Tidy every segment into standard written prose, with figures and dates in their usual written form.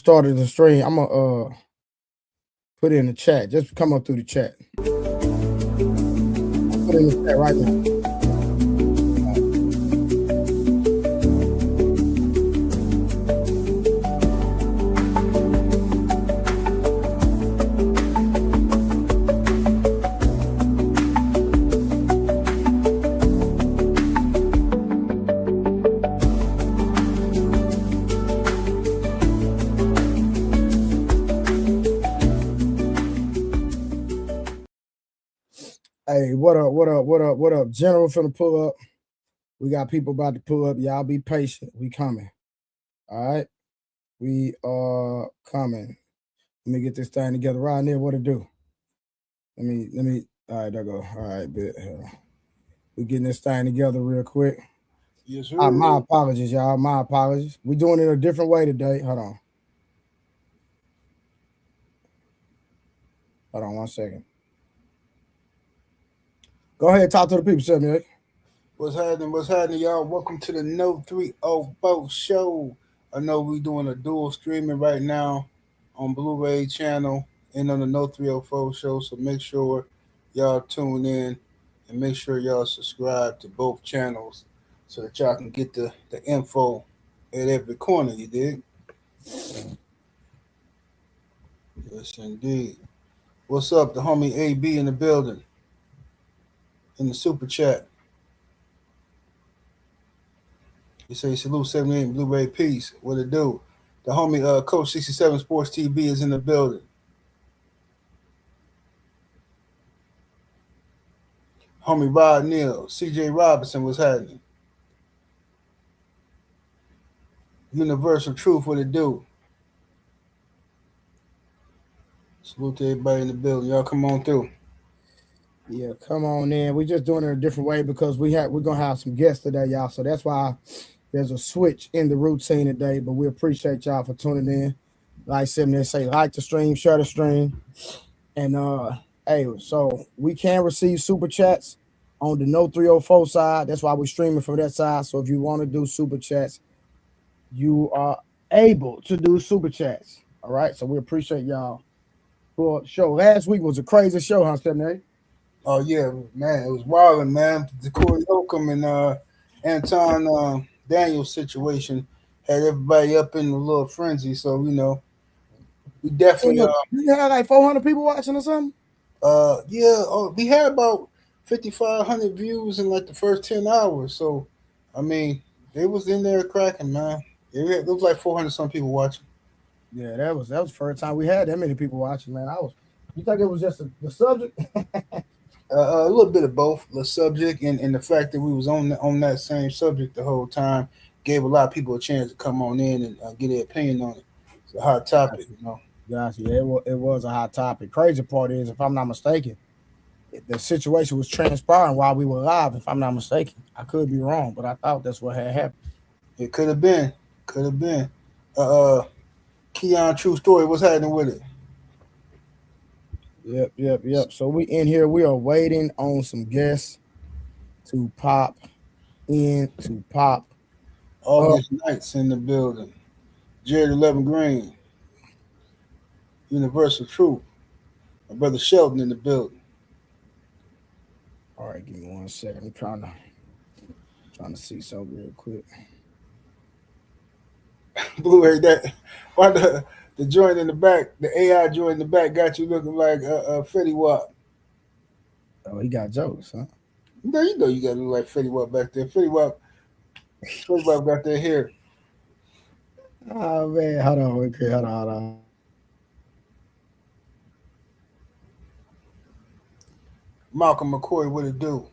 started the stream, I'm gonna put it in the chat. Just come up through the chat. I'll put it in the chat right now. Hey, what up? What up? What up? What up? General finna pull up. We got people about to pull up. Y'all be patient. We coming. All right. We are coming. Let me get this thing together. Right there, what it do? Let me. All right, there go. All right, bit. We getting this thing together real quick. Yes, sir. My apologies, y'all. My apologies. We doing it a different way today. Hold on. Hold on 1 second. Go ahead, talk to the people, 78. What's happening? What's happening, y'all? Welcome to the No 304 show. I know we doing a dual streaming right now on Blu-ray channel and on the No 304 show. So make sure y'all tune in and make sure y'all subscribe to both channels so that y'all can get the info at every corner. You dig? Yes, indeed. What's up? The homie AB in the building in the super chat. You say salute 78 Blu-ray Peace. What it do? The homie Coach 67 Sports TV is in the building. Homie Rod Neal, CJ Robinson was happening. Universal Truth, what it do? Salute to everybody in the building. Y'all come on through. Yeah, come on in. We're just doing it a different way because we're gonna have some guests today, y'all. So that's why there's a switch in the routine today. But we appreciate y'all for tuning in. Like they say, like the stream, share the stream. And hey, so we can receive super chats on the No 304 side. That's why we're streaming from that side. So if you want to do super chats, you are able to do super chats. All right. So we appreciate y'all for the show. Last week was a crazy show, huh, 78? Oh yeah, man, it was wild, man. The Corey Holcomb and Anton Daniels situation had everybody up in a little frenzy. So we definitely You had like 400 people watching or something? yeah, we had about 5,500 views in like the first 10 hours. So I mean, they was in there cracking, man. There was like 400 some people watching. Yeah, that was the first time we had that many people watching, man. You think it was just the subject? A little bit of both the subject and the fact that we was on that same subject the whole time gave a lot of people a chance to come on in and get their opinion on it. It's a hot topic. Gotcha. Yeah, it was a hot topic. Crazy part is, if I'm not mistaken, the situation was transpiring while we were live. If I'm not mistaken, I could be wrong, but I thought that's what had happened. It could have been. Keon, true story. What's happening with it? Yep. So we in here. We are waiting on some guests to pop in, to pop up. August Knights in the building. Jared 11 Green, Universal Truth. My brother Sheldon in the building. All right, give me 1 second. I'm trying to see something real quick. Blu-ray that. Why the joint in the back, the AI joint in the back, got you looking like Fetty Wap. Oh, he got jokes, huh? You know you got to look like Fetty Wap back there. Fetty Wap got that hair. Oh man, hold on, okay, hold on. Malcolm McCoy, what it do?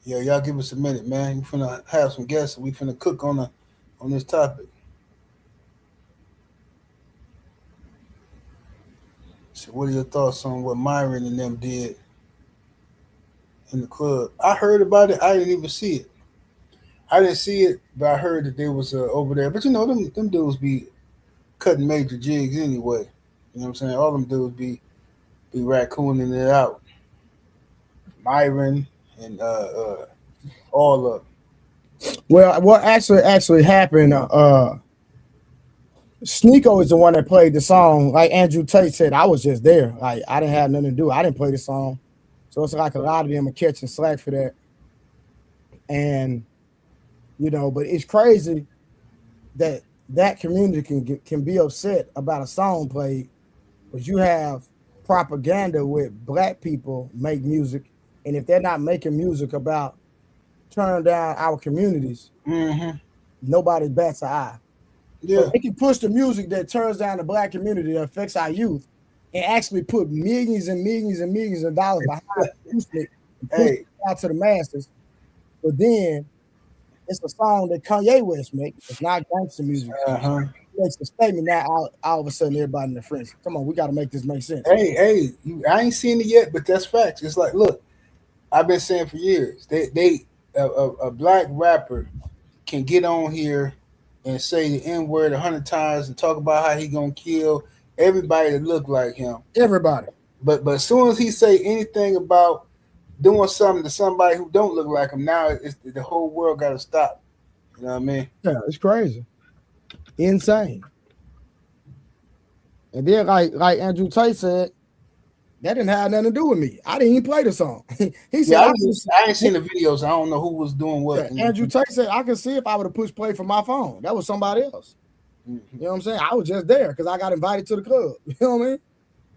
Yeah, y'all give us a minute, man. We finna have some guests. We finna cook on this topic. So, what are your thoughts on what Myron and them did in the club? I heard about it. I didn't even see it. I didn't see it, but I heard that they was over there. But them dudes be cutting major jigs anyway. You know what I'm saying? All them dudes be raccooning it out. Myron and all of them. Well, what actually happened? Sneeko is the one that played the song. Like Andrew Tate said, I was just there. Like I didn't have nothing to do. I didn't play the song, so it's like a lot of them are catching slack for that. And but it's crazy that that community can be upset about a song played, but you have propaganda with black people make music, and if they're not making music about turning down our communities, Mm-hmm. nobody bats an eye. So Yeah. they can push the music that turns down the black community that affects our youth and actually put millions and millions and millions of dollars behind producing it and push Hey. it out to the masses. But then it's a song that Kanye West makes. It's not gangster music. Uh-huh. He makes a statement now. All of a sudden, everybody in the frenzy. Come on, we got to make this make sense. Hey, I ain't seen it yet, but that's facts. It's like, look, I've been saying for years, a black rapper can get on here and say the N word 100 times and talk about how he gonna kill everybody that look like him. Everybody. But as soon as he say anything about doing something to somebody who don't look like him, now it's the whole world got to stop. You know what I mean? Yeah, it's crazy, insane. And then, like Andrew Tate said, that didn't have nothing to do with me. I didn't even play the song. He Yeah, said, I ain't seen the videos. I don't know who was doing what. Yeah, Andrew Tate said, I can see if I would have pushed play from my phone. That was somebody else. Mm-hmm. You know what I'm saying? I was just there because I got invited to the club. You know what I mean?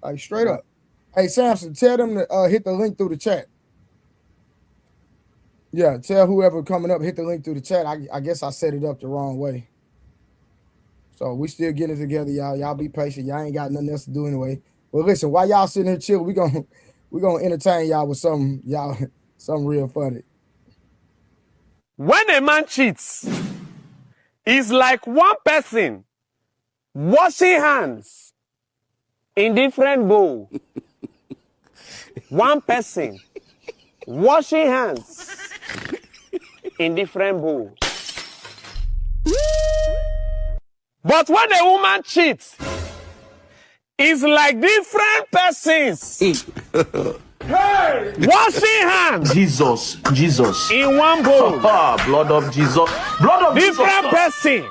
Like straight up. Hey, Samson, tell them to hit the link through the chat. Yeah, tell whoever coming up, hit the link through the chat. I guess I set it up the wrong way. So we still getting it together, y'all. Y'all be patient. Y'all ain't got nothing else to do anyway. Well, listen, while y'all sitting here chill, we gonna entertain y'all with something real funny. When a man cheats, it's like one person washing hands in different bowl. One person washing hands in different bowls. But when a woman cheats, it's like different persons washing hands Jesus. in one bowl. Blood of Jesus. Blood of Different Jesus. person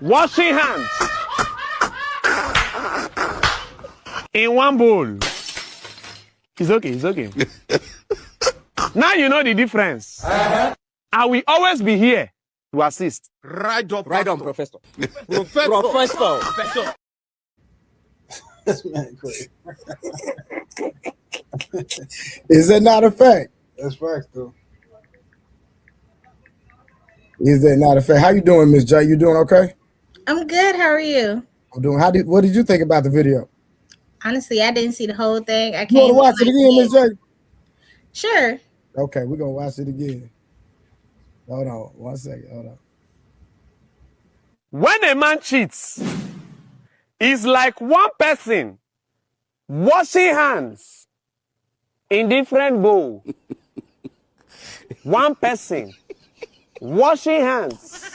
washing hands in one bowl. It's okay. Now you know the difference. I will always be here to assist. Right on, Professor. Professor. This man crazy. Is that not a fact? That's facts, though. Is that not a fact? How you doing, Miss J? You doing okay? I'm good. How are you? I'm doing. What did you think about the video? Honestly, I didn't see the whole thing. I You want came to watch it again, Miss J? Sure. Okay, we're gonna watch it again. Hold on, 1 second. Hold on. When a man cheats, it's like one person washing hands in different bowl. One person washing hands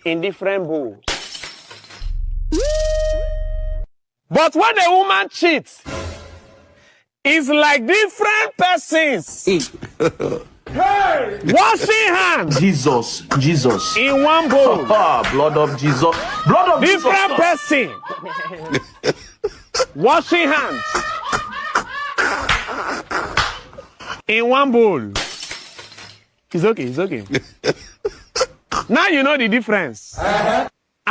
in different bowls. But when a woman cheats, it's like different persons washing hands Jesus. in one bowl. Blood of Jesus. Blood of Different Jesus. person washing hands in one bowl. It's okay. Now you know the difference. I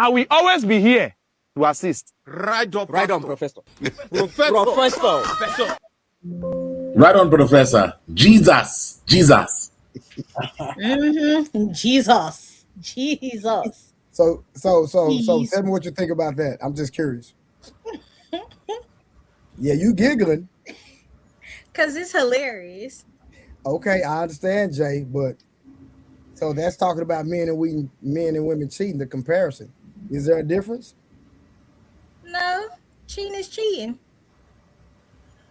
will always be here to assist. Right on, Professor. Professor. Right on, Professor. Jesus. Jesus. So tell me what you think about that. I'm just curious. Yeah, you giggling. Because it's hilarious. Okay, I understand, Jay, but so that's talking about men and women cheating. The comparison, is there a difference? No, cheating is cheating.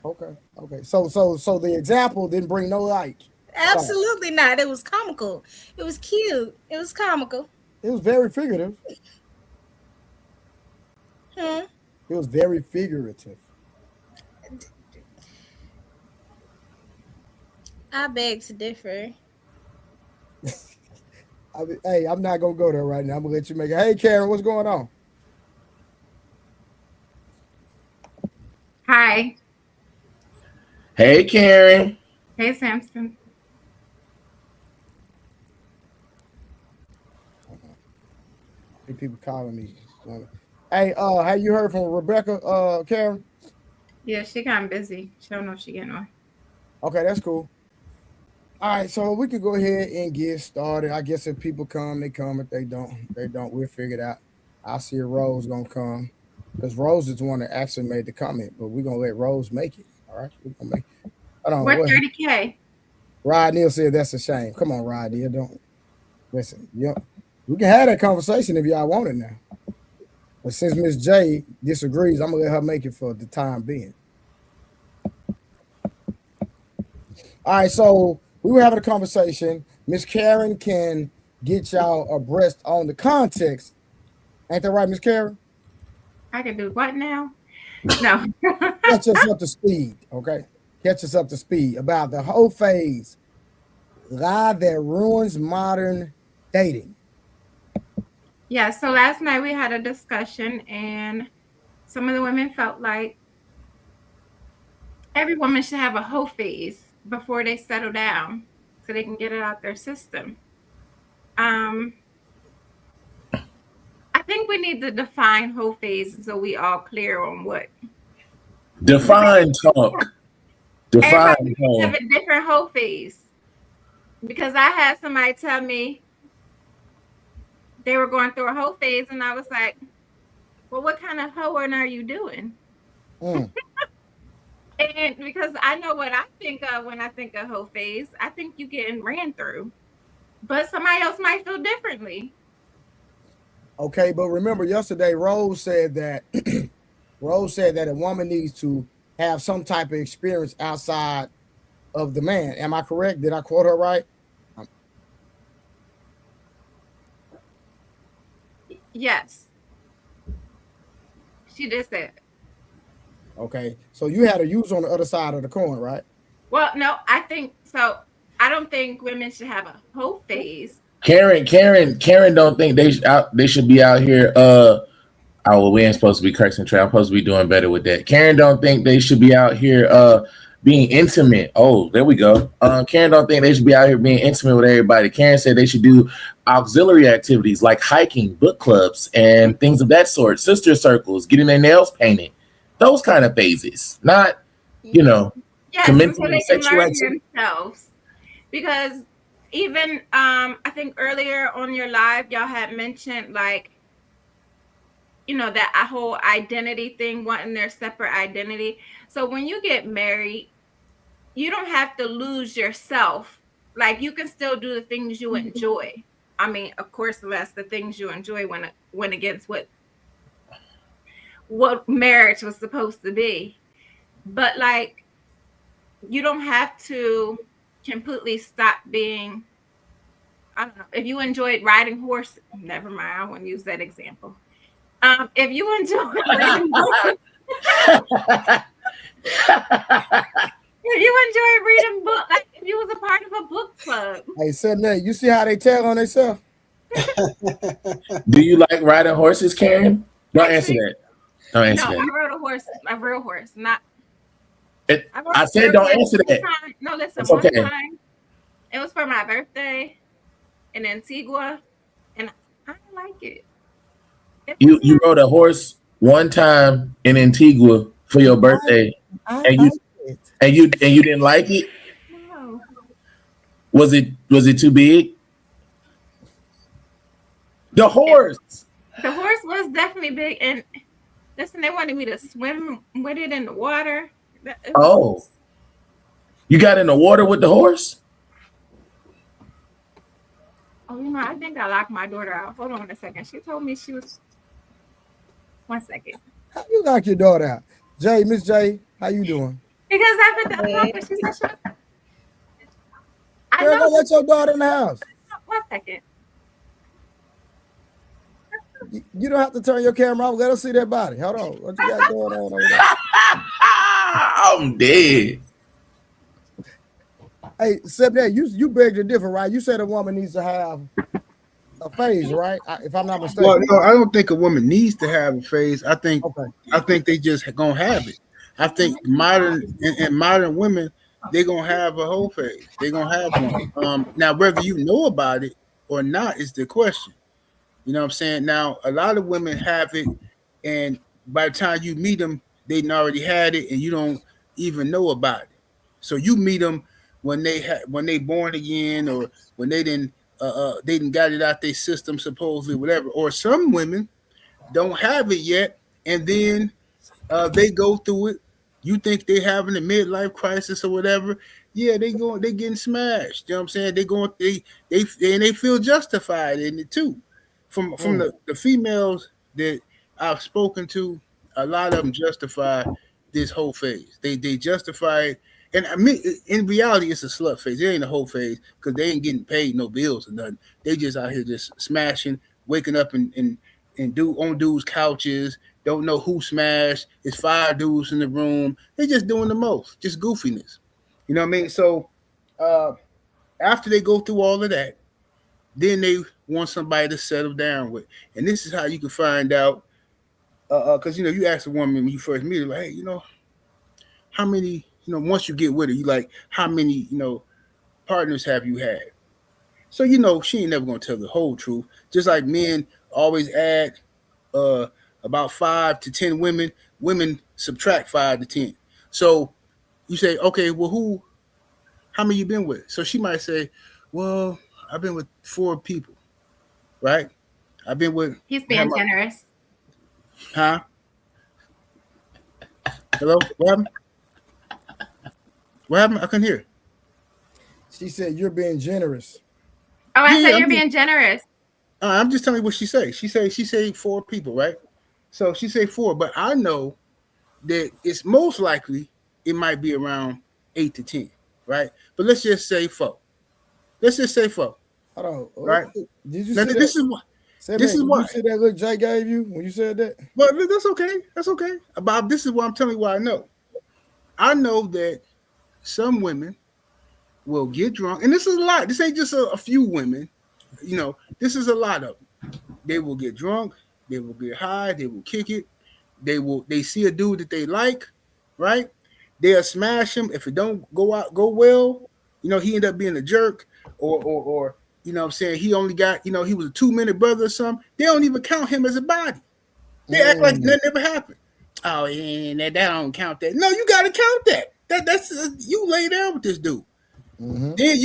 Okay. So the example didn't bring no light. Absolutely not. It was comical. It was cute. It was comical. It was very figurative. Hmm. It was very figurative. I beg to differ. Hey, I'm not gonna go there right now. I'm gonna let you make it. Hey, Karen, what's going on? Hi. Hey, Karen. Hey, Samson. People calling me. Hey, have you heard from Rebecca, Karen? Yeah, she got busy. She don't know if she getting on. Okay, that's cool. All right, so we can go ahead and get started. I guess if people come, they come. If they don't, they don't. We'll figure it out. I see a Rose gonna come because Rose is the one that actually made the comment, but we're gonna let Rose make it. All right, we're gonna make. Hold on, What what? 30K? Rod Neal said that's a shame. Come on, Rod Neal, don't listen. We can have that conversation if y'all want it now. But since Miss J disagrees, I'm gonna let her make it for the time being. All right, so we were having a conversation. Miss Karen can get y'all abreast on the context. Ain't that right, Miss Karen? I can do what now? No. Catch us up to speed, okay? Catch us up to speed about the whole phase, lie that ruins modern dating. Yeah, so last night we had a discussion, and some of the women felt like every woman should have a hoe phase before they settle down so they can get it out their system. Um, I think we need to define hoe phase so we all clear on what. Define talk. Define Everybody have talk. a different hoe phase. Because I had somebody tell me they were going through a hoe phase, and I was like, well, what kind of hoeing are you doing? Mm. And because I know what I think of when I think of hoe phase, I think you getting ran through. But somebody else might feel differently. Okay, but remember yesterday Rose said that Rose said that a woman needs to have some type of experience outside of the man. Am I correct? Did I quote her right? Yes, she did say it. Okay, so you had a use on the other side of the coin, right? Well, no, I think so. I don't think women should have a hoe phase. Karen don't think they should be out here. Oh, well, we ain't supposed to be cursing. Trey. I'm supposed to be doing better with that. Karen don't think they should be out here being intimate. Oh, there we go. Karen don't think they should be out here being intimate with everybody. Karen said they should do auxiliary activities like hiking, book clubs, and things of that sort. Sister circles, getting their nails painted, those kind of phases. Not, Yes, so commencing they can sexual learn activity. themselves. Because even I think earlier on your live, y'all had mentioned like, that whole identity thing, wanting their separate identity. So when you get married, you don't have to lose yourself. Like you can still do the things you enjoy. I mean, of course, that's the things you enjoy went against what marriage was supposed to be. But like you don't have to completely stop being. I don't know. If you enjoyed riding horse, never mind. I won't use that example. If you enjoy reading books, if you enjoy reading books, like if you was a part of a book club. Hey, said that you see how they tell on themselves? Do you like riding horses, Karen? Don't answer Actually, that. Don't answer no, that. I rode a real horse, not. I rode I a said real don't horse answer one that. time. No, listen, It's one okay. time it was for my birthday in Antigua, and I didn't like it. You rode a horse one time in Antigua for your birthday, I and like it. you didn't like it. No. Was it too big? The horse. The horse was definitely big, and listen, they wanted me to swim with it in the water. It was, Oh, you got in the water with the horse? I think I locked my daughter out. Hold on a second. She told me she was. 1 second. How you lock your daughter out? Miss J, how you doing? Because I picked up the phone, but she said she. I Girl, go know. let your daughter in the house. 1 second. You don't have to turn your camera off. Let us see that body. Hold on. What you got going on over there? I'm dead. Hey, Seb, you begged to differ, right? You said a woman needs to have a phase, right? If I'm not Well, mistaken. no, I don't think a woman needs to have a phase. Okay. I think they just gonna have it. I think modern women, they gonna have a whole phase. They gonna have one. Now whether you know about it or not is the question. You know what I'm saying? Now a lot of women have it, and by the time you meet them, they done already had it, and you don't even know about it. So you meet them when they born again, or when they didn't got it out their system supposedly, whatever. Or some women don't have it yet, and then they go through it. You think they having a midlife crisis or whatever? Yeah, they getting smashed. You know what I'm saying? They feel justified in it too. From the females that I've spoken to, a lot of them justify this whole phase. They justify it, and I mean, in reality, it's a slut phase. It ain't a whole phase because they ain't getting paid no bills or nothing. They just out here just smashing, waking up and do on dudes' couches. Don't know who smashed. It's five dudes in the room. They just doing the most, just goofiness. You know what I mean? So uh, after they go through all of that, then they want somebody to settle down with. And this is how you can find out. Because you ask a woman when you first meet her, like, hey, how many, once you get with her, you like, how many, partners have you had? So she ain't never gonna tell the whole truth. Just like men always add uh about 5 to 10 women, women subtract 5 to 10. So you say, okay, well, how many you been with? So she might say, well, I've been with 4 people, right? I've been with He's have being my generous. huh? Hello? What happened? What happened? I couldn't hear. She said you're being generous. Oh, I Yeah, said you're being generous. I'm just telling you what she say. She say 4 people, right? So she say 4, but I know that it's most likely it might be around 8 to 10, right? But let's just say 4. Let's just say 4, Hold on. right? Did you Now see that? this Say, man, is did why. you see that look Jay gave you when you said that? But that's okay. That's okay. Bob, this is what I'm telling you why I know. I know that some women will get drunk, and this is a lot. This ain't just a few women. This is a lot of them. They will get drunk. They will get high. They will kick it. They see a dude that they like, right? They'll smash him if it don't go well. He end up being a jerk, or what I'm saying, he only got, he was a 2 minute brother or something. They don't even count him as a body. They act like Mm, nothing ever happened. Oh, yeah, that don't count that. No, you gotta count that. That's you lay down with this dude. mm-hmm. Then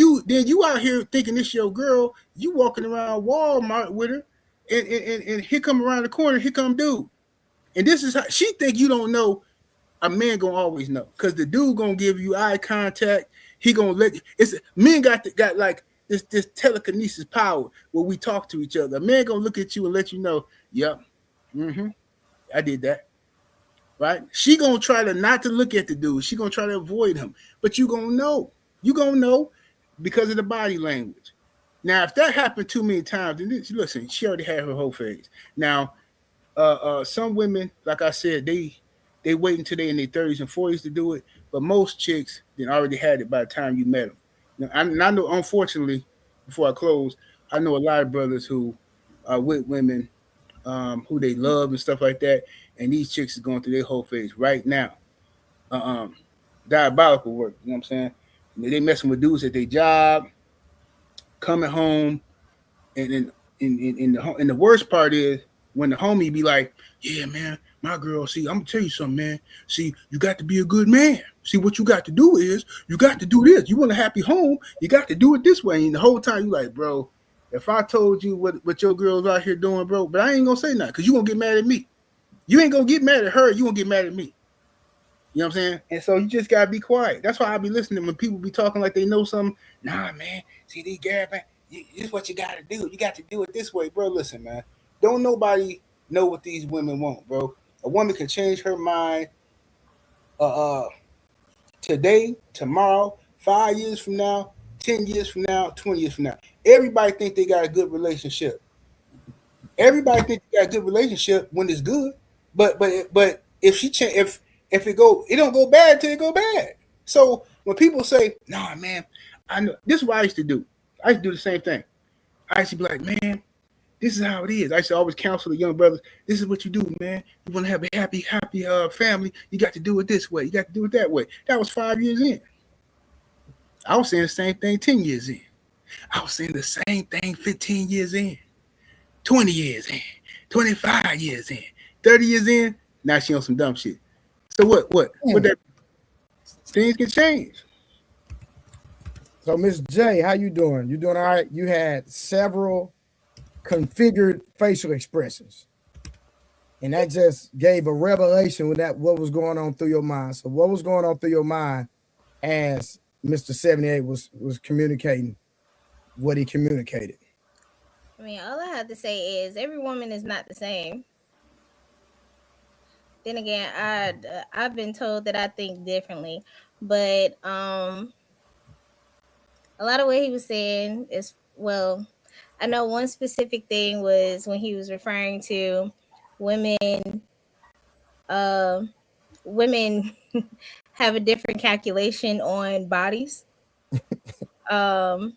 you out here thinking this your girl. You walking around Walmart with her, and here come around the corner. Here come dude. And this is how she think you don't know. A man gonna always know because the dude gonna give you eye contact. He gonna it's men got like this telekinesis power where we talk to each other. A man gonna look at you and let you know, yep, I did that. Right? She gonna try to not to look at the dude. She gonna try to avoid him. But you gonna know. You gonna know because of the body language. Now, if that happened too many times, then listen, she already had her whole phase. Now, some women, like I said, they wait until they in their 30s and 40s to do it. But most chicks then already had it by the time you met them. I know, unfortunately, before I close, I know a lot of brothers who are with women who they love and stuff like that, and these chicks is going through their whole phase right now. Uh, um, Diabolical work. You know what I'm saying? They messing with dudes at their job, coming home, and and the worst part is when the homie be like, "Yeah, man, my girl. See, I'm gonna tell you something, man. See, you got to be a good man. See, what you got to do is you got to do this. You want a happy home, you got to do it this way." And the whole time you like, bro, if I told you what your girl's out here doing, bro, but I ain't gonna say nothing because you gonna get mad at me. You ain't gonna get mad at her. You gonna get mad at me. You know what I'm saying? And so you just gotta be quiet. That's why I be listening when people be talking like they know something. Nah, man. See, these girls, man, this is what you gotta do. You got to do it this way, bro. Listen, man. Don't nobody know what these women want, bro. A woman can change her mind uh, uh today, tomorrow, 5 years from now, 10 years from now, 20 years from now. Everybody think they got a good relationship. Everybody think they got a good relationship when it's good. But if she change if it don't go bad till it go bad. So when people say, "Nah, man, I know this is what I used to do." I used to do the same thing. I used to be like, "Man, This is how it is. I used to always counsel the young brothers. This is what you do, man. You want to have a happy family. You got to do it this way. You got to do it that way. That was 5 years in. I was saying the same thing 10 years in. I was saying the same thing 15 years in, 20 years in, 25 years in, 30 years in. Now she on some dumb shit. So what? What that? Things can change. So Miss J, how you doing? You doing all right? You had several configured facial expressions. And that just gave a revelation with that what was going on through your mind. So what was going on through your mind as Mr. 78 was communicating what he communicated? I mean, all I have to say is every woman is not the same. Then again, I've been told that I think differently, but a lot of what he was saying is, well, I know one specific thing was when he was referring to women. Women have a different calculation on bodies. Saying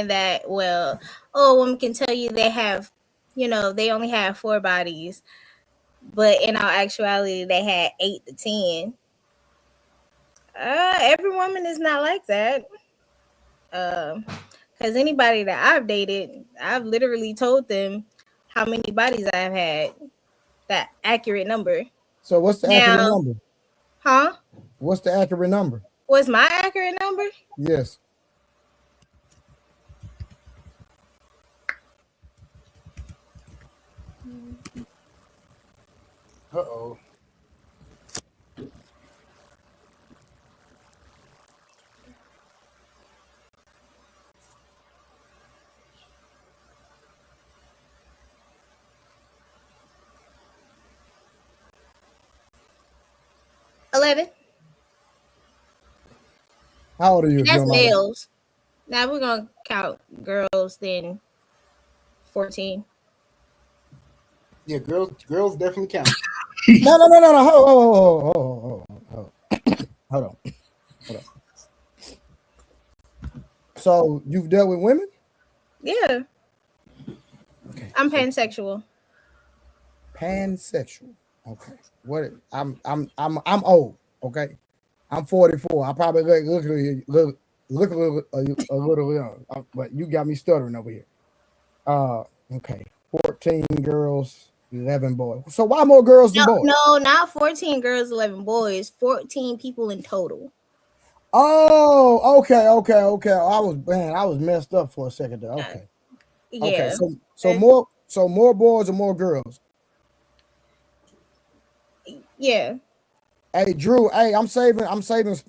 that, well, oh, a woman can tell you they have, they only have 4 bodies, but in all actuality, they had 8 to 10. Every woman is not like that. Because anybody that I've dated, I've literally told them how many bodies I've had, that accurate number. So what's the accurate number? Huh? What's the accurate number? What's my accurate number? Yes. Uh-oh. $11. How old are you? That's males. Now we're gonna count girls. Then 14. Yeah, girls definitely count. No. Hold on. So you've dealt with women? Yeah. Okay. I'm pansexual. Pansexual. Okay. What? I'm old. Okay. I'm 44. I probably look a little young, but you got me stuttering over here. Okay. 14 girls, 11 boys. So why more girls than boys? No, not 14 girls, 11 boys. 14 people in total. Oh, okay. I was messed up for a second there. Okay. Yeah. Okay. So more boys or more girls? Yeah. Hey Drew, I'm saving.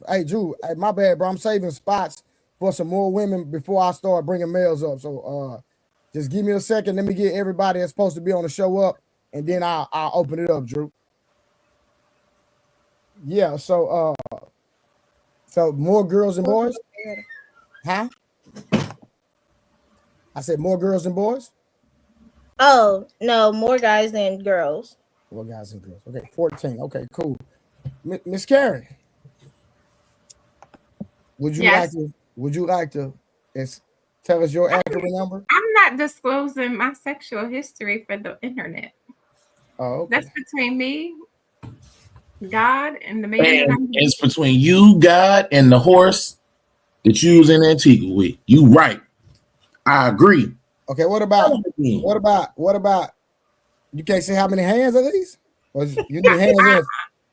Hey Drew, hey, my bad, bro. I'm saving spots for some more women before I start bringing males up. So just give me a second. Let me get everybody that's supposed to be on the show up, and then I'll open it up, Drew. Yeah. So more girls and boys? Huh? I said more girls than boys? Oh, no, more guys than girls. More guys and girls. Okay, 14. Okay, cool. Miss Karen, would you like to tell us your accurate number? I'm not disclosing my sexual history for the internet. Oh, okay. That's between me, God, and the man that I'm It's between you, God, and the horse that you was in Antigua with. You right. I agree. Okay, what about you can't say how many hands at least? Or you need hands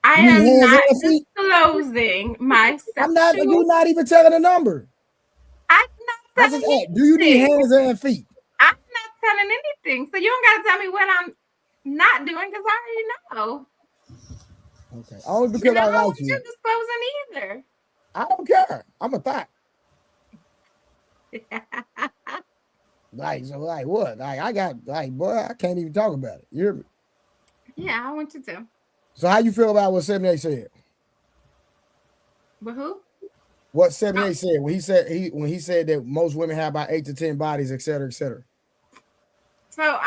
I am not disclosing my sexual. You're not even telling a number. I'm not telling anything. Do you need hands and feet? I'm not telling anything. So you don't gotta tell me what I'm not doing because I already know. Okay. Only because I like you. You're disclosing either. I don't care. I'm a thought. Like what? Like I got boy, I can't even talk about it. You hear me? Yeah, I want you to. So how you feel about what 78 said? But who? What 78 said when he said that most women have about 8 to 10 bodies, et cetera, et cetera. So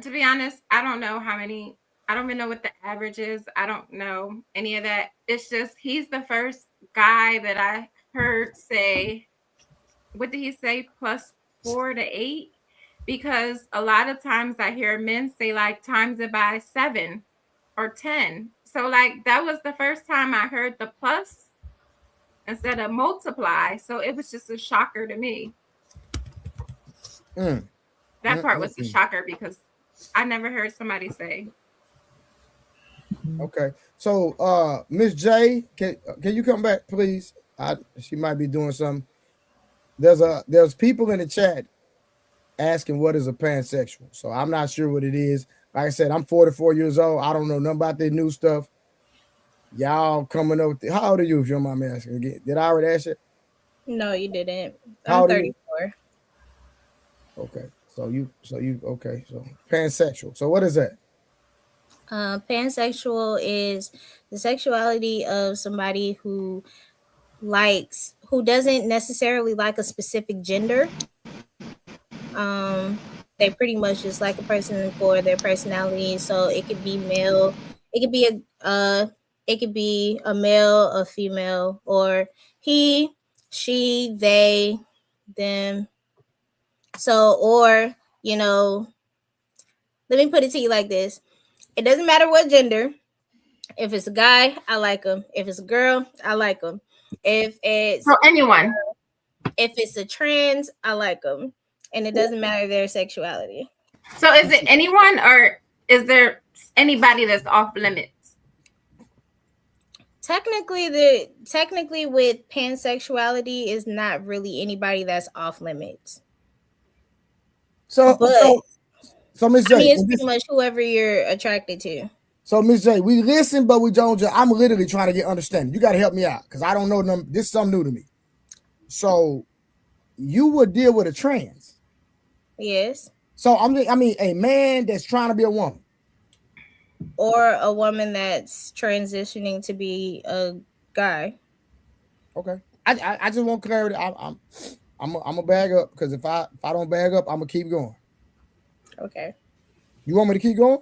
to be honest, I don't know how many. I don't even know what the average is. I don't know any of that. It's just he's the first guy that I heard say. What did he say? +4 to 8. because a lot of times I hear men say like times it by 7 or 10. So like that was the first time I heard the plus instead of multiply. So it was just a shocker to me. That part was a shocker because I never heard somebody say. Okay. So Miss J, can you come back, please? She might be doing something. There's people in the chat asking what is a pansexual. So I'm not sure what it is. Like I said, I'm 44 years old. I don't know nothing about this new stuff. Y'all coming up with how old are you, if you don't mind me asking again? Did I already ask you? No, you didn't. How I'm old are you? 34. Okay. So you okay. So pansexual. So what is that? Pansexual is the sexuality of somebody who doesn't necessarily like a specific gender. They pretty much just like a person for their personality. So it could be male, it could be a male, a female, or he, she, they, them. So, or let me put it to you like this: it doesn't matter what gender. If it's a guy, I like him. If it's a girl, I like him. If it's So anyone. If it's a trans, I like them, and it doesn't matter their sexuality. So is it anyone, or is there anybody that's off limits? Technically with pansexuality is not really anybody that's off limits. So Miss J, it's pretty much whoever you're attracted to. So Miss J, we listen, but we don't. I'm literally trying to get understanding. You got to help me out because I don't know them. This is something new to me. So you would deal with a trans? Yes. So I mean, a man that's trying to be a woman, or a woman that's transitioning to be a guy. Okay, I just want clarity. I'm gonna bag up because if I don't bag up, I'm gonna keep going. Okay. You want me to keep going?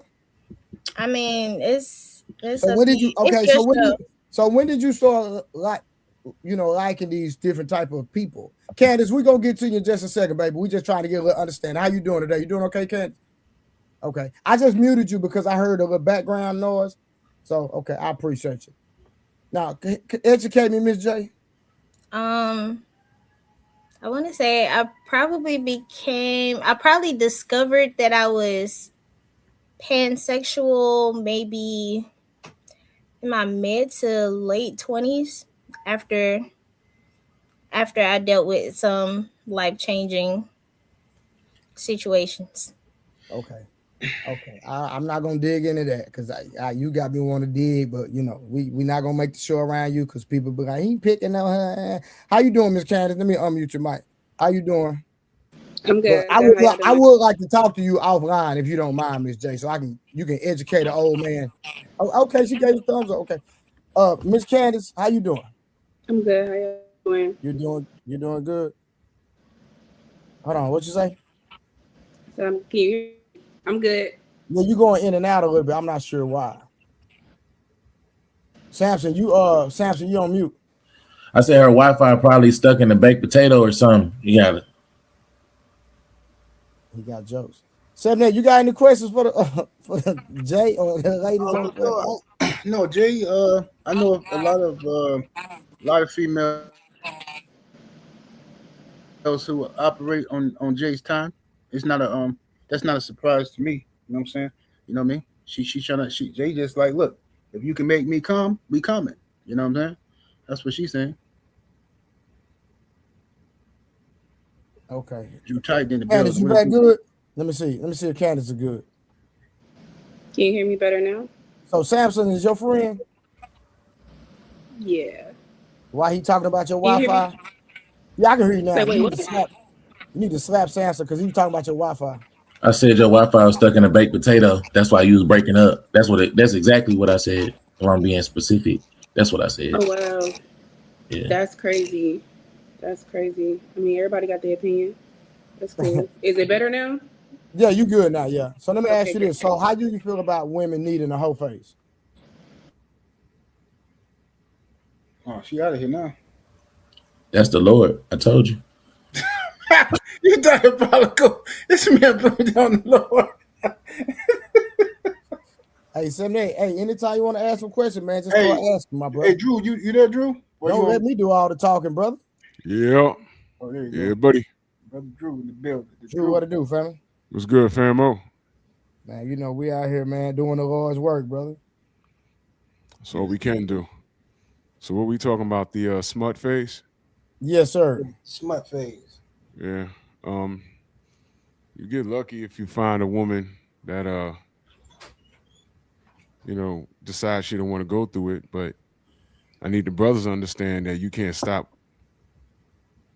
I mean, it's so when did you? Okay, so when did you start liking these different type of people? Candace, we're gonna get to you in just a second, baby. We just trying to get a little understanding. How you doing today? You doing okay, Candace? Okay. I just muted you because I heard a little background noise. So okay, I appreciate you. Now, educate me, Miss J. I want to say I probably discovered that I was pansexual maybe in my mid to late 20s after I dealt with some life-changing situations. Okay. I'm not gonna dig into that because you got me want to dig, but we not gonna make the show around you because people be like, he picking on her. How you doing, Miss Candace? Let me unmute your mic. How you doing? I'm good. I would like to talk to you offline if you don't mind, Miss J, so you can educate an old man. Oh, okay, she gave you thumbs up. Okay. Miss Candace, how you doing? I'm good. How you doing? You're doing good. Hold on, what you say? I'm good. Yeah, you going in and out a little bit. I'm not sure why. Samson, you on mute. I said her Wi-Fi probably stuck in the baked potato or something. You got it. He got jokes. Seven, you got any questions for the Jay or the ladies? No, Jay. I know a lot of females who operate on Jay's time. It's not that's not a surprise to me. You know what I'm saying? You know what I mean? Jay just like, look, if you can make me come, we coming. You know what I'm saying? That's what she's saying. Okay. You tight in the Candace, you back good? Let me see if Candace is good. Can you hear me better now? So Samson is your friend? Yeah. Why he talking about your Wi-Fi? Yeah, I can hear you now. So, wait, you need to slap Samson because he's talking about your Wi-Fi. I said your Wi-Fi was stuck in a baked potato. That's why you was breaking up. That's exactly what I said. If I'm being specific, that's what I said. Oh wow. Yeah. That's crazy. That's crazy. I mean, everybody got their opinion. That's cool. Is it better now? Yeah, you good now. Yeah. So let me ask you this. So how do you feel about women needing a whole face? Oh, she out of here now. That's the Lord. I told you. You diabolical. This man put me down the Lord. Hey, 78. Hey, anytime you want to ask a question, man, just Hey, start asking, my brother. Hey, Drew, you there, Drew? Or Don't you let me do all the talking, brother. Yeah. Oh, there you Yeah, go. buddy. Brother Drew in the building. Drew, what to do, family? What's good, famo? Man, you know, we out here, man, doing the Lord's work, brother. That's all we can do. So what we talking about? The smut phase? Yes, sir. Smut phase. Yeah. You get lucky if you find a woman that decides she don't want to go through it, but I need the brothers to understand that you can't stop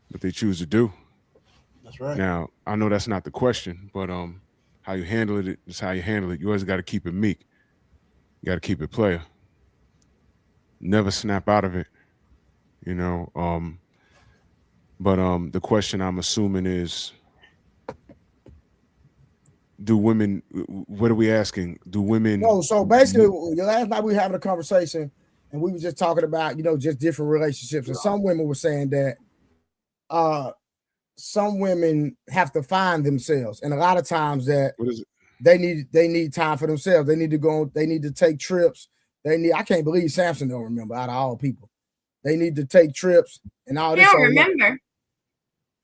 what they choose to do. That's right. Now, I know that's not the question, but how you handle it is how you handle it. You always got to keep it meek. You got to keep it player. Never snap out of it, you know. But the question I'm assuming is, do women? What are we asking? Do women? No, so basically, last night we were having a conversation, and we were just talking about, you know, just different relationships, and some women were saying that some women have to find themselves, and a lot of times that they need time for themselves. They need to go. They need to take trips. I can't believe Samson don't remember out of all people. They need to take trips and all this. I don't remember.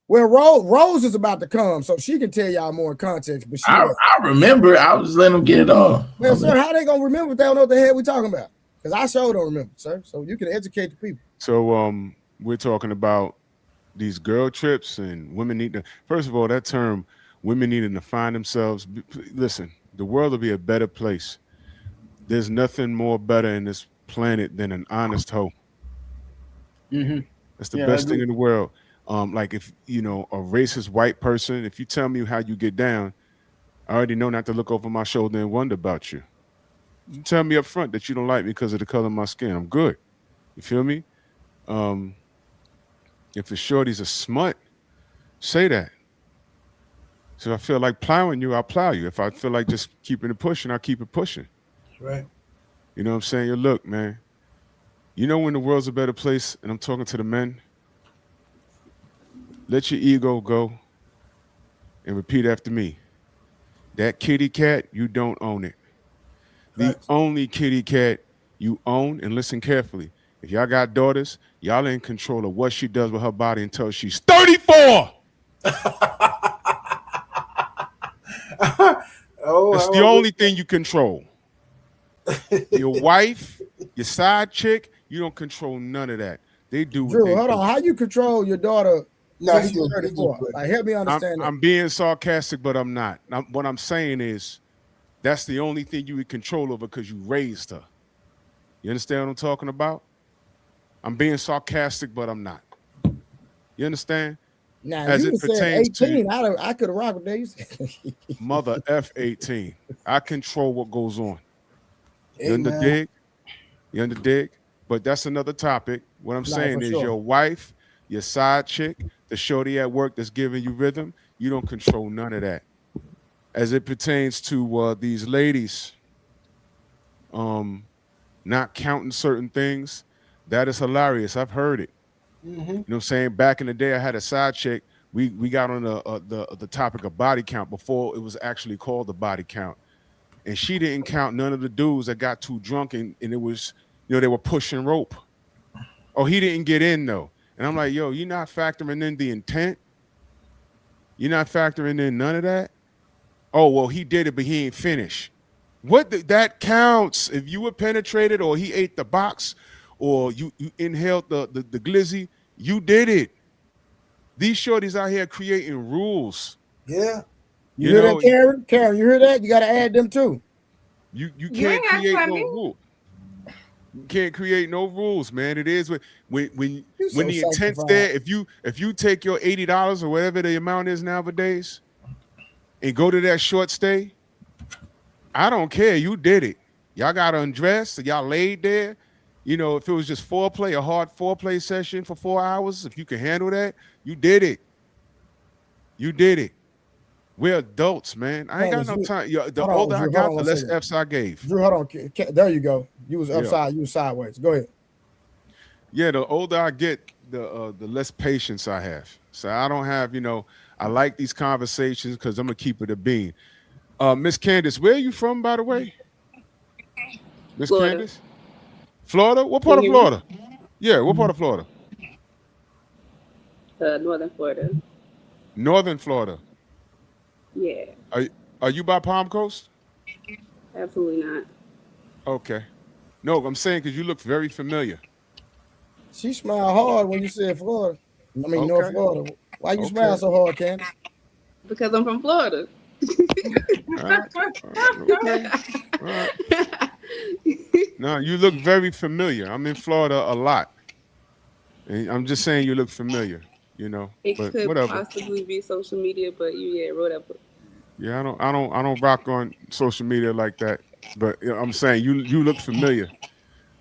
Well, Rose is about to come, so she can tell y'all more context. But I remember. I was letting them get it all. Well, sir, how they gonna remember if they don't know what the hell we talking about? Because I sure don't remember, sir. So you can educate the people. So we're talking about these girl trips, and women need to. First of all, that term, women needing to find themselves. Listen, the world will be a better place. There's nothing more better in this planet than an honest hoe. Mm-hmm. That's the best thing in the world. Like if you know a racist white person, if you tell me how you get down, I already know not to look over my shoulder and wonder about you. You tell me up front that you don't like me because of the color of my skin. I'm good. You feel me? If the shorty's a smut, say that. So if I feel like plowing you, I'll plow you. If I feel like just keeping it pushing, I'll keep it pushing. That's right. You know what I'm saying? Yo, look, man. You know when the world's a better place, and I'm talking to the men, let your ego go and repeat after me. That kitty cat, you don't own it. The only kitty cat you own, and listen carefully, if y'all got daughters, y'all are in control of what she does with her body until she's 34. That's the only thing you control. Your wife, your side chick, you don't control none of that. They do what Drew, they hold do. on. How you control your daughter? No, he's 34. Like, help me understand. I'm being sarcastic, but I'm not. What I'm saying is, that's the only thing you would control over because you raised her. You understand what I'm talking about? I'm being sarcastic, but I'm not. You understand? Now, as you it said pertains 18, to I could have rocked with that. mother F18. I control what goes on. You Amen. underdig? You underdig? But that's another topic. What I'm saying is your wife, your side chick, the shorty at work that's giving you rhythm, you don't control none of that. As it pertains to these ladies not counting certain things, that is hilarious. I've heard it. Mm-hmm. You know what I'm saying? Back in the day, I had a side chick. We got on the topic of body count before it was actually called the body count. And she didn't count none of the dudes that got too drunk and it was, you know, they were pushing rope. Oh, he didn't get in though. And I'm like, yo, you're not factoring in the intent? You're not factoring in none of that? Oh, well, he did it, but he ain't finished. That counts. If you were penetrated or he ate the box or you inhaled the glizzy, you did it. These shorties out here creating rules. Yeah. You hear that, Karen? Karen, you hear that? You got to add them too. You can't create no rule. You can't create no rules, man. It is when the intent's there. If you take your $80 or whatever the amount is nowadays and go to that short stay, I don't care. You did it. Y'all got undressed. Y'all laid there. You know, if it was just foreplay, a hard foreplay session for 4 hours, if you can handle that, you did it. You did it. We're adults, man. I ain't got no time. The older I got, the less F's I gave. Drew, hold on. There you go. You was upside. You was sideways. Go ahead. Yeah, the older I get, the less patience I have. So I don't have, I like these conversations because I'm gonna keep it a bean. Miss Candace, where are you from, by the way? Miss Florida. Candace? Florida? What Can part you of hear me? Florida? Yeah, what part of Florida? Northern Florida. Northern Florida. Yeah, Are are you by Palm Coast? absolutely not. Okay. No, I'm saying because you look very familiar. She smiled hard when you said Florida. I mean North Okay. Florida. Why you smile Okay. so hard, Candace? Because I'm from Florida. All right. Okay. All right. No, you look very familiar. I'm in Florida a lot. And I'm just saying you look familiar, It but could whatever. possibly be social media, but yeah, whatever. Yeah, I don't rock on social media like that. But I'm saying you look familiar.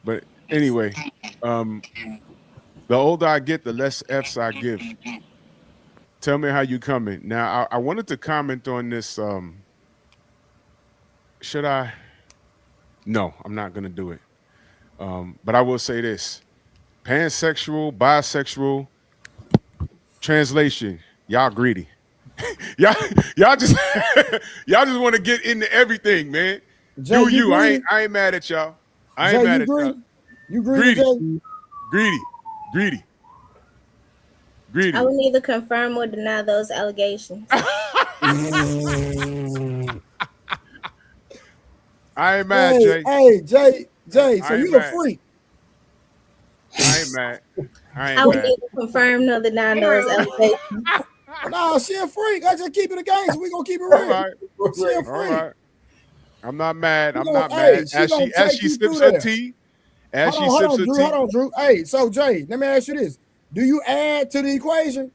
But anyway, um, the older I get, the less F's I give. Tell me how you coming. Now I wanted to comment on this. Should I? No, I'm not gonna do it. But I will say this: pansexual, bisexual, translation, y'all greedy. y'all, y'all just y'all just want to get into everything, man. Jay, Do you you? greedy? I ain't mad at y'all. I ain't Jay, mad you at y'all. greedy? You greedy, Greedy, Jay? greedy, greedy, I greedy. will neither confirm or deny those allegations. I ain't mad, Hey, Jay. hey, Jay. So I ain't you a mad. freak? I ain't mad. I I ain't will mad. neither confirm nor deny those allegations. No, she a freak. I just keep it a game, so we gonna keep it All real. right. She a All freak. right. I'm not mad. She I'm gonna, not hey, mad. she As gonna as take she you sips through her there. tea, as she sips Hold her on, Drew. tea. Hold on, Drew. Hey, so Jay, let me ask you this: do you add to the equation?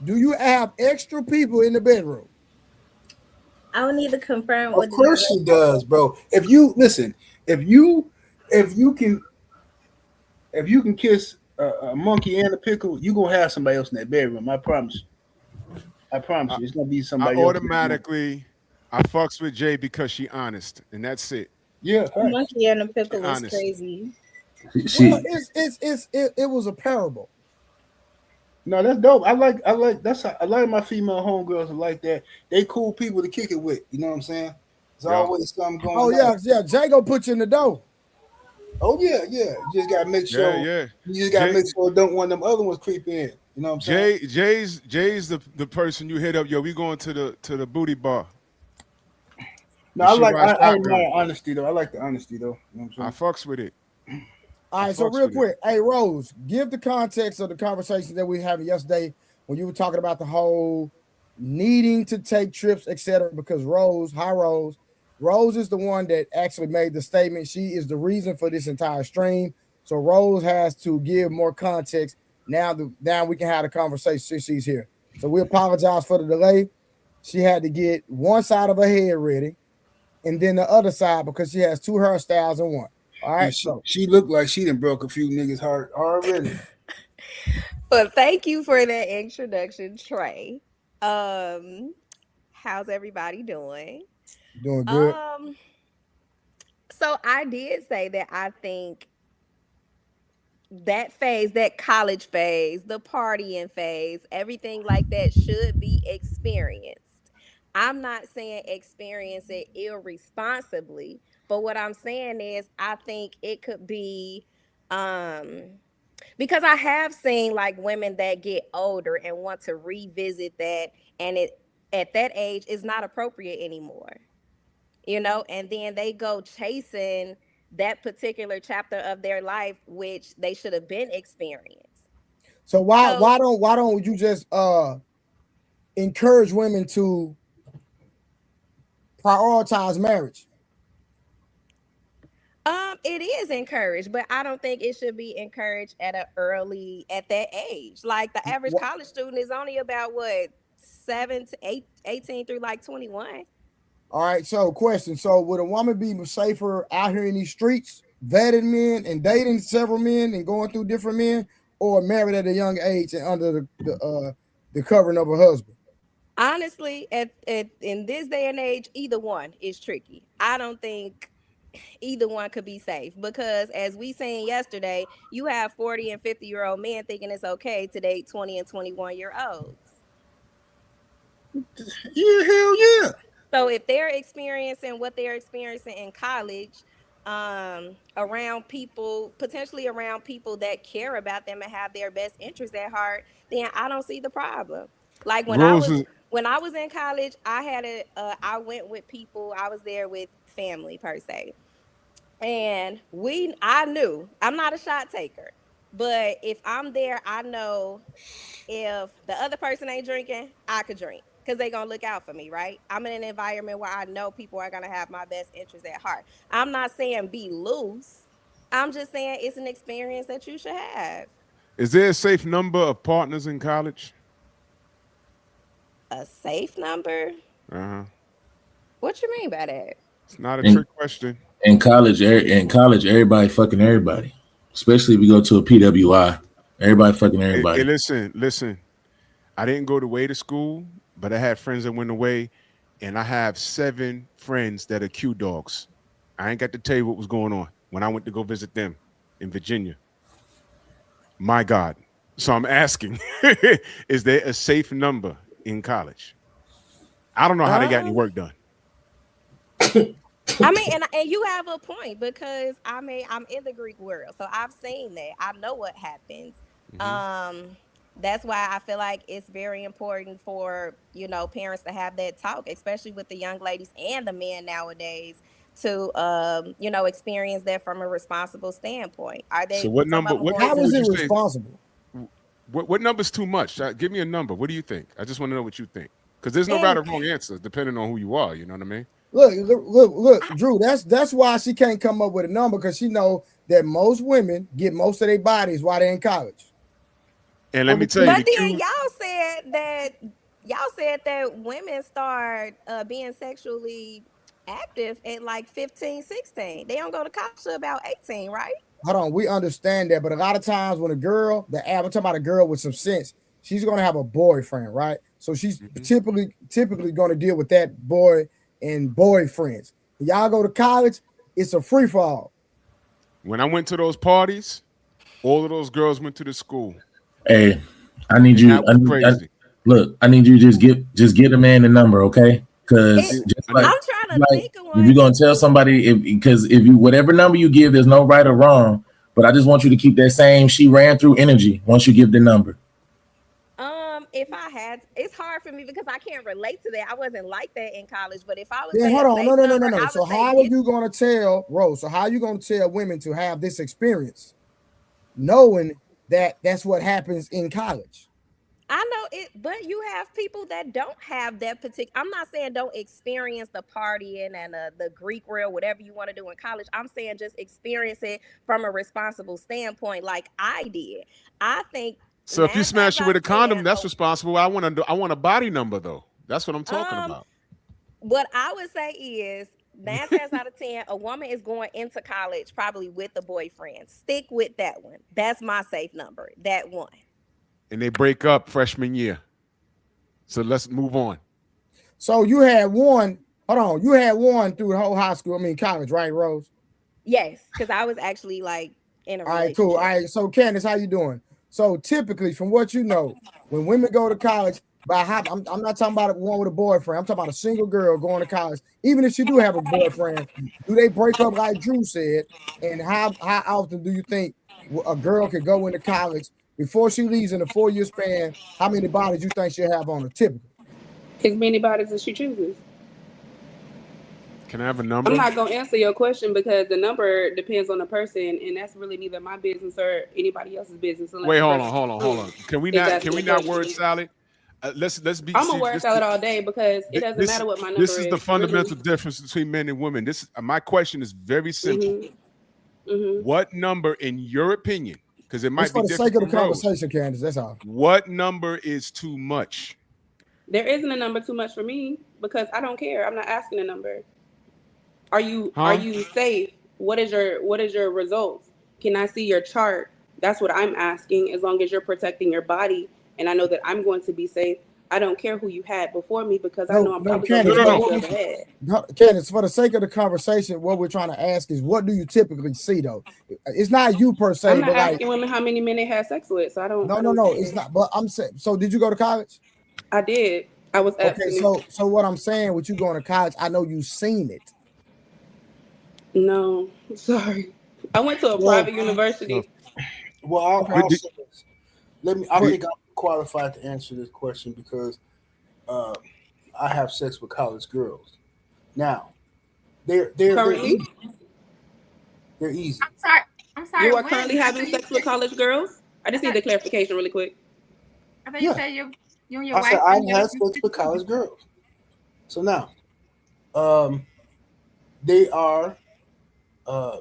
Do you have extra people in the bedroom? I will neither confirm or Of deny course she those does, allegations. bro. If you listen, if you if you can if you can kiss a monkey and a pickle, you gonna have somebody else in that bedroom. I promise. I promise I, you, it's gonna be I somebody else in that room. automatically I fucks with Jay because she honest, and that's it. Yeah, A facts. monkey and a She pickle is honest. crazy. Well, She it was a parable. No, that's dope. I like that's how, I like my female homegirls are like that. They cool people to kick it with. You know what I'm saying? There's Yeah. always something Oh going on. yeah. Jay gonna put you in the door. Oh yeah, yeah. You just gotta make Yeah, sure yeah. you just gotta Jay make sure don't one of them other ones creep in. You know what I'm saying? Jay's the person you hit up. Yo, we going to the booty bar. No, And she ride I shotgun. admire honesty though. I like the honesty though. You know what I'm I saying? fucks with it. All I right, so fucks real with it. quick, hey Rose, give the context of the conversation that we had yesterday when you were talking about the whole needing to take trips, etc. Because Rose, hi Rose, Rose is the one that actually made the statement. She is the reason for this entire stream. So Rose has to give more context. Now we can have the conversation since she's here. So we apologize for the delay. She had to get one side of her head ready, and then the other side because she has two hairstyles in one. All And right, so she looked like she done broke a few niggas' heart already. Well, thank you for that introduction, Trey. Um, how's everybody doing? doing good. Um, so I did say that I think that phase, that college phase, the partying phase, everything like that should be experienced. I'm not saying experience it irresponsibly, but what I'm saying is I think it could be um because I have seen like women that get older and want to revisit that, and it at that age is not appropriate anymore, and then they go chasing that particular chapter of their life which they should have been experienced. So why So don't you just encourage women to prioritize marriage? it is encouraged, but I don't think it should be encouraged at that age. Like the average college student is only about what 7 to 8 18 through like 21. All right. So question. So would a woman be safer out here in these streets, vetting men and dating several men and going through different men, or married at a young age and under the covering of a husband? Honestly, at in this day and age, either one is tricky. I don't think either one could be safe because as we seen yesterday, you have 40 and 50-year-old men thinking it's okay to date 20 and 21-year-olds. Yeah, hell yeah. So if they're experiencing what they're experiencing in college, around people, potentially around people that care about them and have their best interests at heart, then I don't see the problem. Like Rose is when I was in college, I had I went with people. I was there with family per se, and I knew I'm not a shot taker, but if I'm there, I know if the other person ain't drinking, I could drink because they gonna look out for me, right? I'm in an environment where I know people are gonna have my best interests at heart. I'm not saying be loose. I'm just saying it's an experience that you should have. is there a safe number of partners in college? A safe number? Uh-huh. What you mean by that? It's not a In, trick question. in college, everybody fucking everybody. Especially if you go to a PWI, everybody fucking Hey, everybody. listen. I didn't go the way to school, but I had friends that went away, and I have 7 friends that are Q dogs. I ain't got to tell you what was going on when I went to go visit them in Virginia. My God. So I'm asking, is there a safe number in college? I don't know how they got any Um, work done. I mean, and you have a point because I mean I'm in the Greek world, so I've seen that. I know what happens. Hmm. Um, that's why I feel like it's very important for parents to have that talk, especially with the young ladies and the men nowadays, to experience that from a responsible standpoint. Are So they what some number? of them What going number How is would to? it you say? responsible? What number's too much? Give me a number. What do you think? I just want to know what you think because there's no right And or wrong answer depending on who you are. You know what I mean? Look, Drew. That's why she can't come up with a number because she know that most women get most of their bodies while they're in college. And let Over me tell you, But the two. then Q. y'all said that women start being sexually active at like 15, 16. They don't go to college till about 18, right? Hold on, we understand that, but a lot of times when a girl, I'm talking about a girl with some sense, she's gonna have a boyfriend, right? So she's Mhm. typically gonna deal with that boy and boyfriends. Y'all go to college, it's a free fall. When I went to those parties, all of those girls went to the school, Hey, I need and you. that was crazy. Look, I need you to just get a man the number, okay? Because It, just I like need I'm trying to like think of if one. you're gonna tell somebody, if you whatever number you give, there's no right or wrong. But I just want you to keep that same she ran through energy once you give the number. If I had, it's hard for me because I can't relate to that. I wasn't like that in college. But if I would Then say a hold on, safe number, no. I would So say how are you gonna tell Rose? So how are you gonna tell women to have this experience, knowing that that's what happens in college? I know it, but you have people that don't have that particular. I'm not saying don't experience the partying and the Greek world, whatever you want to do in college. I'm saying just experience it from a responsible standpoint, like I did. I think So if you nine times smash it out with a of ten, condom, that's responsible. I want a body number though. That's what I'm talking um, about. what I would say is 9 times out of 10, a woman is going into college probably with a boyfriend. Stick with that one. That's my safe number. That one. And they break up freshman year. So let's move on. So you had one. Hold on, you had one through the whole high school. I mean college, right, Rose? Yes, because I was actually like in a All right, cool. All relationship. right, so Candace, how you doing? So typically, from what you know, when women go to college, I'm not talking about one with a boyfriend. I'm talking about a single girl going to college. Even if she do have a boyfriend, do they break up like Drew said? And how often do you think a girl could go into college before she leaves in a 4-year span? How many bodies you think she'll have on her typically? As many bodies as she chooses. Can I have a I'm number? not gonna answer your question because the number depends on the person, and that's really neither my business or anybody else's business unless Wait, the hold person on, hold on, hold on. is Can asking we the not word question. salad? Let's be I'm a see word salad all day because it doesn't this matter what my this number is the is. Really. fundamental difference between men and women. This my question is very simple. Mhm. Mhm. What number, in your opinion, because it It's might be for the sake different of the from Rose, conversation, Candace. That's all. what number is too much? There isn't a number too much for me because I don't care. I'm not asking a number. Are Huh? you safe? What is your results? Can I see your chart? That's what I'm asking. As long as you're protecting your body and I know that I'm going to be safe, I don't care who you had before me because I know I'm No, probably gonna Candace. get the No, best you ever had. no, Candace, for the sake of the conversation, what we're trying to ask is, what do you typically see though? It's not you per se, I'm not but like, asking women how many men they had sex with, so I don't. I don't no, it's care. not. But I'm saying, so did you go to college? I did. I was Okay, abstinent. so what I'm saying with you going to college, I know you've seen it. No, sorry. I went to a Well, private university. well, Okay. I'll say this. I But think I'm qualified to answer this question because uh, I have sex with college girls. Now, they're Currently, easy. They're easy. I'm sorry. I'm sorry. you are When? currently having sex with college girls. I I just thought, need the clarification really quick. I thought you Yeah, said you and your I said wife I've been together had since sex with 15. college girls. So now, um, they are uh,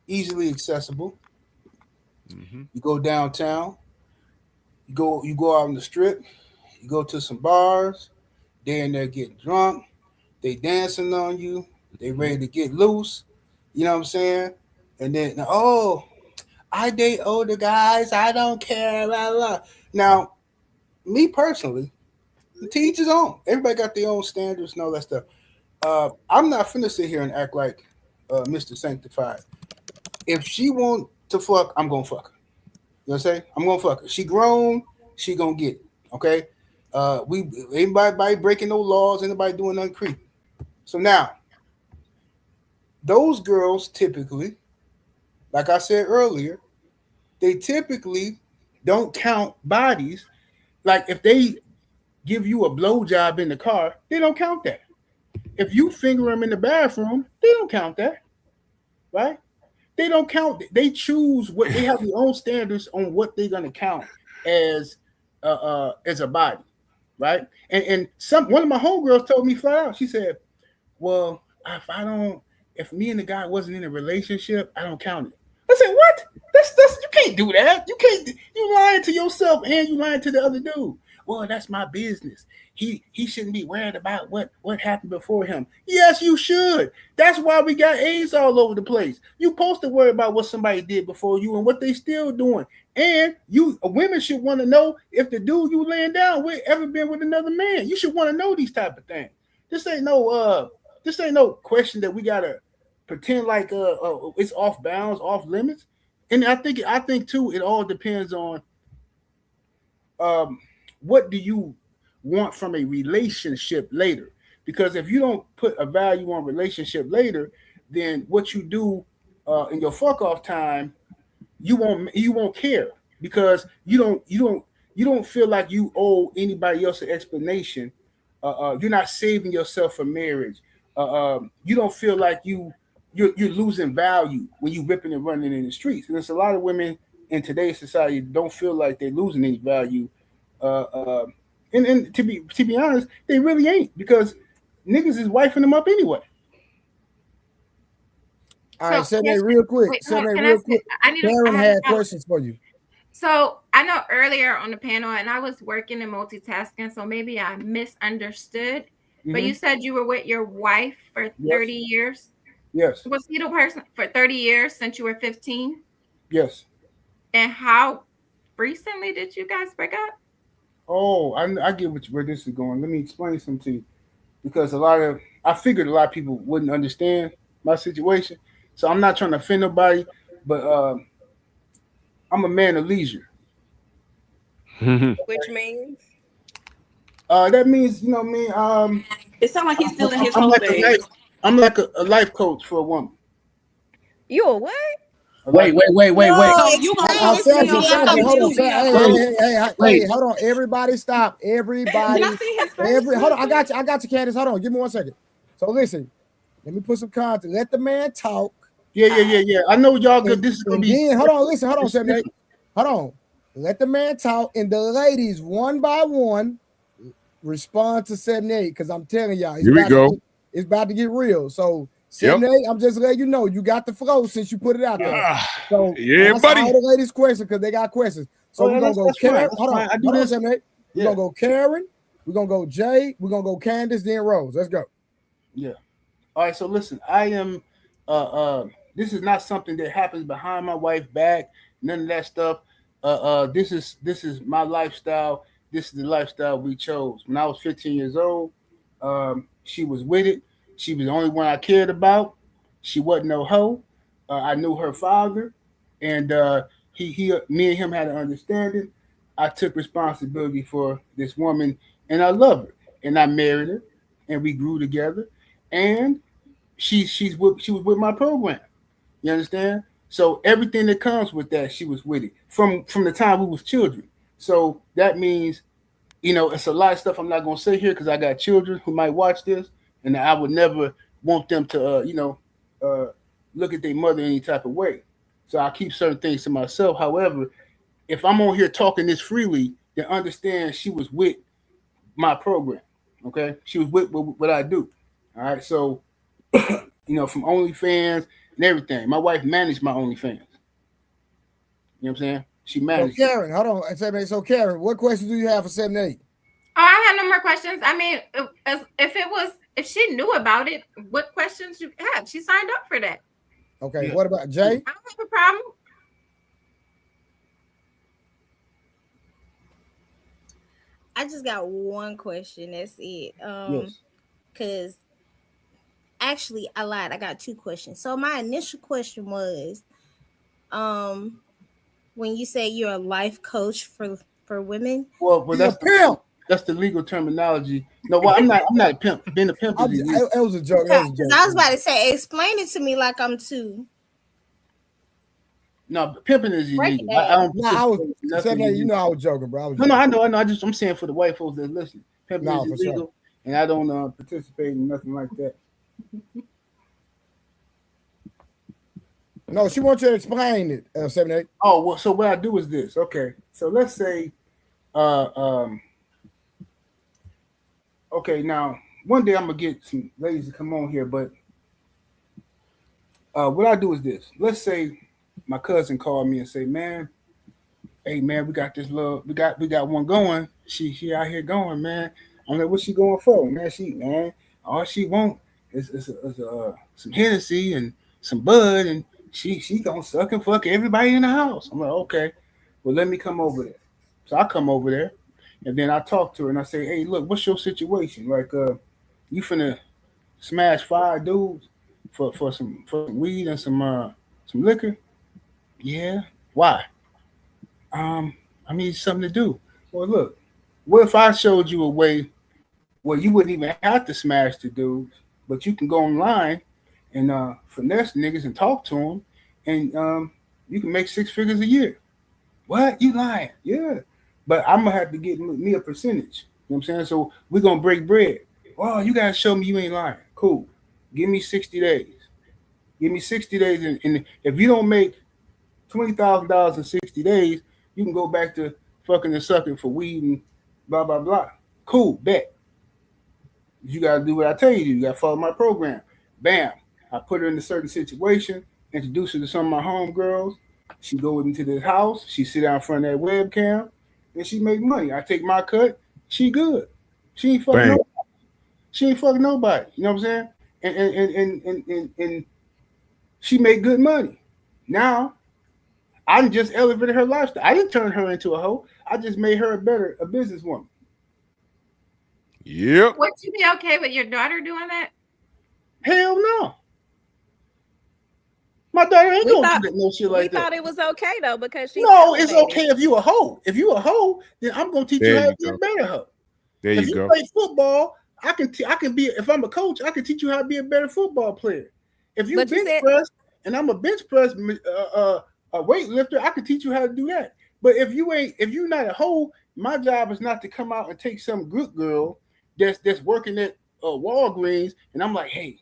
easily accessible. Mm-hmm. You go downtown. You go out on the strip. You go to some bars. They in there getting drunk. They dancing on you. They Mm-hmm. ready to get loose. You know what I'm saying? And then, oh, I date older guys. I don't care. Blah, blah. Now, me personally, to each his own. Everybody got their own standards and all that stuff. I'm not finna sit here and act like Mr. Sanctified. If she want to fuck, I'm gonna fuck her. You know what I'm saying? I'm gonna fuck her. She grown. She gonna get it. Okay. We anybody breaking no laws. Anybody doing nothing creepy. So now, those girls typically, like I said earlier, they typically don't count bodies. Like if they give you a blowjob in the car, they don't count that. If you finger them in the bathroom, they don't count that, right? They don't count. They choose what they have their own standards on what they're gonna count as as a body, right? And some one of my homegirls told me flat out. She said, "Well, if me and the guy wasn't in a relationship, I don't count it." I said, "What? That's you can't do that. You can't. You lying to yourself and you lying to the other dude. Well, that's my business. He shouldn't be worried about what happened before him. Yes, you should. That's why we got AIDS all over the place. You supposed to worry about what somebody did before you and what they still doing. And you women should want to know if the dude you laying down with ever been with another man. You should want to know these type of things. This ain't no this ain't no question that we gotta pretend like it's off bounds, off limits. And I think too, it all depends on um, what do you want from a relationship later. Because if you don't put a value on relationship later, then what you do in your fuck off time, you won't care because you don't feel like you owe anybody else an explanation. You're not saving yourself for marriage. You don't feel like you're losing value when you ripping and running in the streets. And there's a lot of women in today's society don't feel like they're losing any value. Uh, uh, and to be honest, they really ain't because niggas is wifing them up anyway. all So right, Seven question. real quick. Wait, hold on. Seven Can I real say? quick. I Karen have to had tell. questions for you. So I know earlier on the panel, and I was working and multitasking, so maybe I misunderstood. But Mm-hmm. you said you were with your wife for Yes. 30 years. Yes. Was he the person for 30 years since you were 15? Yes. And how recently did you guys break up? Oh, I get where this is going. Let me explain something to you because I figured a lot of people wouldn't understand my situation, so I'm not trying to offend nobody, but I'm a man of leisure. Which means That means you know me. It sounds like he's still in his I'm hoe like phase. a life coach for a woman. you a what? A life Wait, coach. wait, wait, wait, wait. No, So you gonna explain this to focus me me. on I how Seven, don't you hold get on, used to it. be a Hey, hoe? Wait. hold on. Everybody stop. Did I Everybody, see his face? hold on. I got you, Candace. Hold on. Give me 1 second. So listen, let me put some content. Let the man talk. Yeah. I know y'all good. And, This is gonna and be then hold on, listen, hold on, it's 7 8. different. Hold on. Let the man talk. And the ladies one by one respond to 7 8. Because I'm telling y'all, Here we go. it's about to get real. So Yep. 7 8, I'm just letting you know you got the flow since you put it out there. Ah, So yeah, answer buddy. all the ladies' questions because they got questions. So Oh we're yeah, gonna go that's fine. Karen. That's fine. I do Hold on, this. 7 8. We're Yeah, gonna go Karen. We're gonna go Jay. We're gonna go Candace, then Rose. Let's go. yeah. All right. So listen, I am. This is not something that happens behind my wife's back. None of that stuff. This is my lifestyle. this is the lifestyle we chose. When I was 15 years old, she was with it. She was the only one I cared about. She wasn't no hoe. I knew her father, and me and him had an understanding. I took responsibility for this woman, and I love her, and I married her, and we grew together, and she was with my program. You understand? So everything that comes with that, she was with it from the time we was children. So that means, it's a lot of stuff I'm not gonna say here because I got children who might watch this, and I would never want them to, uh, look at their mother any type of way. So I keep certain things to myself. However, if I'm on here talking this freely, then understand she was with my program. Okay, she was with what I do. All right, so from OnlyFans and everything. My wife managed my OnlyFans. You know what I'm saying? She So managed it. Karen, hold on. 7-8. So Karen, what questions do you have for 7-8? Oh, I have no more questions. I mean, if she knew about it, what questions you have? She signed up for that. Okay, yeah. What about Jay? I don't have a problem. I just got one question. That's it. Yes. Because actually, I lied. I got two questions. So my initial question was, when you say you're a life coach for women. Well, that's the legal terminology. No, well, I'm not a pimp. Being a pimp is illegal. It was a joke. Because I was about to say, explain it to me like I'm two. No, pimping is illegal. I don't. No, I was 7-8. I was joking, bro. No, I know. I'm saying for the white folks that listen, pimping is illegal, sure. And I don't participate in nothing like that. No, she wants you to explain it. 7-8. Oh well, so what I do is this. Okay, so let's say, okay, now one day I'm gonna get some ladies to come on here, but what I do is this. Let's say my cousin called me and say, "Man, hey man, we got this little, we got one going. She out here going, man. I'm like, what she going for, man? All she want is some Hennessy and some bud, and she gonna suck and fuck everybody in the house." I'm like, okay, well let me come over there. So I come over there, and then I talk to her and I say, hey, look, what's your situation? Like, you finna smash 5 dudes for some weed and some liquor? Yeah. Why? I need something to do. Well, look, what if I showed you a way where you wouldn't even have to smash the dudes, but you can go online and finesse niggas and talk to them, and you can make 6 figures a year. What? You lying? Yeah. But I'm gonna have to get me a percentage. You know what I'm saying? So we're gonna break bread. Oh, you gotta show me you ain't lying. Cool. Give me 60 days. Give me 60 days, and if you don't make $20,000 in 60 days, you can go back to fucking and sucking for weed and blah blah blah. Cool, bet. You gotta do what I tell you to do. You gotta follow my program. Bam. I put her in a certain situation, introduce her to some of my homegirls. She go into the house, she sit down in front of that webcam, and she make money. I take my cut, she good. She ain't fucking nobody. She ain't fucking nobody. You know what I'm saying? And she made good money. Now I just elevated her lifestyle. I didn't turn her into a hoe. I just made her a businesswoman. Yep. Would you be okay with your daughter doing that? Hell no. My daughter ain't gonna do no shit like that. We thought it was okay though because she. No, it's okay if you a hoe. If you a hoe, then I'm gonna teach you how to be a better hoe. There you go. If you play football, I can be. If I'm a coach, I can teach you how to be a better football player. If you bench press and I'm a bench press a weightlifter, I can teach you how to do that. But if you're not a hoe, my job is not to come out and take some good girl that's working at Walgreens, and I'm like, hey,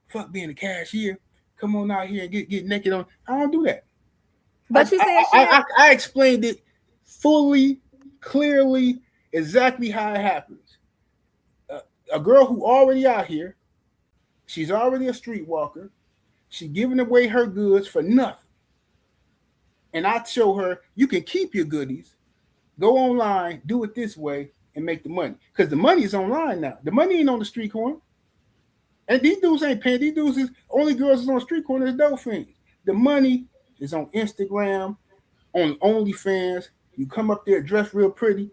fuck being a cashier. Come on out here and get naked on. I don't do that. But you said I explained it fully, clearly, exactly how it happens. A girl who already out here, she's already a streetwalker. She's giving away her goods for nothing. And I show her you can keep your goodies, go online, do it this way, and make the money. Because the money is online now. The money ain't on the street corner. And these dudes ain't paying. These dudes is only girls is on the street corner is dope fiends. The money is on Instagram, on OnlyFans. You come up there dressed real pretty.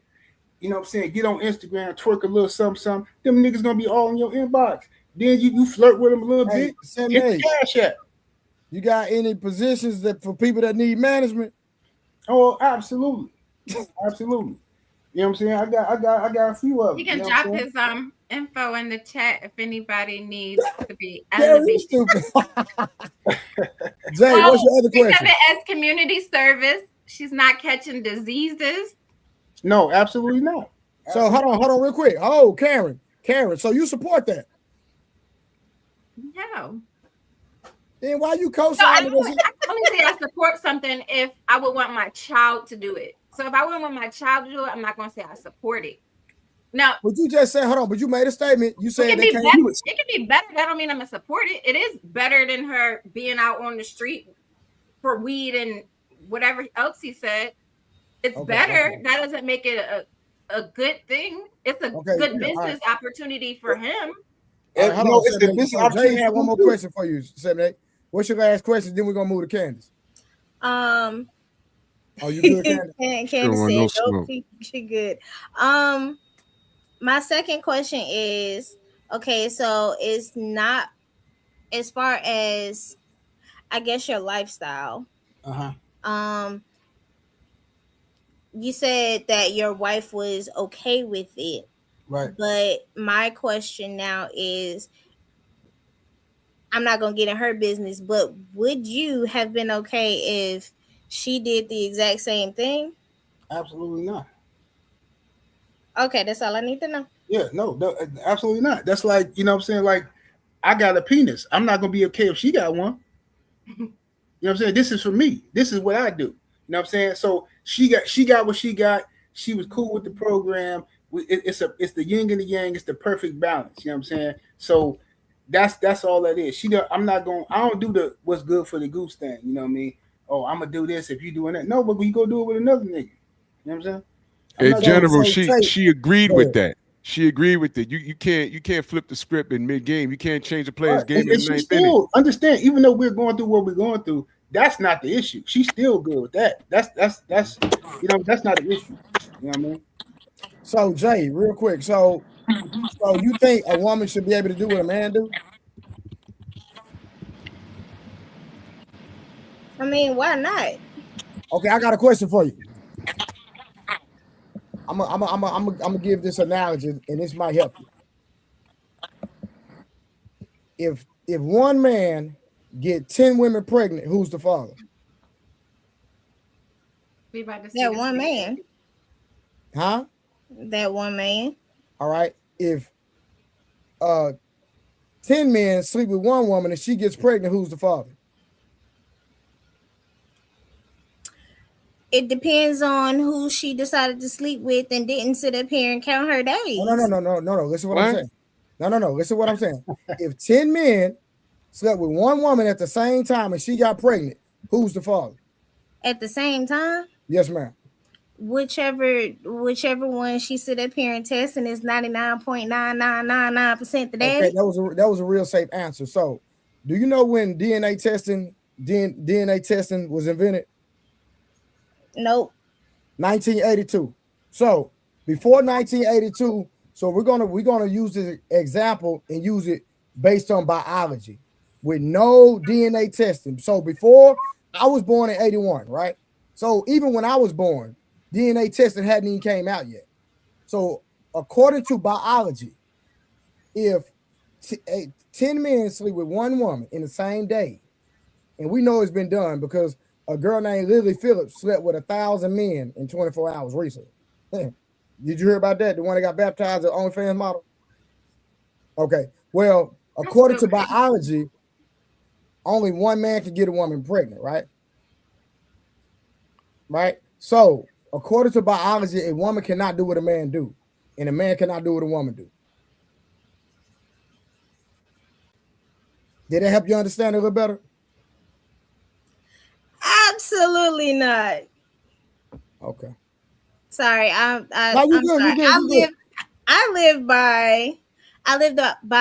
you know what I'm saying, get on Instagram, twerk a little something, them niggas gonna be all in your inbox. Then you flirt with them a little bit, hit the cash app. You got any positions that for people that need management? Oh, absolutely. Absolutely. You know what I'm saying? I got a few of them. He can You know drop what I'm his info in the chat if anybody needs to be Gary, you elevated. stupid. Jay, what's your other Think question? of it as community service. She's not catching diseases. No, absolutely not. So hold on real quick. Oh, Karen, so you support that? No. Then why you No, co-signing this? I can only say I support something if I would want my child to do it. So if I wouldn't want my child to do it, I'm not going to say I support it. Now, But you just said, hold on, but you made a statement. You said they can't do it. It can be better. That don't mean I'm going to support it. It is better than her being out on the street for weed and whatever else he said. It's better. Okay. That doesn't make it a good thing. It's a good business opportunity for him. Right, hold on, it's the business opportunity. Jay had one more question for you, 7-8. What's your last question? Then we're gonna move to Candace. Oh, you good, Candace? Candace said, "Nope, she good." My second question is, okay, so it's not as far as, I guess, your lifestyle. You said that your wife was okay with it, right? But my question now is, I'm not gonna get in her business, but would you have been okay if she did the exact same thing? Absolutely not. Okay, that's all I need to know. Yeah, no, absolutely not. That's like, you know what I'm saying? Like, I got a penis. I'm not gonna be okay if she got one. You know what I'm saying? This is for me. This is what I do. You know what I'm saying? So she got what she got. She was cool with the program. It's the yin and the yang. It's the perfect balance. You know what I'm saying? So that's all that is. I don't do the what's good for the goose thing. You know what I mean? Oh, I'm gonna do this if you doing that. No, but you go do it with another nigga. You know what I'm saying? In general, she agreed with that. She agreed with it. You can't flip the script in mid game. You can't change the player's game in the ninth inning. Understand, even though we're going through what we're going through, that's not the issue. She's still good with that. That's that's not an issue. You know what I mean? So Jay, real quick. So you think a woman should be able to do what a man do? I mean, why not? Okay, I got a question for you. I'm gonna give this analogy, and this might help you. If one man get 10 women pregnant, who's the father? That one man. Huh? That one man. All right. If 10 men sleep with one woman and she gets pregnant, who's the father? It depends on who she decided to sleep with and didn't sit up here and count her days. No. Listen to what I'm saying. No. Listen to what I'm saying. If 10 men slept with one woman at the same time and she got pregnant, who's the father? At the same time? Yes, ma'am. Whichever one she sit up here and testing is 99.9999% the daddy. Okay, that was a real safe answer. So, do you know when DNA testing was invented? Nope. 1982. So before 1982, so we're gonna use this example and use it based on biology with no DNA testing. So before I was born in 81, right? So even when I was born, DNA testing hadn't even came out yet. So according to biology, if 10 men sleep with one woman in the same day, and we know it's been done because a girl named Lily Phillips slept with 1,000 men in 24 hours recently. Did you hear about that? The one that got baptized at OnlyFans model? Okay. Well, according to biology, only one man can get a woman pregnant, right? Right? So, according to biology, a woman cannot do what a man do, and a man cannot do what a woman do. Did that help you understand a little better? Absolutely not. Okay. Sorry, I'm sorry. Good. I live by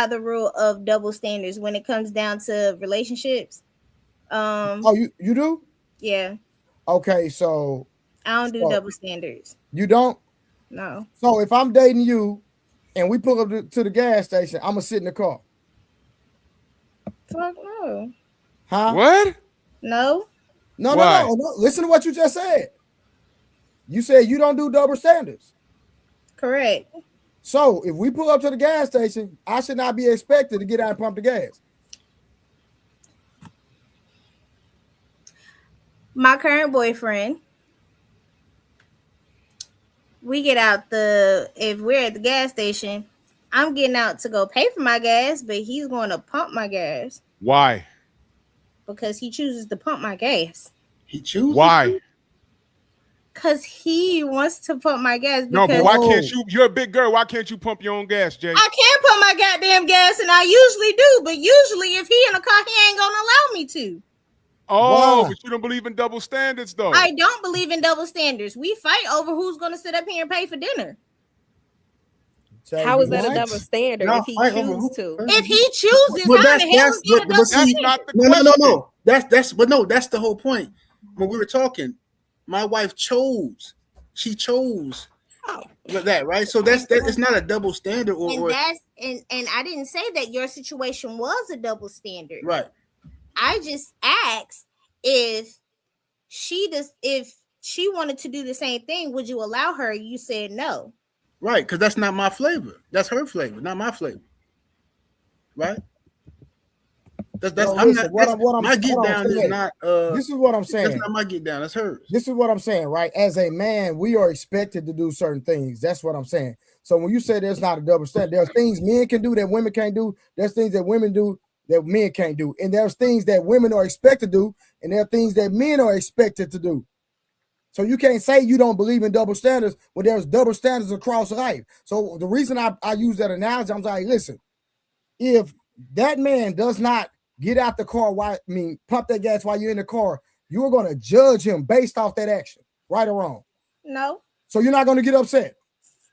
the rule of double standards when it comes down to relationships. You do? Yeah. Okay, so I don't do double standards. You don't? No. So if I'm dating you and we pull up to the gas station, I'm gonna sit in the car. Fuck no. Huh? What? No. No, no, Why? no, no. Listen to what you just said. You said you don't do double standards. Correct. So if we pull up to the gas station, I should not be expected to get out and pump the gas. My current boyfriend, we get out if we're at the gas station, I'm getting out to go pay for my gas, but he's going to pump my gas Why? because he chooses to pump my gas. He chooses Why? to? Because he wants to pump my gas. No, Because but why can't you? You're a big girl. Why can't you pump your own gas, Jay? I can pump my goddamn gas, and I usually do. But usually, if he in a car, he ain't gonna allow me to. Oh, Why? but you don't believe in double standards, though. I don't believe in double standards. We fight over who's gonna sit up here and pay for dinner. How is that a What? double standard Y'all if he fight over chooses who? to? If he chooses, But how the hell is that a double That's standard? not the No, question. That's the whole point. When we were talking, my wife chose. She chose that, right? So that it's not a double standard or And I didn't say that your situation was a double standard. right. I just asked if if she wanted to do the same thing, would you allow her? You said no. Right, because that's not my flavor. That's her flavor, not my flavor. Right? That's No, I'm listen, not what I'm my get hold on, down is Jay. not This is what I'm that's saying. not my get down, that's hers. This is what I'm saying, right? As a man, we are expected to do certain things. That's what I'm saying. So when you say there's not a double standard, there's things men can do that women can't do. There's things that women do that men can't do. And there's things that women are expected to do, and there are things that men are expected to do. So you can't say you don't believe in double standards when there's double standards across life. So the reason I use that analogy, I'm like, listen, if that man does not get out the car, pump that gas while you're in the car, you are going to judge him based off that action, right or wrong. No. So you're not going to get upset.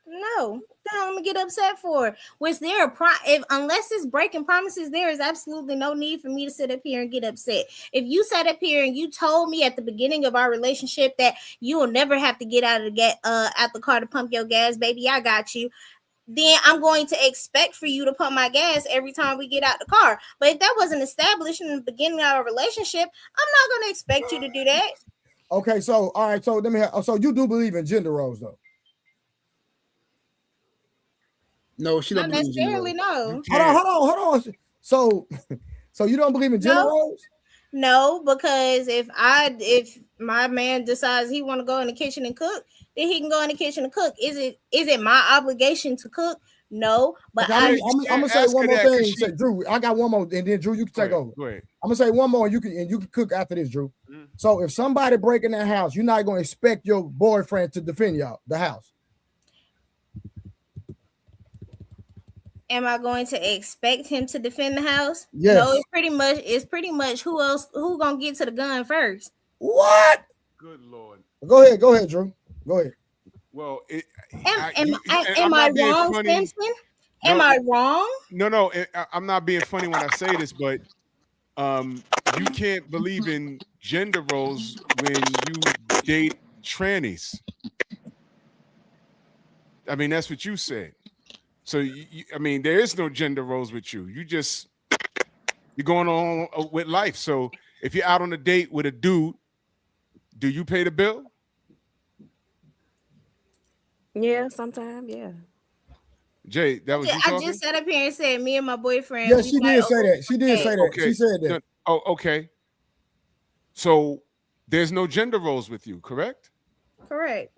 No. I'm gonna get upset for. Was there if unless it's breaking promises, there is absolutely no need for me to sit up here and get upset. If you sat up here and you told me at the beginning of our relationship that you will never have to get out of the car to pump your gas, baby, I got you. Then I'm going to expect for you to pump my gas every time we get out the car. But if that wasn't established in the beginning of our relationship, I'm not going to expect you to do that. Okay, so all right, so let me. So you do believe in gender roles, though? No, she don't not necessarily. No. Hold on. So you don't believe in gender roles? No, because if my man decides he want to go in the kitchen and cook, then he can go in the kitchen and cook. Is it my obligation to cook? No, but okay, I'm gonna say one more thing. Say, Drew, I got one more, and then Drew, you can take over. Go ahead. I'm gonna say one more, and you can cook after this, Drew. Mm-hmm. So if somebody break in that house, you're not gonna expect your boyfriend to defend the house. Am I going to expect him to defend the house? Yes. No, it's pretty much who gonna get to the gun first. What? Good Lord. Go ahead, Drew. Go ahead. Well, am I wrong, Simpson? Am I wrong? No, I'm not being funny when I say this, but you can't believe in gender roles when you date trannies. I mean, that's what you said. So, I mean, there is no gender roles with you. You're going on with life. So if you're out on a date with a dude, do you pay the bill? Yeah, sometimes, yeah. Jay, that was you talking? I just sat up here and said me and my boyfriend. Yeah, she did say that. She did say that. Okay. She said that. Oh, okay. So there's no gender roles with you, correct? Correct.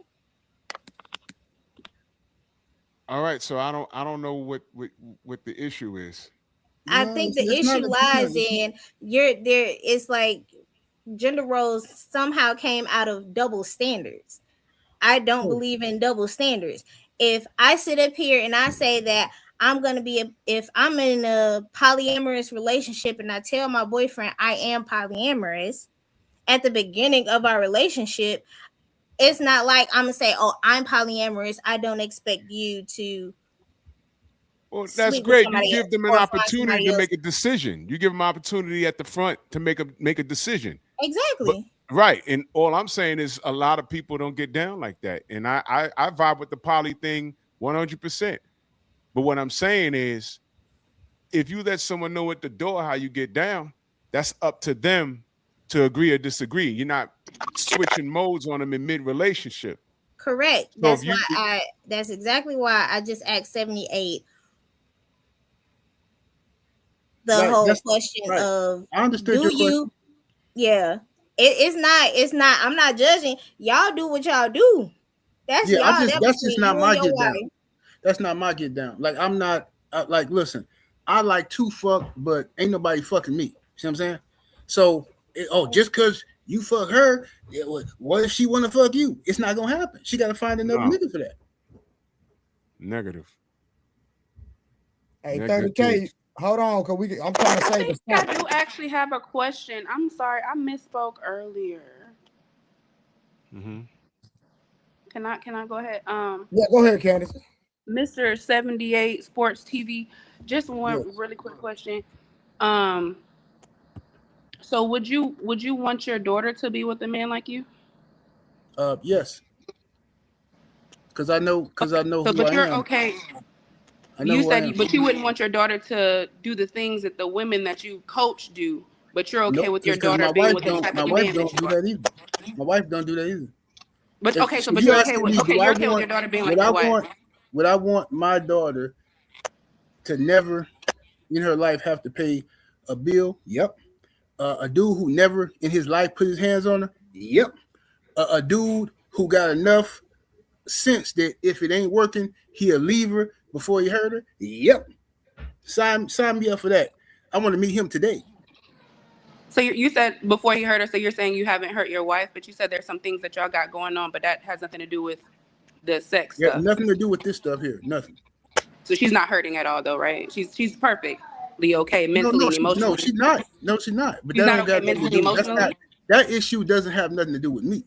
All right, so I don't know what the issue is. I think the issue lies in it's like gender roles somehow came out of double standards. I don't believe in double standards. If I sit up here and I say that if I'm in a polyamorous relationship and I tell my boyfriend I am polyamorous at the beginning of our relationship, it's not like I'm gonna say, "Oh, I'm polyamorous. I don't expect you to." Well, that's great. You give them an opportunity to make a decision. You give them opportunity at the front to make a decision. Exactly. Right. And all I'm saying is a lot of people don't get down like that. And I vibe with the poly thing 100%. But what I'm saying is if you let someone know at the door how you get down, that's up to them to agree or disagree. You're not switching modes on them in mid-relationship. Correct. So That's why that's exactly why I just asked 78 the Right. whole That's question right. of I understood do your question. you yeah. It's not I'm not judging. Y'all do what y'all do. That's Yeah, y'all, that's that's just between not you and my your get down. wife. That's not my get down. Like I'm not like listen, I like to fuck, but ain't nobody fucking me. See what I'm saying? So just cause you fuck her, what if she wanna fuck you? It's not gonna happen. She gotta find another No. nigga for that. Negative. Hey, Negative. 30K, hold on, cause I'm trying to I save think the I stamp. do actually have a question. I'm sorry, I misspoke earlier. Mm-hmm. Can I go ahead? Yeah, go ahead, Candace. Mr. 78 Sports TV, just one Yes. really quick question. Um, so would you want your daughter to be with a man like you? Yes. Cause I know So, who but I you're am. okay. I know You who I said, am. but you wouldn't want your daughter to do the things that the women that you coach do. But you're okay Nope, with your because daughter being with the type my of wife man that don't you do are. that either. My wife don't do that either. But okay, so So but you you're okay asking with me, you're okay with your daughter being would like I your wife. want would I want my daughter to never in her life have to pay a bill? Yep. A dude who never in his life put his hands on her? Yep. A dude who got enough sense that if it ain't working, he'll leave her before he hurt her? Yep. Sign me up for that. I want to meet him today. So you said before he hurt her. So you're saying you haven't hurt your wife, but you said there's some things that y'all got going on, but that has nothing to do with the sex Yeah, stuff. nothing to do with this stuff here. Nothing. So she's not hurting at all, though, right? She's perfectly okay No, mentally and no, emotionally. she's not. No, she's not. But She's that not don't okay got nothing to mentally and do. That's not emotionally. that issue doesn't have nothing to do with me.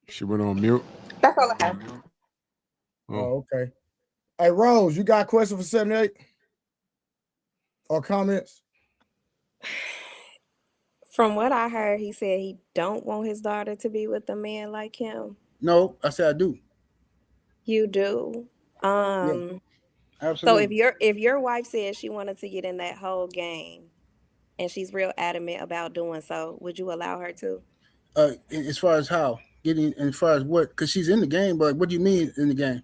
She went on mute. That's all I have. Oh, okay. Hey, Rose, you got a question for 78 or comments? From what I heard, he said he don't want his daughter to be with a man like him. No, I said I do. You do. Yeah, So absolutely. if your wife says she wanted to get in that whole game and she's real adamant about doing so, would you allow her to? As far as how getting, as far as what, because she's in the game, but what do you mean in the game?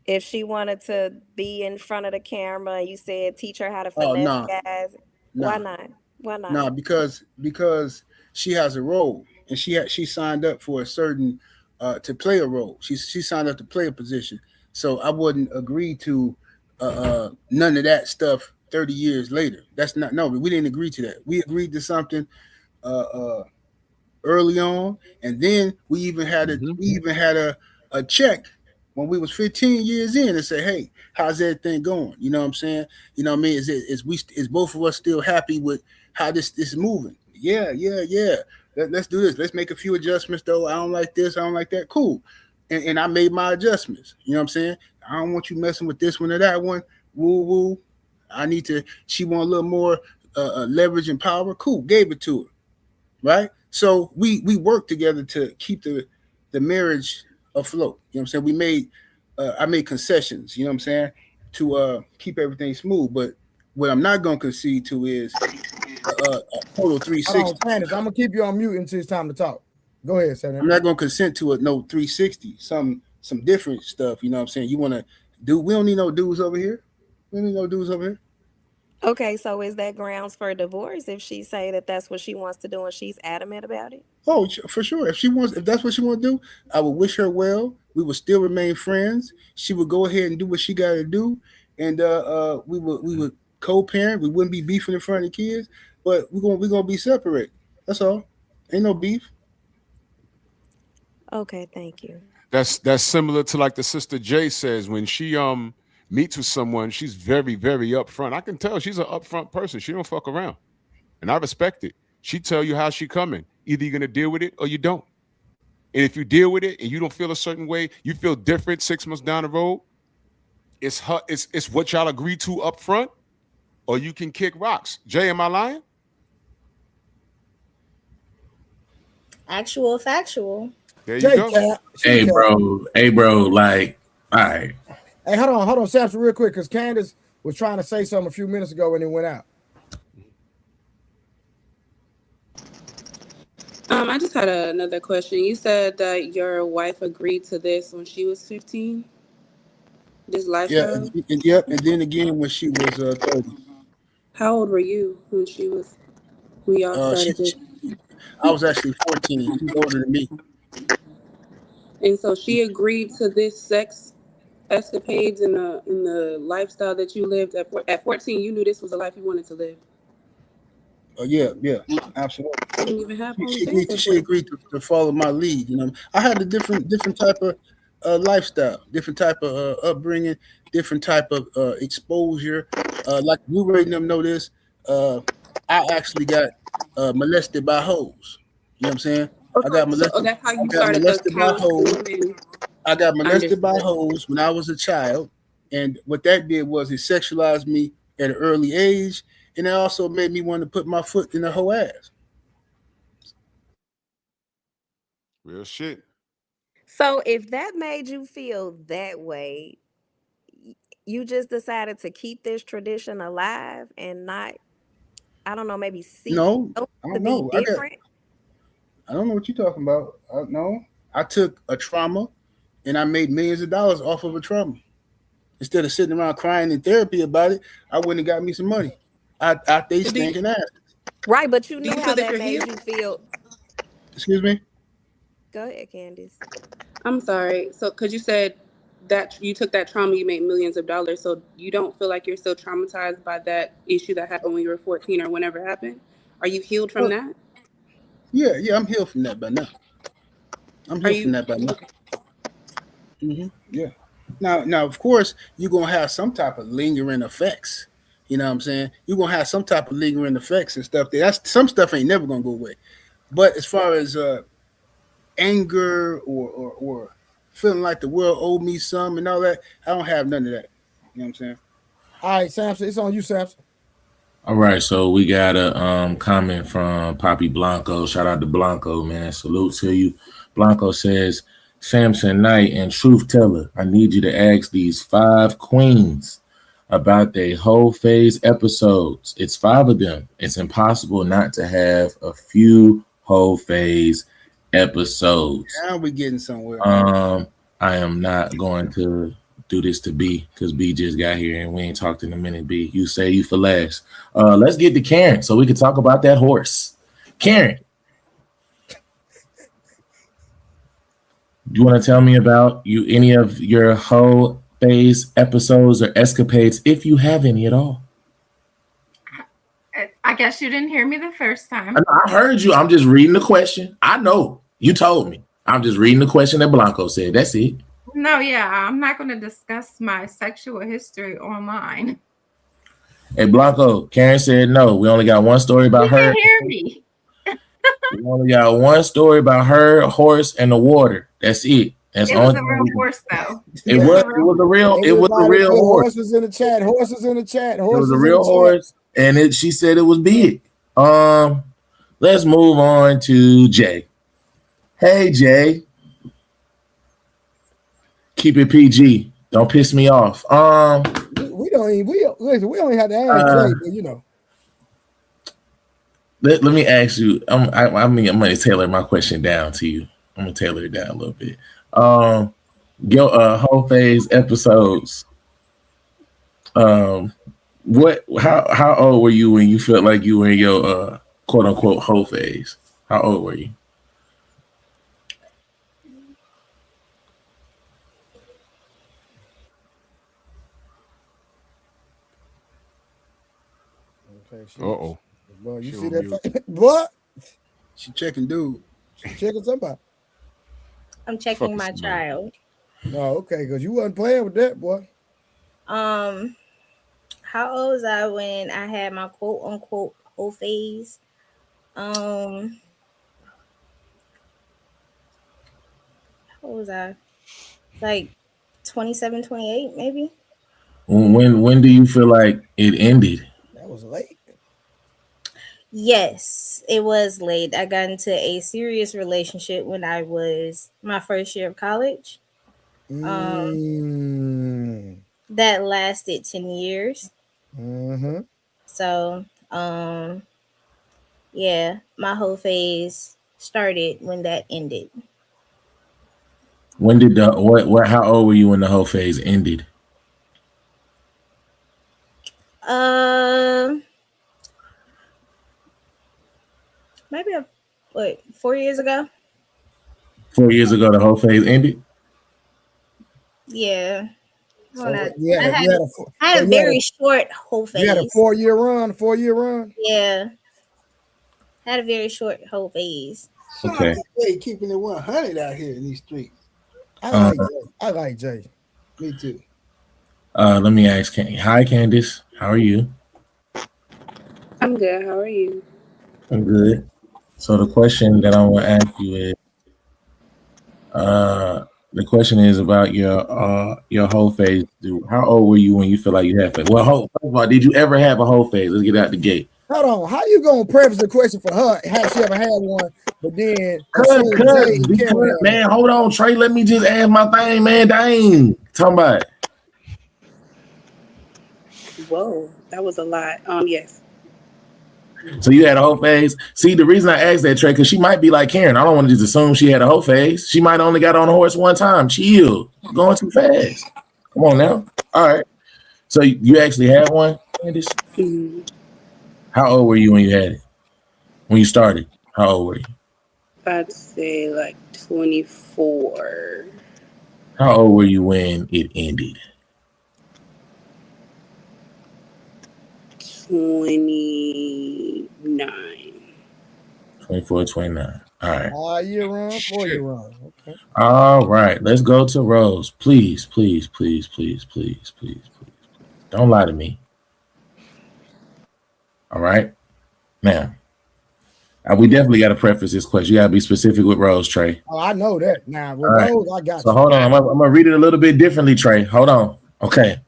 If she wanted to be in front of the camera and you said teach her how to Oh, finesse guys, why nah, not? Why not? nah, because she has a role and she signed up for a certain to play a role. She signed up to play a position. So I wouldn't agree to none of that stuff 30 years later. That's not no, we didn't agree to that. We agreed to something uh, uh, early on, and then we even had a check when we was 15 years in and say, hey, how's everything going? You know what I'm saying? You know what I mean? Is both of us still happy with how this is moving? Yeah, yeah, yeah. Let's do this. Let's make a few adjustments though. I don't like this. I don't like that. Cool. And I made my adjustments. You know what I'm saying? I don't want you messing with this one or that one. Woo woo. I need to. She want a little more leverage and power. Cool. Gave it to her, right? So we worked together to keep the marriage afloat. You know what I'm saying? I made concessions. You know what I'm saying, to keep everything smooth. But what I'm not gonna concede to is a total Hold on, 360. Candace. I'm gonna keep you on mute until it's time to talk. Go ahead, I'm 78. not gonna consent to a no 360. Some different stuff. You know what I'm saying? You want to do? We don't need no dudes over here. We don't need no dudes over here. Okay, so is that grounds for divorce if she say that that's what she wants to do and she's adamant about it? Oh, for sure. If that's what she want to do, I would wish her well. We would still remain friends. She would go ahead and do what she got to do, and we would co-parent. We wouldn't be beefing in front of the kids, but we're gonna be separate. That's all. Ain't no beef. Okay, thank you. That's similar to like the sister Jay says when she meets with someone, she's very, very upfront. I can tell she's an upfront person. She don't fuck around. And I respect it. She tell you how she coming. Either you're gonna deal with it or you don't. And if you deal with it and you don't feel a certain way, you feel different 6 months down the road, It's her. It's what y'all agree to up front, or you can kick rocks. Jay, am I lying? Actual factual. There you Jay go. Cat. Hey, bro. Like, all right. Hey, hold on, Samson, real quick, because Candace was trying to say something a few minutes ago when it went out. I just had another question. You said that your wife agreed to this when she was 15. This Yeah, lifestyle. yep. And then again when she was 30. How old were you when y'all She, started this? I was actually 14. She's older than me. And so she agreed to this sex escapades in the lifestyle that you lived at 14. You knew this was a life you wanted to live. Yeah, absolutely. You didn't even have She OnlyFans agreed. at She 14. agreed to follow my lead. I had a different type of lifestyle, different type of upbringing, different type of exposure. Like you rating them know this. Uh, I actually got molested by hoes. You know what I'm saying? I got So molested. that's how I you got started the molested by couch hoes. woman. I got molested by Understood. hoes when I was a child, and what that did was it sexualized me at an early age, and it also made me want to put my foot in a hoe ass. Real shit. So if that made you feel that way, you just decided to keep this tradition alive and not, I don't know, maybe seek No, help I to don't be know. different? I don't know what you're talking about. No, I took a trauma and I made millions of dollars off of a trauma. Instead of sitting around crying in therapy about it, I went and got me some money. I they Do you, stinking ass. Right, but you do knew you how feel that that you're made healed? you feel. Excuse me. Go ahead, Candace. I'm sorry. So, because you said that you took that trauma, you made millions of dollars. So, you don't feel like you're still traumatized by that issue that happened when you were 14 or whenever it happened? Are you healed from Well, that? yeah, I'm healed from that by now. I'm Are healed from you that by now. okay? Yeah. Now, of course, you're gonna have some type of lingering effects. You know what I'm saying? You're gonna have some type of lingering effects and stuff. That's some stuff ain't never gonna go away. But as far as anger or feeling like the world owed me some and all that, I don't have none of that. You know what I'm saying? All right, Samson, it's on you, Samson. All right, so we got a comment from Poppy Blanco. Shout out to Blanco, man. Salute to you. Blanco says, Samson Knight and Truth Teller, I need you to ask these 5 queens about their whole phase episodes. It's 5 of them. It's impossible not to have a few whole phase episodes. Now we getting somewhere. I am not going to do this to B because B just got here and we ain't talked in a minute. B, you say you for last. Let's get to Karen so we can talk about that horse. Karen, do you want to tell me about any of your whole phase episodes or escapades, if you have any at all? I guess you didn't hear me the first time. I heard you. I'm just reading the question. I know you told me. I'm just reading the question that Blanco said. That's it. No, yeah, I'm not going to discuss my sexual history online. Hey, Blanco, Karen said no. We only got one story about You her. can hear me. We only got one story about her, a horse, and the water. That's it. That's the It was only a thing real we can. horse, though. It It was was. a It real was a real. It was a Everybody real put horse. horses in the chat. Horses in the chat. It was a Horses in real the chat. horse, and she said it was big. Let's move on to Jay. Hey, Jay. Keep it PG. Don't piss me off. We don't even listen. We don't even have to ask Jay, but you know. Let me ask you. I'm gonna tailor my question down to you. I'm gonna tailor it down a little bit. Your whole phase episodes. How old were you when you felt like you were in your quote unquote whole phase? How old were you? Okay, Uh-oh. boy, you She see on that? mute. What? She checking dude. She checking somebody. I'm checking Fucking my somebody. child. Oh, okay, because you wasn't playing with that, boy. How old was I when I had my quote unquote whole phase? How old was I? Like 27, 28, maybe? When do you feel like it ended? That was late. Yes, it was late. I got into a serious relationship when I was my first year of college. Um, Mm. that lasted 10 years. Mm-hmm. So, yeah, my whole phase started when that ended. When did the what? How old were you when the whole phase ended? Um, maybe 4 years ago. 4 years ago, the whole phase ended. Yeah. Hold So on. you had I a had you had a, a I so had a very short whole you had a phase. 4 year run. 4 year run. Yeah, had a very short whole phase. Shout out Okay. to Jay keeping it 100 out here in these streets. I Uh, like Jay. I like Jay. Me too. let me ask. Hi, Candice. How are you? I'm good. How are you? I'm good. So the question that I want to ask you is, uh, the question is about your whole phase. How old were you when you feel like you had phase? Well, first of all, did you ever have a whole phase? Let's get out the gate. Hold on. How you gonna preface the question for her? Has she ever had one? But then assume Jay and Karen Because, had one. man, hold on, Trey. Let me just ask my thing, man. Dang, talking about. Whoa, that was a lot. Yes. So you had a whole phase. See, the reason I asked that, Trey, because she might be like Karen. I don't want to just assume she had a whole phase. She might only got on a horse one time. Chill, going too fast. Come on now. All right. So you actually had one, Candice? Mm, How old were you when you had it? When you started? How old were you? I'd say like 24, How old were you when it ended? 29. 24, 29. All right. 5 year run, 4 year Shit. run. Okay. All right. Let's go to Rose. Please, please, please, please, please, please, please. Don't lie to me. All right. Now, we definitely got to preface this question. You got to be specific with Rose, Trey. Oh, I know that. Now with All right. Rose, I got So you. hold on. I'm gonna read it a little bit differently, Trey. Hold on. Okay.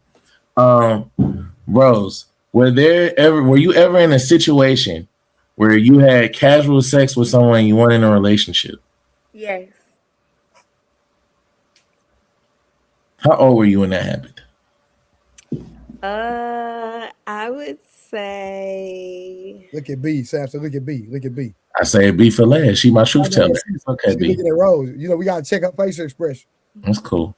Rose, were you ever in a situation where you had casual sex with someone you weren't in a relationship? Yes. How old were you when that happened? I would say Look at B, Samson. Look at B. Look at B. I say B for last. She my truth I know teller. that It's okay, she B. looking at Rose. You know, we gotta check her facial expression. That's cool.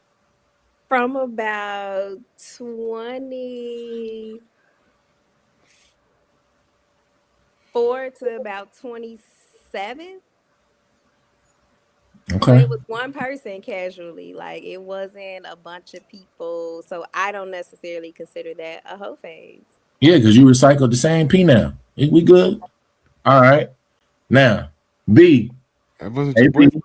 from about 24 to about 27. But Okay. it was one person casually, like it wasn't a bunch of people. So I don't necessarily consider that a hoe phase. Yeah, because you recycled the same P now. We good? All right. Now, B. That wasn't Hey, your B. boyfriend.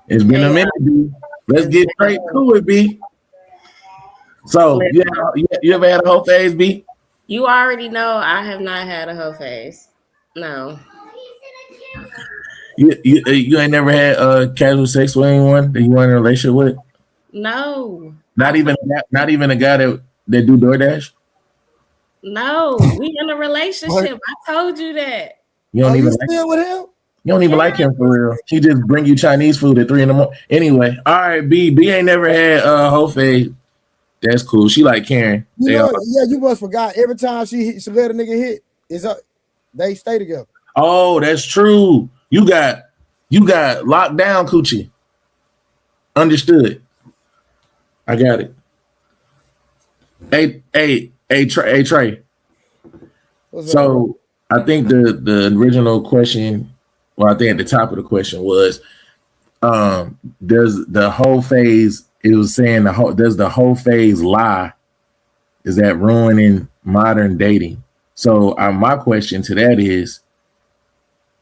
It's been Hey, a minute, B. Let's get straight to it, B. So, you ever had a whole phase, B? you already know I have not had a hoe phase. No, You ain't never had casual sex with anyone that you weren't in a relationship with? no. I Not told even not even a guy that do DoorDash? no. We in a What? relationship. I told you that. You don't Oh, you even like still with him? you don't even like Yeah. him for real. He just bring you Chinese food at 3 a.m. Anyway, all right, B ain't never had whole phase. That's cool. She like Karen. You They all, know, yeah, you must forgot. Every time she let a nigga hit, is up. They stay together. oh, that's true. You got locked down, coochie. Understood. I got it. Trey. What's up, bro? So I think the original question, well, I think at the top of the question was, does the whole phase? It was saying does the whole phase lie? Is that ruining modern dating? So my question to that is,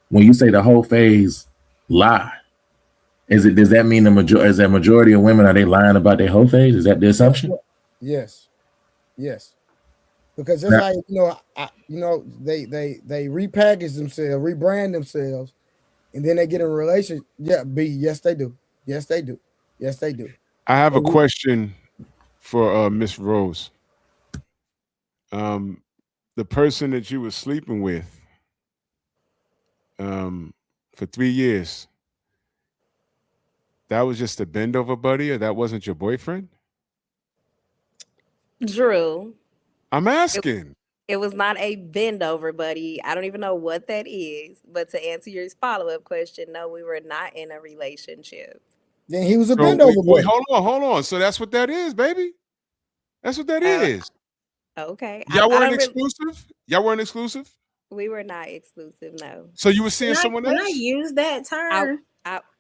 when you say the whole phase lie, does that mean is that majority of women, are they lying about their whole phase? Is that the assumption? Yes, yes. Because just Now, like they repackage themselves, rebrand themselves, and then they get in a relationship. Yeah, B. Yes, they do. Yes, they do. Yes, they do. I have They a re- question for Miss Rose. The person that you were sleeping with for 3 years, that was just a bend over buddy, or that wasn't your boyfriend? Drew, I'm it, asking. it was not a bend over, buddy. I don't even know what that is. But to answer your follow-up question, no, we were not in a relationship. Then he was a So bend over wait, buddy. hold on. So that's what that is, baby. That's what that Uh, is. okay. Y'all I weren't don't really. exclusive? Y'all weren't exclusive? We were not exclusive. No. So you were seeing someone Can I else? use that I term?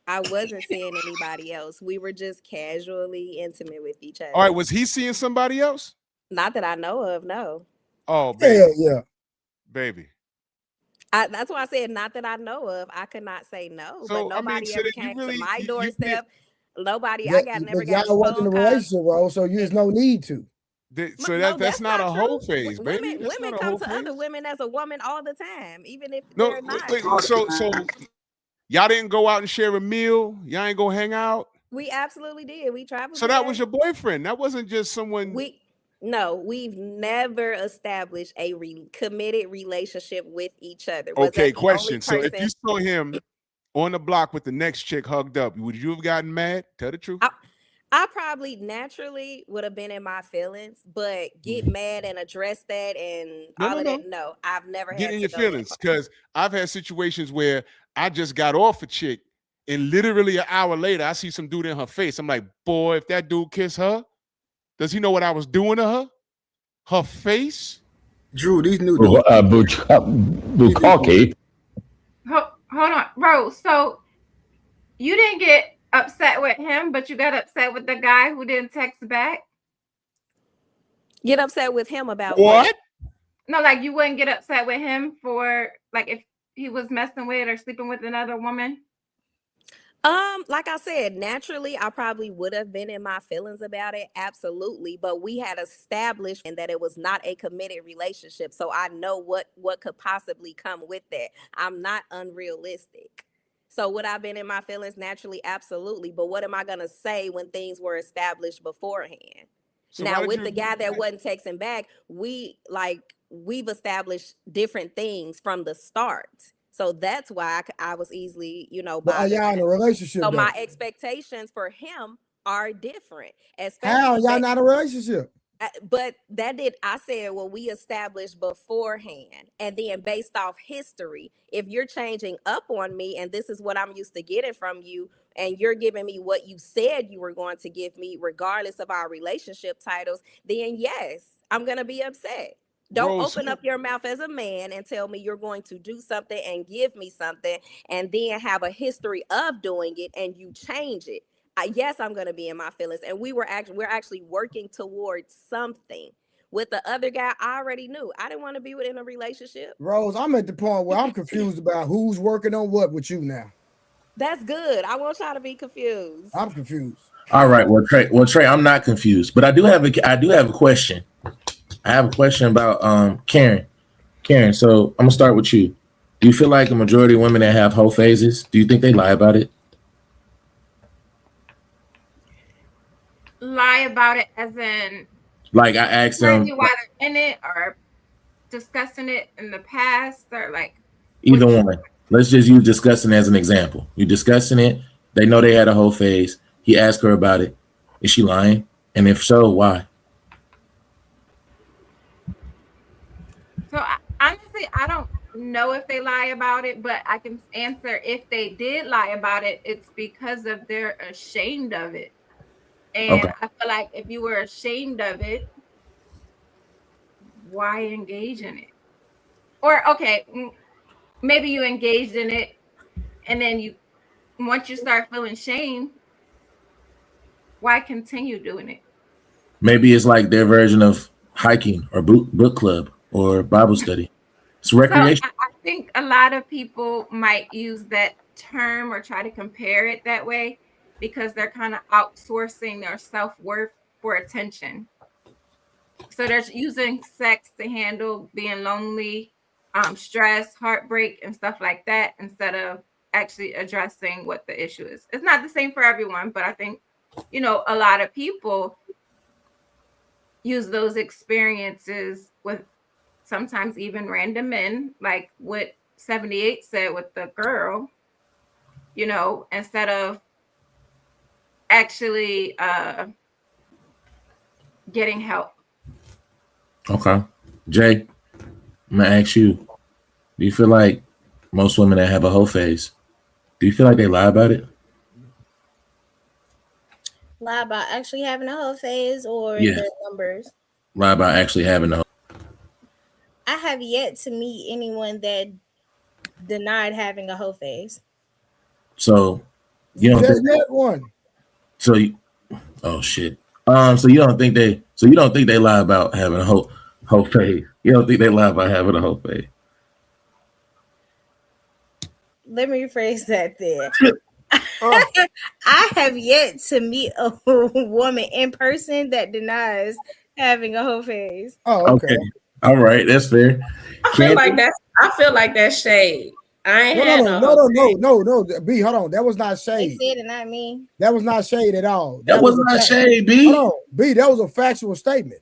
I wasn't seeing anybody else. We were just casually intimate with each All right, other. was he seeing somebody else? Not that I know of. No. Oh, baby. Hell yeah. Baby. That's why I said not that I know of. I could not say no, but So I mean, nobody so ever that you came to really my you did, doorstep. Nobody. Yeah, Never but got y'all any wasn't in phone a calls. relationship, Rose, so there's no need to. so No, that's that's not not a whole true. phase, baby. That's not Women a come whole to other phase. women as a woman all the time, even if No, they're not. so y'all didn't go out and share a meal. Y'all ain't go hang out. We absolutely did. We traveled So that was together. your boyfriend. That wasn't just someone. We've never established a committed relationship with each other. Was Okay, that the only question. So if you person? saw him on the block with the next chick hugged up, would you have gotten mad? Tell the truth. I probably naturally would have been in my feelings, but get mad and address that and all of No. that. No, I've never Get had in to your go that feelings, far. because I've had situations where I just got off a chick, and literally an hour later, I see some dude in her face. I'm like, boy, if that dude kissed her, does he know what I was doing to her? Her face? Drew, these new dudes. Bukaki. Hold on, Rose. So you didn't get upset with him, but you got upset with the guy who didn't text back? Get upset with him about What? No, like you wouldn't get upset with him for like if he was messing with or sleeping with another woman? Like I said, naturally, I probably would have been in my feelings about it, absolutely. But we had established and that it was not a committed relationship, so I know what could possibly come with that. I'm not unrealistic. So would I have been in my feelings naturally? Absolutely. But what am I gonna say when things were established beforehand? So why Now, did with you the guy that wasn't texting back, we've established different things from the start. So that's why I was easily, But are bothered. y'all in a relationship So though? my expectations for him are different, How especially y'all not a relationship? but I said, well, we established beforehand, and then based off history, if you're changing up on me and this is what I'm used to getting from you, and you're giving me what you said you were going to give me regardless of our relationship titles, then yes, I'm going to be upset. Don't Rose? open up your mouth as a man and tell me you're going to do something and give me something and then have a history of doing it and you change it. Yes, I'm going to be in my feelings. And we're actually working towards something. With the other guy, I already knew I didn't want to be in a relationship. Rose, I'm at the point where I'm confused about who's working on what with you now. That's good. I want y'all to be confused. I'm confused. All right, Trey, I'm not confused, but I do have a question. I have a question about Karen. Karen, so I'm gonna start with you. Do you feel like a majority of women that have whole phases, do you think they lie about it? Lie about it as in Like I asked telling them, you why they're in it or discussing it in the past or like either one. Let's just use discussing as an example. You discussing it, they know they had a whole phase. He asked her about it. Is she lying? And if so, why? So honestly, I don't know if they lie about it, but I can answer if they did lie about it, it's because of they're ashamed of it. And Okay. I feel like if you were ashamed of it, why engage in it? Or okay, maybe you engaged in it and then once you start feeling shame, why continue doing it? Maybe it's like their version of hiking or book club or Bible study. It's So recreation. I think a lot of people might use that term or try to compare it that way because they're kind of outsourcing their self-worth for attention. So they're using sex to handle being lonely, stress, heartbreak, and stuff like that instead of actually addressing what the issue is. It's not the same for everyone, but I think, a lot of people use those experiences with sometimes even random men, like what 78 said with the girl, instead of actually getting help. Okay. Jay, I'm gonna ask you, do you feel like most women that have a whole phase, do you feel like they lie about it? Lie about actually having a whole phase or Yeah. the numbers. Lie about actually having a whole. I have yet to meet anyone that denied having a whole phase. So you You don't just think met one. so you, oh shit. So you don't think they lie about having a whole phase. You don't think they lie about having a whole phase. Let me rephrase that there. Oh, I have yet to meet a woman in person that denies having a whole phase. oh, okay. Okay. All right, that's fair. Candy? I feel like that's shade. I ain't No, no, had no, no no, whole no, phase. no, no, no. B, hold on. That was not They shade. said it, not me. That was not shade at all. That That was was a not fact. shade, Hold B. on, B. That was a factual statement.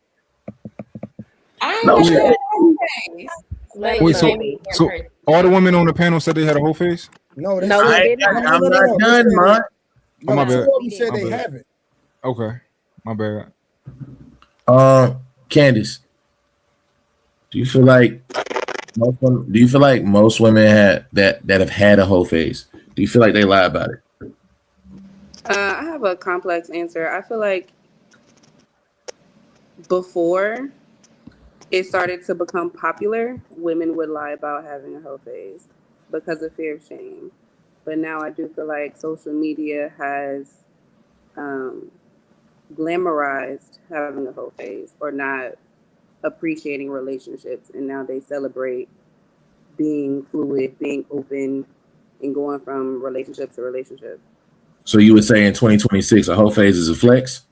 I ain't No never shade. had a whole phase. But Wait, so maybe in so person. all the women on the panel said they had a whole face? No, they No, said we I, did no, not. no, no, I'm no, no, not no. They done, said man. Oh my no. Two bad. No, of we them said My didn't. they bad. haven't. Okay. My bad. Candice, do you feel like do you feel like most women that have had a whole phase? Do you feel like they lie about it? I have a complex answer. I feel like before it started to become popular, women would lie about having a hoe phase because of fear of shame. But now I do feel like social media has um, glamorized having a hoe phase or not appreciating relationships, and now they celebrate being fluid, being open, and going from relationship to relationship. So you would say in 2026 a whole phase is a flex?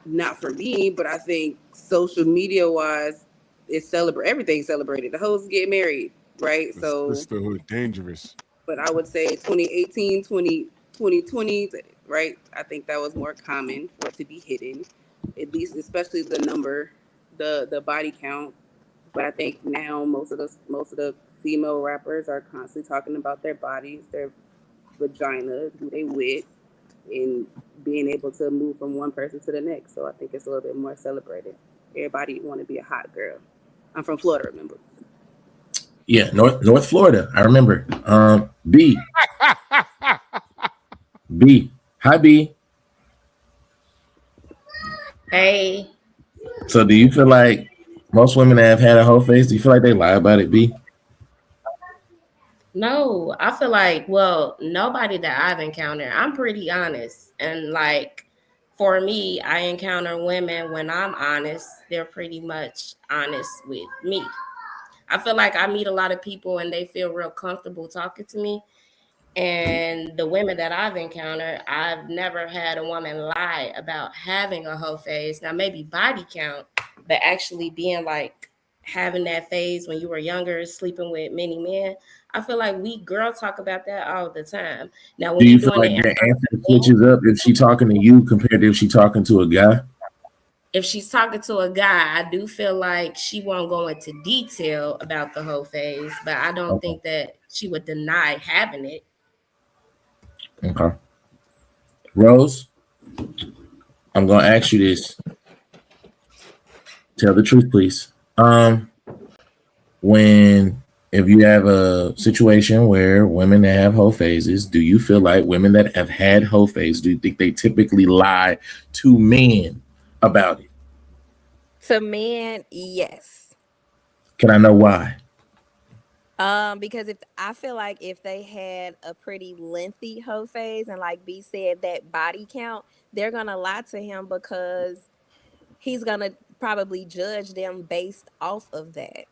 Not for me, but I think social media wise, it's celebrate everything's celebrated. The hoes get married, right? The So, sisterhood dangerous. but I would say 2018, 2020, right? I think that was more common for it to be hidden, at least, especially the number, the body count. But I think now most of the female rappers are constantly talking about their bodies, their vagina, who they with, and being able to move from one person to the next. So I think it's a little bit more celebrated. Everybody want to be a hot girl. I'm from Florida, remember? Yeah, North Florida. I remember. B. Hi B. Hey, So do you feel like most women that have had a whole phase, do you feel like they lie about it, B? no, I feel like, well, nobody that I've encountered, I'm pretty honest. And like for me, I encounter women when I'm honest, they're pretty much honest with me. I feel like I meet a lot of people and they feel real comfortable talking to me. And the women that I've encountered, I've never had a woman lie about having a whole phase. Now, maybe body count, but actually being like having that phase when you were younger, sleeping with many men. I feel like we girls talk about that all the time. Now, Do when you you're feel doing like it in their front of answer a man, switches up if she talking to you compared to if she talking to a guy? if she's talking to a guy, I do feel like she won't go into detail about the whole phase, but I don't Okay. think that she would deny having it. Okay. Rose, I'm gonna ask you this. Tell the truth, please. When if you have a situation where women that have whole phases, do you feel like women that have had whole phase, do you think they typically lie to men about it? To men, yes. Can I know why? Because if I feel like if they had a pretty lengthy hoe phase and like B said that body count, they're gonna lie to him because he's gonna probably judge them based off of that.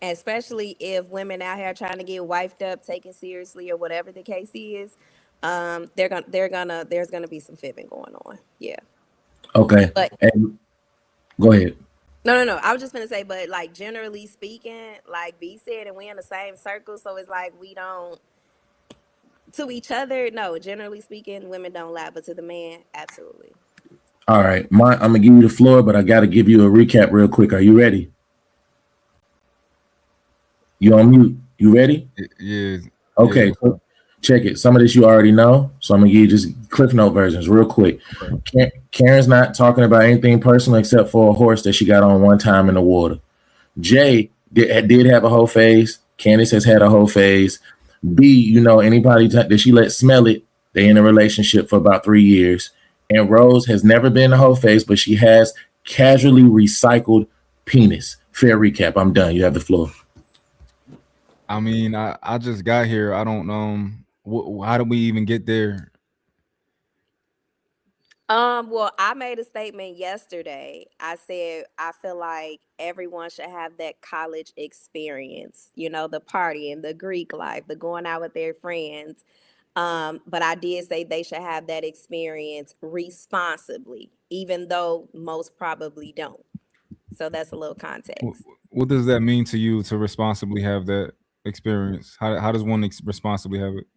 Especially if women out here trying to get wifed up, taken seriously, or whatever the case is, there's gonna be some fibbing going on. Yeah, Okay. but And go ahead. no. I was just gonna say, but like generally speaking, like B said, and we in the same circle, so it's like we don't to each other. No, generally speaking, women don't lie, but to the man, absolutely. All right, I'm gonna give you the floor, but I got to give you a recap real quick. Are you ready? You on mute? You ready? Yeah, yeah. Okay, check it. Some of this you already know, so I'm gonna give you just cliff note versions real quick. Okay. Karen's not talking about anything personal except for a horse that she got on one time in the water. Jay did have a whole phase. Candace has had a whole phase. B, anybody that she let smell it, they in a relationship for about 3 years. And Rose has never been in a whole phase, but she has casually recycled penis. Fair recap. I'm done. You have the floor. I mean, I just got here. I don't how did we even get there? Well, I made a statement yesterday. I said I feel like everyone should have that college experience, the partying, the Greek life, the going out with their friends. But I did say they should have that experience responsibly, even though most probably don't. So that's a little What, context. what does that mean to you to responsibly have that experience? How does one responsibly have it?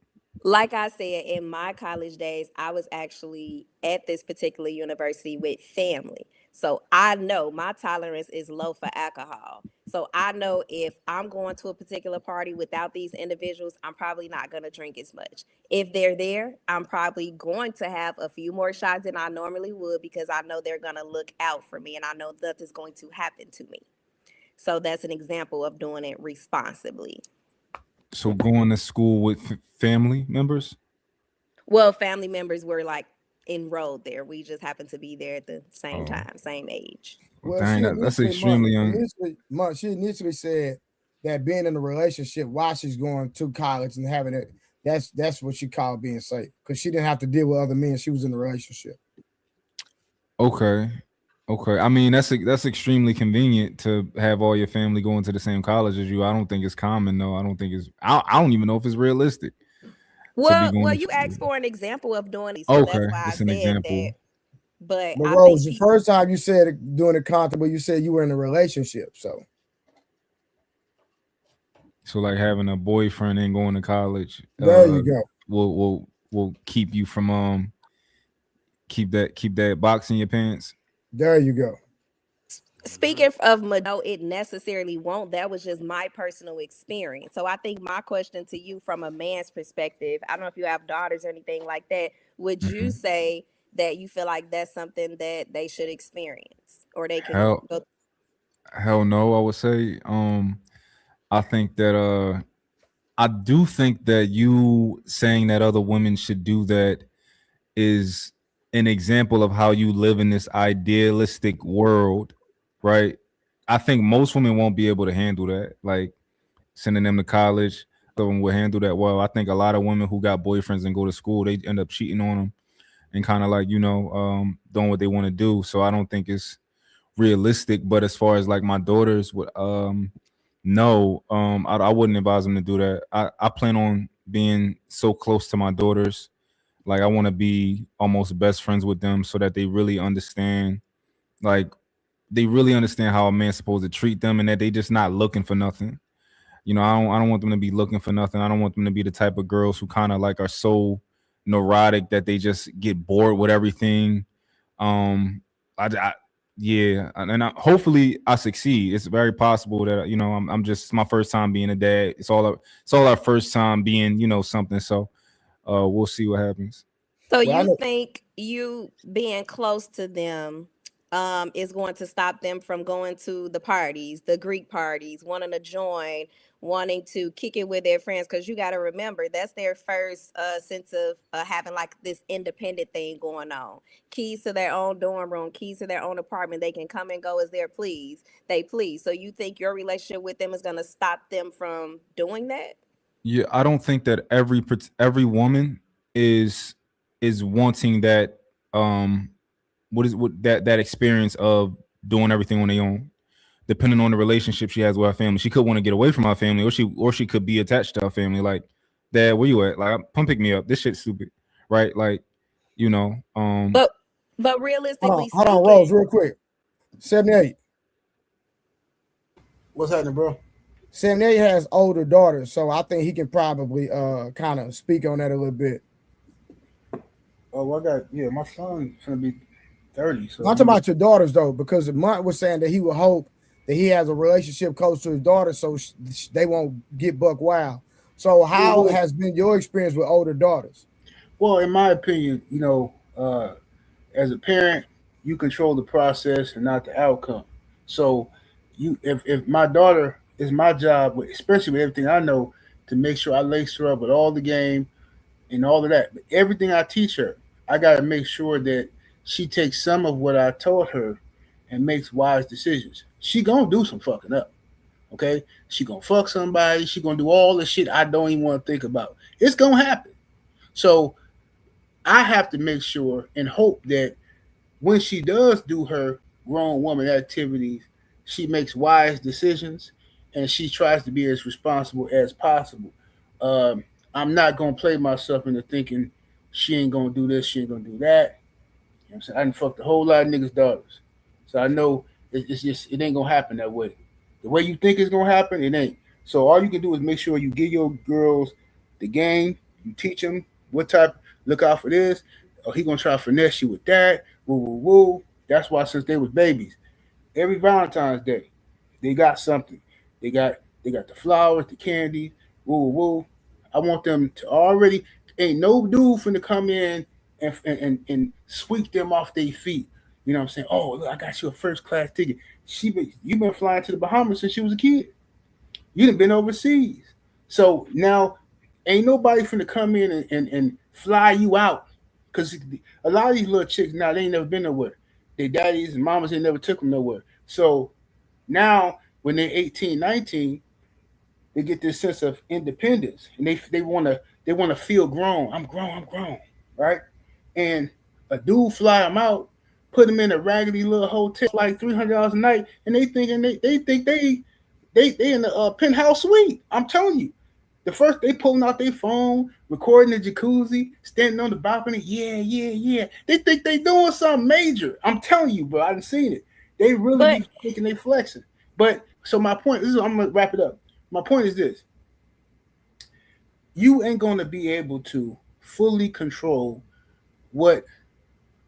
Like I said, in my college days, I was actually at this particular university with family. So I know my tolerance is low for alcohol. So I know if I'm going to a particular party without these individuals, I'm probably not going to drink as much. If they're there, I'm probably going to have a few more shots than I normally would because I know they're going to look out for me and I know nothing's going to happen to me. So that's an example of doing it responsibly. So going to school with family members? Well, family members were like enrolled there. We just happened to be there at the same Oh, time, same age. Well, dang, she that's initially, extremely young. She initially said that being in a relationship while she's going to college and having it, that's what she called being safe because she didn't have to deal with other men. She was in a relationship. Okay. Okay. I mean, that's extremely convenient to have all your family going to the same college as you. I don't think it's common though. I don't think it's I don't even know if it's realistic to be Well, going to you school. asked for an example of doing it, so that's Okay, why I it's an said that. example. But But I think Rose, the first time you said doing it comfortable, you said you were in a relationship. So So like having a boyfriend and going to college there you go. will keep you from keep that box in your pants. There you go. speaking of no, it necessarily won't. That was just my personal experience. So I think my question to you from a man's perspective, I don't know if you have daughters or anything like that, would you Mhm. say that you feel like that's something that they should experience or they can Hell go? hell no, I would say. I think that I do think that you saying that other women should do that is an example of how you live in this idealistic world, right? I think most women won't be able to handle that. Like sending them to college, some of them will handle that well. I think a lot of women who got boyfriends and go to school, they end up cheating on them and kind of like, doing what they want to do. So I don't think it's realistic. But as far as like my daughters would no, I wouldn't advise them to do that. I plan on being so close to my daughters. Like I want to be almost best friends with them so that they really understand, like they really understand how a man's supposed to treat them and that they just not looking for nothing. I don't want them to be looking for nothing. I don't want them to be the type of girls who kind of like are so neurotic that they just get bored with everything. Um, I yeah, and hopefully I succeed. It's very possible that I'm just it's my first time being a dad. It's all our first time being something. So we'll see what happens. So Well, I you know. think you being close to them is going to stop them from going to the parties, the Greek parties, wanting to join, wanting to kick it with their friends? Because you got to remember that's their first sense of having like this independent thing going on. Keys to their own dorm room, keys to their own apartment. They can come and go as they please. So you think your relationship with them is going to stop them from doing that? Yeah, I don't think that every woman is wanting that what that experience of doing everything on their own. Depending on the relationship she has with her family, she could want to get away from her family, or she could be attached to her family. Like, Dad, where you at? Like, come pick me up. This shit's stupid, right? Like, you know, um, But but realistically Hold on, Rose, speaking, real quick. 78. What's happening, bro? 78 has older daughters, so I think he can probably kind of speak on that a little bit. Oh, I got my son gonna be 30. So I'm talking about your daughters though, because Mont was saying that he would hope that he has a relationship close to his daughter, so they won't get buck wild. So, yeah, how has been your experience with older daughters? well, in my opinion, as a parent, you control the process and not the outcome. So, if my daughter is my job, especially with everything I know, to make sure I lace her up with all the game and all of that. But everything I teach her, I got to make sure that she takes some of what I taught her and makes wise decisions. She gonna do some fucking up, okay? She gonna fuck somebody. She gonna do all the shit I don't even want to think about. It's gonna happen. So I have to make sure and hope that when she does do her grown woman activities, she makes wise decisions and she tries to be as responsible as possible. Um, I'm not gonna play myself into thinking she ain't gonna do this, she ain't gonna do that. You know what I'm saying? I done fucked a whole lot of niggas' daughters, so I know it's just it ain't gonna happen that way. The way you think it's gonna happen, it ain't. So all you can do is make sure you give your girls the game. You teach them what type. Look out for this. Or he gonna try to finesse you with that. Woo woo woo. That's why since they was babies, every Valentine's Day, they got something. They got they got the flowers, the candy, woo woo woo. I want them to already ain't no dude finna come in and sweep them off their feet. You know what I'm saying? Oh, look, I got you a first class ticket. You been flying to the Bahamas since you was a kid. You done been overseas. So now ain't nobody finna come in and fly you out. Cause a lot of these little chicks now they ain't never been nowhere. Their daddies and mamas they never took them nowhere. So now when they're 18, 19, they get this sense of independence and they wanna feel grown. I'm grown, I'm grown. Right? And a dude fly them out, put them in a raggedy little hotel like $300 a night, and they think they in the penthouse suite. I'm telling you, the first they pulling out their phone, recording the jacuzzi, standing on the balcony. Yeah, yeah, yeah. They think they doing something major. I'm telling you, bro. I've seen it. They really But be thinking they flexing. But so my point is, I'm gonna wrap it up. My point is this: you ain't gonna be able to fully control what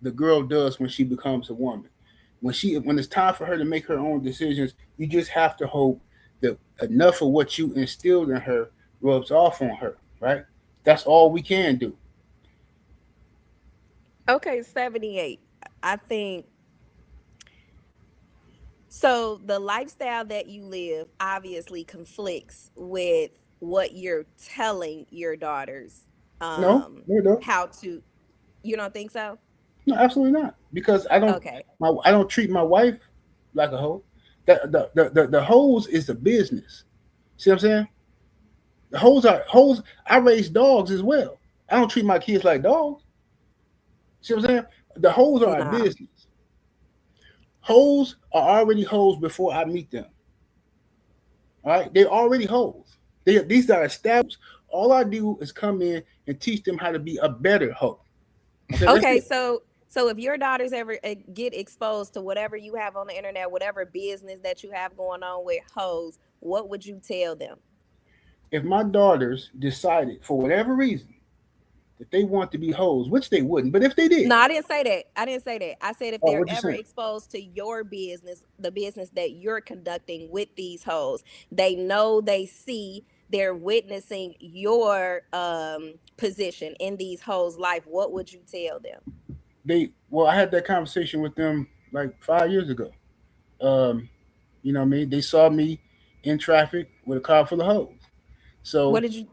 the girl does when she becomes a woman. When it's time for her to make her own decisions, you just have to hope that enough of what you instilled in her rubs off on her, right? That's all we can do. okay, 78. I think so. The lifestyle that you live obviously conflicts with what you're telling your daughters No, no, no, how to. You don't think so? no, absolutely not. Because Okay. I don't treat my wife like a hoe. The hoes is the business. See what I'm saying? The hoes. I raise dogs as well. I don't treat my kids like dogs. See what I'm saying? The hoes are a Nah. business. Hoes are already hoes before I meet them. All right, they're already hoes. These are established. All I do is come in and teach them how to be a better hoe. Okay, that's Okay, it. so if your daughters ever get exposed to whatever you have on the internet, whatever business that you have going on with hoes, what would you tell them? If my daughters decided for whatever reason that they want to be hoes, which they wouldn't, but if they did, No, I didn't say that. I didn't say that. I said if oh, they're what you ever saying? exposed to your business, the business that you're conducting with these hoes, they know, they see, they're witnessing your position in these hoes' life. What would you tell them? I had that conversation with them like 5 years ago. Um, you know what I mean? They saw me in traffic with a car full of hoes. What So did you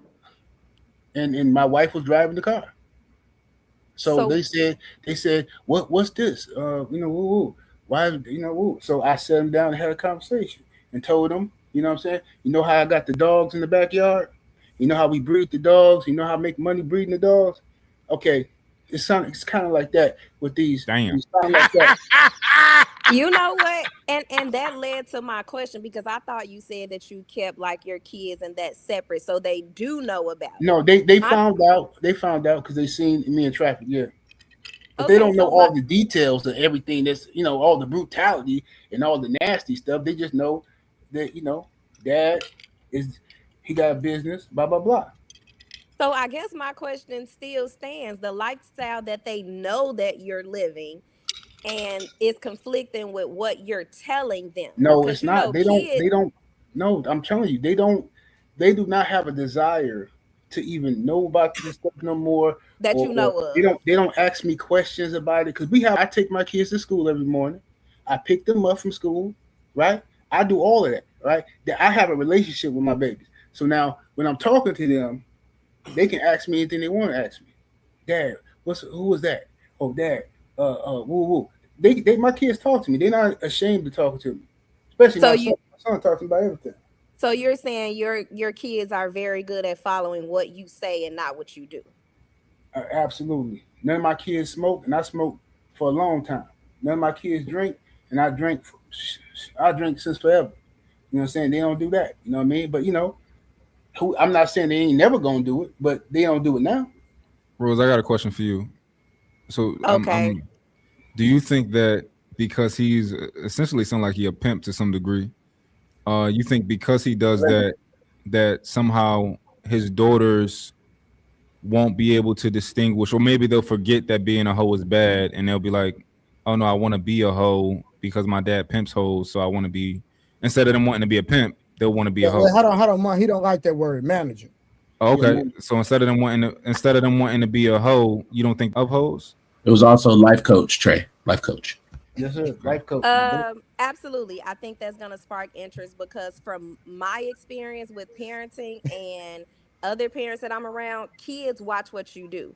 and my wife was driving the car. So so they said, what's this? Woo woo. Why woo? So I sat them down and had a conversation and told them, you know what I'm saying? You know how I got the dogs in the backyard? You know how we breed the dogs? You know how I make money breeding the dogs? Okay. It's kind of like that with these. Damn. It's kind of like that. You know what? And that led to my question because I thought you said that you kept like your kids and that separate so they do know about it. No, they My found out. They found out because they seen me in traffic. Yeah, but they okay, don't know so my all the details of everything. That's all the brutality and all the nasty stuff. They just know that dad is he got a business. Blah blah blah. so I guess my question still stands. The lifestyle that they know that you're living, and it's conflicting with what you're telling them. No, Because it's not. They don't. kids They don't. No, I'm telling you, they don't. They do not have a desire to even know about this stuff no more, that you or know they of. don't. They don't ask me questions about it because we have. I take my kids to school every morning. I pick them up from school, right? I do all of that, right? I have a relationship with my babies. So now, when I'm talking to them, they can ask me anything they want to ask me. Dad, who was that? Oh, Dad, woo woo. My kids talk to me. They're not ashamed to talk to me, especially So my you son. My son talks to me about everything. so you're saying your kids are very good at following what you say and not what you do. Absolutely. None of my kids smoke, and I smoked for a long time. None of my kids drink, and I drink. I drink since forever. You know what I'm saying? They don't do that. You know what I mean? But I'm not saying they ain't never gonna do it, but they don't do it now. Rose, I got a question for you. So, Okay. do you think that because he's essentially sound like he a pimp to some degree, you think because he does that, that somehow his daughters won't be able to distinguish, or maybe they'll forget that being a hoe is bad, and they'll be like, "Oh no, I want to be a hoe because my dad pimps hoes, so I want to be." Instead of them wanting to be a pimp, they'll want to be a hoe. Wait, hold on, man. He don't like that word, manager. Oh, Yeah, okay, man. so instead of them wanting to be a hoe, you don't think of hoes? It was also life coach, Trey. Life coach. Yes, sir. Okay. Life coach. Absolutely. I think that's going to spark interest because from my experience with parenting and other parents that I'm around, kids watch what you do.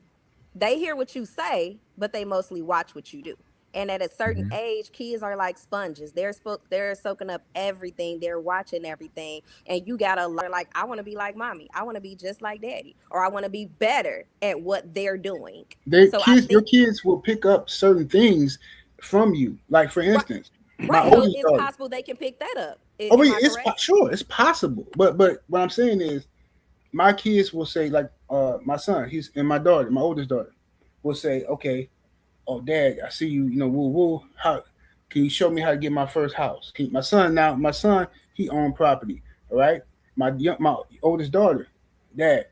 They hear what you say, but they mostly watch what you do. And at a certain Mhm. age, kids are like sponges. They're soaking up everything. They're watching everything. And you got to learn like I want to be like mommy. I want to be just like daddy or I want to be better at what they're doing. So I Your think kids will pick up certain things from you. Like for right, instance, my right. So oldest it's daughter. possible they can pick that up. Oh, Am yeah, I correct? sure, it's possible. But what I'm saying is, my kids will say like, my son, he's and my daughter, my oldest daughter, will say, okay, oh, Dad, I see you. Woo woo. How can you show me how to get my first house? My son, he owned property. All right. My oldest daughter, Dad,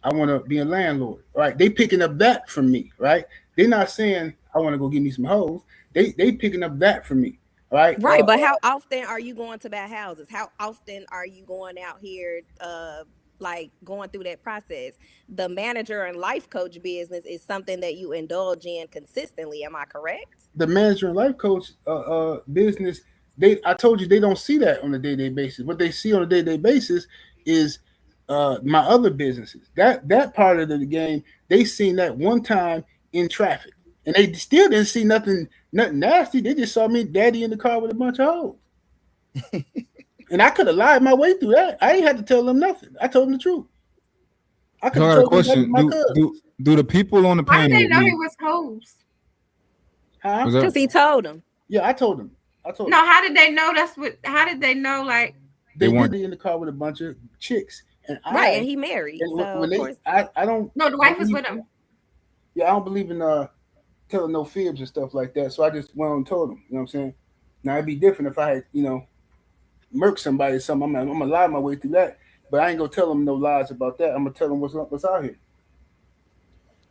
I want to be a landlord. All right. They picking up that from me. Right. They're not saying I want to go get me some hoes. They picking up that from me. All right. Right, but how often are you going to bad houses? How often are you going out here like going through that process? The manager and life coach business is something that you indulge in consistently, am I correct? The manager and life coach business, I told you they don't see that on a day-to-day basis. What they see on a day-to-day basis is my other businesses. That part of the game, they seen that one time in traffic. And they still didn't see nothing nasty. They just saw me daddy in the car with a bunch of hoes. And I could have lied my way through that. I ain't had to tell them nothing. I told them the truth. I could So have I got a told them that was question. my Do cousin. do do the people on the How did panel they with know he me? was hoes? Huh? Was that Because he told them. Yeah, I told them. I told No, them. how did they know that's what? How did they know? Like, they They did weren't? it in the car with a bunch of chicks. And Right, and he married. So when of they, course. I don't no, the wife was believe, with him. yeah, I don't believe in telling no fibs and stuff like that. So I just went on and told them. You know what I'm saying? Now it'd be different if I had, murk somebody or something. I'm gonna lie my way through that, but I ain't gonna tell them no lies about that. I'm gonna tell them what's out here.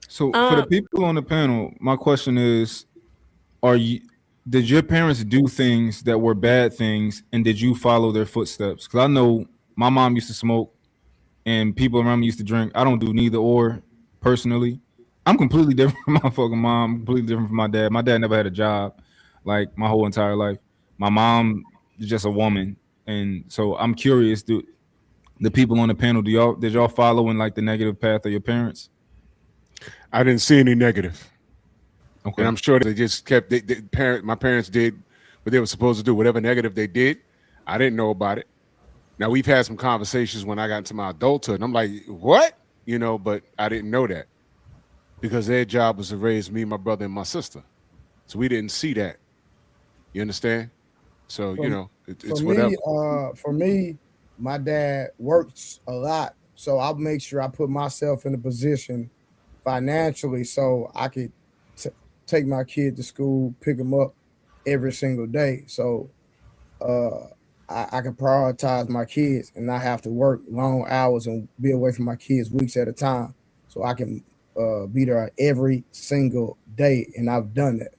So for the Um people on the panel, my question is: Are you? Did your parents do things that were bad things, and did you follow their footsteps? Because I know my mom used to smoke, and people around me used to drink. I don't do neither or personally. I'm completely different from my fucking mom. I'm completely different from my dad. My dad never had a job, like my whole entire life. My mom is just a woman, and so I'm curious. Do the people on the panel, did y'all follow in like the negative path of your parents? I didn't see any negative, and Okay. I'm sure they just kept. My parents did what they were supposed to do. Whatever negative they did, I didn't know about it. Now we've had some conversations when I got into my adulthood, and I'm like, "What?" But I didn't know that because their job was to raise me, my brother, and my sister. So we didn't see that. You understand? So For it's whatever. for me, my dad works a lot, so I'll make sure I put myself in a position financially so I could t- take my kid to school, pick him up every single day. So uh, I can prioritize my kids and not have to work long hours and be away from my kids weeks at a time. So I can be there every single day, and I've done that.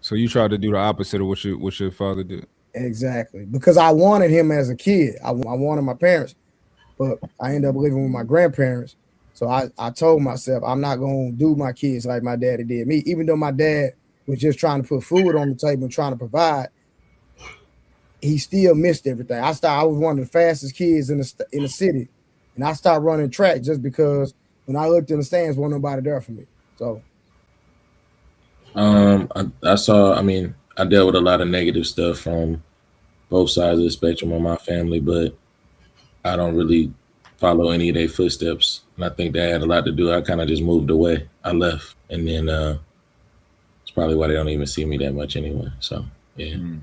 So you tried to do the opposite of what your father did. Exactly. Because I wanted him as a kid. I wanted my parents, but I ended up living with my grandparents. So I told myself I'm not gonna do my kids like my daddy did me, even though my dad was just trying to put food on the table and trying to provide. He still missed everything. I was one of the fastest kids in the city, and I started running track just because when I looked in the stands, wasn't nobody there for me. So I saw. I mean, I dealt with a lot of negative stuff from both sides of the spectrum of my family, but I don't really follow any of their footsteps, and I think that had a lot to do. I kind of just moved away. I left, and then it's probably why they don't even see me that much anyway. So yeah. Mm.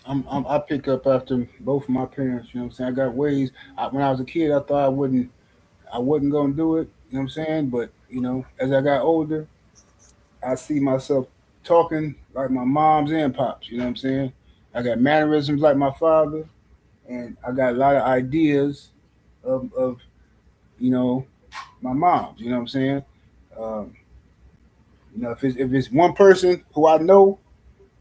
I pick up after both of my parents. You know what I'm saying? I got ways. When I was a kid, I thought I wasn't gonna do it. You know what I'm saying? But as I got older, I see myself talking like my moms and pops. You know what I'm saying? I got mannerisms like my father, and I got a lot of ideas of you know my moms. You know what I'm saying? Um, if it's one person who I know,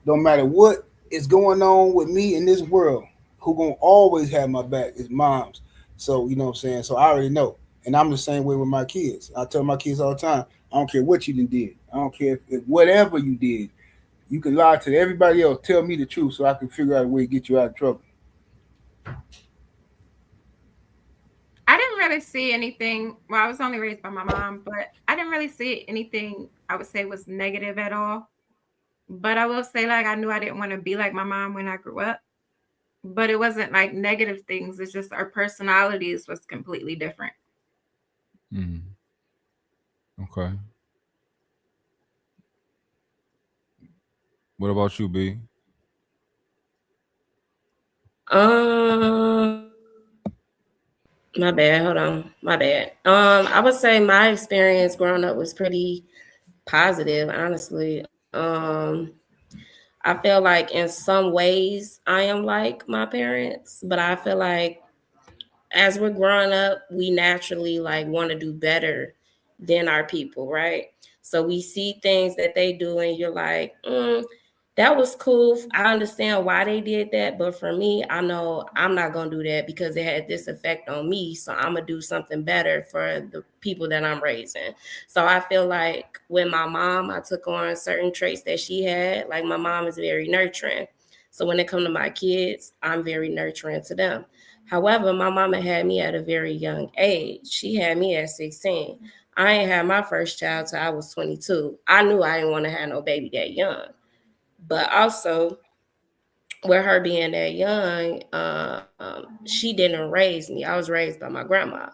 don't matter what is going on with me in this world, who gonna always have my back is moms. So you know what I'm saying. So I already know, and I'm the same way with my kids. I tell my kids all the time, I don't care what you did. I don't care if whatever you did. You can lie to everybody else. Tell me the truth so I can figure out a way to get you out of trouble. I didn't really see anything. Well, I was only raised by my mom, but I didn't really see anything I would say was negative at all. But I will say, like, I knew I didn't want to be like my mom when I grew up. But it wasn't like negative things. It's just our personalities was completely different. Mm. Okay. What about you, B? Um, my bad. Hold on. My bad. I would say my experience growing up was pretty positive, honestly. I feel like in some ways I am like my parents, but I feel like as we're growing up, we naturally like want to do better than our people, right? So we see things that they do, and you're like, that was cool. I understand why they did that, but for me, I know I'm not gonna do that because it had this effect on me. So I'm gonna do something better for the people that I'm raising. So I feel like with my mom, I took on certain traits that she had. Like my mom is very nurturing. So when it comes to my kids, I'm very nurturing to them. However, my mama had me at a very young age. She had me at 16. I ain't had my first child till I was 22. I knew I didn't want to have no baby that young. But also, with her being that young, she didn't raise me. I was raised by my grandma.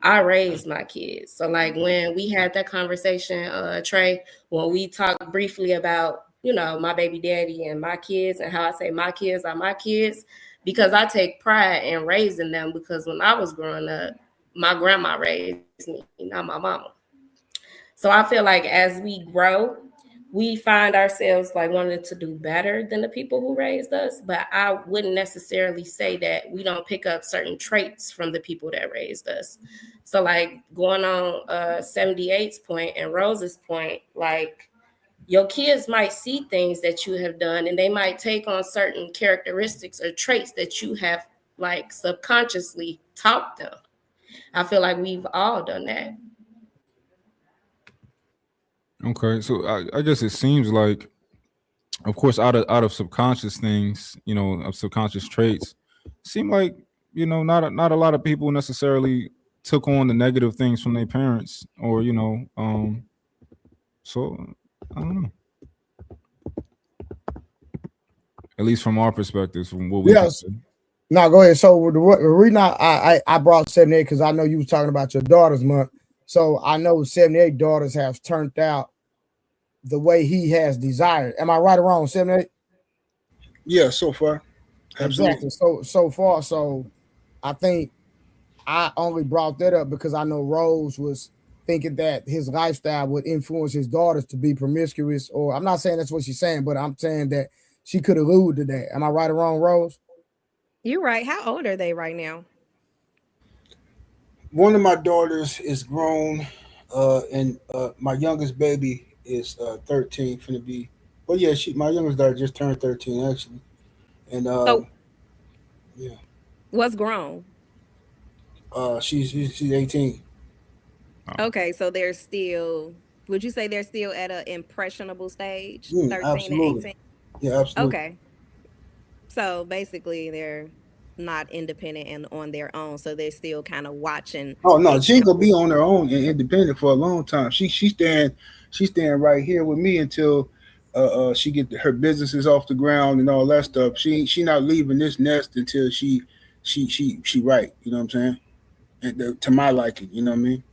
I raised my kids. So like when we had that conversation, Trey, when we talked briefly about, my baby daddy and my kids and how I say my kids are my kids, because I take pride in raising them because when I was growing up, my grandma raised me, not my mama. So I feel like as we grow, we find ourselves like wanting to do better than the people who raised us. But I wouldn't necessarily say that we don't pick up certain traits from the people that raised us. So like going on 78's point and Rose's point, like your kids might see things that you have done and they might take on certain characteristics or traits that you have like subconsciously taught them. I feel like we've all done that. Okay. So I guess it seems like, of course, out of subconscious things, of subconscious traits, seem like not a lot of people necessarily took on the negative things from their parents, or so I don't know. At least from our perspectives, from what we can yes, see. no, go ahead. So the reason I brought 78 because I know you was talking about your daughter's month. So I know 78 daughters have turned out the way he has desired. Am I right or wrong, 78? Yeah, so far, absolutely. Exactly. So far, so I think I only brought that up because I know Rose was thinking that his lifestyle would influence his daughters to be promiscuous, or I'm not saying that's what she's saying, but I'm saying that she could allude to that. Am I right or wrong, Rose? You're right. How old are they right now? One of my daughters is grown, and my youngest baby is 13, finna be. Well, yeah, my youngest daughter just turned 13 actually, and So yeah, what's grown? she's 18. Okay, so they're still, would you say they're still at an impressionable stage, 13 and Absolutely, 18? yeah, absolutely. Okay. So basically they're not independent and on their own, so they're still kind of watching Oh no, and she ain't gonna careful. be on her own and independent for a long time. She's staying right here with me until she get her businesses off the ground and all that stuff. She not leaving this nest until she right. You know what I'm saying? And to my liking, you know what I mean?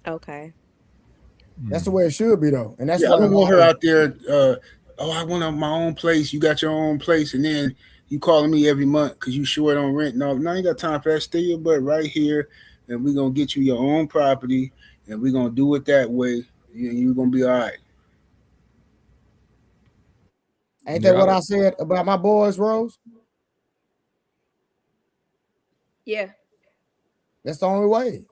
Okay. That's the way it should be though, and that's Yeah, I why don't I'm want her always. out there. Oh, I want my own place. You got your own place, and then you calling me every month because you short on rent. No, now you got time for that. Stay your butt right here, and we're gonna get you your own property, and we're gonna do it that way. You're gonna be all right. Ain't that Yeah, what I said about my boys, Rose? Yeah. That's the only way.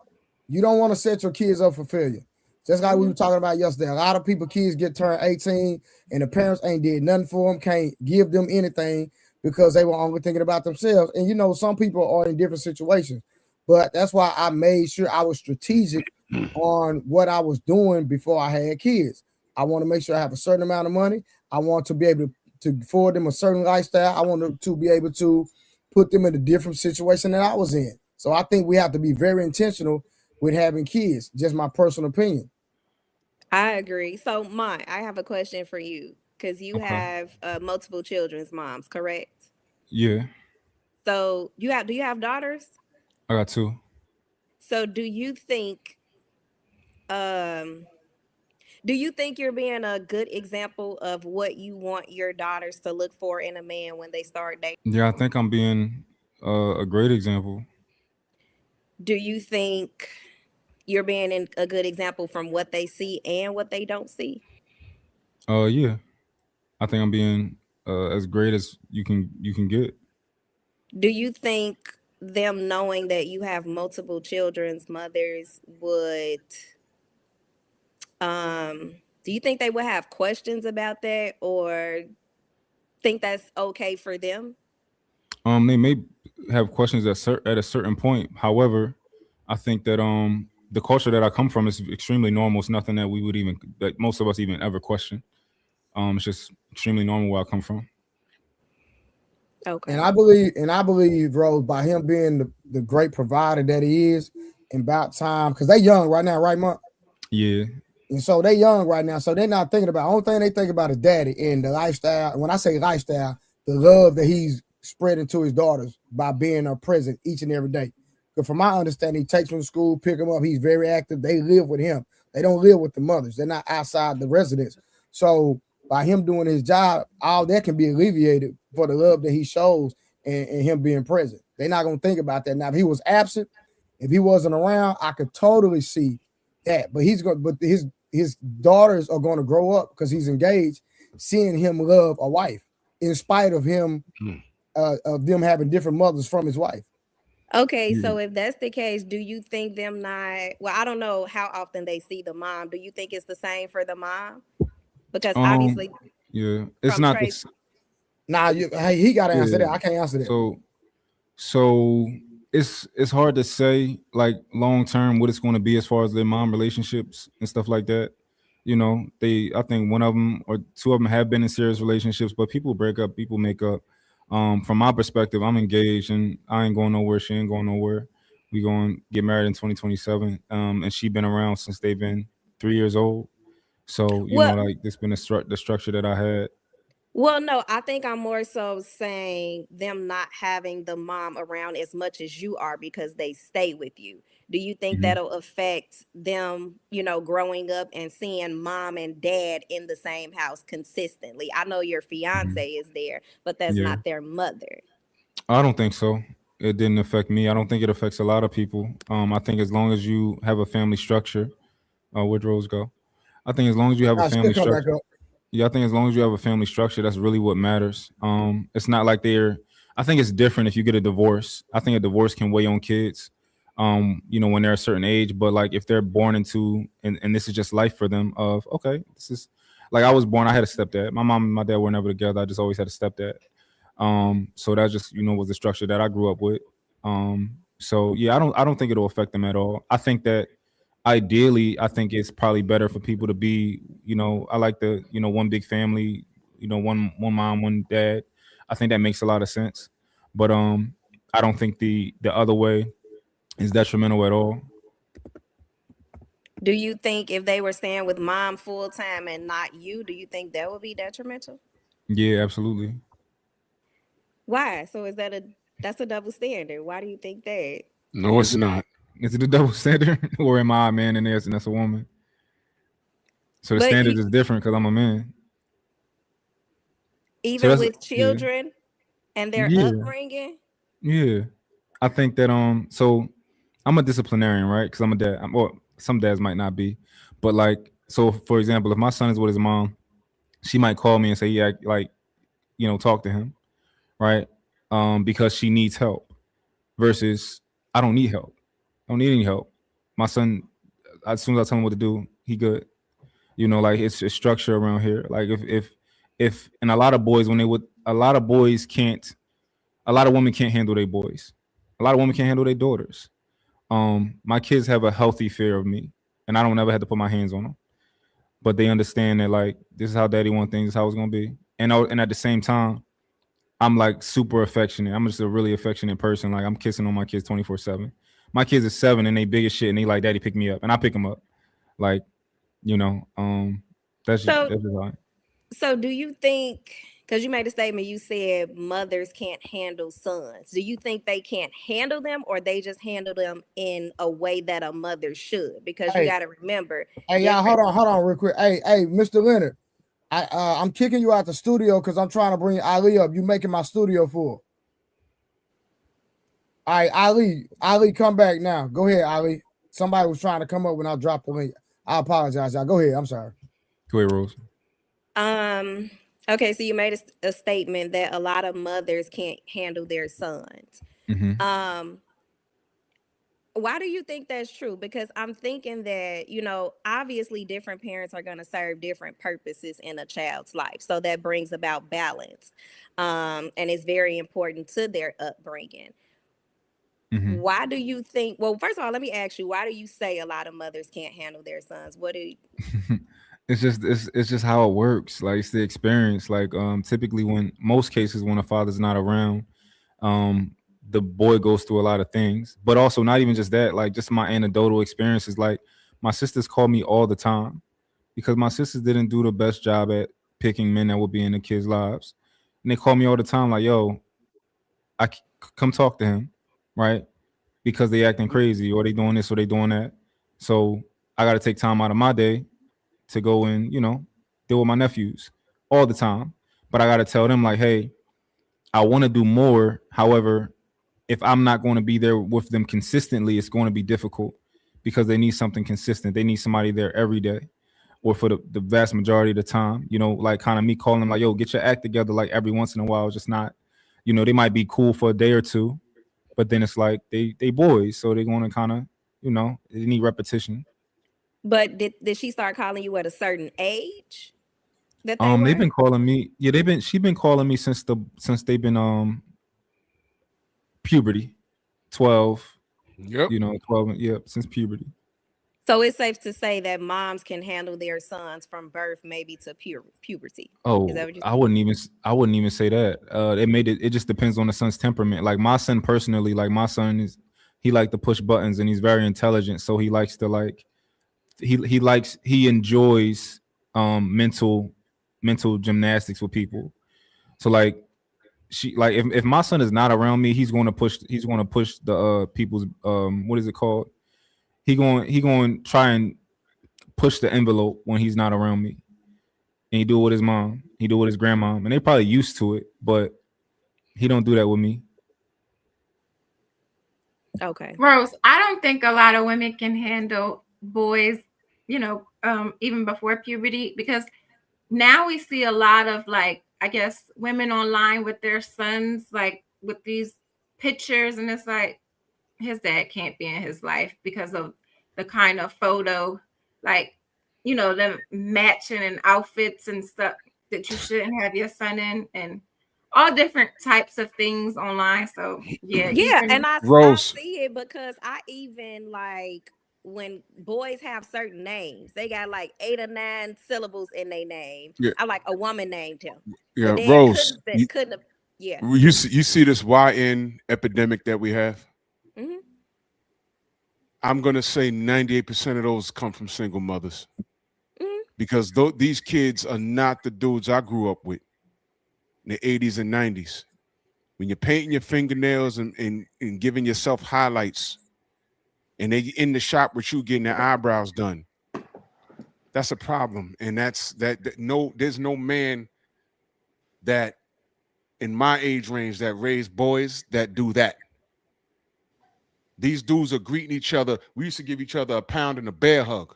You don't want to set your kids up for failure. Just like we Hmm. were talking about yesterday. A lot of people, kids get turned 18 and the parents ain't did nothing for them, can't give them anything because they were only thinking about themselves. And you know, some people are in different situations. But that's why I made sure I was strategic on what I was doing before I had kids. I want to make sure I have a certain amount of money. I want to be able to afford them a certain lifestyle. I want to be able to put them in a different situation that I was in. So I think we have to be very intentional with having kids. Just my personal opinion. I agree. So, Mike, I have a question for you because you okay. have multiple children's moms, correct? Yeah, So, do you have daughters? I got two. So, um do you think you're being a good example of what you want your daughters to look for in a man when they start dating? Yeah, I think I'm being a great example. Do you think you're being a good example from what they see and what they don't see? Yeah, I think I'm being as great as you can get. Do you think them knowing that you have multiple children's mothers would do you think they would have questions about that or think that's okay for them? They may have questions at a certain point. However, I think that the culture that I come from is extremely normal. It's nothing that we would even that most of us even ever question. It's just extremely normal where I come from. And Okay. I believe, Rose, by him being the great provider that he is, and about time, because they young right now, right, Mark? Yeah, And so they young right now, so they're not thinking about. Only thing they think about is daddy and the lifestyle. And when I say lifestyle, the love that he's spreading to his daughters by being a present each and every day. Because from my understanding, he takes them to school, pick them up. He's very active. They live with him. They don't live with the mothers. They're not outside the residence. So by him doing his job, all that can be alleviated for the love that he shows and him being present. They're not gonna think about that now. If he was absent, if he wasn't around, I could totally see that. But he's going. But his daughters are going to grow up because he's engaged, seeing him love a wife in spite of him of them having different mothers from his wife. Okay, yeah. so if that's the case, do you think them not, well, I don't know how often they see the mom. Do you think it's the same for the mom? Because Um, obviously yeah. It's from not Trey, this. Now, hey, he got to answer Yeah. that. I can't answer that. So it's hard to say like long term what it's going to be as far as their mom relationships and stuff like that. You know, I think one of them or two of them have been in serious relationships, but people break up, people make up. From my perspective, I'm engaged and I ain't going nowhere. She ain't going nowhere. We going to get married in 2027. And she been around since they've been 3 years old. So you know, well, like this been the structure that I had. well, no, I think I'm more so saying them not having the mom around as much as you are because they stay with you. Do you think Mhm. that'll affect them, growing up and seeing mom and dad in the same house consistently? I know your Mhm. fiance is there, but that's Yeah. not their mother. I don't think so. It didn't affect me. I don't think it affects a lot of people. I think as long as you have a family structure, where'd Rose go? I think as long as you have a I should family come back structure, up. yeah, I think as long as you have a family structure, that's really what matters. It's not like they're. I think it's different if you get a divorce. I think a divorce can weigh on kids. when they're a certain age. But like if they're born into and this is just life for them of okay, this is like I was born, I had a stepdad. My mom and my dad were never together. I just always had a stepdad. So that just was the structure that I grew up with. So yeah, I don't think it'll affect them at all. I think that ideally, I think it's probably better for people to be, I like the, one big family, one mom, one dad. I think that makes a lot of sense. But I don't think the other way is detrimental at all. Do you think if they were staying with mom full time and not you, do you think that would be detrimental? Yeah, absolutely. Why? So that's a double standard. Why do you think that? No, Is it's it not. is it a double standard or am I a man and that's a woman? So the But standard is different because I'm a man. So even that's with yeah, children and their yeah, upbringing, yeah. I think that so I'm a disciplinarian, right? Because I'm a dad. Well, some dads might not be, but like, so for example, if my son is with his mom, she might call me and say, yeah, like, talk to him, right? Because she needs help. Versus, I don't need help. I don't need any help. My son, as soon as I tell him what to do, he good. Like it's structure around here. Like if and a lot of boys when they would a lot of boys can't a lot of women can't handle their boys. A lot of women can't handle their daughters. My kids have a healthy fear of me, and I don't ever have to put my hands on them. But they understand that like this is how daddy wants things, this is how it's gonna be. And at the same time, I'm like super affectionate. I'm just a really affectionate person. Like I'm kissing on my kids 24/7. My kids are 7 and they big as shit, and they like daddy pick me up, and I pick them up. Like you know, so that's just how. so do you think, because you made a statement, you said mothers can't handle sons. Do you think they can't handle them or they just handle them in a way that a mother should? Because you Hey, got to remember hey, y'all, different. hold on, real quick. Hey, Mr. Leonard, I'm kicking you out the studio because I'm trying to bring Ali up. You making my studio full. All right, Ali, come back now. Go ahead, Ali. Somebody was trying to come up when I dropped the link. I apologize, y'all. Go ahead. I'm sorry. Go ahead, Rose. Okay, so you made a statement that a lot of mothers can't handle their sons. Mm-hmm. Um, why do you think that's true? Because I'm thinking that, obviously different parents are going to serve different purposes in a child's life. So that brings about balance. And it's very important to their upbringing. Mm-hmm. Why do you think, well, first of all, let me ask you, why do you say a lot of mothers can't handle their sons? What do you, It's just how it works. Like it's the experience. Like typically when most cases when a father's not around, um the boy goes through a lot of things. But also not even just that, like just my anecdotal experiences. Like my sisters call me all the time because my sisters didn't do the best job at picking men that would be in the kids' lives. And they call me all the time, like, yo, come talk to him, right? Because they acting crazy or they doing this or they doing that. So I gotta take time out of my day to go and deal with my nephews all the time. But I got to tell them like, hey, I want to do more. However, if I'm not going to be there with them consistently, it's going to be difficult because they need something consistent. They need somebody there every day or for the vast majority of the time. Like kind of me calling them like, yo, get your act together like every once in a while. Just not, they might be cool for a day or two, but then it's like they boys, so they're going to kind of, they need repetition. but did she start calling you at a certain age that they They've were? been calling me. Yeah, she been calling me since they've been puberty, 12. Yep. 12. Yeah, since puberty. So it's safe to say that moms can handle their sons from birth maybe to puberty. Is that Oh, what you? I wouldn't even say that. It just depends on the son's temperament. Like my son personally, like my son he like to push buttons and he's very intelligent, so he likes to like he enjoys mental gymnastics with people. So like if my son is not around me, he's going to push the people's what is it called? He going to try and push the envelope when he's not around me. And he do it with his mom. He do it with his grandma, and they probably used to it, but he don't do that with me. Okay. Rose, I don't think a lot of women can handle boys, even before puberty, because now we see a lot of like, I guess, women online with their sons, like with these pictures, and it's like, his dad can't be in his life because of the kind of photo, like, you know, them matching and outfits and stuff that you shouldn't have your son in, and all different types of things online. So yeah, Yeah, even and I Rose. see it because I even like when boys have certain names, they got like 8 or 9 syllables in their name. Yeah, I like a woman named him. The yeah, dad Rose. couldn't have, yeah. You see this YN epidemic that we have. Hmm. I'm gonna say 98% of those come from single mothers Hmm. because these kids are not the dudes I grew up with in the 80s and 90s. When you're painting your fingernails and giving yourself highlights, and they in the shop with you getting their eyebrows done, that's a problem. And there's no man that in my age range that raise boys that do that. These dudes are greeting each other. We used to give each other a pound and a bear hug.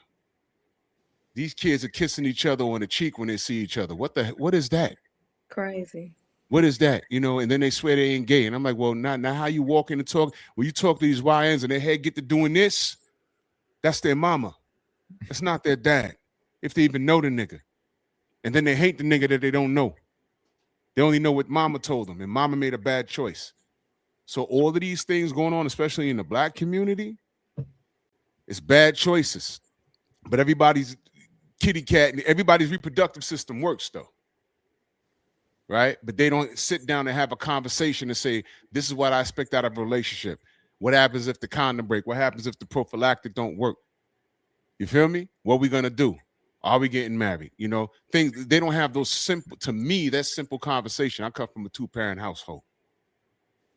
These kids are kissing each other on the cheek when they see each other. What is that? Crazy. What is that? You know, and then they swear they ain't gay. And I'm like, well, not how you walk in and talk. When you talk to these YNs and their head get to doing this, that's their mama. That's not their dad. If they even know the nigga. And then they hate the nigga that they don't know. They only know what mama told them, and mama made a bad choice. So all of these things going on, especially in the black community, it's bad choices. But everybody's kitty cat and everybody's reproductive system works though. Right? But they don't sit down and have a conversation and say, this is what I expect out of a relationship. What happens if the condom break? What happens if the prophylactic don't work? You feel me? What are we gonna do? Are we getting married? You know, things they don't have those simple, to me, that's simple conversation. I come from a 2-parent household.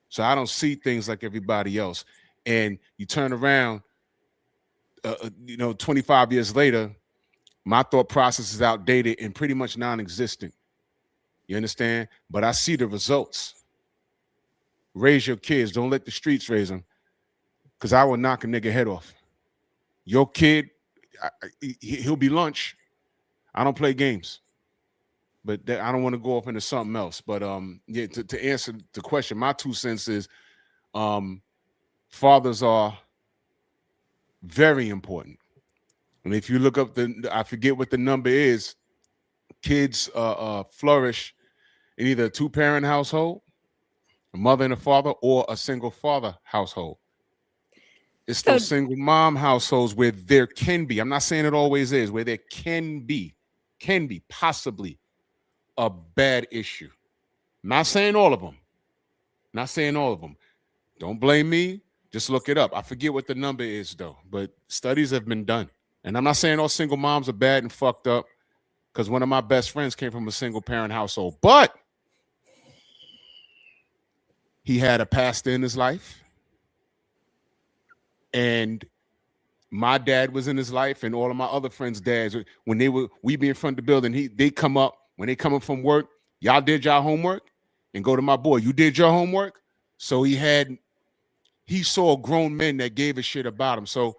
So I don't see things like everybody else. And you turn around, 25 years later, my thought process is outdated and pretty much non-existent. You understand? But I see the results. Raise your kids. Don't let the streets raise them, because I will knock a nigga head off. Your kid, he'll be lunch. I don't play games. But I don't want to go off into something else. But yeah, to answer the question, my 2 cents is fathers are very important. And if you look up I forget what the number is, kids flourish in either a 2-parent household, a mother and a father, or a single father household. It's those single mom households where there can be, I'm not saying it always is, where there can be possibly a bad issue. Not saying all of them. Not saying all of them. Don't blame me. Just look it up. I forget what the number is, though, but studies have been done. And I'm not saying all single moms are bad and fucked up, because one of my best friends came from a single parent household. But he had a pastor in his life. And my dad was in his life, and all of my other friends' dads, when we be in front of the building, they come up, when they coming from work, y'all did y'all homework? And go to my boy, you did your homework? So he saw grown men that gave a shit about him. So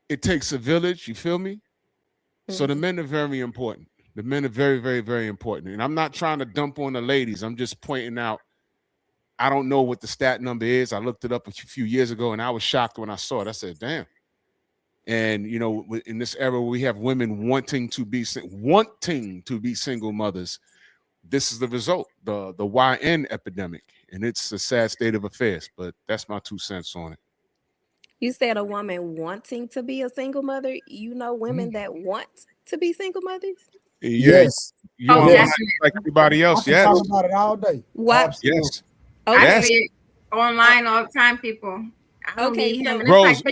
it takes a village, you feel me? Mm-hmm. So the men are very important. The men are very, very, very important. And I'm not trying to dump on the ladies. I'm just pointing out, I don't know what the stat number is. I looked it up a few years ago, and I was shocked when I saw it. I said, damn. And, you know, in this era where we have women wanting to be single mothers, this is the result, the YN epidemic. And it's a sad state of affairs, but that's my 2 cents on it. You said a woman wanting to be a single mother. You know women that want to be single mothers? Yes. You online like everybody else. Yes. Talk about it all day. What? Absolutely. Yes. Okay. I see it online all the time, people. Okay, so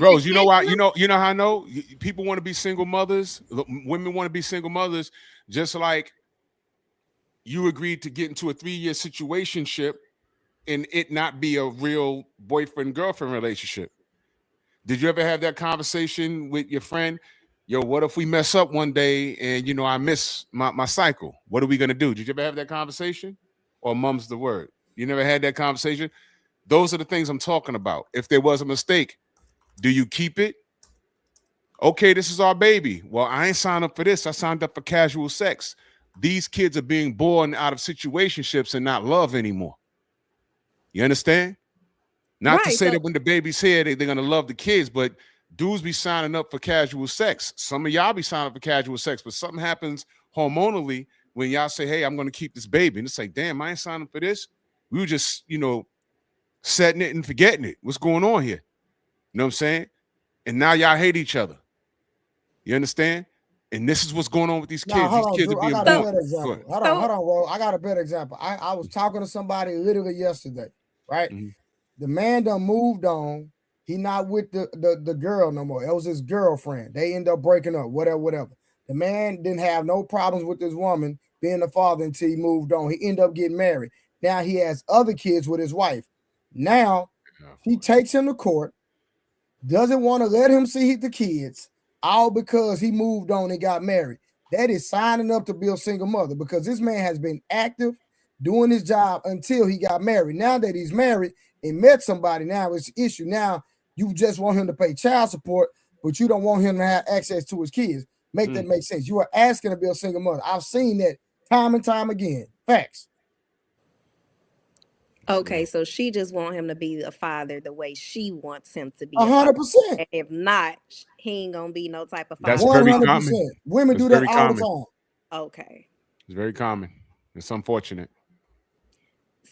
Rose, you know why? You know how I know? People want to be single mothers. Women want to be single mothers, just like you agreed to get into a 3-year situationship and it not be a real boyfriend-girlfriend relationship. Did you ever have that conversation with your friend? Yo, what if we mess up one day and, you know, I miss my cycle? What are we going to do? Did you ever have that conversation? Or mum's the word? You never had that conversation? Those are the things I'm talking about. If there was a mistake, do you keep it? Okay, this is our baby. Well, I ain't signed up for this. I signed up for casual sex. These kids are being born out of situationships and not love anymore. You understand? Not to Right. say So that when the baby's here, they're gonna love the kids, but dudes be signing up for casual sex. Some of y'all be signing up for casual sex, but something happens hormonally when y'all say, "Hey, I'm gonna keep this baby," and it's like, "Damn, I ain't signing up for this." We were just, setting it and forgetting it. What's going on here? You know what I'm saying? And now y'all hate each other. You understand? And this is what's going on with these Now, kids. hold These on, kids are Drew. I being got a born. better Go ahead. example. Hold on, bro. I got a better example. I was talking to somebody literally yesterday, right? Mhm. The man done moved on. He not with the girl no more. That was his girlfriend. They end up breaking up, whatever. The man didn't have no problems with this woman being a father until he moved on. He ended up getting married. Now he has other kids with his wife. Now he takes him to court, doesn't want to let him see the kids, all because he moved on and got married. That is signing up to be a single mother because this man has been active doing his job until he got married. Now that he's married and met somebody, now it's an issue. Now you just want him to pay child support, but you don't want him to have access to his kids. Make that make sense. You are asking to be a single mother. I've seen that time and time again. Facts. okay, so she just want him to be a father the way she wants him to be a father. 100%. And if not, he ain't gonna be no type of That's father. very 100%. common. Women That's do that very all the common. time. Okay. It's very common. It's unfortunate.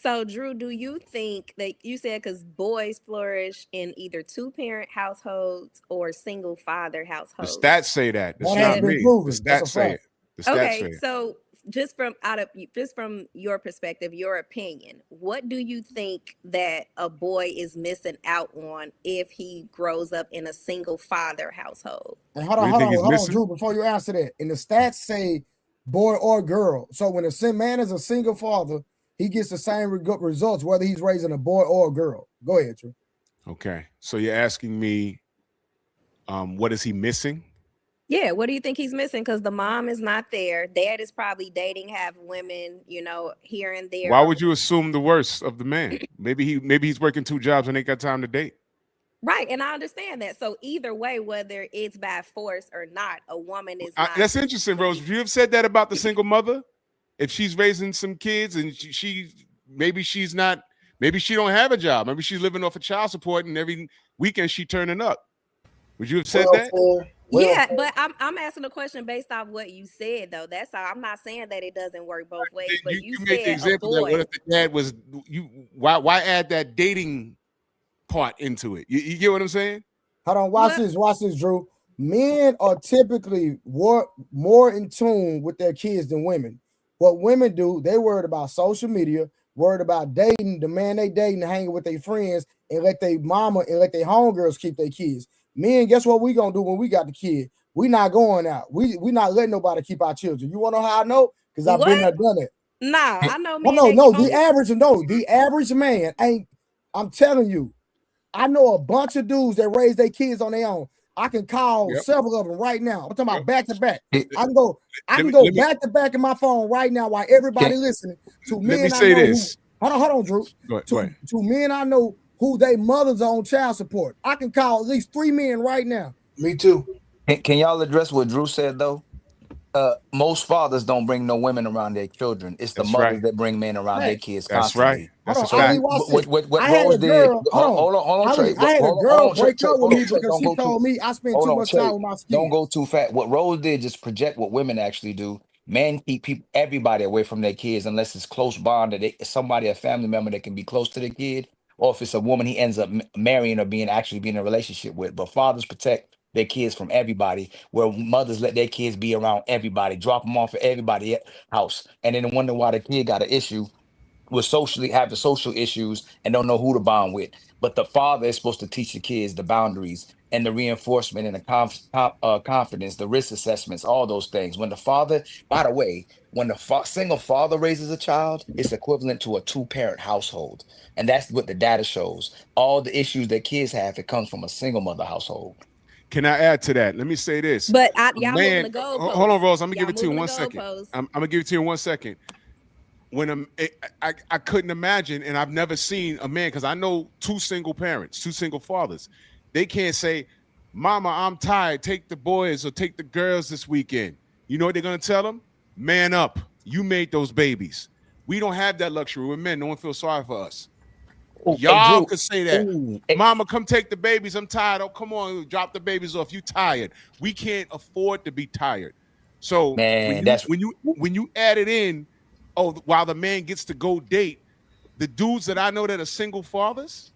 So, Drew, do you think that you said because boys flourish in either two-parent households or single father The households? stats say that. That It's has not been me. The proven. That's a stats say it. fact. The stats say Okay, it. so just from your perspective, your opinion, what do you think that a boy is missing out on if he grows up in a single father household? And hold What do on, you hold think on, he's hold on, missing? Drew, before you answer that. And the stats say boy or girl. So when a man is a single father, he gets the same results whether he's raising a boy or a girl. Go ahead, Drew. Okay. So you're asking me, what is he missing? Yeah, what do you think he's missing? Because the mom is not there. Dad is probably dating, have women, here and there. Why would you assume the worst of the man? Maybe he's working 2 jobs and ain't got time to date. Right, and I understand that. So either way, whether it's by force or not, a woman is not. That's interesting, Rose. If you have said that about the single mother, if she's raising some kids and maybe she's not, maybe she don't have a job, maybe she's living off of child support, and every weekend she turning up. Would you have said that? Yeah, but I'm asking a question based off what you said, though. That's all. I'm not saying that it doesn't work both ways, but you made the said a example that boy. what if the dad was you? Why add that dating part into it? You get what I'm saying? Hold on, watch this, Drew. Men are typically more in tune with their kids than women. What women do, they worried about social media, worried about dating, the man they dating, hanging with their friends, and let their mama and let their homegirls keep their kids. Men, guess what we gonna do when we got the kid? We not going out. We not letting nobody keep our children. You wanna know how I know? Because I've been there, done it. No, I know Oh, men. The average man ain't. I'm telling you, I know a bunch of dudes that raise their kids on their own. I can call several of them right now. I'm talking about back to back. I can go back to back in my phone right now while everybody listening to men. Let me I say know this. Hold on, Drew. Go ahead. To men I know who they mothers are on child support. I can call at least 3 men right now. Me too. Can y'all address what Drew said though? Most fathers don't bring no women around their children. It's the That's mothers right. that bring men around their kids That's right. constantly. That's a Hold on, fact. Ali, watch What, this. what I had Rose a did? girl. Hold on, Trey. Ali, I had a Hold girl on, Trey. break up with Hold me on, Trey. because Don't she go too. told me I spent Hold too on, much time Trey. with my Don't kids. go too fast. What Rose did just project what women actually do. Men keep everybody away from their kids unless it's close bond that somebody, a family member that can be close to the kid, or if it's a woman he ends up marrying or actually being in a relationship with. But fathers protect their kids from everybody, where mothers let their kids be around everybody, drop them off at everybody's house, and then wonder why the kid got an issue with having social issues and don't know who to bond with. But the father is supposed to teach the kids the boundaries and the reinforcement and the confidence, the risk assessments, all those things. When the father, by the way, when the single father raises a child, it's equivalent to a two-parent household. And that's what the data shows. All the issues that kids have, it comes from a single mother household. Can I add to that? Let me say this. But A y'all moving man, the goalposts. hold on, Rose. I'm gonna Y'all give it to you in moving 1 the second. goalposts. I'm gonna give it to you in 1 second. When I couldn't imagine, and I've never seen a man, because I know 2 single parents, 2 single fathers. They can't say, "Mama, I'm tired. Take the boys or take the girls this weekend." You know what they're gonna tell them? Man up. You made those babies. We don't have that luxury. We're men. No one feels sorry for us. Oh, hey Y'all Drew. could say that. Ooh, hey, Mama, come take the babies. I'm tired. Oh, come on, drop the babies off. You tired. We can't afford to be tired. So when man, you that's when you when you add it in, oh, while the man gets to go date, the dudes that I know that are single fathers,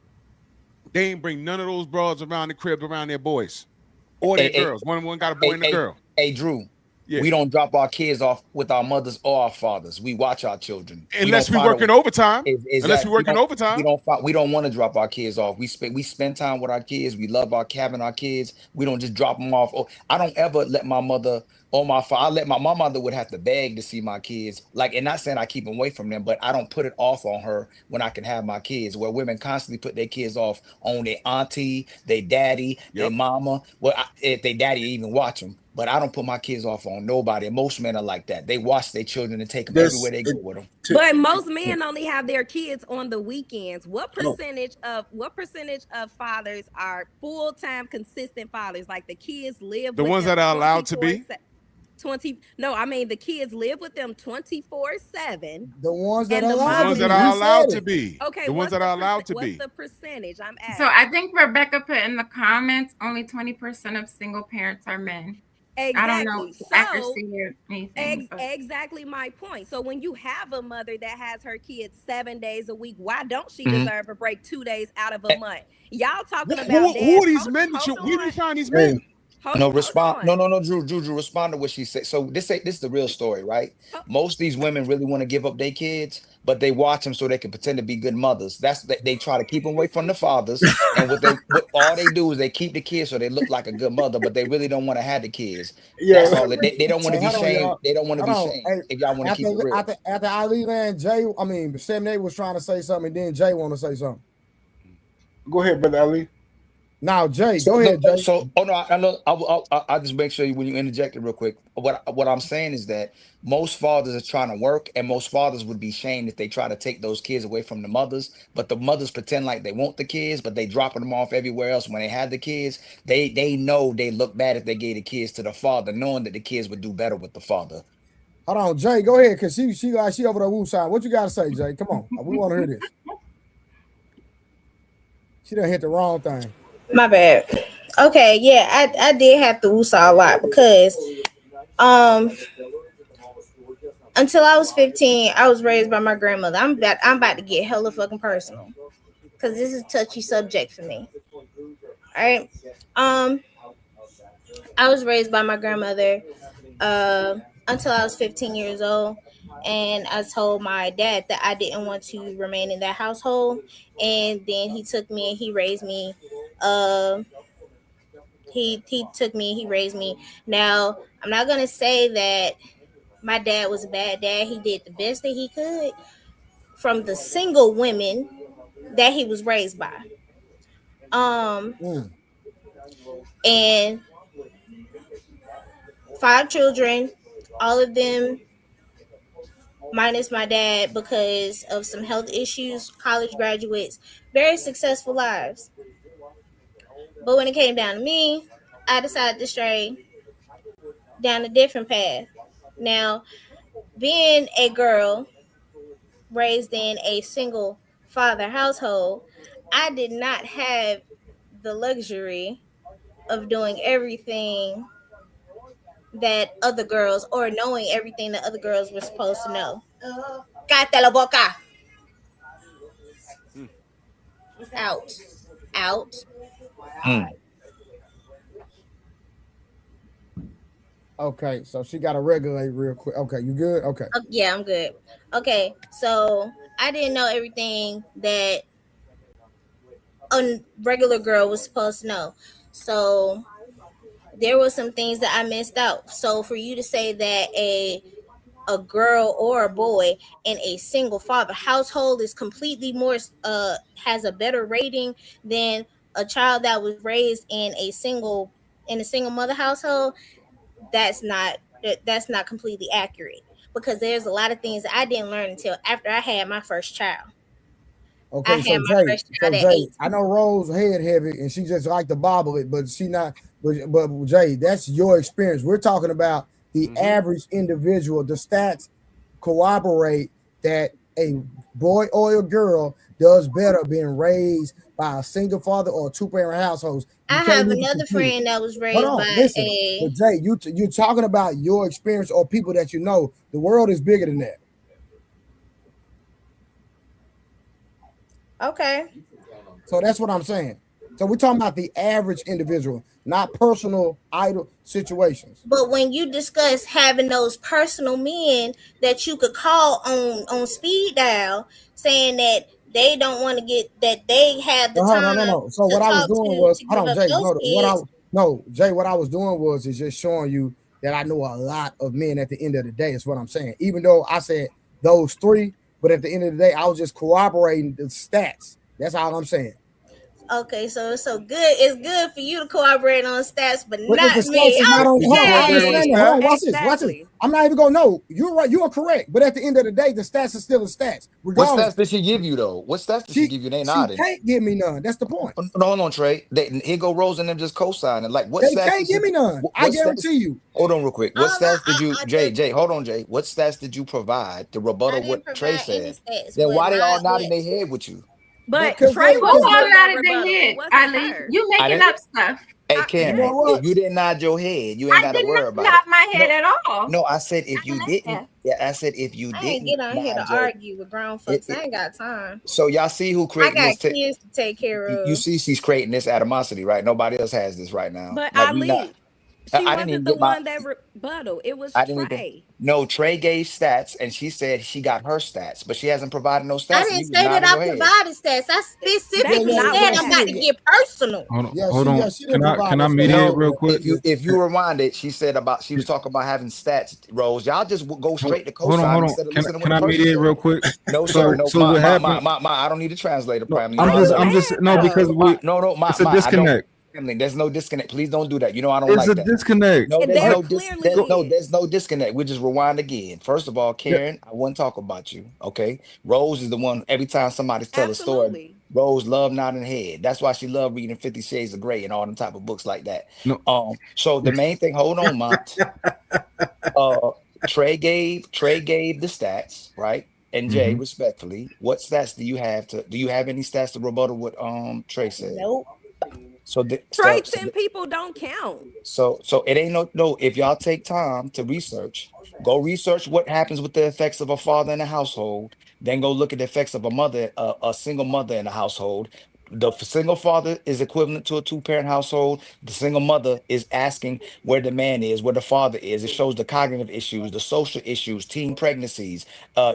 they ain't bring none of those broads around the crib around their boys or their hey, hey, girls. One got a boy hey, and a hey, girl. hey, Drew. Yeah. We don't drop our kids off with our mothers or our fathers. We watch our children. We don't Unless we find working them. overtime. Unless we Exactly. working We overtime. don't find, we don't want to drop our kids off. We spend time with our kids. We love our cabin, our kids. We don't just drop them off. Oh, I don't ever let my mother or my father. I let my mother would have to beg to see my kids. Like, and not saying I keep them away from them, but I don't put it off on her when I can have my kids. Where women constantly put their kids off on their auntie, their daddy, their Yep. mama. Well, if they daddy even watch them. But I don't put my kids off on nobody. And most men are like that. They watch their children and take them everywhere This they go with them. But most men only have their kids on the weekends. What oh, percentage of fathers are full-time consistent fathers? Like the kids live The with ones them that are allowed to 24 be. 20 no, I mean the kids live with them 24/7 The ones that and are the The allowed to ones be. that moms He are are allowed said to it. be. okay, The ones that are allowed to what's be. the percentage? I'm So asking. I think Rebecca put in the comments only 20% of single parents are men. I don't know Exactly. the So accuracy or anything, but exactly my point. So when you have a mother that has her kids 7 days a week, why don't she Mhm. deserve a break 2 days out of a month? Y'all talking Who, about who are dads? these Hold, men that you? hold Where do you on. find these hey, men? No, Hold respond. on. No, Drew, respond to what she said. So this is the real story, right? Oh, Most of these women really want to give up their kids, but they watch them so they can pretend to be good mothers. They try to keep them away from the fathers, and what all they do is they keep the kids so they look like a good mother, but they really don't want to have the kids. That's yo, all. They don't want to Hey, be hold on, shamed. y'all. They don't want to Hold be on. shamed. Hey, If y'all want to keep after it real. after Ali and Jay, I mean 7A was trying to say something, and then Jay want to say something. go ahead, brother Ali. Now, Jay, So go no, ahead, Jay. oh no, I know. I'll just make sure when you interject it real quick. What I'm saying is that most fathers are trying to work, and most fathers would be shamed if they try to take those kids away from the mothers. But the mothers pretend like they want the kids, but they dropping them off everywhere else. When they have the kids, they know they look bad if they gave the kids to the father, knowing that the kids would do better with the father. Hold on, Jay, go ahead, cause she over the woo side. What you got to say, Jay? Come on, we want to hear this. She done hit the wrong thing. My bad. Okay, yeah, I did have to woosah a lot because um until I was 15, I was raised by my grandmother. I'm about to get hella fucking personal because this is a touchy subject for me. All right. Um, I was raised by my grandmother until I was 15 years old. And I told my dad that I didn't want to remain in that household. And then he took me and he raised me. Uh, he took me, he raised me. Now, I'm not going to say that my dad was a bad dad. He did the best that he could from the single women that he was raised by. Um, Mm. and 5 children, all of them minus my dad because of some health issues, college graduates, very successful lives. But when it came down to me, I decided to stray down a different path. Now, being a girl raised in a single father household, I did not have the luxury of doing everything that other girls or knowing everything that other girls were supposed to know. Cállate la boca. Hmm. Out. Out. Mm. Okay, so she got to regulate real quick. Okay, you good? Okay. Yeah, I'm good. Okay, so I didn't know everything that a regular girl was supposed to know. So there were some things that I missed out. So for you to say that a girl or a boy in a single father household is completely more has a better rating than a child that was raised in a single mother household, that's not completely accurate because there's a lot of things that I didn't learn until after I had my first child. I Okay, had so my Jay, first child at I 18. know Rose head heavy and she just like to bobble it, but she not. But Jay, that's your experience. We're talking about the Mm-hmm. average individual. The stats corroborate that a boy or a girl does better being raised by a single father or two-parent households. You I can't have even another compare it. friend that was Hold raised on, by listen. a. But Jay, you're talking about your experience or people that you know. The world is bigger than that. Okay. So that's what I'm saying. So we're talking about the average individual, not personal idol situations. But when you discuss having those personal men that you could call on speed dial, saying that they don't want to get that they have the No, no, no, time no. So to what I was talk doing to was, hold give on, up Jay. those No, kids. no, Jay. What I was doing was is just showing you that I know a lot of men. At the end of the day, is what I'm saying. Even though I said those three, but at the end of the day, I was just corroborating the stats. That's all I'm saying. Okay, so it's so good. It's good for you to cooperate on stats, but But if the not stats me. is not on, Did you hold on, I corroborate on the understand Okay. that. Hold on, stats? watch this, watch this. Exactly. I'm not even gonna know. You're right, you are correct. But at the end of the day, the stats are still the stats, What regardless. stats did she give you though? What stats did she She give you? They she nodding. can't give me none. That's the point. No, hold on, Trey. Here go Rose and them just co-signing. Like, what They stats can't did give she? me none. I What stats? guarantee you. Hold on, real quick. What All stats did you, I Jay? did Jay, hold on, Jay. What stats did you provide to I rebuttal what didn't Trey provide any said? stats, Then but why they my all nodding what their head with you? But Because Trey they, Who was because all giving they, that out of their rebuttal. It head, wasn't Ali? her. You I making didn't. up stuff. Hey, you Karen, know Yes. what? if you didn't nod your head, you ain't I got to did worry not about nod it. my head No, at all. no, I said if you I didn't. laughed. Yeah, I said if you I ain't didn't get on here to nod your. argue with grown It, folks. I it, ain't got time. so y'all see who I creating got this? kids to take care You of. see, she's creating this animosity, right? Nobody else has this right now. But Like we not. Ali, she I didn't wasn't even the get my. one that rebuttal. It was I didn't even. Trey. No, Trey gave stats, and she said she got her stats, but she hasn't provided no I stats, and didn't you was say that nodding I your head. provided stats. I Yeah, That's specifically yeah, not said what yeah. I'm She about didn't to get. happened. get personal. Yeah, Hold on. she didn't provide Can no I stats. mediate No, real quick? if you rewind it, she said about she was talking about having stats, Rose. Y'all just go straight to Hold cosign on. instead of listening to what Can the I person mediate real said. quick? No, sir. So No, so what happened? I don't need a translator, No, family. I'm No, just I'm sir. I'm just mad no because though. we My, it's a I don't. disconnect. Family, there's no disconnect. Please don't do that. You know I don't It's like a that. disconnect. No, there's There Like no clearly go is. there's no disconnect. We just rewind again. First of all, yeah, Karen, I wouldn't talk about you. Okay. Rose is the one every time somebody tell a story, Absolutely. Rose love nodding her head. That's why she love reading 50 Shades of Grey and all them type of books like that. no. So the main thing, hold on, Mont. Uh Trey gave the stats, right? And Jay, Hmm. respectfully, what stats do you have any stats to rebuttal what Trey said? Nope. So the Trey so so 10 people don't count. so it ain't no. If y'all take time to research, go research what happens with the effects of a father in a household. Then go look at the effects of a mother, a single mother in a household. The single father is equivalent to a two-parent household. The single mother is asking where the man is, where the father is. It shows the cognitive issues, the social issues, teen pregnancies.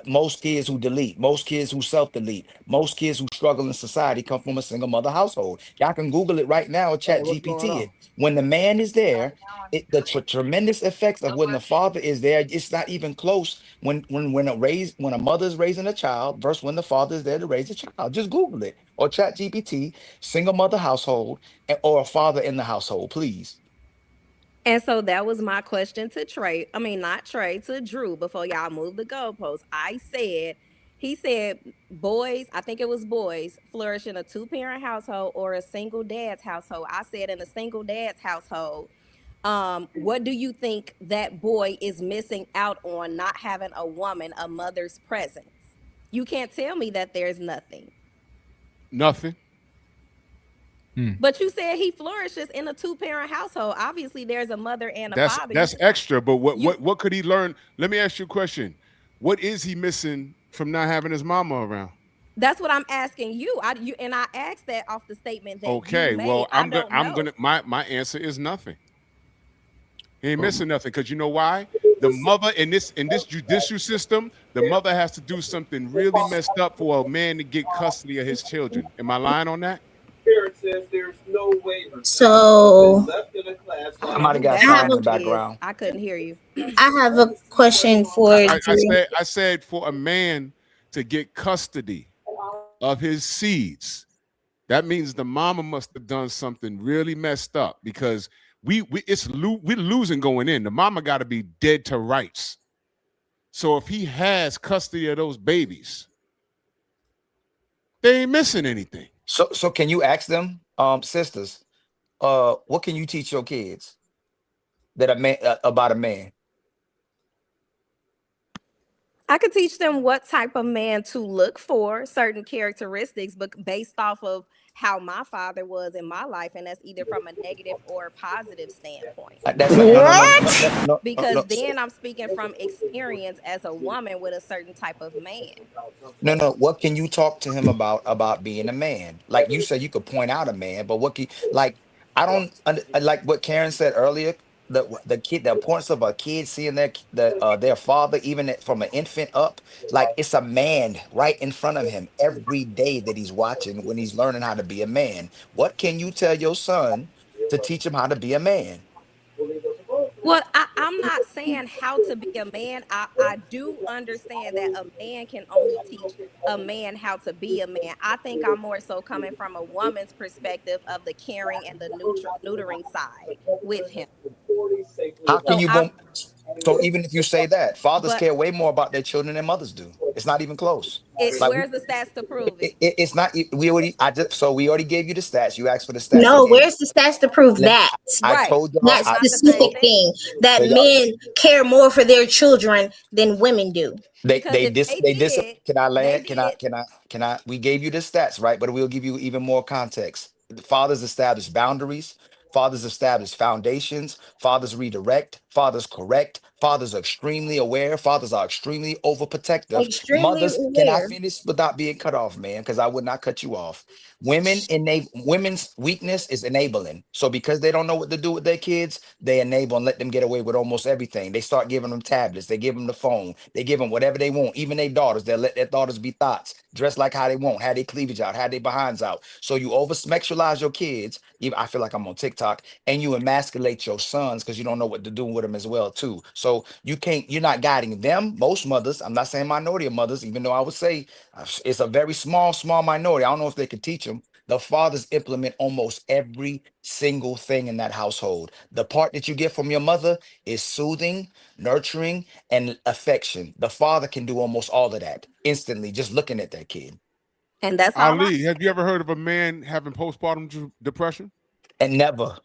Most kids who delete, most kids who self-delete, most kids who struggle in society come from a single mother household. Y'all can Google it right now or Hey, chat what's going GPT on? it. When the man is there, the tremendous effects of when the father is there, it's not even close when a mother is raising a child versus when the father is there to raise a child. Just Google it or chat GPT, single mother household, or a father in the household, please. And so that was my question to Trey. I mean, not Trey, to Drew before y'all moved the goalpost. He said, boys, I think it was boys, flourish in a two-parent household or a single dad's household. I said in a single dad's household. What do you think that boy is missing out on not having a woman, a mother's presence? You can't tell me that there's nothing. Nothing. Hmm. But you said he flourishes in a two-parent household. Obviously, there's a mother and a That's father. that's extra. But what You what what could he learn? Let me ask you a question. What is he missing from not having his mama around? That's what I'm asking you. I asked that off the statement that you Okay, made. well, I I'm gonna don't I'm know. gonna my answer is nothing. He ain't Um, missing nothing because you know why? The mother in this judicial system, the mother has to do something really messed up for a man to get custody of his children. Am I lying on that? So I don't know Somebody who got I have that sound in a the is. background. I couldn't hear you. I have a question for I Drew. said I said for a man to get custody of his seeds, that means the mama must have done something really messed up because we're losing going in. The mama got to be dead to rights. So if he has custody of those babies, they ain't missing anything. So can you ask them, sisters, what can you teach your kids that a man about a man? I could teach them what type of man to look for, certain characteristics, but based off of how my father was in my life, and that's either from a negative or positive standpoint. That's not, no, no, no, no, no, no, no, Because no. then I'm speaking from experience as a woman with a certain type of man. No, no. What can you talk to him about being a man? Like you said, you could point out a man, but what can like? I don't like what Karen said earlier. The kid, the importance of a kid seeing their father, even from an infant up, like it's a man right in front of him every day that he's watching when he's learning how to be a man. What can you tell your son to teach him how to be a man? Well, I'm not saying how to be a man. I do understand that a man can only teach a man how to be a man. I think I'm more so coming from a woman's perspective of the caring and the neutering side with him. How can So you I'm, go? So even if you say that, fathers but care way more about their children than mothers do. It's not even close. Like where's the stats to prove it? it's not. We already. We already gave you the stats. You asked for the stats No, again. where's the stats to prove Let, that? I Right. told y'all. That That's I not the same specific thing. thing that so y'all. men care more for their children than women do. Because if they They dis. did, Can I they land? did. Can I? We gave you the stats, right? But we'll give you even more context. The fathers establish boundaries. Fathers establish foundations. Fathers redirect. Fathers correct. Fathers are extremely aware. Fathers are extremely overprotective. Extremely Mothers, can I aware. finish without being cut off, man? Because I would not cut you off. Women's weakness is enabling. So because they don't know what to do with their kids, they enable and let them get away with almost everything. They start giving them tablets, they give them the phone, they give them whatever they want. Even their daughters, they'll let their daughters be thoughts, dress like how they want, have their cleavage out, have their behinds out. So you over sexualize your kids. Even I feel like I'm on TikTok, and you emasculate your sons because you don't know what to do with them as well too. So you're not guiding them. Most mothers, I'm not saying minority of mothers, even though I would say it's a very small minority. I don't know if they could teach them. The fathers implement almost every single thing in that household. The part that you get from your mother is soothing, nurturing, and affection. The father can do almost all of that instantly just looking at that kid. And that's all right. Ali, have you ever heard of a man having postpartum depression? And never.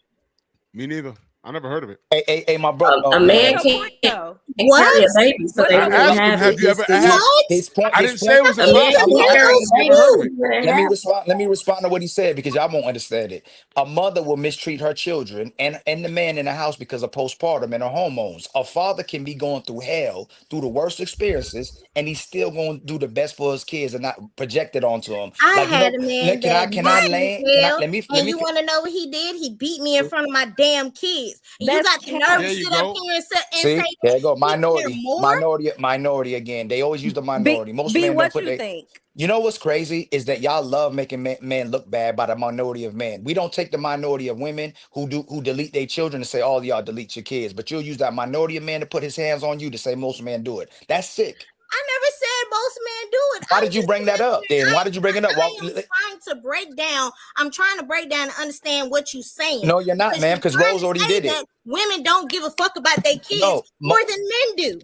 Me neither. I never heard of it. Hey, my brother. A Oh, What's man your man. point can't though? carry a What? baby, so What's they I your wouldn't asked point? him, have it. have you ever had? What? I His didn't say point. it was A man impossible. can I What carry asked him, a else have you baby, ever heard of so it? they wouldn't Let me have it. respond. Let me respond to what he said because y'all won't understand it. A mother will mistreat her children and the man in the house because of postpartum and her hormones. A father can be going through hell, through the worst experiences, and he's still going to do the best for his kids and not project it onto them. I Like had a man that can I beat me land? as Can I hell, let and me you want to know what he did? He beat me in front of my damn kids, and you That's got the nerve cap. to There you sit up go. here and say see? that There you go. he care more. Minority again. They always use the Be minority. Most be men don't what put you their. think. You know what's crazy is that y'all love making men look bad by the minority of men. We don't take the minority of women who delete their children and say, "Oh, y'all delete your kids," but you'll use that minority of man to put his hands on you to say most men do it. That's sick. I never said most men do it. Why I'm did you just bring that sitting up? here. Then why did you bring it up? I am trying to break down. I'm trying to break down and understand what you're saying No, you're not, because man. you're Because trying Rose to already say did it. that women don't give a fuck about their kids No, more than men do.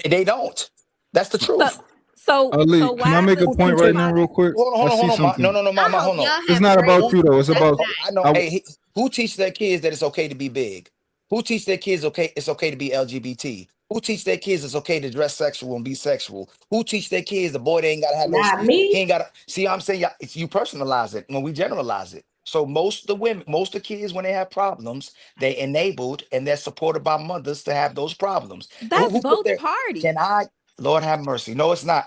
they don't. That's the So truth. so Ali, can I why is make the a Who point teach single right their now, real father? quick? I see No, something. no, no, I mama, hope hold on. y'all It's have a not great about Who you though. It's blessed about. I know. I, night. Hey, who teach their kids that it's okay to be big? Who teach their kids it's okay to be LGBT? Who teach their kids it's okay to dress sexual and be sexual? Who teach their kids the boy they ain't gotta have no Not he me. ain't gotta see I'm saying you personalize it when we generalize it. So most of the kids when they have problems, they enabled and they're supported by mothers to have those problems. That's Who put both their can parties. I Lord have mercy. No, it's not.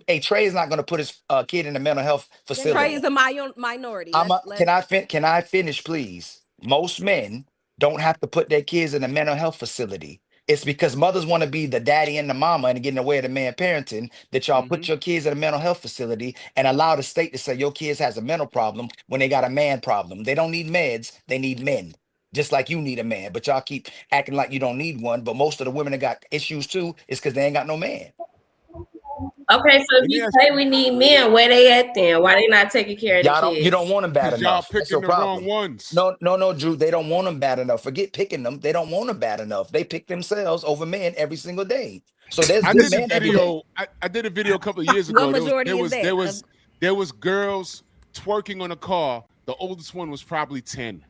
A Trey is not going to put his kid in a mental health Then no. Trey is facility. a minority. Can I finish, please? Most men don't have to put their kids in a mental health facility. It's because mothers want to be the daddy and the mama and get in the way of the man parenting that y'all Hmm. put your kids in a mental health facility and allow the state to say your kids has a mental problem when they got a man problem. They don't need meds, they need men. Just like you need a man, but y'all keep acting like you don't need one. But most of the women that got issues too is because they ain't got no man. Okay, so if Let me you ask say you, we need men, where they at then? Why they not taking care of the You don't kids? want them bad because y'all enough. That's picking your the wrong problem. ones. No, Drew. They don't want them bad enough. Forget picking them. They don't want them bad enough. They pick themselves over men every single day. So there's I good did a men every day. video. I did a video a couple of years What ago. majority is that? There was girls twerking on a car. The oldest one was probably 10.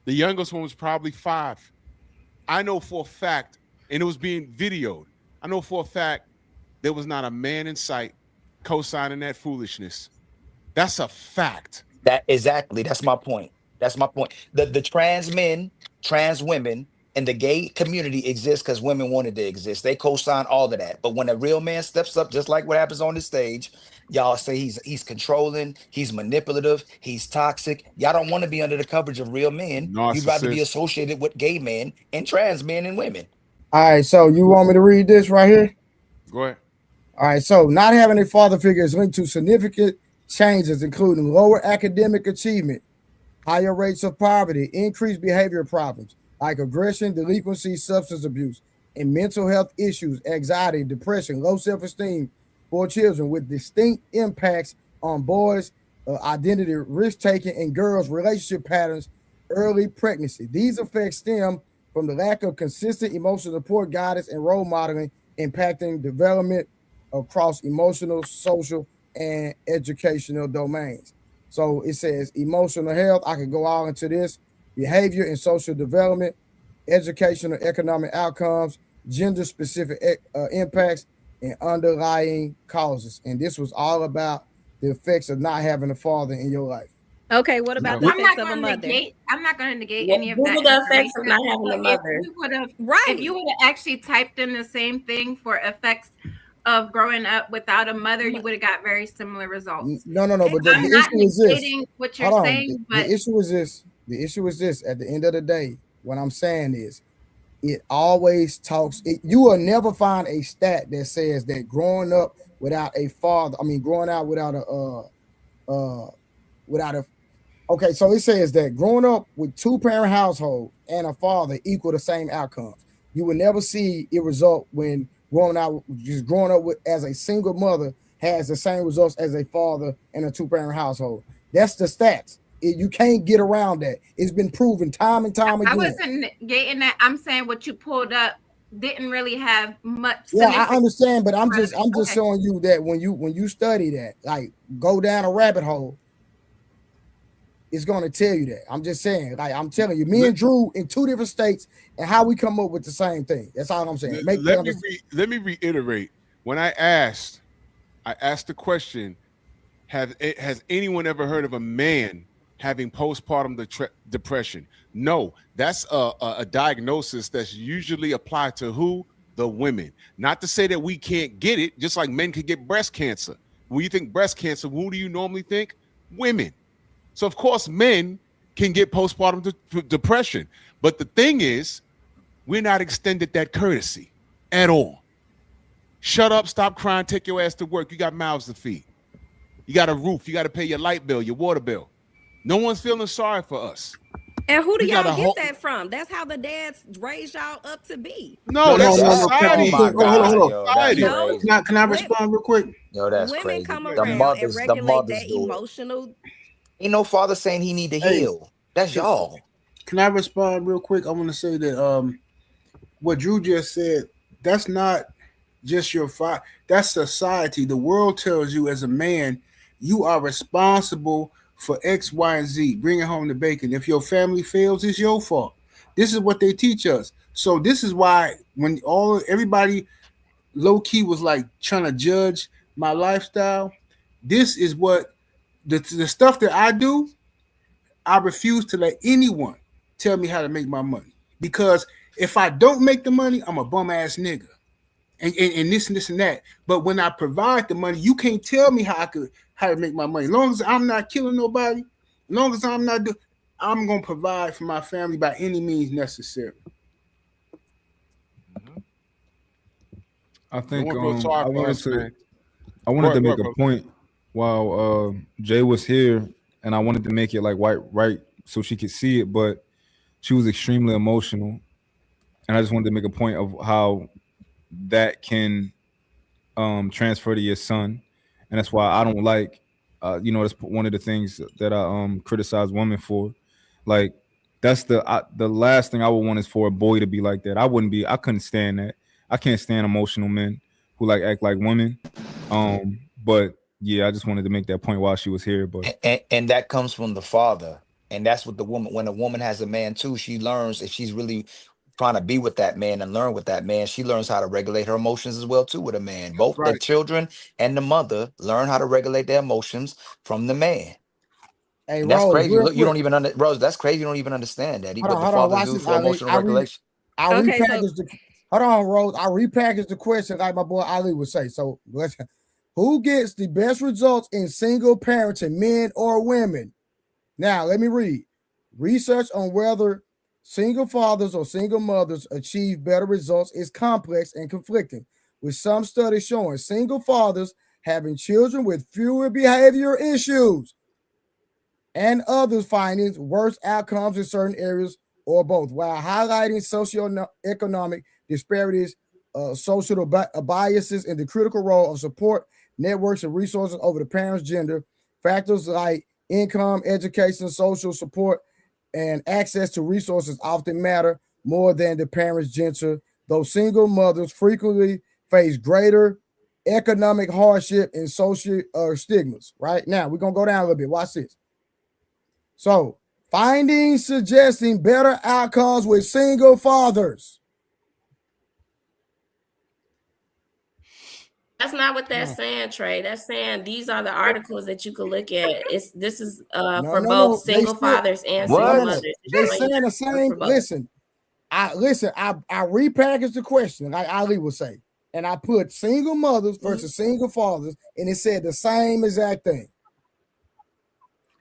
The youngest one was probably 5. I know for a fact, and it was being videoed. I know for a fact there was not a man in sight co-signing that foolishness. That's a fact. That exactly. That's my point. That's my point. The trans men, trans women, and the gay community exists because women wanted to exist. They co-sign all of that. But when a real man steps up, just like what happens on the stage, y'all say he's controlling, he's manipulative, he's toxic. Y'all don't want to be under the coverage of real men. You'd rather be Narcissist. associated with gay men and trans men and women. All right, so you want me to read this right here? Go ahead. All right, so not having a father figure is linked to significant changes, including lower academic achievement, higher rates of poverty, increased behavioral problems like aggression, delinquency, substance abuse, and mental health issues, anxiety, depression, low self-esteem for children, with distinct impacts on boys' identity, risk-taking, and girls' relationship patterns, early pregnancy. These effects stem from the lack of consistent emotional support, guidance, and role modeling, impacting development across emotional, social, and educational domains. So it says emotional health. I could go all into this: behavior and social development, educational, economic outcomes, gender specific impacts, and underlying causes. And this was all about the effects of not having a father in your life. Okay, what about the Yep. effects of a mother? I'm not going to negate Well, any of that Google the effects of information. not having a But mother. if you would have actually typed in the same thing for effects of growing up without a mother, you would have got very similar results. No. But I'm the not issue is this. negating what you're Hold on. saying, but The issue is this. The issue is this. At the end of the day, what I'm saying is, it always talks. You will never find a stat that says that growing up without a father. I mean, growing out without a. Okay, so it says that growing up with two-parent household and a father equal the same outcomes. You will never see it result when growing up with as a single mother has the same results as a father in a two-parent household. That's the stats. You can't get around that. It's been proven time and time again. I wasn't negating that. I'm saying what you pulled up didn't really have much. Yeah, I understand, but I'm just Okay. showing you that when you study that, like go down a rabbit hole, it's going to tell you that. I'm just saying, like I'm telling you, me and Drew in two different states, and how we come up with the same thing. That's all I'm saying. Let me reiterate. When I asked the question: Has anyone ever heard of a man having postpartum depression? No, that's a diagnosis that's usually applied to who? The women. Not to say that we can't get it, just like men can get breast cancer. When you think breast cancer, who do you normally think? Women. So, of course, men can get postpartum depression. But the thing is, we're not extended that courtesy at all. Shut up, stop crying, take your ass to work. You got mouths to feed. You got a roof. You got to pay your light bill, your water bill. No one's feeling sorry for us. And who do y'all get that from? That's how the dads raise y'all up to be. No, that's society. Oh my God, hold yo, on. that's crazy. Can I respond real quick? Yo, that's Women crazy. come The around and mothers regulate that do it. emotional. Ain't no father saying he need to heal. That's y'all. Can I respond real quick? I want to say that what Drew just said, that's not just your father. That's society. The world tells you as a man, you are responsible for X, Y, and Z. Bringing home the bacon. If your family fails, it's your fault. This is what they teach us. So this is why when everybody low key was like trying to judge my lifestyle, this is what the stuff that I do. I refuse to let anyone tell me how to make my money, because if I don't make the money, I'm a bum ass nigga. And this and this and that. But when I provide the money, you can't tell me how to make my money. As long as I'm not killing nobody, as long as I'm gonna provide for my family by any means necessary. I think I wanted to make a point while Jay was here, and I wanted to make it like right so she could see it, but she was extremely emotional, and I just wanted to make a point of how that can transfer to your son, and that's why I don't like that's one of the things that I criticize women for. Like that's the last thing I would want is for a boy to be like that. I couldn't stand that. I can't stand emotional men who like act like women. But yeah, I just wanted to make that point while she was here. But and that comes from the father, and that's what the woman. When a woman has a man too, she learns if she's really trying to be with that man and learn with that man, she learns how to regulate her emotions as well too with a man. Both the Right. children and the mother learn how to regulate their emotions from the man. Hey, And that's Rose, crazy. real Look, you quick. don't even Rose, that's crazy. You don't even understand that. What the Hold on. fathers Watch do this, for Ali. emotional regulation. I Okay, so repackaged the. Hold on, Rose. I repackaged the question like my boy Ali would say. So, who gets the best results in single parenting, men or women? Now, let me read. Research on whether single fathers or single mothers achieve better results is complex and conflicting, with some studies showing single fathers having children with fewer behavior issues and others finding worse outcomes in certain areas or both, while highlighting socioeconomic disparities, social biases, and the critical role of support networks and resources over the parent's gender. Factors like income, education, social support, and access to resources often matter more than the parent's gender, though single mothers frequently face greater economic hardship and social stigmas. Right now, we're going to go down a little bit. Watch this. So, findings suggesting better outcomes with single fathers. That's not what that's saying, Trey. That's saying these are the articles that you could look at. This is for both No. They single still fathers and single What? mothers. It's They showing you saying the that it works same. for both. I repackaged the question, like Ali would say, and I put single mothers versus single fathers, and it said the same exact thing.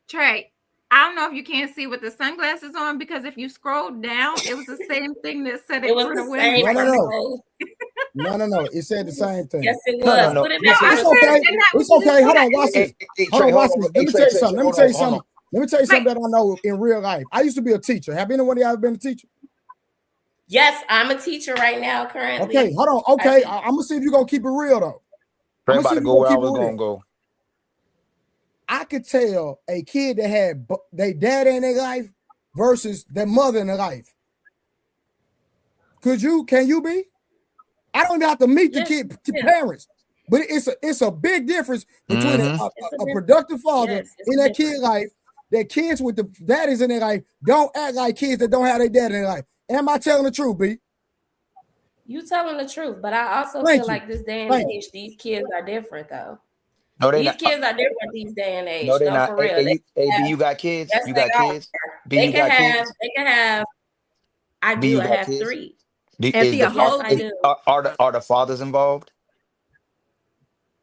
Trey, I don't know if you can't see with the sunglasses on, because if you scroll down, it was the same thing that said it, It was for the the women. same. No. It said the same thing. Yes, it No, was. no. Put it No, back Listen, I up. It's said, okay. and that was It's okay. Hold on. that- Watch this. Hey, Hold Trey, on. Watch hold this. on. Let Hey, me tell you Trey, something. hold on. Let me tell you something that I know in real life. I used to be a teacher. Have anyone of y'all been a teacher? Yes, I'm a teacher right now currently. Okay, hold on. Okay, I'm gonna see if you're gonna keep it real though. Trey I'm gonna about see to if go you're where gonna I keep it was real. gonna go. I could tell a kid that had their dad in their life versus their mother in their life. Can you be? I don't even have to meet the kid parents, but it's a big difference between a productive father in that kid life. That kids with the daddies in their life don't act like kids that don't have their dad in their life. Am I telling the truth, B? You telling the truth, but I also Thank feel you. like this day and Thank age, these kids are different though. No, they These not. kids are different these day and age. No, they No, not. for Hey, real. hey, B, you got kids? Yes, You they got are. kids? B, you got kids? They can have. I B, do. you I got have kids? 3. Effie, a Yes, whole I do. Are the fathers involved?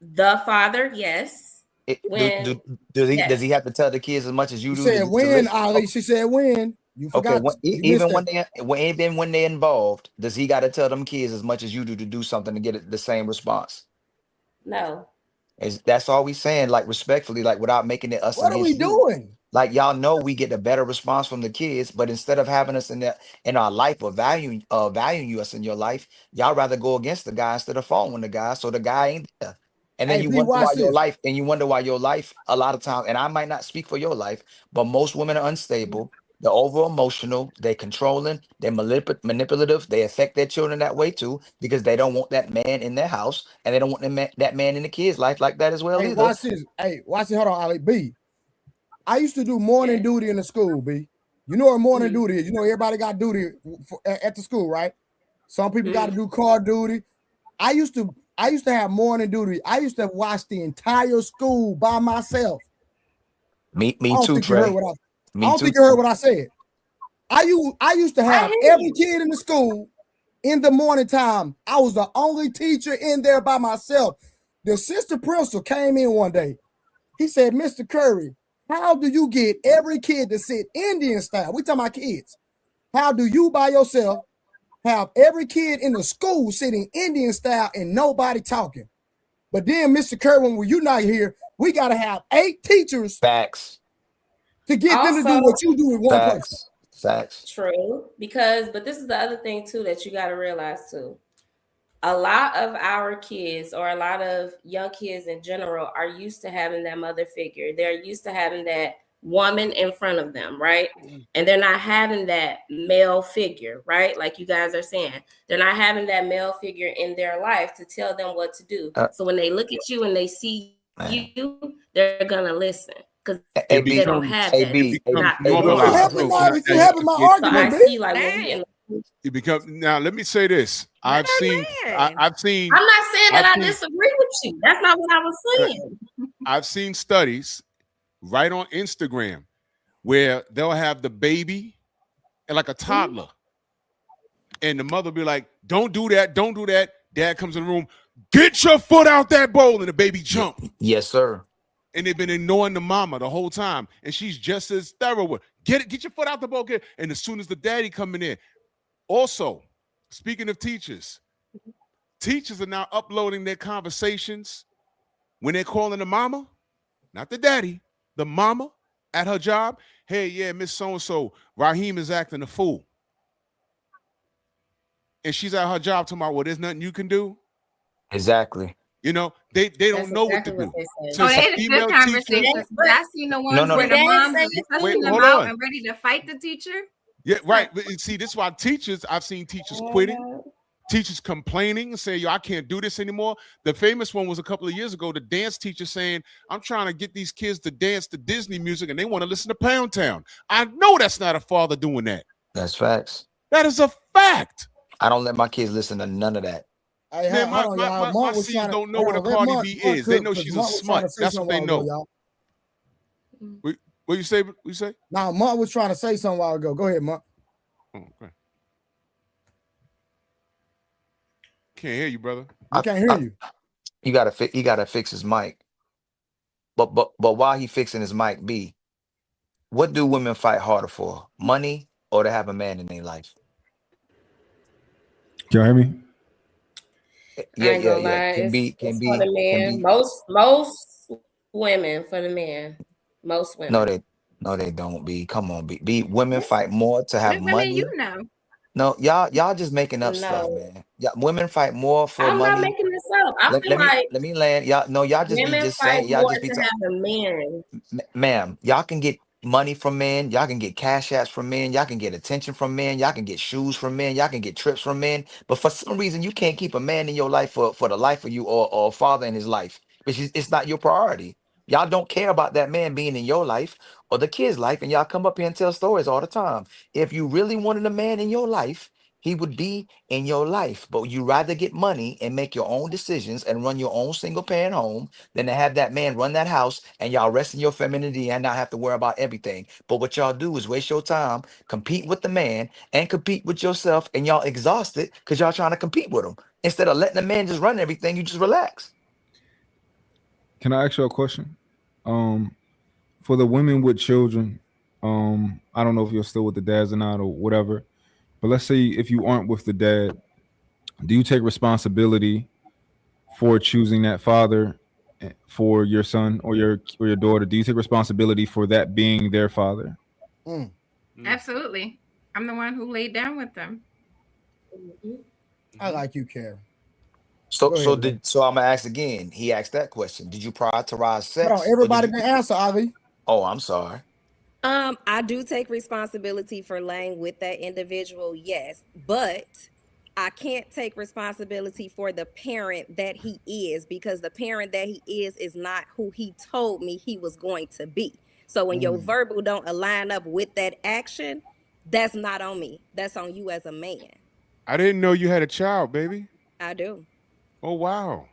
The father, yes. When Does yes. he have to tell the kids as much as you She do said to when, listen? Ali. She said when. You Okay, forgot. You missed that. even when they're involved, does he got to tell them kids as much as you do to do something to get the same response? No. That's all we saying, like respectfully, like without making it us What are we against you. doing? Like y'all know we get a better response from the kids, but instead of having us in our life or valuing you us in your life, y'all rather go against the guy instead of following the guy, so the guy ain't there. And then Hey, you B, wonder watch why this. your life a lot of times, and I might not speak for your life, but most women are unstable. They're over emotional, they're controlling, they're manipulative, they affect their children that way too, because they don't want that man in their house and they don't want that man in the kids' life like that as well Hey, either. watch this. Hey, watch it. Hold on, Ali. B. I used to do morning duty in the school, B. You know what morning duty is. You know, everybody got duty at the school, right? Some people got to do car duty. I used to have morning duty. I used to watch the entire school by myself. Me I don't too, think you heard Trey. what I Me don't too. think you heard what I said. I used to have every kid in the school in the morning time. I was the only teacher in there by myself. The assistant principal came in one day. He said, Mr. Curry, how do you get every kid to sit Indian style? We talking about kids. How do you by yourself have every kid in the school sitting Indian style and nobody talking? But then, Mr. Curry, when you're not here, we got to have 8 teachers Facts. to get them to do Also, what you do with one person. Facts. True. But this is the other thing too that you got to realize too. A lot of our kids, or a lot of young kids in general, are used to having that mother figure. They're used to having that woman in front of them, right? And they're not having that male figure, right? Like you guys are saying, they're not having that male figure in their life to tell them what to do. So when they look at you and they see you, they're gonna listen because they don't have that. It becomes You normalized helping too. Can my I argument, So I B. see like when we in the You become now. Let me say this: Let her land. I've seen, I'm not saying that I've I seen, disagree with you. That's not what I was right, saying. I've seen studies right on Instagram where they'll have the baby and like a Mhm. toddler, and the mother be like, "Don't do that, don't do that." Dad comes in the room, get your foot out that bowl, and the baby jump. Yes, sir. And they've been ignoring the mama the whole time, and she's just as thorough with get your foot out the bowl. And as soon as the daddy coming in, also speaking of teachers, teachers are now uploading their conversations when they're calling the mama, not the daddy, the mama at her job. Hey, yeah, Miss So and So, Raheem is acting a fool, and she's at her job tomorrow. Well, there's nothing you can do. Exactly. You know, they don't That's know what to exactly what do. they So said. Oh, it's a they had a good female teacher. conversation. But But I seen the No, ones no, where did the no. Dad moms say are it Wait, cussing too? them hold out on. and ready to fight the teacher. Yeah, right. But see, this is why teachers, I've seen teachers quitting, Mhm. teachers complaining and saying, yo, I can't do this anymore. The famous one was a couple of years ago, the dance teacher saying, I'm trying to get these kids to dance to Disney music and they want to listen to Pound Town. I know that's not a father doing that. That's facts. That is a fact. I don't let my kids listen to none of that. Hey, Man, hold my on, my y'all. my, my Mark was sons trying to don't know hold what a on. Let Cardi Mark B Mark is. They cook know because she's a Mark was trying smut. to say That's what something a they while ago, know. y'all. What you say? What you say? Now Mark was trying to say something a while ago. Go ahead, Mark. Oh, okay. Can't hear you, brother. We I, can't hear I, you. he gotta fix his mic. But while he fixing his mic, B, what do women fight harder for? Money or to have a man in their life? Can you hear me? I Yeah, ain't yeah, gonna yeah. lie. Can It's for the be, can men. be. Most women for the men. Most No, women. they don't. Be, come on, be. Women fight more to have What women you money. know? No, y'all just making up stuff, No, man. Yeah, women fight more for I'm not money. making this up. I feel like Let me land. Y'all no, y'all just be women just fight saying. Y'all more just be to talking. have the men. Ma'am, y'all can get money from men, y'all can get cash apps from men, y'all can get attention from men, y'all can get shoes from men, y'all can get trips from men. But for some reason, you can't keep a man in your life for the life of you or a father in his life. Because it's not your priority. Y'all don't care about that man being in your life or the kid's life, and y'all come up here and tell stories all the time. If you really wanted a man in your life, he would be in your life. But you rather get money and make your own decisions and run your own single parent home than to have that man run that house and y'all rest in your femininity and not have to worry about everything. But what y'all do is waste your time, compete with the man and compete with yourself, and y'all exhausted because y'all trying to compete with him. Instead of letting the man just run everything, you just relax. Can I ask you a question? Um, for the women with children, I don't know if you're still with the dads or not or whatever, but let's say if you aren't with the dad, do you take responsibility for choosing that father for your son or your daughter? Do you take responsibility for that being their father? Mm. Absolutely. I'm the one who laid down with them. Mhm. I like you, Karen. So Go ahead, man. so I'm gonna ask again. He asked that question. Did you prioritize Hold on. sex or did Everybody you? didn't answer, Ali. Oh, I'm sorry. I do take responsibility for laying with that individual, yes, but I can't take responsibility for the parent that he is because the parent that he is not who he told me he was going to be. So when your Mm. verbal don't align up with that action, that's not on me. That's on you as a man. I didn't know you had a child, baby. I do. Oh wow.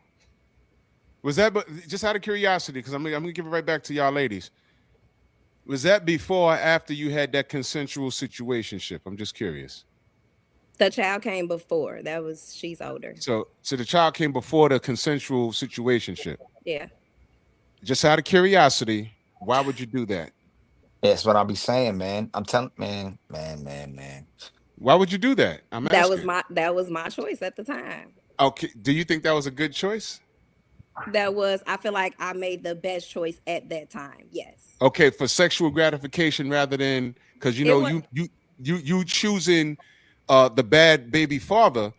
Was that but just out of curiosity, because I'm gonna give it right back to y'all ladies. Was that before or after you had that consensual situationship? I'm just curious. The child came before. That was she's older. So the child came before the consensual situationship. Yeah. Just out of curiosity, why would you do that? That's what I'll be saying, man. I'm telling man. Why would you do that? I'm asking. That was my choice at the time. Okay. Do you think that was a good choice? That was I feel like I made the best choice at that time. Yes. Okay, for sexual gratification rather than because you It know was you choosing the bad baby father,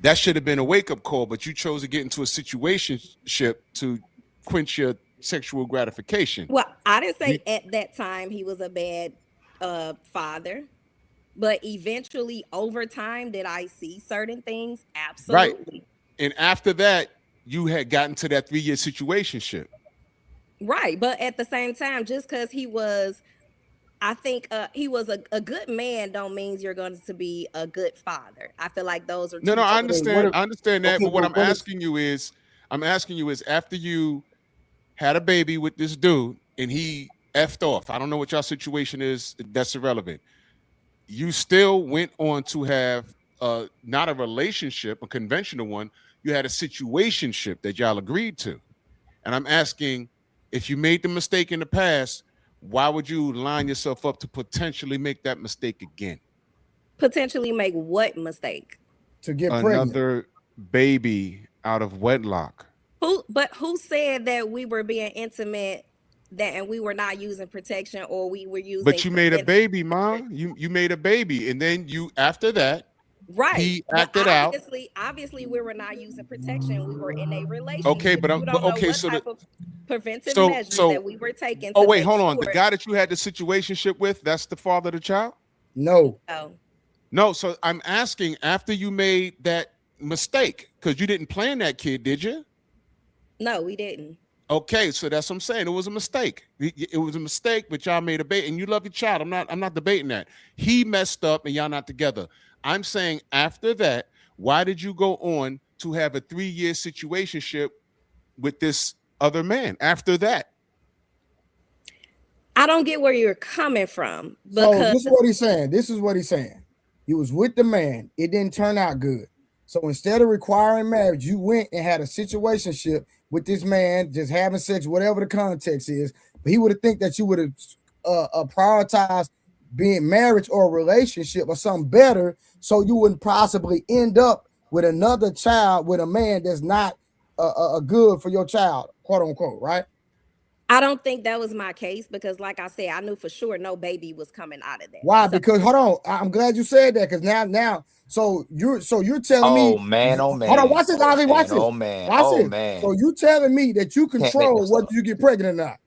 that should have been a wake up call, but you chose to get into a situationship to quench your sexual gratification. well, I didn't You say at that time he was a bad father, but eventually over time did I see certain things? right. Absolutely. And after that, you had gotten to that 3 year situationship. Right. But at the same time, just because he was I think he was a good man don't means you're going to be a good father. I feel like those are No, two I totally. understand. I understand that. Okay, But what but what if I'm asking you is after you had a baby with this dude and he effed off. I don't know what your situation is. That's irrelevant. You still went on to have not a relationship, a conventional one. You had a situationship that y'all agreed to. And I'm asking, if you made the mistake in the past, why would you line yourself up to potentially make that mistake again? Potentially make what mistake? to get pregnant? Another baby out of wedlock. Who said that we were being intimate that and we were not using protection or we were But using you made a preventive baby, measures? ma. You made a baby, and then you after that Right. he But acted out. obviously we were not using protection. We were in a Okay, relationship. but You don't know okay. what So type of preventive so measures so that we were taking oh to wait, make hold on. The sure. guy that you had the situationship with, that's the father of the child. No. Oh, No, so I'm asking after you made that mistake because you didn't plan that kid, did you? no, we didn't. Okay, so that's what I'm saying. It was a mistake. It was a mistake, but y'all made a bait, and you love your child. I'm not debating that. He messed up, and y'all not together. I'm saying after that, why did you go on to have a 3-year situationship with this other man after that? I don't get where you're coming from So because this is what he's saying. This is what he's saying. You was with the man. It didn't turn out good. So instead of requiring marriage, you went and had a situationship with this man, just having sex, whatever the context is. But he would have think that you would have prioritized being marriage or a relationship or something better, so you wouldn't possibly end up with another child with a man that's not good for your child, quote unquote, right? I don't think that was my case because, like I said, I knew for sure no baby was coming out of that. Why? So Because hold on, I'm glad you said that because now, so you're telling me, Oh man, oh hold on, man, watch this, oh Ozzy, watch man, this, oh man, watch oh this. man. So you telling me that you Can't make control this whether up. you get pregnant or not?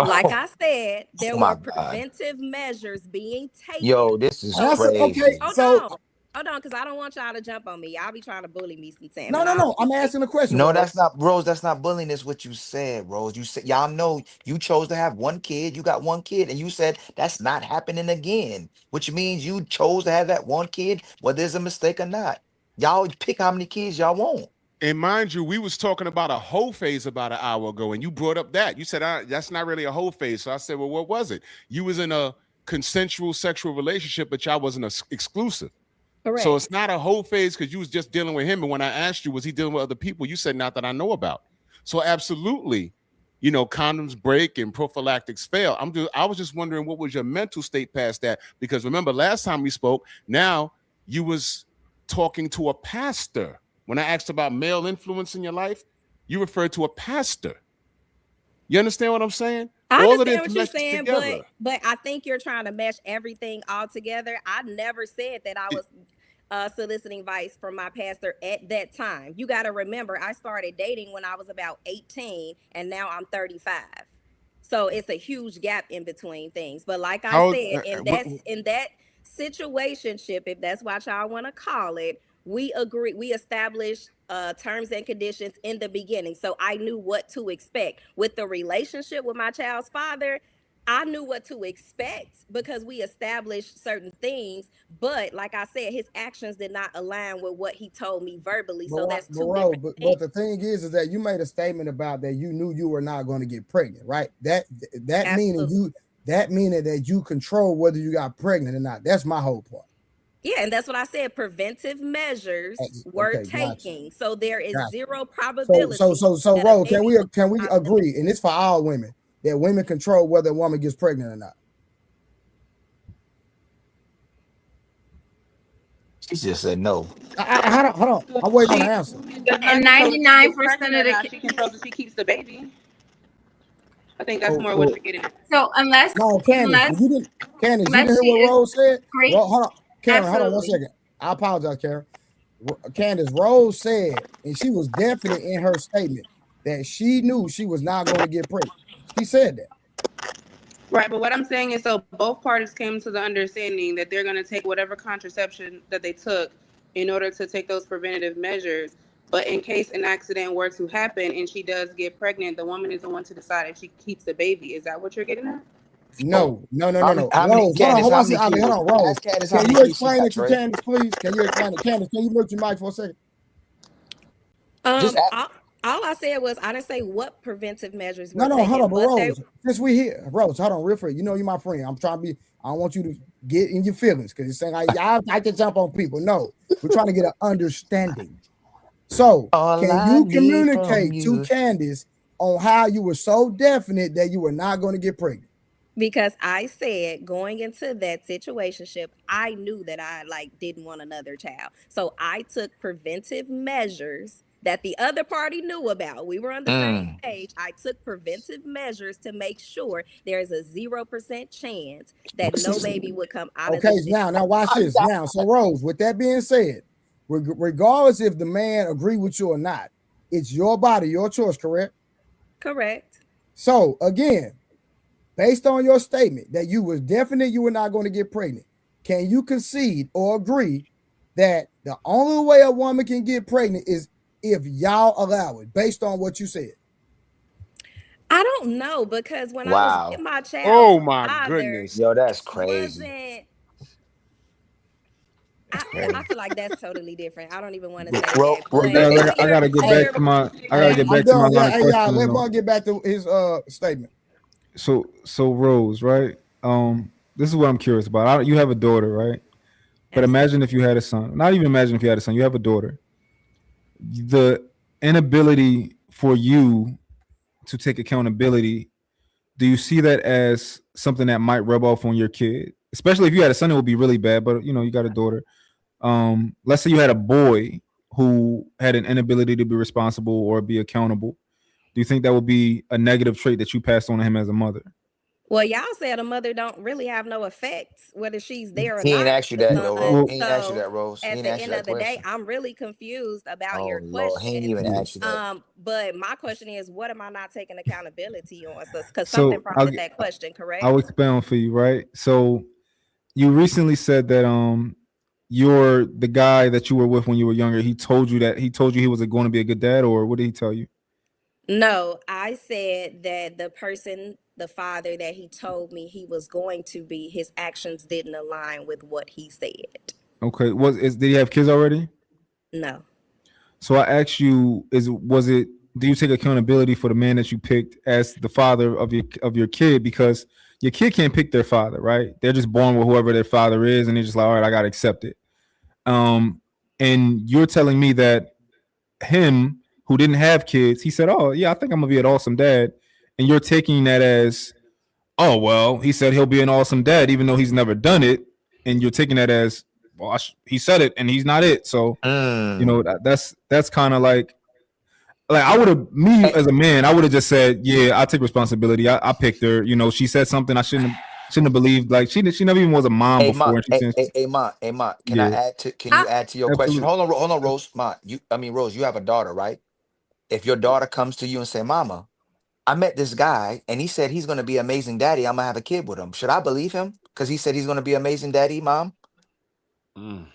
like Oh, I said, there oh were my God. preventive measures being taken. Yo, this is So Okay. crazy. hold So on, hold on, because I don't want y'all to jump on me. Y'all be trying to bully me sometimes, no, and no, I'll no. I'm asking a question, No, Rose. that's not Rose. That's not bullying. That's what you said, Rose. You said y'all know you chose to have one kid. You got one kid, and you said that's not happening again, which means you chose to have that one kid, whether it's a mistake or not. Y'all pick how many kids y'all want. And mind you, we was talking about a whole phase about an hour ago, and you brought up that. You said that's not really a whole phase. So I said, well, what was it? You was in a consensual sexual relationship, but y'all wasn't exclusive. So it's correct. not a whole phase because you was just dealing with him. And when I asked you, was he dealing with other people? You said not that I know about. So absolutely, condoms break and prophylactics fail. I was just wondering what was your mental state past that? Because remember last time we spoke, now you was talking to a pastor. When I asked about male influence in your life, you referred to a pastor. You understand what I'm saying? I All of understand this what you're meshes saying, together. but I think you're trying to mesh everything all together. I never said that I was soliciting advice from my pastor at that time. You got to remember, I started dating when I was about 18, and now I'm 35. So it's a huge gap in between things. But like I How said, in that situationship, if that's what y'all want to call it, we established terms and conditions in the beginning. So I knew what to expect. With the relationship with my child's father, I knew what to expect because we established certain things. But like I said, his actions did not align with what he told me verbally. So that's But two Rose, different but things. the thing is that you made a statement about that you knew you were not going to get pregnant, right? That meaning Absolutely. that you control whether you got pregnant or not. That's my whole point. Yeah, and that's what I said. Preventive measures were Okay, gotcha, taking. So there is gotcha. zero So so probability so so that a Rose, baby will can we come out of that. agree? And it's for all women that women control whether a woman gets pregnant or not. She just said no. Hold on. I'm waiting on the She answer. does And not control if she gets 99% pregnant of or the not. She controls if she keeps the baby. I think that's So, more what so you're getting at. so no, Candace, unless Candace, you didn't unless hear she what is Rose said? great, Hold on, Karen, hold on one absolutely. second. I apologize, Karen. Candace, Rose said, and she was definite in her statement that she knew she was not going to get pregnant. She said that. Right, but what I'm saying is, so both parties came to the understanding that they're going to take whatever contraception that they took in order to take those preventative measures. But in case an accident were to happen and she does get pregnant, the woman is the one to decide if she keeps the baby. Is that what you're getting at? No. How many, Rose, hold on, Candace? How hold many on, kids? hold on, Rose. Ask Candace how Can many you kids she explain got, it to Trey. Candace, please? Can you explain it? Candace, can you look your mic for a second? Just All I said was I didn't say what preventive measures were No, hold taken, on, but but they Rose, since we here, Rose, hold on, real quick. You know you're my friend. I'm trying to be. I don't want you to get in your feelings because you're saying I can jump on people. No, we're trying to get an understanding. So, all can I you need from communicate to you. Candace on how you were so definite that you were not going to get pregnant? because I said going into that situationship, I knew that I like didn't want another child. So I took preventive measures that the other party knew about. We were on the same Mm. page. I took preventive measures to make sure there's a 0% chance that no baby would come out of Okay, this situation. now watch this. Now, so Rose, with that being said, regardless if the man agree with you or not, it's your body, your choice, correct? Correct. So again, based on your statement that you was definite you were not going to get pregnant, can you concede or agree that the only way a woman can get pregnant is if y'all allow it, based on what you said? I don't know because when I was with Wow. my child's Oh my father, goodness. Yo, that's it crazy. wasn't. That's I crazy. feel like that's totally different. I don't even want to say Ro, that. ro, But I gotta get to back your to my I gotta Hey, get I'm back to my done. line Yeah, of hey y'all, questioning let though. Bun get back to his statement. So Rose, right? This is what I'm curious about. You have a daughter, right? But absolutely. imagine if you had a son. Not even imagine if you had a son. You have a daughter. The inability for you to take accountability, do you see that as something that might rub off on your kid? Especially if you had a son, it would be really bad. But you got a daughter. Let's say you had a boy who had an inability to be responsible or be accountable. Do you think that would be a negative trait that you passed on to him as a mother? Well, y'all said a mother don't really have no effects whether she's there or he ain't not asked you with the that though, son. Rose. Well, He ain't asked you So that, Rose. He at ain't the asked you end that of the day, question. I'm really confused about Oh your Lord, he ain't question. even asked you that. But my question is, what am I not taking accountability on? Because something so prompted that question, I'll correct? expound for you, right? So you recently said that you're the guy that you were with when you were younger. He told you he was going to be a good dad, or what did he tell you? No, I said that the person, the father that he told me he was going to be, his actions didn't align with what he said. Okay, did he have kids already? No. So I asked you, do you take accountability for the man that you picked as the father of your kid? Because your kid can't pick their father, right? They're just born with whoever their father is, and they're just like, all right, I gotta accept it. And you're telling me that him who didn't have kids, he said, "Oh yeah, I think I'm gonna be an awesome dad," and you're taking that as, "Oh well, he said he'll be an awesome dad, even though he's never done it," and you're taking that as, "Well, he said it, and he's not it." So Mm. that's kind of like I would have, me Hey, as a man, I would have just said, "Yeah, I take responsibility. I picked her. She said something I shouldn't have believed. Like she never even was a mom hey, Ma, before, and she said, Ma. yeah, Can you I, add to your question? absolutely." Hold on, Rose. Ma, Rose, you have a daughter, right? If your daughter comes to you and say, "Mama, I met this guy and he said he's going to be amazing daddy. I'm gonna have a kid with him." Should I believe him because he said he's going to be amazing daddy, Mom? Mm.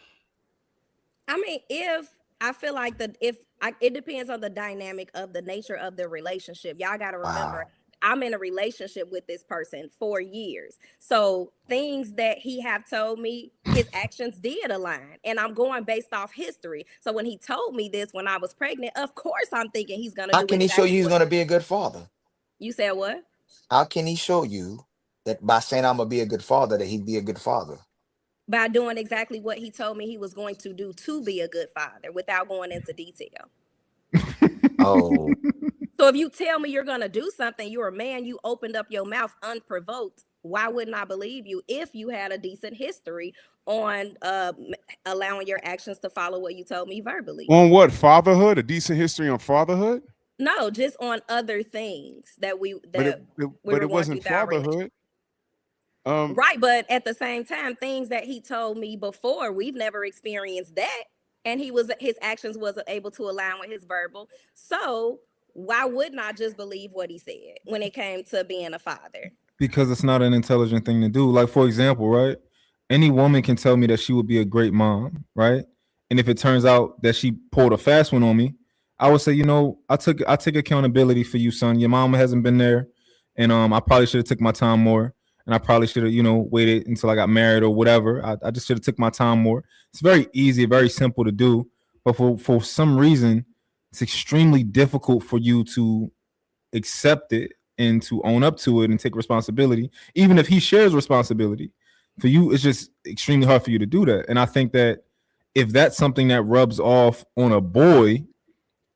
I mean, if I feel like it depends on the dynamic of the nature of the relationship. Y'all got to remember, Wow. I'm in a relationship with this person for years. So things that he have told me, his actions did align, and I'm going based off history. So when he told me this when I was pregnant, of course I'm thinking he's gonna How do can he show exactly you he's what going to be a good father? you said. What? How can he show you that by saying I'm gonna be a good father that he'd be a good father? By doing exactly what he told me he was going to do to be a good father, without going into detail. Oh, So if you tell me you're gonna do something, you're a man, you opened up your mouth unprovoked. Why wouldn't I believe you if you had a decent history on allowing your actions to follow what you told me verbally? On what? Fatherhood? A decent history on fatherhood? No, just on other things that But it, we but were it going wasn't through our relationship. fatherhood. Um, Right, but at the same time, things that he told me before, we've never experienced that, and his actions wasn't able to align with his verbal. So why wouldn't I just believe what he said when it came to being a father? Because it's not an intelligent thing to do. Like, for example, right? Any woman can tell me that she would be a great mom, right? And if it turns out that she pulled a fast one on me, I would say, I take accountability for you, son. Your mama hasn't been there, and I probably should have took my time more. and I probably should have, waited until I got married or whatever. I just should have took my time more. It's very easy, very simple to do, but for some reason, it's extremely difficult for you to accept it and to own up to it and take responsibility, even if he shares responsibility. For you, it's just extremely hard for you to do that. And I think that if that's something that rubs off on a boy,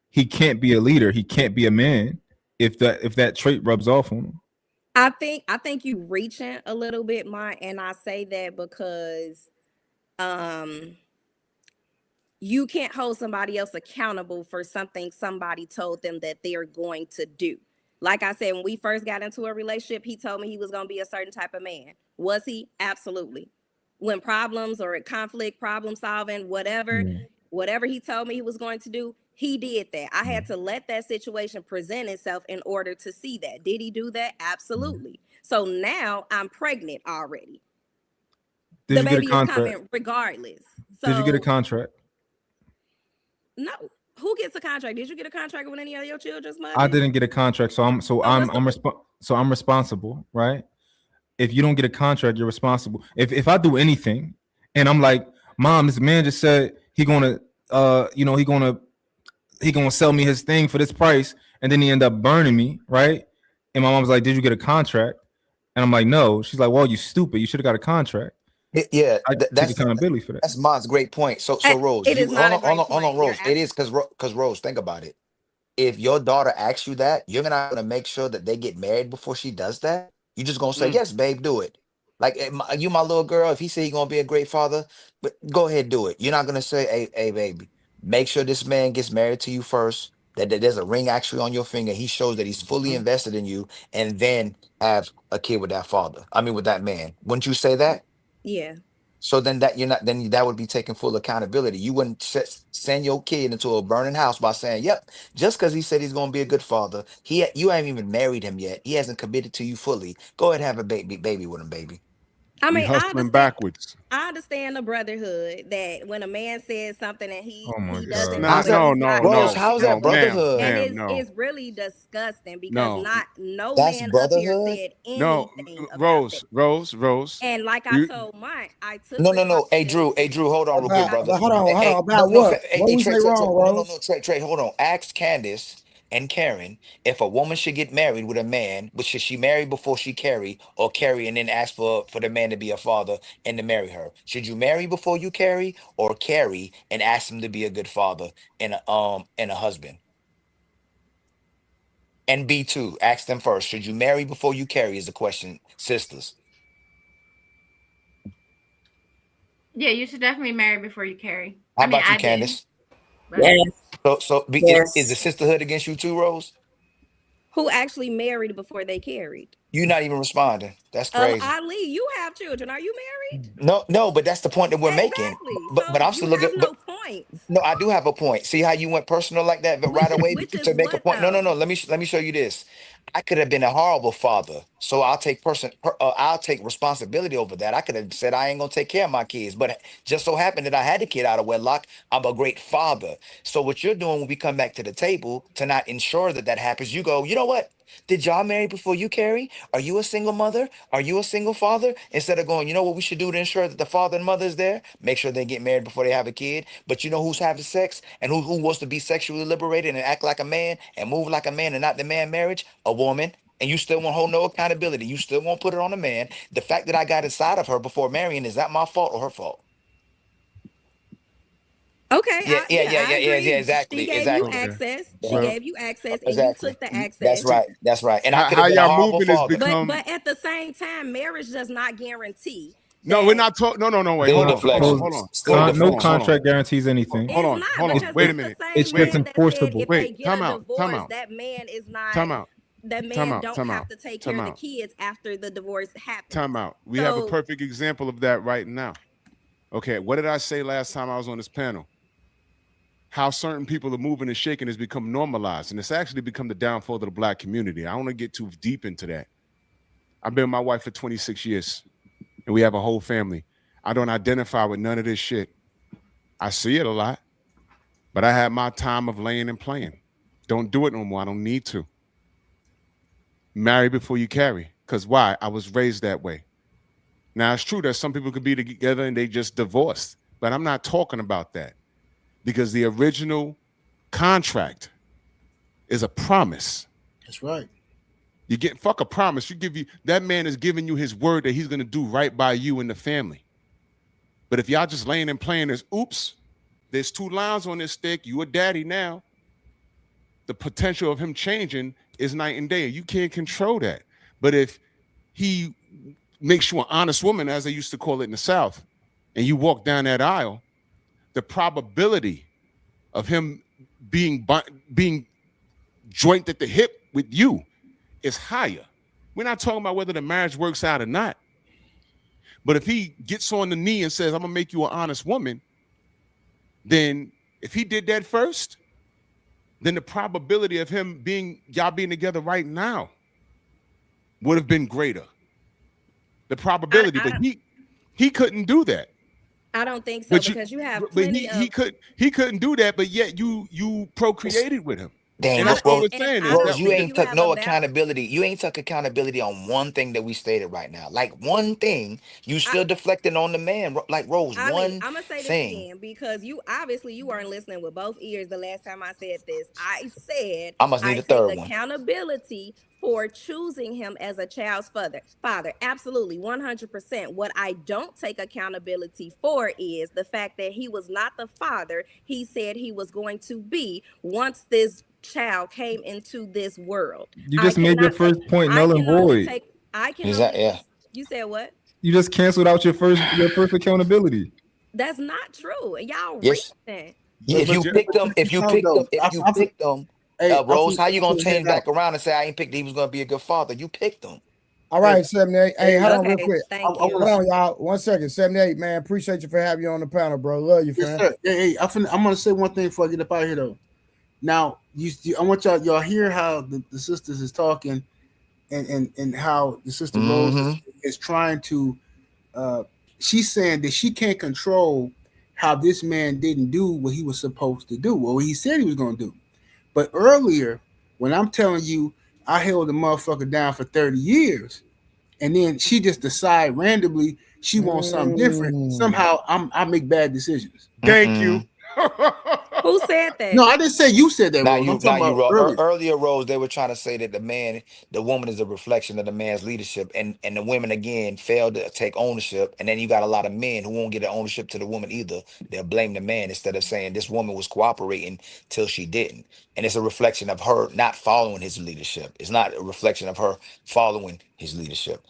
he can't be a leader. He can't be a man if that trait rubs off on him. I think you reaching a little bit, and I say that because you can't hold somebody else accountable for something somebody told them that they're going to do. Like I said, when we first got into a relationship, he told me he was going to be a certain type of man. Was he? Absolutely. When problems or conflict, problem solving, whatever he told me he was going to do, he did that. I had to let that situation present itself in order to see that. Did he do that? Absolutely. So now I'm pregnant already. The baby is coming regardless. So, did you get a contract? No. Who gets a contract? Did you get a contract with any of your children's mother? I didn't get a contract, so I'm responsible, right? If you don't get a contract, you're responsible. If I do anything and I'm like, Mom, this man just said he gonna sell me his thing for this price, and then he end up burning me, right? And my mom's like, did you get a contract? And I'm like, no. She's like, well, you stupid. You should have got a contract. Yeah, I take accountability for that. That's Mon's great point. So Rose, it is not hold on, Rose. It is because Rose, think about it. If your daughter asks you that, you're not gonna make sure that they get married before she does that. You're just gonna say, yes, babe, do it. Like you, my little girl. If he say he's gonna be a great father, but go ahead, do it. You're not gonna say, hey, baby, make sure this man gets married to you first. That there's a ring actually on your finger. He shows that he's fully invested in you, and then have a kid with that father. I mean, with that man. Wouldn't you say that? Yeah. So then that would be taking full accountability. You wouldn't send your kid into a burning house by saying, "Yep, just because he said he's going to be a good father, you haven't even married him yet. He hasn't committed to you fully. Go ahead and have a baby with him, baby." I We mean, hustling backwards. I understand the brotherhood that when a man says something and he doesn't Nah, do it, no, Rose, how's that brotherhood? and ma'am, no. it's really disgusting because no That's man up here brotherhood. said No, anything about that. Rose. And like I told mine, I took No. Hey, Drew, hold on real quick, brother. Hold on. Hey, About no, what? What we say wrong, Rose? Trey, hold on. Ask Candace and Karen if a woman should get married with a man, but should she marry before she carry, or carry and then ask for the man to be a father and to marry her? Should you marry before you carry, or carry and ask him to be a good father and a husband? And B2, ask them first. Should you marry before you carry is the question, sisters. Yeah, you should definitely marry before you carry. How I mean, about you, I did. Candace? But Is the sisterhood against you too, Rose? Who actually married before they carried? You're not even responding. That's crazy. Ali, you have children. Are you married? No, but that's the point that we're making. Exactly. But So I'm you still have looking. no point. No, I do have a point. See how you went personal like that, but right away Which is to make a what point. No. though? Let me show you this. I could have been a horrible father, so I'll take responsibility over that. I could have said I ain't gonna take care of my kids, but just so happened that I had a kid out of wedlock. I'm a great father. So what you're doing when we come back to the table to not ensure that happens, you go, you know what? Did y'all marry before you carry? Are you a single mother? Are you a single father? Instead of going, you know what we should do to ensure that the father and mother is there? Make sure they get married before they have a kid. But you know who's having sex and who wants to be sexually liberated and act like a man and move like a man and not demand marriage? A woman. And you still won't hold no accountability. You still won't put it on a man. The fact that I got inside of her before marrying, is that my fault or her fault? Okay, I agree. She Exactly. gave you access. She Well, gave you access, and you Exactly. took the access. That's right. And I could how have been a y'all horrible moving has father. become. But at the same time, marriage does not guarantee. No, we're not talking. No. Wait, Still hold on. deflection. Hold on. Still No deflection. contract guarantees anything. Hold on. Because Wait a it's minute. the same It's man just that said enforceable. if they get Time a out. divorce, that man is not. Time out. That Time man out. don't Time have out. to take Time care of the out. kids after the divorce happens. Time out. We have a perfect example of that right now. Okay, what did I say last time I was on this panel? How certain people are moving and shaking has become normalized, and it's actually become the downfall of the Black community. I don't want to get too deep into that. I've been with my wife for 26 years, and we have a whole family. I don't identify with none of this shit. I see it a lot, but I had my time of laying and playing. Don't do it no more. I don't need to. Marry before you carry. Because why? I was raised that way. Now, it's true that some people could be together and they just divorced, but I'm not talking about that, because the original contract is a promise. That's right. You get fuck a promise. That man is giving you his word that he's going to do right by you and the family. But if y'all just laying and playing as oops, there's 2 lines on this stick, you a daddy now, the potential of him changing is night and day. You can't control that. But if he makes you an honest woman, as they used to call it in the South, and you walk down that aisle, the probability of him being joint at the hip with you is higher. We're not talking about whether the marriage works out or not. But if he gets on the knee and says, I'm going to make you an honest woman, then if he did that first, then the probability of y'all being together right now would have been greater. The probability, but he couldn't do that. I don't think so, because you have plenty of. He couldn't do that, but yet you procreated with him. Dang, And that's what we're saying. Rose, you ain't took no accountability. You ain't took accountability on one thing that we stated right now. Like one thing, you still deflecting on the man. Like Rose, I'm one gonna say this thing. again, because you weren't listening with both ears the last time I said this. I said I must need a third one. Accountability for choosing him as a child's father. Absolutely, 100%. What I don't take accountability for is the fact that he was not the father he said he was going to be once this child came into this world. You just made your first point null and void. You said what? You just canceled out your first accountability. That's not true. Y'all yes. reason. If you picked them, Rose, how you gonna change back around and say I ain't picked he was gonna be a good father? You picked them. All right, 78. Hey, hold on real quick. Hold on, y'all. 1 second. 78, man. Appreciate you for having you on the panel, bro. Love you, fam. Yes, hey, I'm gonna say one thing before I get up out of here though. Now, I want y'all hear how the sisters is talking, and how the sister Rose is trying to. She's saying that she can't control how this man didn't do what he was supposed to do, or what he said he was gonna do. But earlier, when I'm telling you, I held the motherfucker down for 30 years, and then she just decide randomly she wants something different. Somehow I make bad decisions. Thank you. Who said that? No, I didn't say you said that. Earlier, Rose, they were trying to say that the woman is a reflection of the man's leadership, and the women again failed to take ownership. And then you got a lot of men who won't get the ownership to the woman either. They'll blame the man instead of saying this woman was cooperating till she didn't. And it's a reflection of her not following his leadership. It's not a reflection of her following his leadership.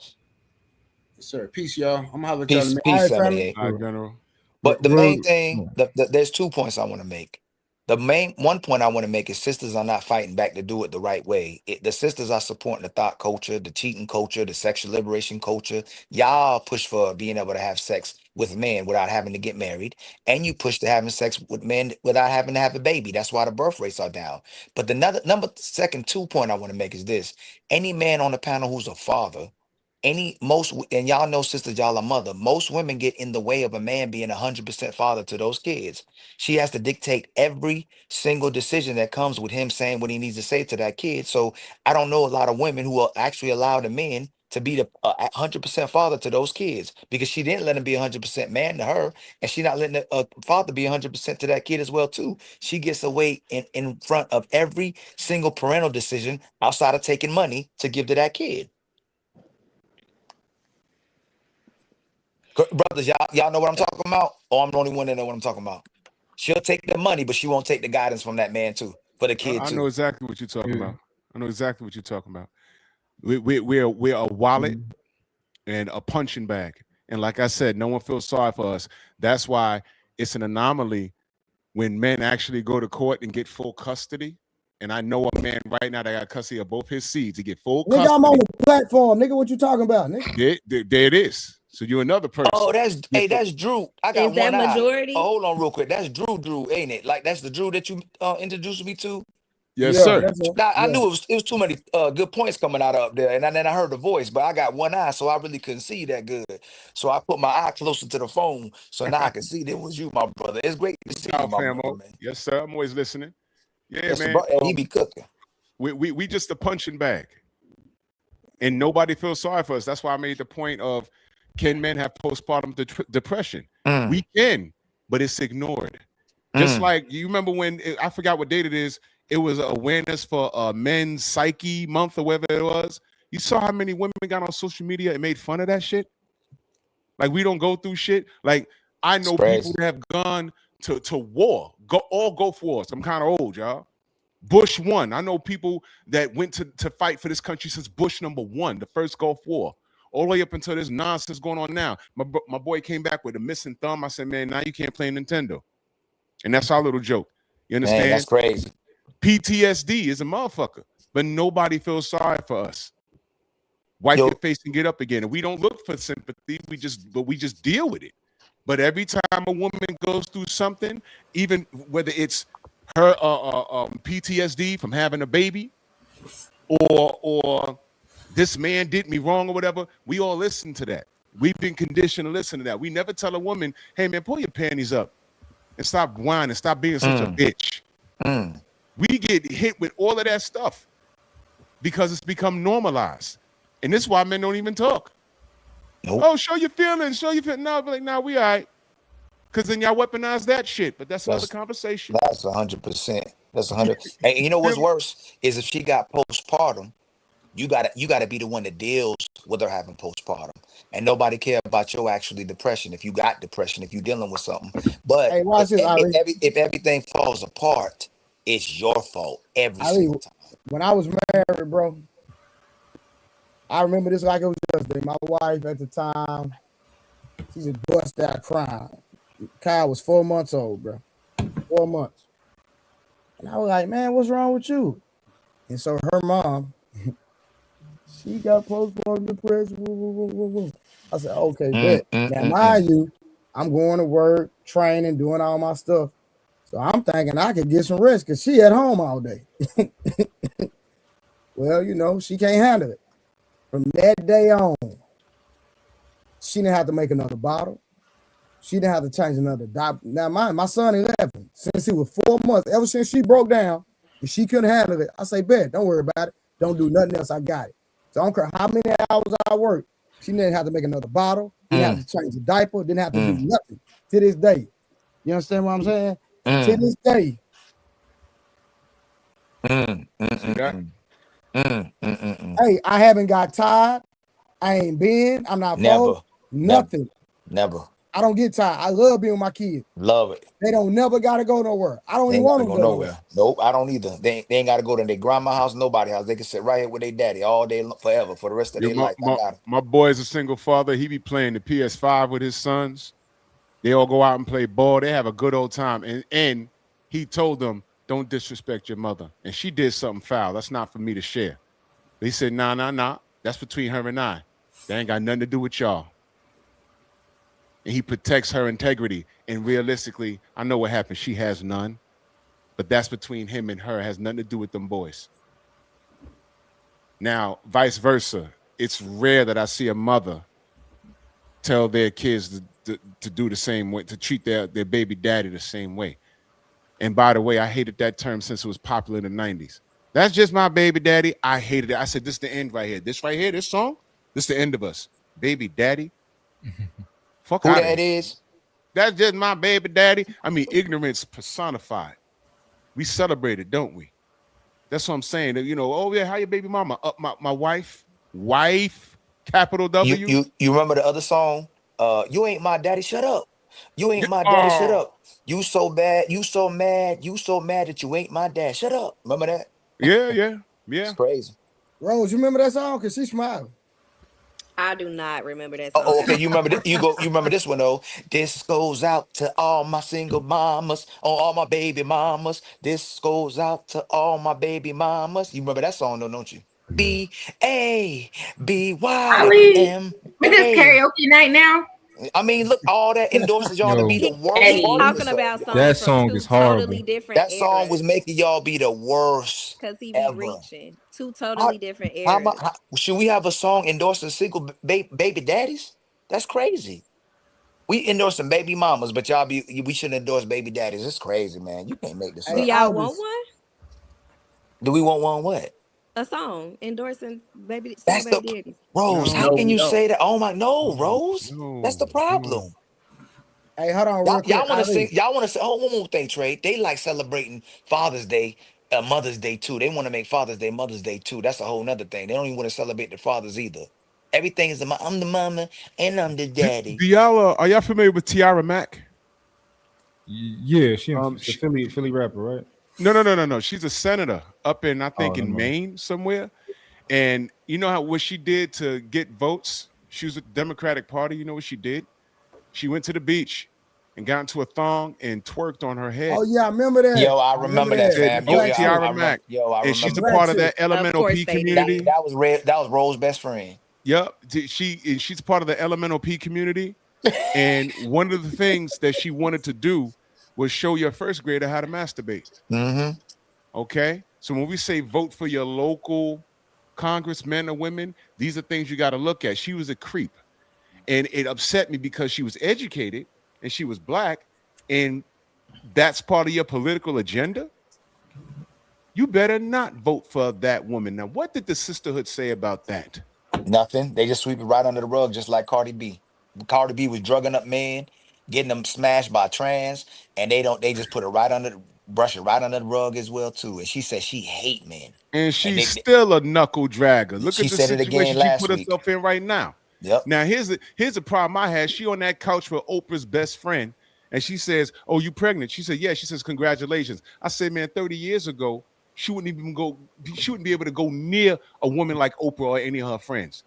Yes, sir. Peace, y'all. I'm gonna have a peace 78. General. But the main thing, there's 2 points I want to make. One point I want to make is sisters are not fighting back to do it the right way. The sisters are supporting the thought culture, the cheating culture, the sexual liberation culture. Y'all push for being able to have sex with men without having to get married. And you push to having sex with men without having to have a baby. That's why the birth rates are down. But the second 2 point I want to make is this. Any man on the panel who's a father, and y'all know, sisters, y'all are mother. Most women get in the way of a man being 100% father to those kids. She has to dictate every single decision that comes with him saying what he needs to say to that kid. So I don't know a lot of women who will actually allow the men to be the 100% father to those kids, because she didn't let him be 100% man to her, and she not letting the father be 100% to that kid as well too. She gets away in front of every single parental decision outside of taking money to give to that kid. Brothers, y'all know what I'm talking about? Or I'm the only one that know what I'm talking about? She'll take the money, but she won't take the guidance from that man too, for the kid too. I know exactly what you're talking about. I know exactly what you're talking about. We're a wallet and a punching bag. And like I said, no one feels sorry for us. That's why it's an anomaly when men actually go to court and get full custody. And I know a man right now that got custody of both his seeds. He get full custody. Nigga, I'm on the platform. Nigga, what you talking about, nigga? There it is. So you're another person. Oh, that's Drew. I got is that one majority? Oh, hold on real quick. That's Drew, ain't it? Like that's the Drew that you introduced me to? Yes, sir. I knew it was too many good points coming out up there, and then I heard the voice, but I got one eye, so I really couldn't see that good. So I put my eye closer to the phone, so now I can see that it was you, my brother. It's great to see you, my brother, man. Yes, sir. I'm always listening. Yeah, yes, man. He be cooking. We just a punching bag. and nobody feels sorry for us. That's why I made the point of, can men have postpartum depression? We can, but it's ignored. Just like, you remember when I forgot what date it is. It was awareness for men's psyche month or whatever it was. You saw how many women got on social media and made fun of that shit. Like, we don't go through shit. Like, I It's know people crazy. that have gone to war, all Gulf wars. I'm kind of old, y'all. Bush won. I know people that went to fight for this country since Bush #1, the first Gulf War, all the way up until this nonsense going on now. My boy came back with a missing thumb. I said, man, now you can't play Nintendo. And that's our little joke. You Man, understand? that's crazy. PTSD is a motherfucker, but nobody feels sorry for us. Wipe your face and get up again. And we don't look for sympathy. We just deal with it. But every time a woman goes through something, even whether it's her PTSD from having a baby, or this man did me wrong or whatever, we all listen to that. We've been conditioned to listen to that. We never tell a woman, hey man, pull your panties up and stop whining, stop being such a bitch. We get hit with all of that stuff because it's become normalized. And this is why men don't even talk. Nope. Oh, show your feelings, show your feelings. No, like, nah, we all right. Because then y'all weaponize that shit. But that's another conversation. That's 100%. That's 100. And you know what's worse is if she got postpartum, you gotta be the one that deals with her having postpartum, and nobody care about your actually depression. If you got depression, if you're dealing with something, but Hey, watch this, Ali. if everything falls apart, it's your fault every Ali, single time. when I was married, bro, I remember this like it was yesterday. My wife at the time, she just bust out crying. Kyle was 4 months old, bro. 4 months. And I was like, man, what's wrong with you? And so her mom, she got postpartum depression. Woo, woo, woo, woo, woo. I said, okay, bet. Now, mind you, I'm going to work, training, doing all my stuff. So I'm thinking I could get some rest because she at home all day. Well, you know, she can't handle it. From that day on, she didn't have to make another bottle. She didn't have to change another diaper. Now, my son 11, since he was 4 months, ever since she broke down and she couldn't handle it, I say, bet, don't worry about it. Don't do nothing else. I got it. So I don't care how many hours I work. She didn't have to make another bottle. Didn't have to change the diaper. Didn't have to do nothing to this day. You understand what I'm saying? To this day. Hey, I haven't got tired. I ain't been. I'm not full. Nothing. Never. I don't get tired. I love being with my kids. Love it. They don't never gotta go nowhere. I don't even want them to go nowhere. Nope, I don't either. They ain't gotta go to their grandma house, nobody house. They can sit right here with their daddy all day forever for the rest of their life. My boy's a single father. He be playing the PS5 with his sons. They all go out and play ball. They have a good old time. And he told them, don't disrespect your mother. And she did something foul. That's not for me to share. But he said, nah. That's between her and I. That ain't got nothing to do with y'all. And he protects her integrity. And realistically, I know what happened. She has none. But that's between him and her. It has nothing to do with them boys. Now, vice versa. It's rare that I see a mother tell their kids to do the same way, to treat their baby daddy the same way. And by the way, I hated that term since it was popular in the 90s. That's just my baby daddy. I hated it. I said, this is the end right here. This right here, this song, this is the end of us. Baby daddy. Fuck who out that is? That's just my baby daddy. I mean, ignorance personified. We celebrate it, don't we? That's what I'm saying. You know, oh yeah, how your baby mama? My wife, capital W. You remember the other song? You ain't my daddy, shut up. You ain't my daddy, shut up. You so bad, you so mad that you ain't my dad. Shut up. Remember that? Yeah. It's crazy. Rose, you remember that song? Cause she's smiling. I do not remember that song. Oh, okay. You remember you remember this one though. This goes out to all my single mamas, all my baby mamas. This goes out to all my baby mamas. You remember that song though, don't you? BABYM. With this karaoke night now. I mean, look, all that endorses y'all to be the worst. He's talking about songs that from song two is horrible. totally different That eras. song was making y'all be the worst. Because he be ever. reaching two totally different eras. Should we have a song endorsing single baby daddies? That's crazy. We endorse some baby mamas, but we shouldn't endorse baby daddies. It's crazy, man. You can't make this Do up. y'all want one? Do we want one what? a song endorsing That's single the baby daddies. Rose. How No, can we you don't. say that? Oh my, no, No, Rose. That's the no, no. problem. Hey, hold on, Y'all, real quick, y'all want to sing? Ali. Y'all want to say? Oh, one more thing, Trey. They like celebrating Father's Day, Mother's Day too. They want to make Father's Day, Mother's Day too. That's a whole nother thing. They don't even want to celebrate the fathers either. Everything is I'm the mama and I'm the daddy. Do y'all are y'all familiar with Tiara Mack? Yeah, she's a She, Philly rapper, right? no. She's a senator up in I Oh, think never in mind. Maine somewhere. And you know how what she did to get votes? She was with the Democratic Party. You know what she did? She went to the beach and got into a thong and twerked on her head. Oh yeah, I remember that. Yo, I I remember remember And that, that. said, The fam. Yo, "Vote black yeah, chick. Tiara I remember. Mack." Yo, I And she's a remember Black part of chick. that Of course LMNOP they that. did. community. That was red. That was Rose's best friend. Yep. She's part of the LMNOP community. And one of the things that she wanted to do was show your first grader how to masturbate. Mm-hmm. Okay. So when we say vote for your local congressmen or women, these are things you got to look at. She was a creep. And it upset me because she was educated and she was black. And that's part of your political agenda. You better not vote for that woman. Now, what did the sisterhood say about that? Nothing. They just sweep it right under the rug, just like Cardi B. Cardi B was drugging up men, getting them smashed by trans, and they don't. They just put it right under, brush it right under the rug as well too. And she said she hate men, And and she's still a knuckle dragger. Look she at the said it again situation she last put week. herself in right now. Yep. Now, here's the problem I had. She on that couch with Oprah's best friend, and she says, "Oh, you pregnant?" She said, "Yeah." She says, "Congratulations." I said, "Man, 30 years ago, she wouldn't even go. She wouldn't be able to go near a woman like Oprah or any of her friends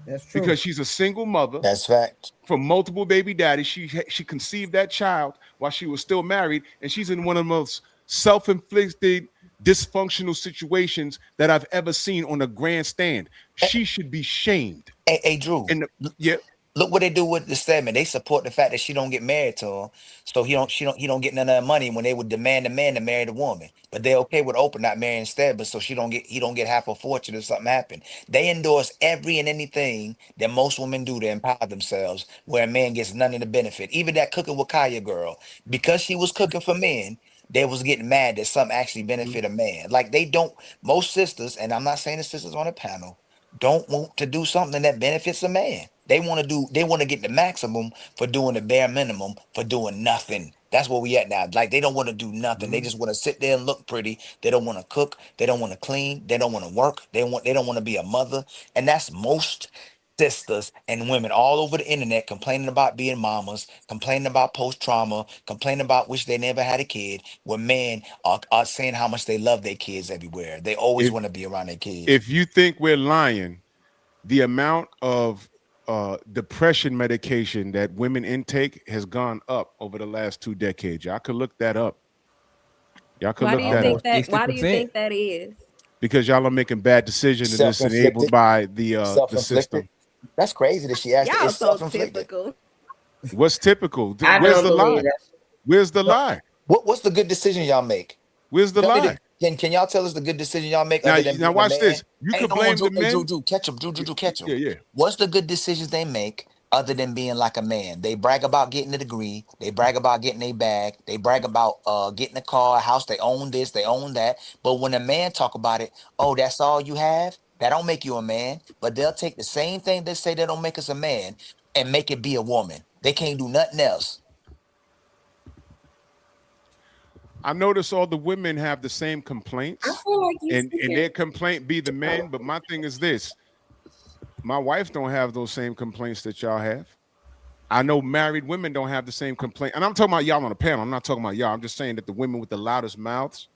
That's true. because she's a single mother That's fact. from multiple baby daddies. She conceived that child while she was still married, and she's in one of the most self-inflicted, dysfunctional situations that I've ever seen on a grandstand. She should be shamed. Hey, Drew. And yeah, Look what they do with the Stedman. They support the fact that she don't get married to him, so he don't get none of that money when they would demand a man to marry the woman. But they're okay with Oprah not marrying Stedman, so he don't get half a fortune if something happened. They endorse every and anything that most women do to empower themselves, where a man gets none of the benefit. Even that cooking with Kaya girl, because she was cooking for men, they was getting mad that something actually benefit a man. Like they don't. Most sisters, and I'm not saying the sisters on the panel, don't want to do something that benefits a man. They want to get the maximum for doing the bare minimum for doing nothing. That's where we at now. Like they don't want to do nothing. They mhm. just want to sit there and look pretty. They don't want to cook. They don't want to clean. They don't want to work. They don't want to be a mother. And that's most sisters and women all over the internet complaining about being mamas, complaining about post trauma, complaining about wish they never had a kid, where men are saying how much they love their kids everywhere. They always if want to be around their kids. if you think we're lying, the amount of depression medication that women intake has gone up over the last 2 decades. Y'all could look that up. Y'all could Why do look you that up think Almost that? Why do you 60%. think that is? because y'all are making bad decisions and it's enabled Self-inflicted. by the Self-inflicted. system. That's crazy that she asked. Y'all It's so self-inflicted. typical. What's typical? I Where's don't the believe lie? that. Where's the No. lie? What's the good decision y'all make? Where's the Tell me lie? Can y'all tell us the good decision y'all make Now, other than now being a watch man? this. You Hey, could hold on, blame the Drew. Hey, men. Catch him. Drew, catch him. Yeah, yeah. What's the good decisions they make other than being like a man? They brag about getting a degree. They brag about getting a bag. They brag about getting a car, a house. They own this. They own that. But when a man talk about it, oh, that's all you have. That don't make you a man. But they'll take the same thing they say that don't make us a man and make it be a woman. They can't do nothing else. I notice all the women have the same I complaints, feel like you and speaking. their complaint be the men. But my thing is this: my wife don't have those same complaints that y'all have. I know married women don't have the same complaint, and I'm talking about y'all on the panel. I'm not talking about y'all. I'm just saying that the women with the loudest mouths,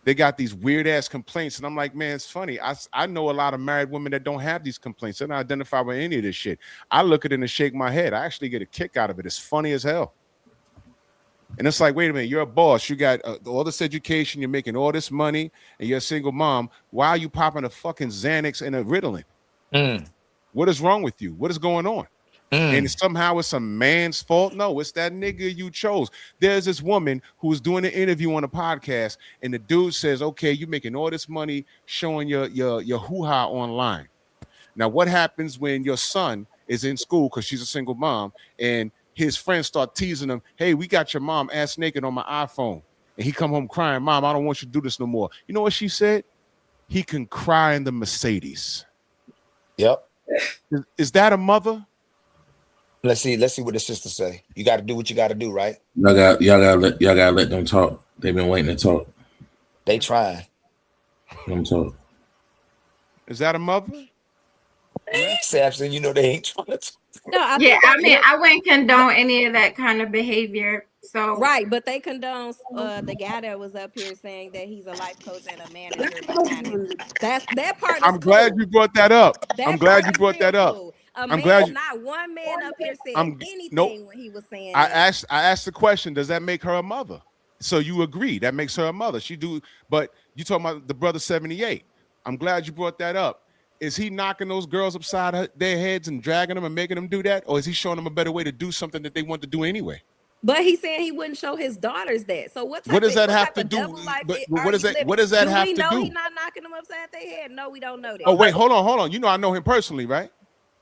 they got these weird ass complaints, and I'm like, man, it's funny. I know a lot of married women that don't have these complaints. They don't identify with any of this shit. I look at it and shake my head. I actually get a kick out of it. It's funny as hell. And it's like, wait a minute, you're a boss. You got all this education. You're making all this money, and you're a single mom. Why are you popping a fucking Xanax and a Ritalin? Mm, What is wrong with you? What is going on? And mm. somehow it's some man's fault. No, it's that nigga you chose. There's this woman who was doing an interview on a podcast, and the dude says, "Okay, you're making all this money showing your hoo-ha online. Now, what happens when your son is in school because she's a single mom, and his friends start teasing him? Hey, we got your mom ass naked on my iPhone, and he come home crying, Mom, I don't want you to do this no more. You know what she said? he can cry in the Mercedes. Yep. Is that a mother? Let's see what the sisters say. You got to do what you got to do, right? Y'all gotta let them talk. They've been waiting to talk. They trying. Let them talk. Is that a mother? Samson, you know they ain't trying to talk. No, I Yeah, think that, I mean, I wouldn't condone any of that kind of behavior. So right, but they condone the guy that was up here saying that he's a life coach and a manager behind it. That part is I'm glad cool. you brought that up. I'm That glad part you is brought real that up. cool. A I'm glad man, you, not one man up here said nope. anything when he was saying I that. asked the question, does that make her a mother? So you agree that makes her a mother. She do, but you talking about the brother 78. I'm glad you brought that up. Is he knocking those girls upside their heads and dragging them and making them do that? Or is he showing them a better way to do something that they want to do anyway? But he's saying he wouldn't show his daughters that. So what What type does that have to of do? double life But are what does you that living? what does that Do have we to know do? he's not knocking them upside their head? No, we don't know that. Oh, wait, hold on. You know I know him personally, right?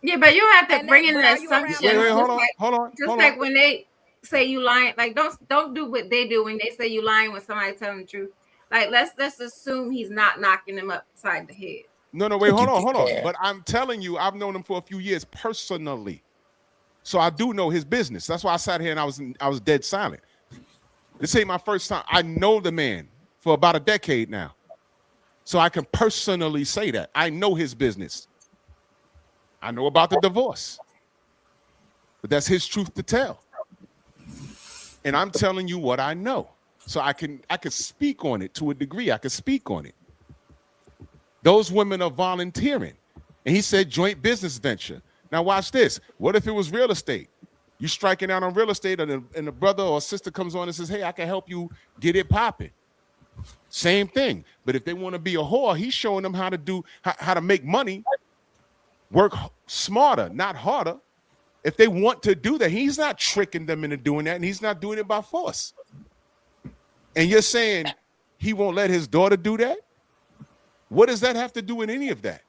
yeah, but you have to And bring that, in but the are you around assumption, Wait, them? just like when they say you lying, like don't do what they do when they say you lying when somebody telling the truth. Like let's assume he's not knocking them upside the head. No, wait, hold on. Yeah. But I'm telling you, I've known him for a few years personally. So I do know his business. That's why I sat here and I was dead silent. This ain't my first time. I know the man for about a decade now. So I can personally say that. I know his business. I know about the divorce. But that's his truth to tell. And I'm telling you what I know. So I can speak on it to a degree. I can speak on it. Those women are volunteering. And he said joint business venture. Now watch this. What if it was real estate? You striking out on real estate and a brother or sister comes on and says, hey, I can help you get it popping. Same thing. But if they want to be a whore, he's showing them how to do, how to make money, work smarter, not harder. If they want to do that, he's not tricking them into doing that, and he's not doing it by force. And you're saying he won't let his daughter do that? What does that have to do with any of that?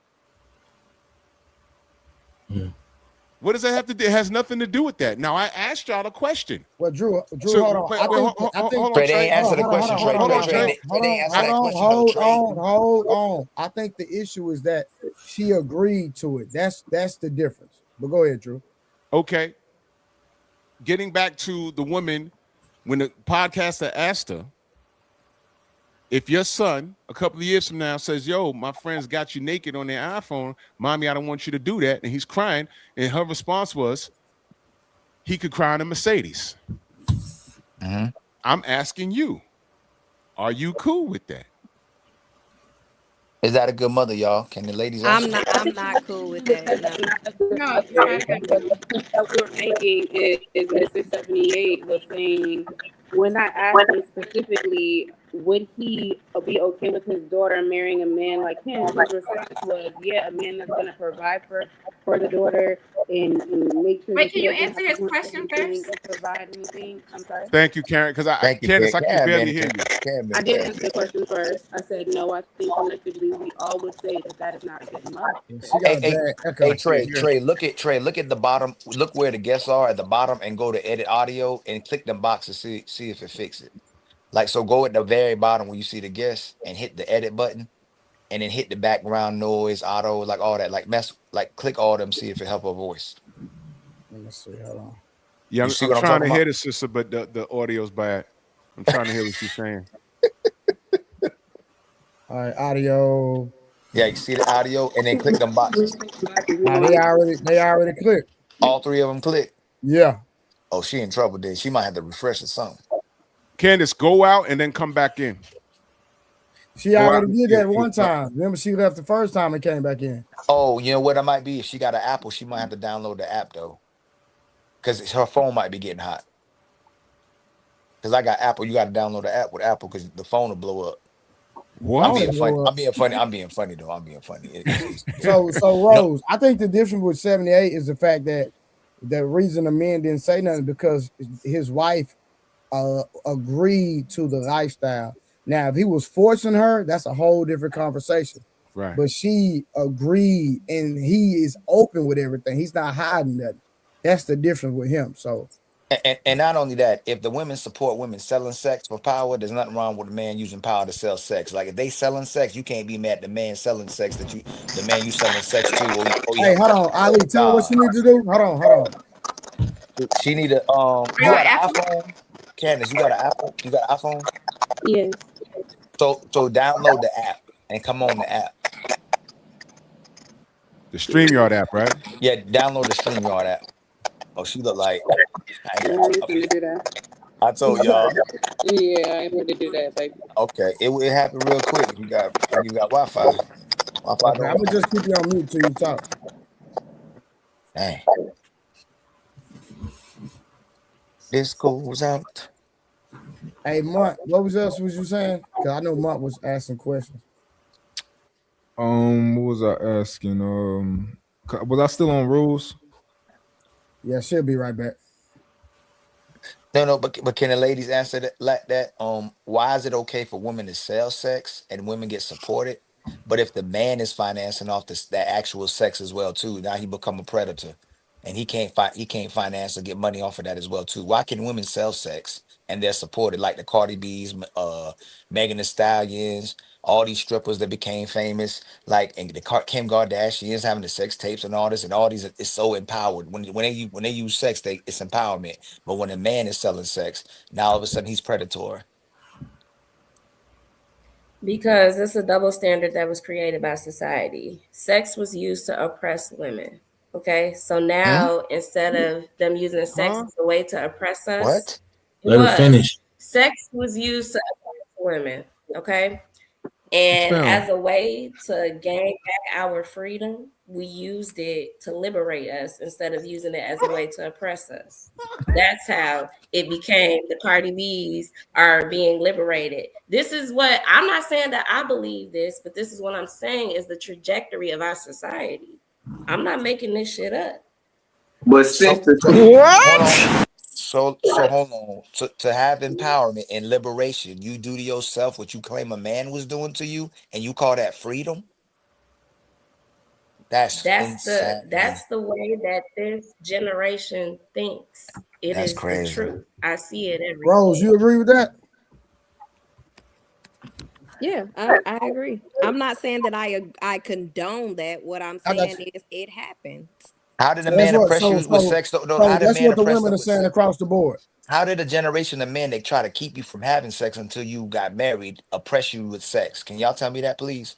What does that have to do? It has nothing to do with that. Now, I asked y'all a question. Well, Drew, So, hold on. I think Trey, they ain't answer the question, Trey. hold Trey. on. I think the issue is that she agreed to it. That's the difference. But go ahead, Drew. Okay. Getting back to the woman, when the podcaster asked her, if your son a couple of years from now says, yo, my friends got you naked on their iPhone, mommy, I don't want you to do that. And he's crying. And her response was, he could cry in a Mercedes. Mm-hmm. I'm asking you, are you cool with that? Is that a good mother, y'all? Can the ladies answer? I'm not cool with that. No, it's not good. What we're thinking is Mr. 78 was saying, when I asked him specifically, would he be okay with his daughter marrying a man like him? His response was, yeah, a man that's going to provide for the daughter and make sure Wait, that can she you doesn't answer have his to work question anything first? or provide anything. I'm sorry. Thank you, Karen, because Thank you, Candace, I can barely man. hear you. I did answer the question first. I said, no, I think collectively we all would say that is not a good mother. She got a bad echo. Trey, look at the bottom. Look where the guests are at the bottom and go to edit audio and click the box to see if it fixes it. Like, so go at the very bottom where you see the guests and hit the edit button and then hit the background noise, auto, like all that. Like click all of them, see if it help her voice. Let me see. Hold on. Yeah, You see I'm what I'm trying talking to about? hear the sister, but the audio's bad. I'm trying to hear what she's saying. All right, audio. Yeah, you see the audio and then click them boxes. They already clicked. All three of them click. Yeah. Oh, she in trouble then. She might have to refresh or something. Candace, go out and then come back in. She already did that one time. Remember, she left the first time and came back in. Oh, you know what it might be? If she got an Apple, she might have to download the app though. Because her phone might be getting hot. Because I got Apple, you got to download the app with Apple because the phone will blow up. What? I'm being funny. I'm being funny though. I'm being funny. So Rose, I think the difference with 78 is the fact that the reason the men didn't say nothing because his wife agreed to the lifestyle. Now, if he was forcing her, that's a whole different conversation. Right. But she agreed, and he is open with everything. He's not hiding nothing. That's the difference with him. So And not only that, if the women support women selling sex for power, there's nothing wrong with a man using power to sell sex. Like if they selling sex, you can't be mad at the man selling sex that you, the man you selling sex to, or you Hey, help hold on, Ali. Tell her what God. she need to do. Hold on. She need a Are you you an got an Apple? iPhone, Candace, you got an Apple, you got an iPhone. Yes. So download the app and come on the app. The StreamYard app, right? Yeah, download the StreamYard app. Oh, she look like I ain't I'm got already okay. finna do that. I told y'all. Yeah, I ain't finna do that, baby. Okay, it happened real quick if you got Wi-Fi. Wi-Fi Okay, don't I'm work. gonna just keep you on mute till you talk. Dang. This goes out. Hey, Mont, what was you saying? Because I know Mont was asking questions. What was I asking? Was I still on rules? Yeah, she'll be right back. No, but can the ladies answer that like that? Why is it okay for women to sell sex and women get supported, but if the man is financing off this that actual sex as well too, now he become a predator, and he can't finance or get money off of that as well too. Why can women sell sex and they're supported like the Cardi B's, Megan Thee Stallions, all these strippers that became famous, like and Kim Kardashians having the sex tapes and all these is so empowered when they use sex, it's empowerment. But when a man is selling sex, now all of a sudden he's predatory. Because it's a double standard that was created by society. Sex was used to oppress women. Okay, so Hmm? now instead of them using sex Huh? as a way to oppress us, What? it Let her was finish. sex was used to oppress women. Okay, and Expound. as a way to gain back our freedom, we used it to liberate us instead of using it as a way to oppress us. That's how it became the Cardi B's are being liberated. This is what I'm not saying that I believe this, but this is what I'm saying is the trajectory of our society. I'm not making this shit up. But since So the so hold on. What? So hold on. To have empowerment and liberation, you do to yourself what you claim a man was doing to you, and you call that freedom? That's insane. That's the way that this generation thinks. It That's is the crazy. truth. I see it every Rose, day. you agree with that? Yeah, I agree. I'm not saying that I condone that. What I'm I got saying you. is it happens. How did a So that's man what. oppress So you with so sex? No, so how did a that's man what the oppress women them are with saying sex? across the board. How did a generation of men that try to keep you from having sex until you got married oppress you with sex? Can y'all tell me that, please?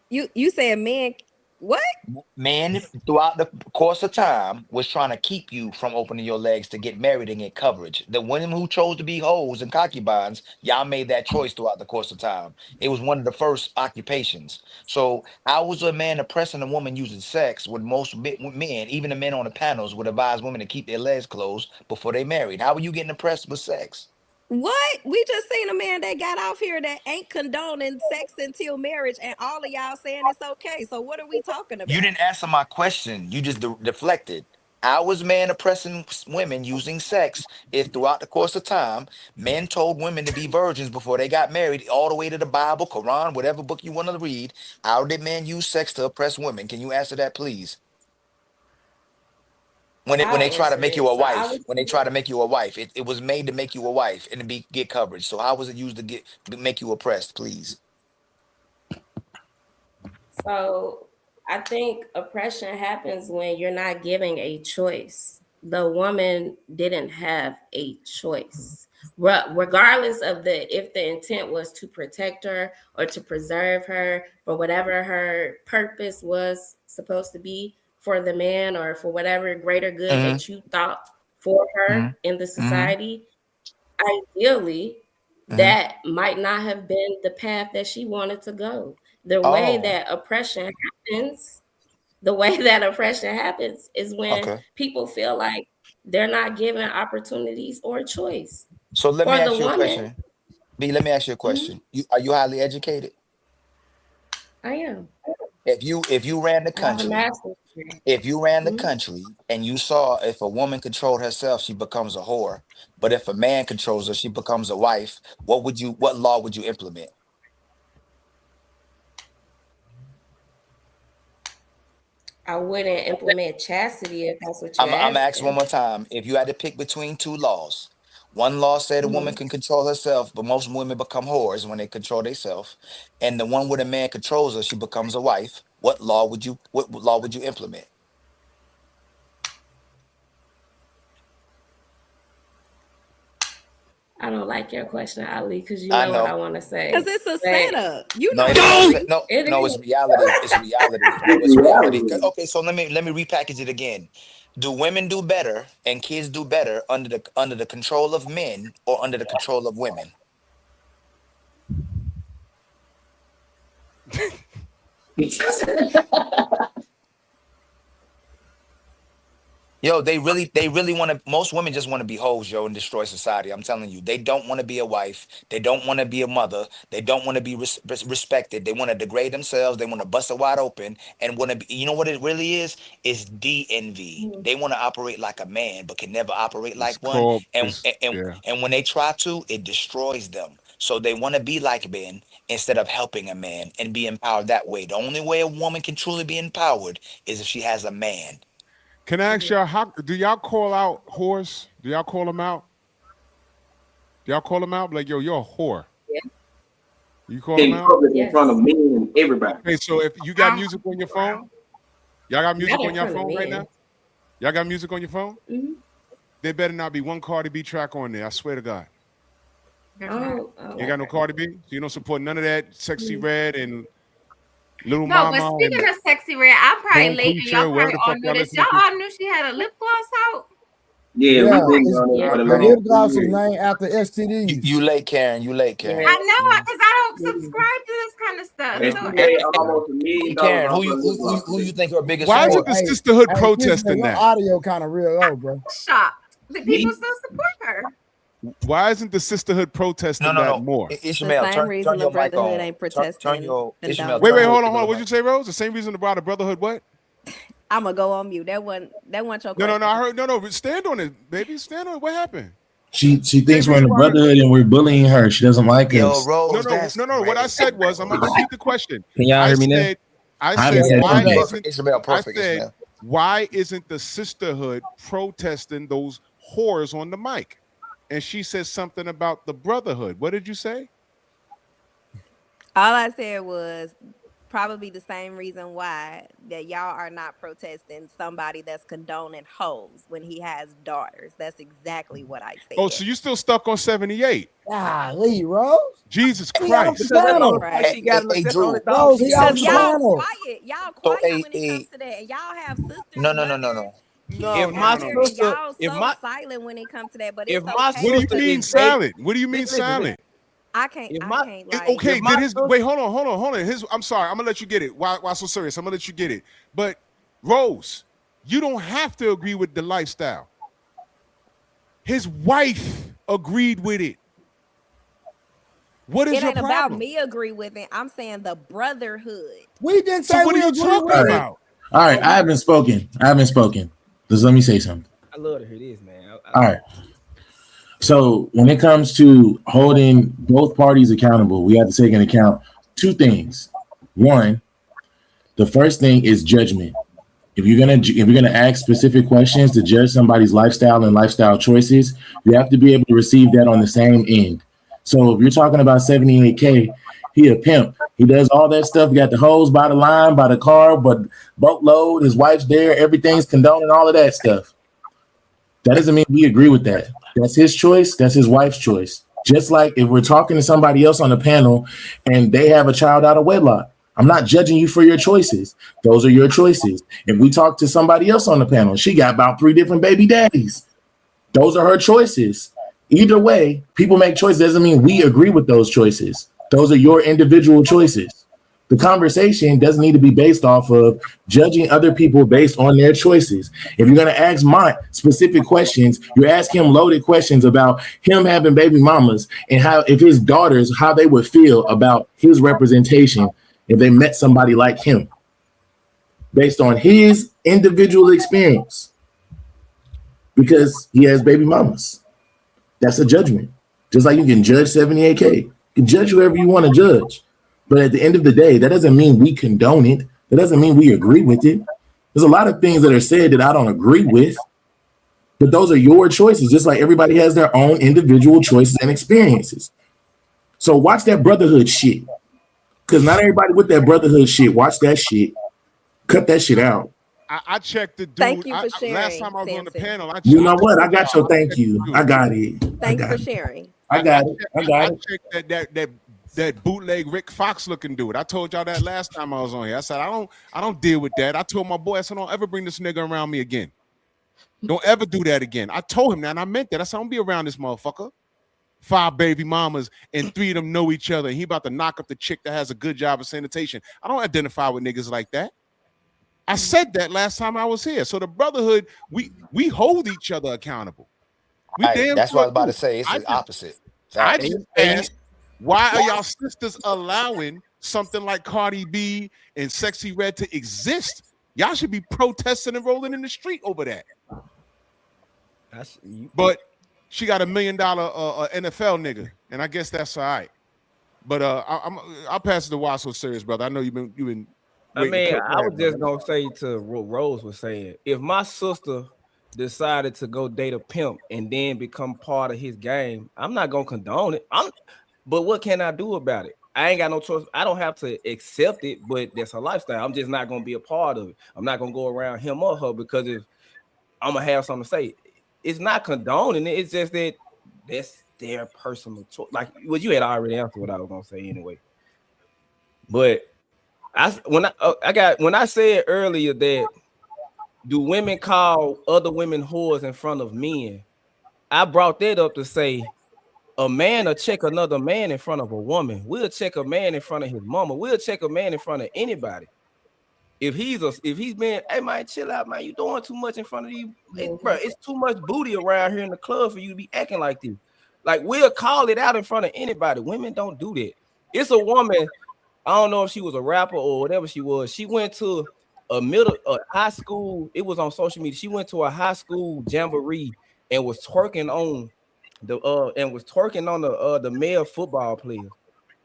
You said men what? Man, throughout the course of time, was trying to keep you from opening your legs to get married and get coverage. The women who chose to be hoes and concubines, y'all made that choice throughout the course of time. It was one of the first occupations. So, how was a man oppressing a woman using sex when most men, even the men on the panels, would advise women to keep their legs closed before they married? How were you getting oppressed with sex? What? We just seen a man that got off here that ain't condoning sex until marriage, and all of y'all saying it's okay. So what are we talking You about? didn't answer my question. You just deflected. How was man oppressing women using sex if throughout the course of time, men told women to be virgins before they got married, all the way to the Bible, Quran, whatever book you want to read? How did men use sex to oppress women? Can you answer that, please? When I'll they try to answer make you it. a So I wife, was when they try to make you a wife, it was made to make you a wife and to get coverage. So how was it used to make you oppressed, please? So I think oppression happens when you're not giving a choice. The woman didn't have a choice. Regardless of the if the intent was to protect her or to preserve her for whatever her purpose was supposed to be for the man or for whatever greater good Mm-hmm. that you thought for her in the Mm-hmm. society, ideally Mm-hmm. that might not have been the path that she wanted to go. The way Oh, that oppression happens, the way that oppression happens is when okay. people feel like they're not given opportunities or choice. So let me For the ask you a woman, question. B, let me ask you a mhm, question. Are you highly educated? I am. If you ran the I have a country, master's degree. if you ran the Mhm. country and you saw if a woman controlled herself, she becomes a whore. But if a man controls her, she becomes a wife. What law would you implement? I wouldn't implement chastity if that's what you're I'm asking one asking. more time. If you had to pick between two laws, one law said a woman Mhm. can control herself, but most women become whores when they control themselves. And the one where a man controls her, she becomes a wife. What law would you implement? I don't like your question, Ali, because you I know what know. I want to Because say. it's a But setup. You No, know it ain't no that. set. No, it no, it's is. reality. It's reality. No, it's reality. Okay, so let me repackage it again. Do women do better and kids do better under the control of men or under the control of women? Yo, they really want to. Most women just want to be hoes, yo, and destroy society. I'm telling you, they don't want to be a wife. They don't want to be a mother. They don't want to be respected. They want to degrade themselves. They want to bust it wide open and want to be. You know what it really is? It's DNV. Mhm. They want to operate like a man, but can never operate It's like one. called And it's and and yeah. and when they try to, it destroys them. So they want to be like men instead of helping a man and be empowered that way. The only way a woman can truly be empowered is if she has a man. Can I ask y'all how do y'all call out whores? Do y'all call them out? Do y'all call them out? Like, yo, you're a whore. Yeah. You call them out? Yes. Okay, so if you got I'm music on your around. phone, y'all got music Not in on your front of phone right now? men. Y'all got music on your phone? Mhm. There better not be one Cardi B track on there. I swear to God. There's not. Oh, You ain't got no okay. Cardi B? So you don't support none of that Sexy Mhm. Red and Little No, but Mama speaking and of Sexy Red, I'm probably Born late and y'all Preacher, whatever probably the all fuck know y'all this. Y'all listening to. all knew she had a lip gloss out. Yeah, it's, Yeah. the Man, lip gloss is named after you STDs. late, Karen. You late, Yeah. Karen. I know, Mhm. because I don't Mhm. subscribe to this kind of stuff. Yeah. So Yeah. Hey, Karen, who you think her biggest Why Hey, isn't the supporters? hey, sisterhood hey, Ishmael, protesting your that? audio kind of real low, bro. I'm shocked that people still support her. Why isn't the sisterhood No, protesting no, that no. more? The Ishmael, same turn reason the your mic Brotherhood on. ain't Turn protesting, your Ishmael, Wait, condoning wait, turn hold hoes. on, your hold on. little What'd mic. you say, Rose? The same reason about the brotherhood what? I'm gonna go on mute. That wasn't your No, question. I heard no. Stand on it, baby. Stand on it. What happened? She Same thinks we're in reason the why her brotherhood and we're bullying her. She doesn't like Yo, us. Rose, that's What I crazy, said was, I'm gonna Rose. repeat the question. Can y'all I hear me now? said, I I haven't said, said Yeah, why perfect. Perfect, isn't Ishmael. I Perfect, said Ishmael. why isn't the sisterhood protesting those whores on the mic? And she said something about the brotherhood. What did you say? All I said was probably the same reason why that y'all are not protesting somebody that's condoning hoes when he has daughters. That's exactly what I Oh, said. so you still stuck on 78? Golly, Rose. Jesus He off the Christ! Because that's the only panel. point Right. she got. Hey, That's the only Drew. thought Rose, she he got off to Cause the say. y'all panel. quiet. Y'all So, quiet when it comes to that. And y'all have sisters, no, no, no, no, brothers, no. If kids my out No. here, and sister, y'all if so my silent when it comes to that. But if it's my okay What do you sister because mean is it's dating, silent? What do you mean listen. silent? If I my can't like if Okay, my did his sister, wait? Hold on. I'm sorry. I'm gonna let you get it. Why so serious? I'm gonna let you get it. But Rose, you don't have to agree with the lifestyle. His wife agreed with it. What is it your ain't about problem? me agree with it. I'm saying the brotherhood. We didn't So say what are we you agree talking All with right. it. about? All right. I haven't spoken. Just let me say something. I love to hear this, man. All right. So when it comes to holding both parties accountable, we have to take into account two things. One, the first thing is judgment. If you're gonna ask specific questions to judge somebody's lifestyle and lifestyle choices, you have to be able to receive that on the same end. So if you're talking about 78K, he a pimp. He does all that stuff. He got the hose by the line, by the car, but boatload. His wife's there. Everything's condoning all of that stuff. That doesn't mean we agree with that. That's his choice. That's his wife's choice. Just like if we're talking to somebody else on the panel and they have a child out of wedlock, I'm not judging you for your choices. Those are your choices. If we talk to somebody else on the panel, she got about 3 different baby daddies. Those are her choices. Either way, people make choices. Doesn't mean we agree with those choices. Those are your individual choices. The conversation doesn't need to be based off of judging other people based on their choices. If you're going to ask Mont specific questions, you ask him loaded questions about him having baby mamas and how, if his daughters, how they would feel about his representation if they met somebody like him based on his individual experience because he has baby mamas. That's a judgment. Just like you can judge 78K. You can judge whoever you want to judge. But at the end of the day, that doesn't mean we condone it. That doesn't mean we agree with it. There's a lot of things that are said that I don't agree with, but those are your choices. Just like everybody has their own individual choices and experiences. So watch that brotherhood shit, because not everybody with that brotherhood shit. Watch that shit. Cut that shit out. I checked the Thank dude. you for Last sharing, time I was on the Samson. panel, You I know what? I told got y'all your I thank checked the you. I dude. got it. I Thanks got for it. sharing. I got it. I got I it. checked that bootleg Rick Fox looking dude. I told y'all that last time I was on here. I said I don't deal with that. I told my boy, I said, don't ever bring this nigga around me again. Don't ever do that again. I told him that, and I meant that. I said, don't be around this motherfucker. 5 baby mamas and 3 of them know each other, and he about to knock up the chick that has a good job of sanitation. I don't identify with niggas like that. I said that last time I was here. So the brotherhood, we hold each other accountable. We Hey, damn that's what I sure was about do. to say. It's I the just opposite. I Facts. just asked, why are y'all sisters allowing something like Cardi B and Sexy Red to exist? Y'all should be protesting and rolling in the street over that. But she got $1 million NFL nigga, and I guess that's all right. But I'll pass it to why so serious, brother. I know you've been I waiting. mean, Go I ahead, was brother. just gonna say to what Rose was saying. If my sister decided to go date a pimp and then become part of his game, I'm not gonna condone it. But what can I do about it? I ain't got no choice. I don't have to accept it, but that's her lifestyle. I'm just not gonna be a part of it. I'm not gonna go around him or her because if I'm gonna have something to say, it's not condoning it. It's just that that's their personal choice. Like, well, you had already answered what I was gonna say anyway. But when I said earlier that do women call other women whores in front of men, I brought that up to say a man will check another man in front of a woman. We'll check a man in front of his mama. We'll check a man in front of anybody. If he's been, hey man, chill out, man. You doing too much in front of you, bro. It's too much booty around here in the club for you to be acting like this. Like, we'll call it out in front of anybody. Women don't do that. It's a woman. I don't know if she was a rapper or whatever she was. She went to a high school. It was on social media. She went to a high school jamboree and was twerking on the male football players.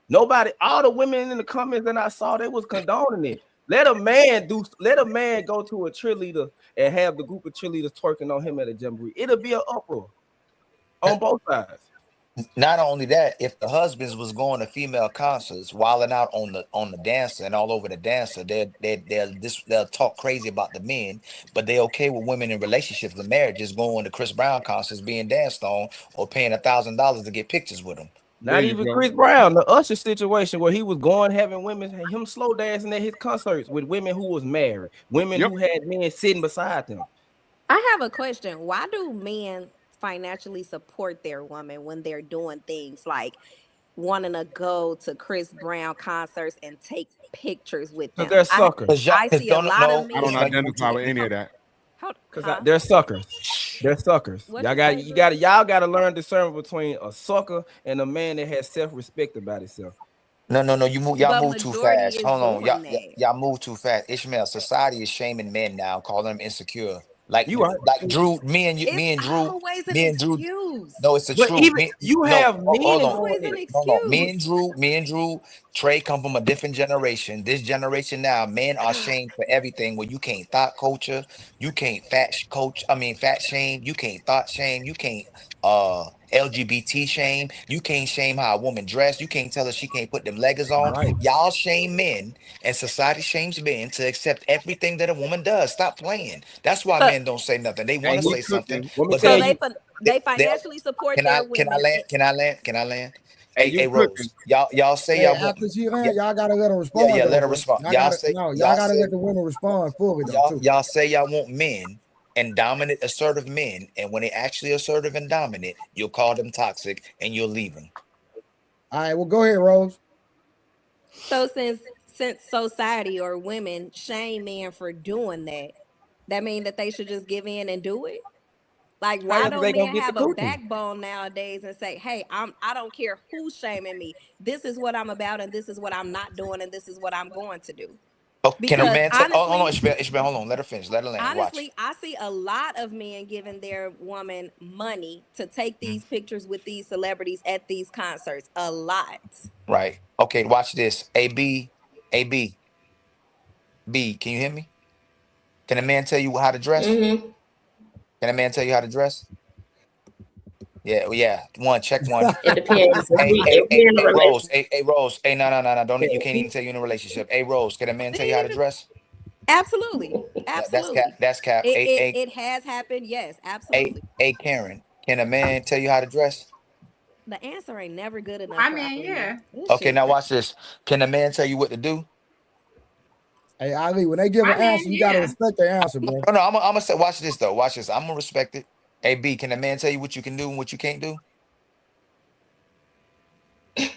Nobody, all the women in the comments that I saw, they was condoning it. Let a man go to a cheerleader and have the group of cheerleaders twerking on him at a jamboree. It'll be an uproar on both sides. Not only that, if the husbands was going to female concerts, wilding out on the dancer and all over the dancer, they'll talk crazy about the men, but they okay with women in relationships and marriages going to Chris Brown concerts being danced on or paying $1,000 to get pictures with them. Not even Chris Brown, the Usher situation where he was going having women, him slow dancing at his concerts with women who was married, women who had men sitting beside them. I have a question. Why do men financially support their woman when they're doing things like wanting to go to Chris Brown concerts and take pictures with Because them? they're suckers. I see a lot of I don't men. identify with any of that. Because they're suckers. They're suckers. What Y'all got to learn discernment between a sucker and a man that has self-respect about himself. No, y'all But move too majority fast. is Hold on, doing that. y'all move too fast. Ishmael, society is shaming men now, calling them insecure. Like, You right. like Drew, me and you, It's always an me and Drew. excuse. No, it's the But truth. even you have men Hold on, doing Always an it. no. excuse. Me and Drew, Trey come from a different generation. This generation now, men are shamed for everything. Where you can't thought culture, you can't fat shame, you can't thought shame, you can't LGBT shame, you can't shame how a woman dress, you can't tell her she can't put them leggings on. Right. Y'all shame men, and society shames men to accept everything that a woman does. Stop playing. That's why So, men don't say nothing. They want And to he say something, cooking. Let me but tell so you. they they'll financially support can their I women. land? Can I land? And you Hey, cooking. Rose. Y'all say Hey, y'all want. after she Yeah, land, y'all gotta let her respond yeah. though, Let her bro. respond. Y'all gotta let the women respond fully though, too. Y'all say y'all want men and dominant, assertive men, and when they actually assertive and dominant, you'll call them toxic and you'll leave them. All right, well, go ahead, Rose. So since society or women shame men for doing that, that mean that they should just give in and do it? Like, How why else are don't they gonna men get the have a cooking? backbone nowadays and say, "Hey, I don't care who's shaming me. This is what I'm about, and this is what I'm not doing, and this is what I'm going to do." Oh, can a Because man take? Oh, hold on, Ishmael, hold on. Let her finish. Let her land. Watch. I see a lot of men giving their woman money to take Mhm. these pictures with these celebrities at these concerts. A lot. Right. Okay. Watch this. A B. Can you hear me? Can a man tell you how to dress? Mm-hmm. Can a man tell you how to dress? Yeah, well, yeah. One, check one. It depends. Hey, If we in a Rose. relationship. Hey, Rose. Hey, no. Don't you can't even tell you in a relationship. Hey, Rose, can a man tell you how to dress? Absolutely. That's cap. Absolutely. That's cap. It, Hey, it hey, it has happened. Yes, hey, absolutely. hey, Karen. Can a man tell you how to dress? The answer ain't never good enough I for mean, Ali. yeah. This Okay, shit now crazy. watch this. Can a man tell you what to do? Hey, Ali, when they give I an mean, answer, you gotta yeah. respect their answer, bro. No. I'm gonna say. Watch this though. Watch this. I'm gonna respect it. Hey, B. Can a man tell you what you can do and what you can't do?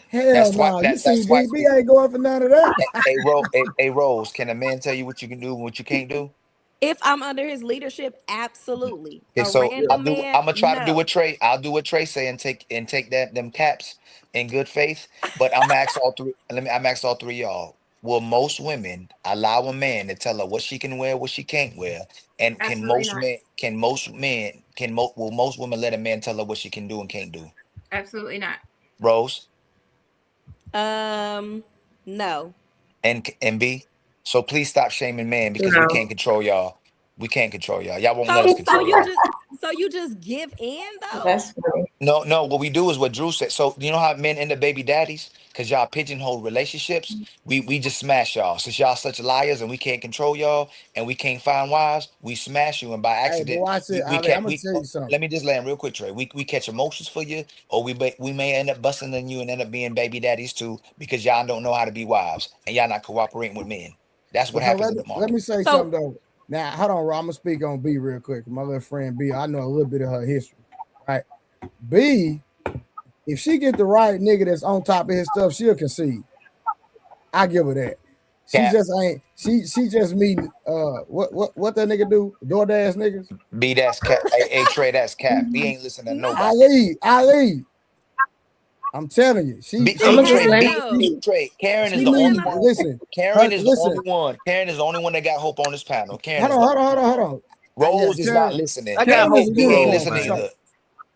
Hell That's why. no. You That's see, twice. BB ain't going for none of that. Hey, Rose. Can a man tell you what you can do and what you can't do? If I'm under his leadership, absolutely. Okay, A so random I'm man, gonna try to do what no. Trey. I'll do what Trey say and take that them caps in good faith. But I'm gonna ask all three. I'm gonna ask all three of y'all. Will most women allow a man to tell her what she can wear, what she can't wear, and Absolutely not. will most women let a man tell her what she can do and can't do? Absolutely not. Rose No. and B. So please stop shaming men because we No. can't control y'all. We can't control y'all. Y'all won't let So us so control you y'all. just so you just give in though? That's funny. No. What we do is what Drew said. So you know how men end up baby daddies? Because y'all pigeonhole relationships. We just smash y'all. Since y'all such liars and we can't control y'all and we can't find wives, we smash you. And by Hey, but accident, watch it, we Ali. can't. I'm gonna We tell you something. let me just land real quick, Trey. We catch emotions for you, or we may end up busting in you and end up being baby daddies too because y'all don't know how to be wives and y'all not cooperating with men. That's what But so happens in the let market. me say something So though. Now, hold on, Ro. I'm gonna speak on B real quick. My little friend B. I know a little bit of her history. Right. B, if she get the right nigga that's on top of his stuff, she'll concede. I give her that. She Cap, just ain't. She just meeting. What that nigga do? DoorDash niggas. B, that's cap. Hey, Trey, that's cap. B ain't listening to nobody. no. Ali. I'm telling you, she B, I'm she hey gonna just meet Trey, let B, it she be. Trey, Karen is she the only meet. one. Listen, Karen is the listen. only one. Karen is the only one that got hope on this panel. Karen Hold is on, the hold on, only hold on, one. hold on. Yeah, Rose is not Karen. listening. I got Karen is hope a for B ain't Rose, unicorn for listening man. sure. either.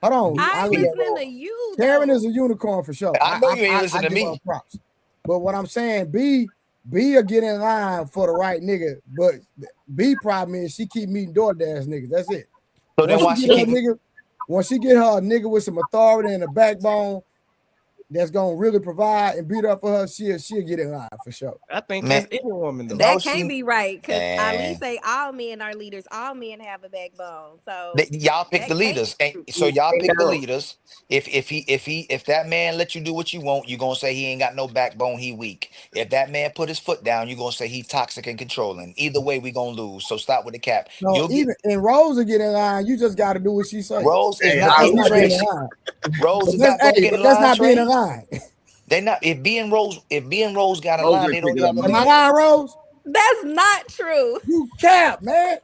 Hold on, I ain't B Ali. and listening Rose. to you Karen is though. a unicorn for sure. I know you ain't I listening to give her me. props. But what I'm saying, B will get in line for the right nigga. But B problem is she keep meeting DoorDash niggas. That's it. So then why she keep Once she get her a nigga with some authority and a backbone that's gonna really provide and beat up for her, she'll get in line for sure. I think man? that's any woman though. No, That can't she be right because Ali man. say all men are leaders, all men have a backbone. So Y'all pick the that can't leaders. be And true. so y'all They pick the don't. leaders. If that man let you do what you want, you gonna say he ain't got no backbone, he weak. If that man put his foot down, you gonna say he toxic and controlling. Either way, we gonna lose. So stop with the cap. No, You'll get even and Rose will get in line. You just got to do what she say. Rose is That's, not that's hey not being Trey. in line. Rose But is not gonna get in that's line, not being in Trey. line. They not if B and Rose got a Rose line, ain't they don't picking up have a Am I none. man. lying, Rose? That's not true. You cap, man.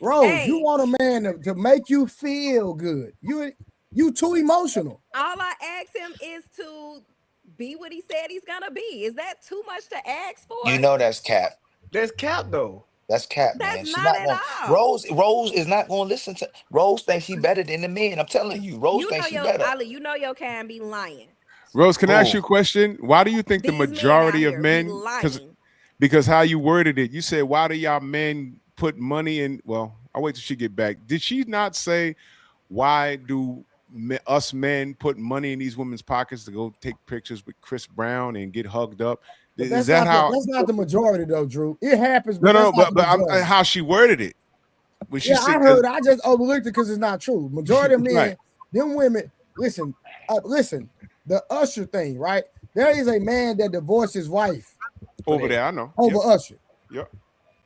Rose, you Hey, want a man to make you feel good. You too emotional. all I asked him is to be what he said he's gonna be. Is that too much to ask for? You know that's cap. That's cap though. That's cap, That's man. She not not at going. all. Rose is not going to listen to. Rose thinks she better than the men. I'm telling you, Rose You know thinks she your better. Ali, you know your can be lying. Rose, can I ask Who? you a question? Why do you think the These men out majority of here be men? lying. Because how you worded it, you said, "Why do y'all men put money in?" Well, I'll wait till she get back. Did she not say, "Why do us men put money in these women's pockets to go take pictures with Chris Brown and get hugged up?" But Is that how? that's not the majority though, Drew. It happens, No, but no, that's not but the I'm majority. how she worded it. When she Yeah, I said, "Cause heard. I just overlooked it because it's not true. Majority of right men, them women, listen. The Usher thing, right? There is a man that divorced his wife For over that. there," I know. over Yep, Usher yep,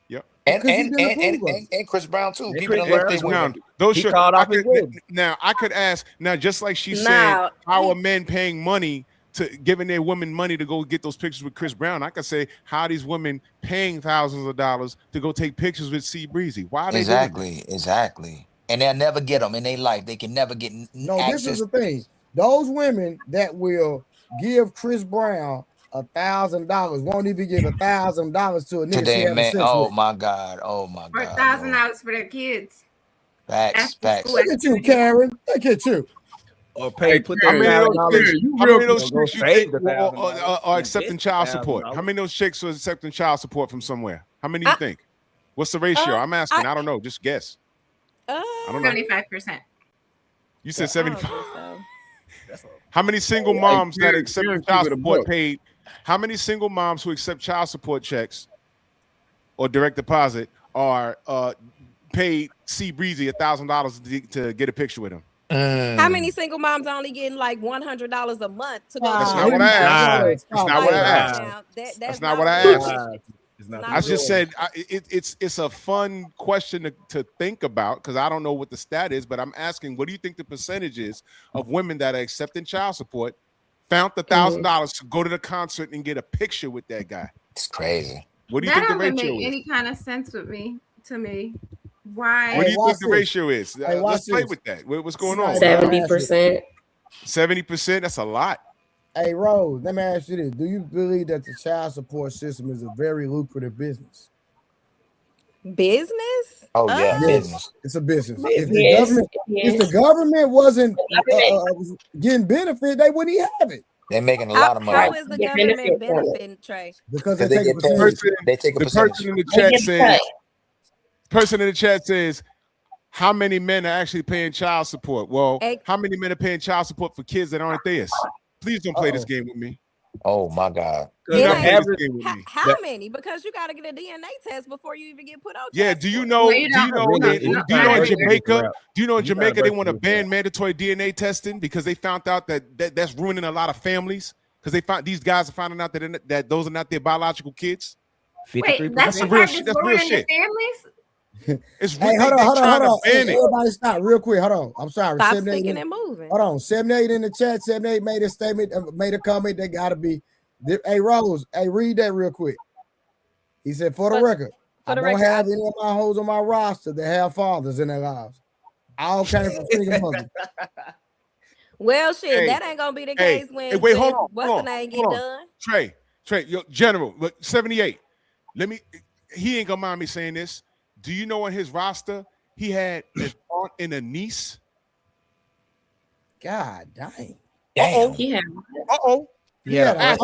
yep. And because he and didn't and and approve of and, it. and Chris Brown too. And People Chris done And left Brown their Chris too. Brown. women. Those He should called I off his could wedding. now I could ask now just like she said, Now, how are men paying money to giving their women money to go get those pictures with Chris Brown? I could say how are these women paying thousands of dollars to go take pictures with C Breezy. Why are they doing that? Exactly. And they'll never get them in their life. They can never get No, this is access the thing. Those women that will give Chris Brown $1,000 won't even give $1,000 to a to nigga she their having man. sex Oh with. my God. Oh my For God, bro. $1,000 for their kids Facts, after school facts. Look at you, activities. Karen. Look at you. Or Hey, put How that many Karen, of thousand those dollars chicks? Karen, you How real many of those or go chicks you save think the $1,000. are Invest accepting the child support? How $1,000. many of those chicks are accepting child support from somewhere? How many do you I, think? What's the ratio? I'm asking. I don't know. Just guess. I don't know. 75%. You said I don't 75. think so. How many single Hey, moms that Karen, accept Karen, child keep it a support buck. paid? How many single moms who accept child support checks or direct deposit are paid C Breezy $1,000 to get a picture with him? How many single moms are only getting like $100 a month to go That's to not a what I asked. passport? That's not what Like, I come on asked. now, that's That's not not what a I real asked. question. It's not I a just real said it's a fun question to think about because I don't know what the stat is, but I'm asking, what do you think the percentage is of women that are accepting child support found the $1,000 to go to the concert and get a picture with that guy? It's crazy. What do you That think the doesn't make ratio is? any kind of sense with me. To me, why? What do you watch think the this. ratio is? Hey, watch Let's play this. with that. What's going on? 70%. 70%. That's a lot. Hey, Rose, let me ask you this. Do you believe that the child support system is a very lucrative business? Business? Oh yeah, Yes, business. it's a business. Yes, If the government wasn't getting benefit, they wouldn't even have it. They're making a lot of money How is the government benefiting, Trey? Because they because they take a get paid. percentage. They take a The percentage. person in the chat says, how many men are actually paying child support? Well, how many men are paying child support for kids that aren't theirs? Please don't play this game with me. Oh my God. Do not play this game with me. How many? Because you got to get a DNA test before you even get put on. Yeah, do you know? Do you know? Do you know in Jamaica? Do you know in Jamaica they want to ban mandatory DNA testing because they found out that's ruining a lot of families because they found these guys are finding out that those are not their biological kids. Wait, that's the real part shit. that's That's real ruining the shit. families. It's Hey, they hold trying to on. ban Hey, it. everybody stop real quick. Hold on. I'm sorry. Stop 78 sticking and moving. Hold on. 78 in the chat. 78 made a statement, made a comment. They gotta be. Hey, Rose. Hey, read that real quick. He said, for the record, I don't have any of my hoes on my roster that have fathers in their lives. All came from single mothers. Well, shit, Hey, that ain't gonna be the hey, case when, hey, wait, hold on, what's the name get done. Trey, yo, General, look, 78. He ain't gonna mind me saying this. Do you know on his roster he had an aunt and a niece? God dang. Damn. Yeah. Ask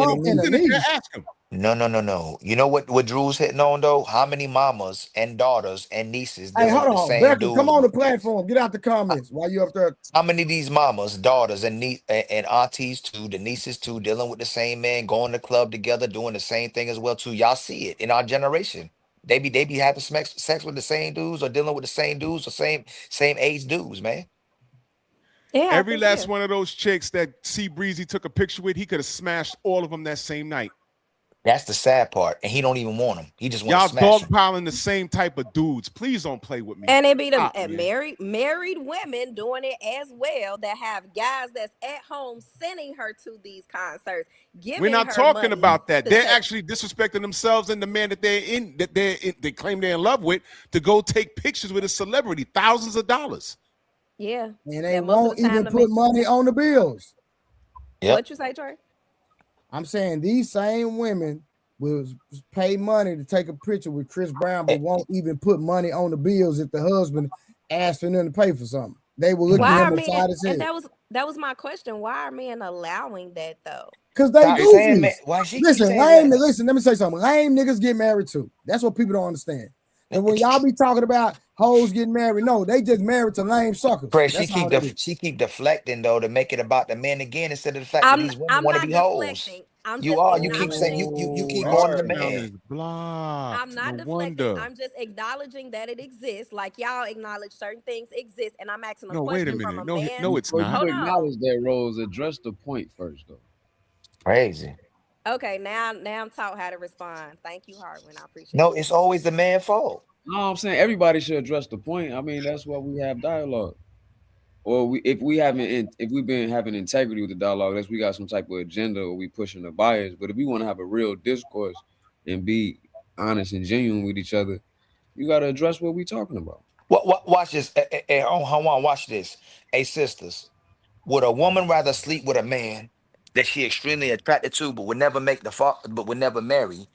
him. No. You know what Drew's hitting on though? How many mamas and daughters and nieces Hey, dealing hold with the on. same Becca, dude? come on the platform. Get out the comments while you up there. How many of these mamas, daughters, and aunties too, the nieces too, dealing with the same man, going to club together, doing the same thing as well too? Y'all see it in our generation. They be having sex with the same dudes or dealing with the same dudes or same age dudes, man. Every last one of those chicks that C Breezy took a picture with, he could have smashed all of them that same night. That's the sad part, and he don't even want them. He just want to Y'all smash them. dogpiling the same type of dudes. Please don't play with me. And it be the Stop, man. married women doing it as well that have guys that's at home sending her to these concerts. We're not talking about that. They're actually disrespecting themselves and the man that they claim they're in love with to go take pictures with a celebrity, thousands of dollars. Yeah. And they won't even put money on the bills. What you say, Trey? I'm saying these same women will pay money to take a picture with Chris Brown, but won't even put money on the bills if the husband asks for them to pay for something. They will look at him aside his head. And that was my question. Why are men allowing that though? Because they Stop do saying this. Why she Listen, keep saying that? listen, let me say something. Lame niggas get married too. That's what people don't understand. And when y'all be talking about hoes getting married, no, they just married to lame suckers. Trey, That's all they do. she keep deflecting though to make it about the men again instead of the fact that these women want to be hoes. You are. You keep saying you keep going to the man. I'm not deflecting. I'm just acknowledging that it exists. Like y'all acknowledge certain things exist, and I'm asking a question from a man. No, it's Before not. you acknowledge that, Rose, address the point first, though. Crazy. Okay, now I'm taught how to respond. Thank you, Harwin. I appreciate No, it. it's always the man's fault. No, I'm saying everybody should address the point. I mean, that's why we have dialogue. Or if we've been having integrity with the dialogue, that's we got some type of agenda or we pushing the bias. But if we want to have a real discourse and be honest and genuine with each other, you got to address what we talking about. Watch this. Watch this. Hey, sisters, would a woman rather sleep with a man that she extremely attracted to, but would never but would never marry?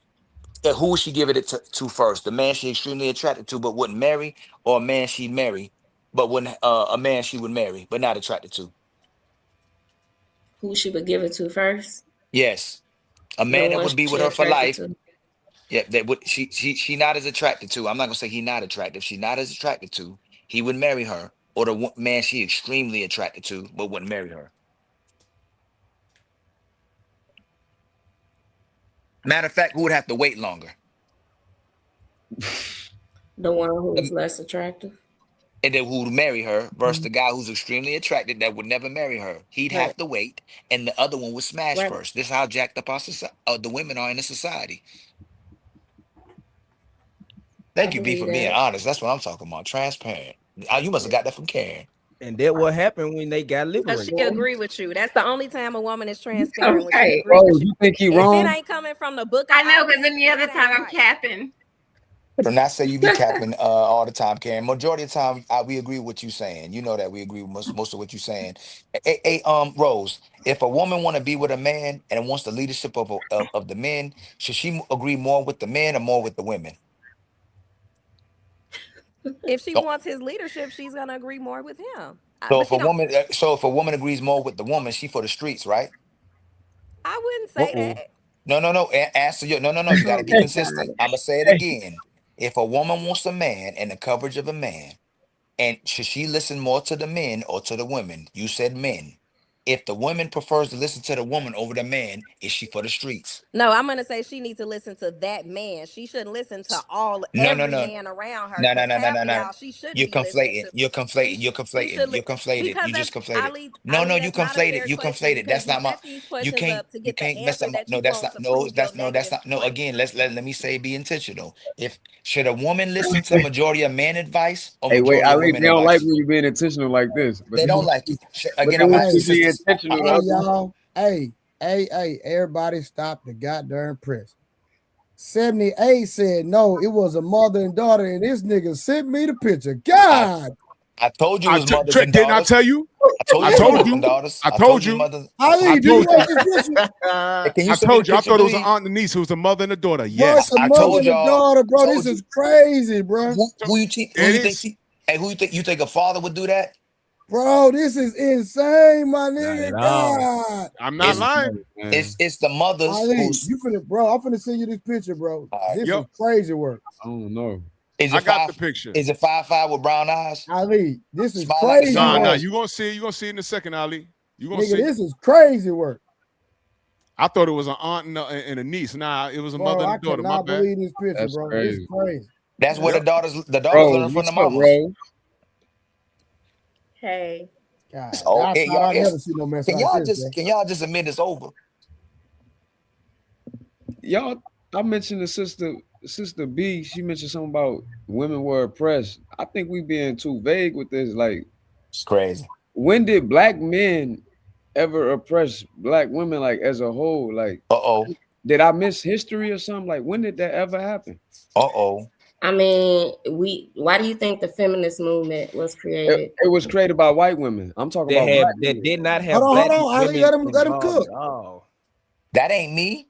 Who would she give it to first? The man she extremely attracted to, but wouldn't marry, or a man she'd marry, but wouldn't a man she would marry, but not attracted to? Who she would give it to first? Yes, a The man that one would be she with her for attracted life. to. Yeah, that would she not as attracted to. I'm not gonna say he not attractive. She not as attracted to. He would marry her, or the man she extremely attracted to, but wouldn't marry her. Matter of fact, who would have to wait longer? The one who is less attractive. And then who would marry her versus the guy who's extremely attracted that would never marry her. He'd have Right. to wait, and the other one would smash Right. first. This is how jacked up the women are in the society. I Thank you, B, believe for being that. honest. That's what I'm talking about. Transparent. You must have got that from Karen. And that what happened when they got Because liberated. she agree with you. That's the only time a woman is transparent when she Okay. agree with you. You think he If wrong? it ain't coming from the book, I know, but then the other time I'm right. capping. I do not say you be capping all the time, Karen. Majority of the time, we agree with what you saying. You know that we agree with most of what you saying. Hey, Rose, if a woman want to be with a man and wants the leadership of the men, should she agree more with the men or more with the women? If she So, wants his leadership, she's gonna agree more with him. so But if a she don't. woman, if a woman agrees more with the woman, she for the streets, right? I wouldn't say Uh-oh. that. No. Answer your no. You got to Oh be my consistent. God. I'm gonna say it again. If a woman wants a man and the coverage of a man, and should she listen more to the men or to the women? You said men. If the woman prefers to listen to the woman over the man, is she for the streets? No, I'm gonna say she needs to listen to that man. She shouldn't listen to No, no, every no, man around her. no, no, Because no, no, half no, of no. y'all she shouldn't You're be listening conflating. to. You're She conflating. You're she conflating. should You're conflated. because You that's just conflated. Ali. No, no, Ali, you that's not a conflated. fair You question conflated. because That's you not my. set these You questions can't. up to You get the can't mess answer up my. that No, you that's want not. to No, prove your that's no. That's negative not. No. point. Again, let me say be intentional. If should a woman listen to majority of man advice or Hey, wait, majority of Ali, women they don't like advice? when you being intentional like this. But They then, don't like it. but Again, then I'm when asking Hey, you be sisters. intentional, hey, the other y'all. Hey, everybody stop the goddamn press. 78 said no, it was a mother and daughter, and this nigga sent me the picture. God, I told you it was mothers and Didn't I daughters. tell you? I told I you it was told mothers and you. daughters. I I told told you you. mothers. I Ali, do you told want you. this picture? Hey, can you I send me the told you. I picture, thought it was an please? aunt and niece. It was a mother and a daughter. Bro, it's Yes. a I mother told and a y'all. daughter, I bro. This told you. is crazy, bro. Who you think? Who It you think? is. Hey, who you think a father would do that? Bro, this is insane, my Not nigga. at all. God. I'm not It's lying. man. it's the mothers Ali, who's. you finna, bro, I'm finna send you this picture, bro. All right. This is Yep. crazy work. I don't know. Is I it got the five? picture. Is it 5'5" with brown eyes? Ali, this is Smile like a crazy Nah. work. sunrise. You gonna see. You gonna see it in a second, Ali. You gonna Nigga, see. this is crazy work. I thought it was an aunt and a niece. Nah, it was a mother Bro, and I a daughter. My cannot bad. believe this picture, That's bro. This is crazy. crazy. That's where Yep. the daughters Rose, learning from the what's up, mamas. Rose? Hey. It's, God, oh, I thought I'd never see no mess like this, bro. can y'all just admit it's over? Y'all, I mentioned the sister B. She mentioned something about women were oppressed. I think we being too vague with this. Like, It's crazy. when did black men ever oppress black women? Like as a whole, like, Uh-oh. did I miss history or something? Like, when did that ever happen? Uh-oh. I mean, why do you think the feminist movement was created? It was created by white women. I'm talking about black That men. did not Hold have on, black Ali, women let him involved cook. at all. That ain't me.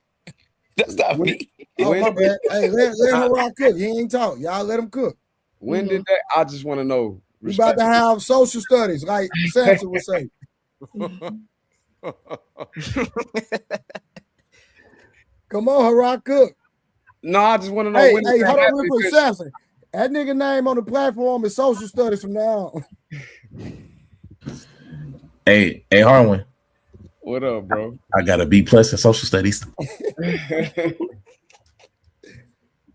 That's not When, me. Oh, when my did bad. Hey, let him rock cook. He ain't talk. Y'all let him cook. when did that? I just want to know. We about to have social studies, like Samson would say. Come on, Harak Cook. No, I just want to know Hey, when did that hold on happen. real quick, 'Cause Samson. That nigga name on the platform is social studies from now on. Hey, Harwin. What up, bro? I got a B+ in social studies.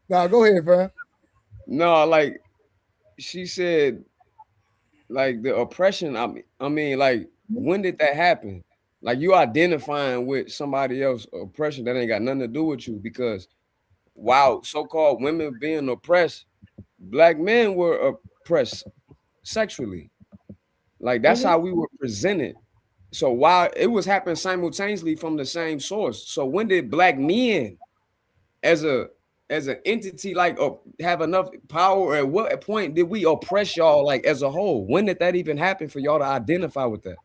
Now go ahead, fam. No, like she said, like the oppression. I mean, like when did that happen? Like you identifying with somebody else oppression that ain't got nothing to do with you because while so-called women being oppressed, black men were oppressed sexually. Like that's how we were presented. So while it was happening simultaneously from the same source. So when did black men as an entity like have enough power? At what point did we oppress y'all like as a whole? When did that even happen for y'all to identify with that?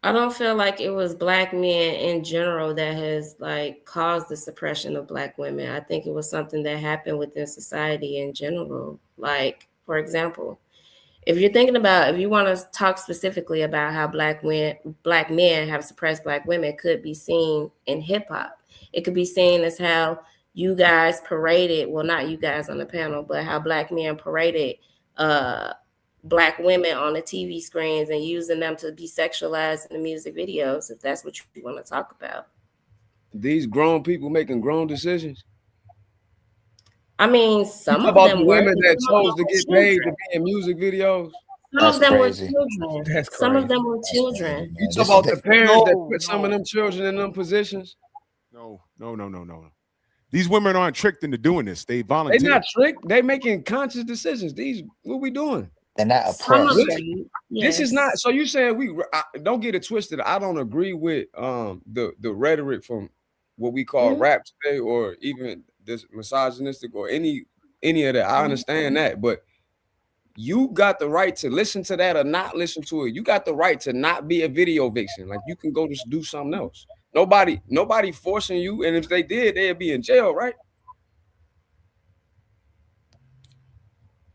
I don't feel like it was black men in general that has like caused the suppression of black women. I think it was something that happened within society in general. Like, for example, if you want to talk specifically about how black men have suppressed black women, could be seen in hip hop. It could be seen as how you guys paraded, well, not you guys on the panel, but how black men paraded black women on the TV screens and using them to be sexualized in the music videos, if that's what you want to talk about. These grown people making grown decisions. I mean, some of About them the were. women that Some of chose them to were get paid to children. be in music videos. Some That's of them crazy. were children. That's Some of crazy. them were That's children. crazy, You man. talk about the parents that No, put some of no, them children in them positions. no. These women aren't tricked into doing this. They They volunteer. not tricked. They making conscious decisions. These what we doing? They're not Some of oppressed. them, This is not. yes. So you saying don't get it twisted. I don't agree with the rhetoric from what we call Mhm. rap today, or even this misogynistic or any of that. I understand that, but you got the right to listen to that or not listen to it. You got the right to not be a video vixen. Like you can go just do something else. Nobody forcing you, and if they did, they'd be in jail, right?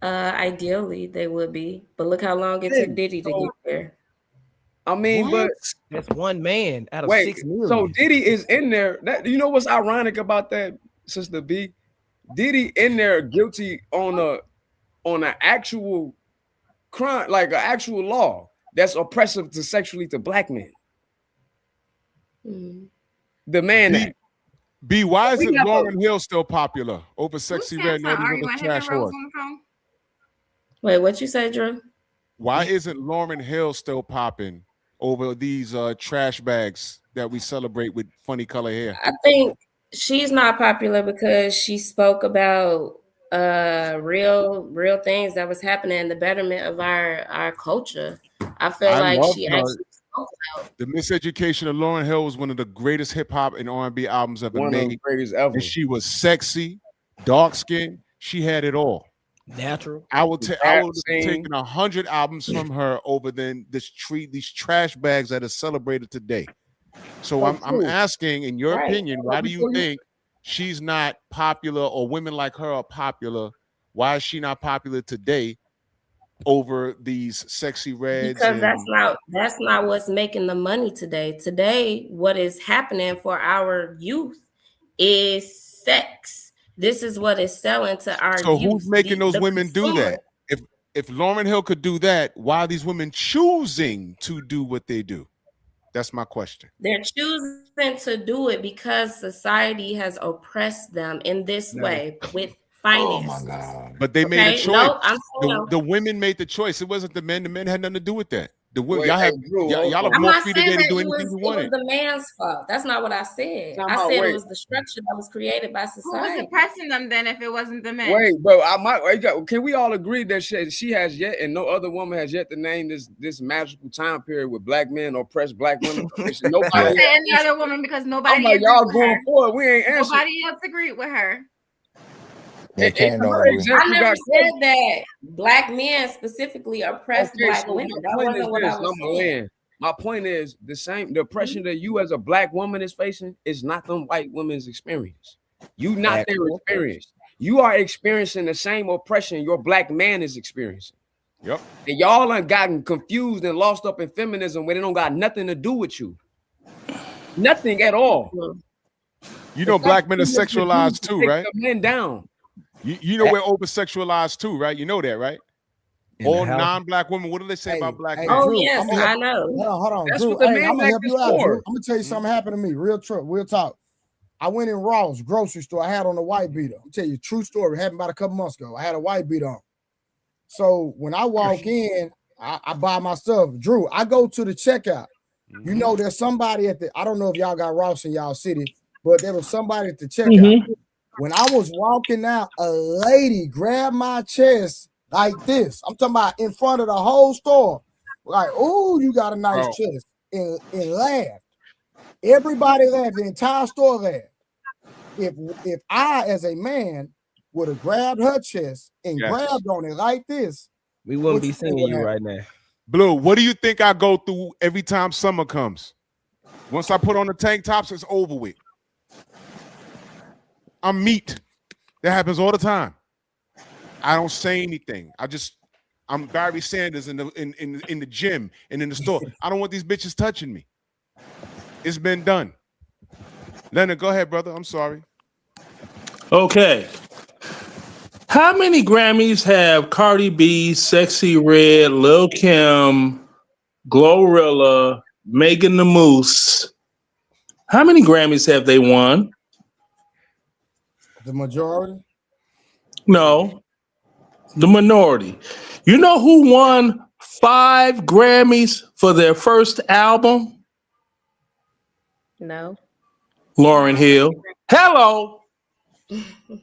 Ideally, they would be, but look how long it took Diddy to get there. I mean, What? but That's one man out of wait. 6 million. So Diddy is in there. That you know what's ironic about that, Sister B? Diddy in there guilty on an actual crime, like an actual law that's oppressive to sexually to black men. Mhm. The Man Act. B, why is We it have a- Lauren Hill still popular over Who Sexy said Red something? Naughty Are with you a and him and trash Rose horse? on the phone? Wait, what you say, Drew? Why isn't Lauren Hill still popping over these trash bags that we celebrate with funny color hair? I think she's not popular because she spoke about real things that was happening in the betterment of our culture. I feel I like love she her. actually spoke about. The Miseducation of Lauren Hill was one of the greatest hip hop and R&B albums ever One of the made. greatest ever. And she was sexy, dark skinned. She had it all. Natural. I would have Sing. taken 100 albums from her over than these trash bags that are celebrated today. So I'm true. asking, in your Right. opinion, why do you think she's not popular, or women like her are popular? Why is she not popular today over these Sexy Reds? Because that's not what's making the money today. Today, what is happening for our youth is sex. This is what is selling to our So youth. who's making those the women do consumer. that? If Lauren Hill could do that, why are these women choosing to do what they do? That's my question. They're choosing to do it because society has oppressed them in this way with Oh my finances. God. But they made a Okay, choice. no, I'm saying The women made the choice. It wasn't the men. The men had nothing to do with that. The women, Wait, y'all hey, have Drew, y'all, hold y'all on. have I'm more not free saying today to that do it anything was you wanted. the man's fault. That's not what I said. Time I out, said wait. it was the structure that was created by Who was society. oppressing them then if it wasn't the men? Wait, bro. Can we all agree that she has yet, and no other woman has yet to name this magical time period with black men oppress black women? Nobody. Don't has- say any other woman because nobody I'm like, agreed y'all with going her. forward. We ain't answering. Nobody else agreed with her. Yeah, Even Karen don't her agree. example I never got said that black men specifically oppressed okay, black so women. my That point is wasn't what this. I was I'm a saying. land. My point is the oppression that you as a black woman is facing is not them white women's experience. You not their Actual. experience. You are experiencing the same oppression your black man is experiencing. Yep. And y'all have gotten confused and lost up in feminism when it don't got nothing to do with you. Nothing at all. You know, black men are sexualized to too, take right? the men down. You know we're over sexualized too, right? You know that, right? In the All house. non-black women. What do they say about black men? Oh Drew, yes, I'ma help. I know. Hold on, That's Drew. what the Hey, Man I'm gonna Act help is you out, for. Drew. I'm gonna tell you something happened to me. Real talk. I went in Ross grocery store. I had on a white beater. I'm telling you, true story. It happened about a couple months ago. I had a white beater on. So when I walk in, I buy my stuff. Drew, I go to the checkout. You know, there's somebody at the. I don't know if y'all got Ross in y'all city, but there was somebody at the checkout. When I was walking out, a lady grabbed my chest like this. I'm talking about in front of the whole store. Like, oh, you got a nice chest. And laughed. Everybody laughed. The entire store laughed. If I, as a man, would have grabbed her chest and grabbed on it like this, We wouldn't what be you think seeing would you happen? right now. Blue, what do you think I go through every time summer comes? Once I put on the tank tops, it's over with. I'm meat. That happens all the time. I don't say anything. I'm Barry Sanders in the gym and in the store. I don't want these bitches touching me. It's been done. Leonard, go ahead, brother. I'm sorry. Okay. How many Grammys have Cardi B, Sexy Red, Lil Kim, Glorilla, Megan the Moose? How many Grammys have they won? The majority? No, the minority. You know who won 5 Grammys for their first album? No. Lauryn Hill. Hello.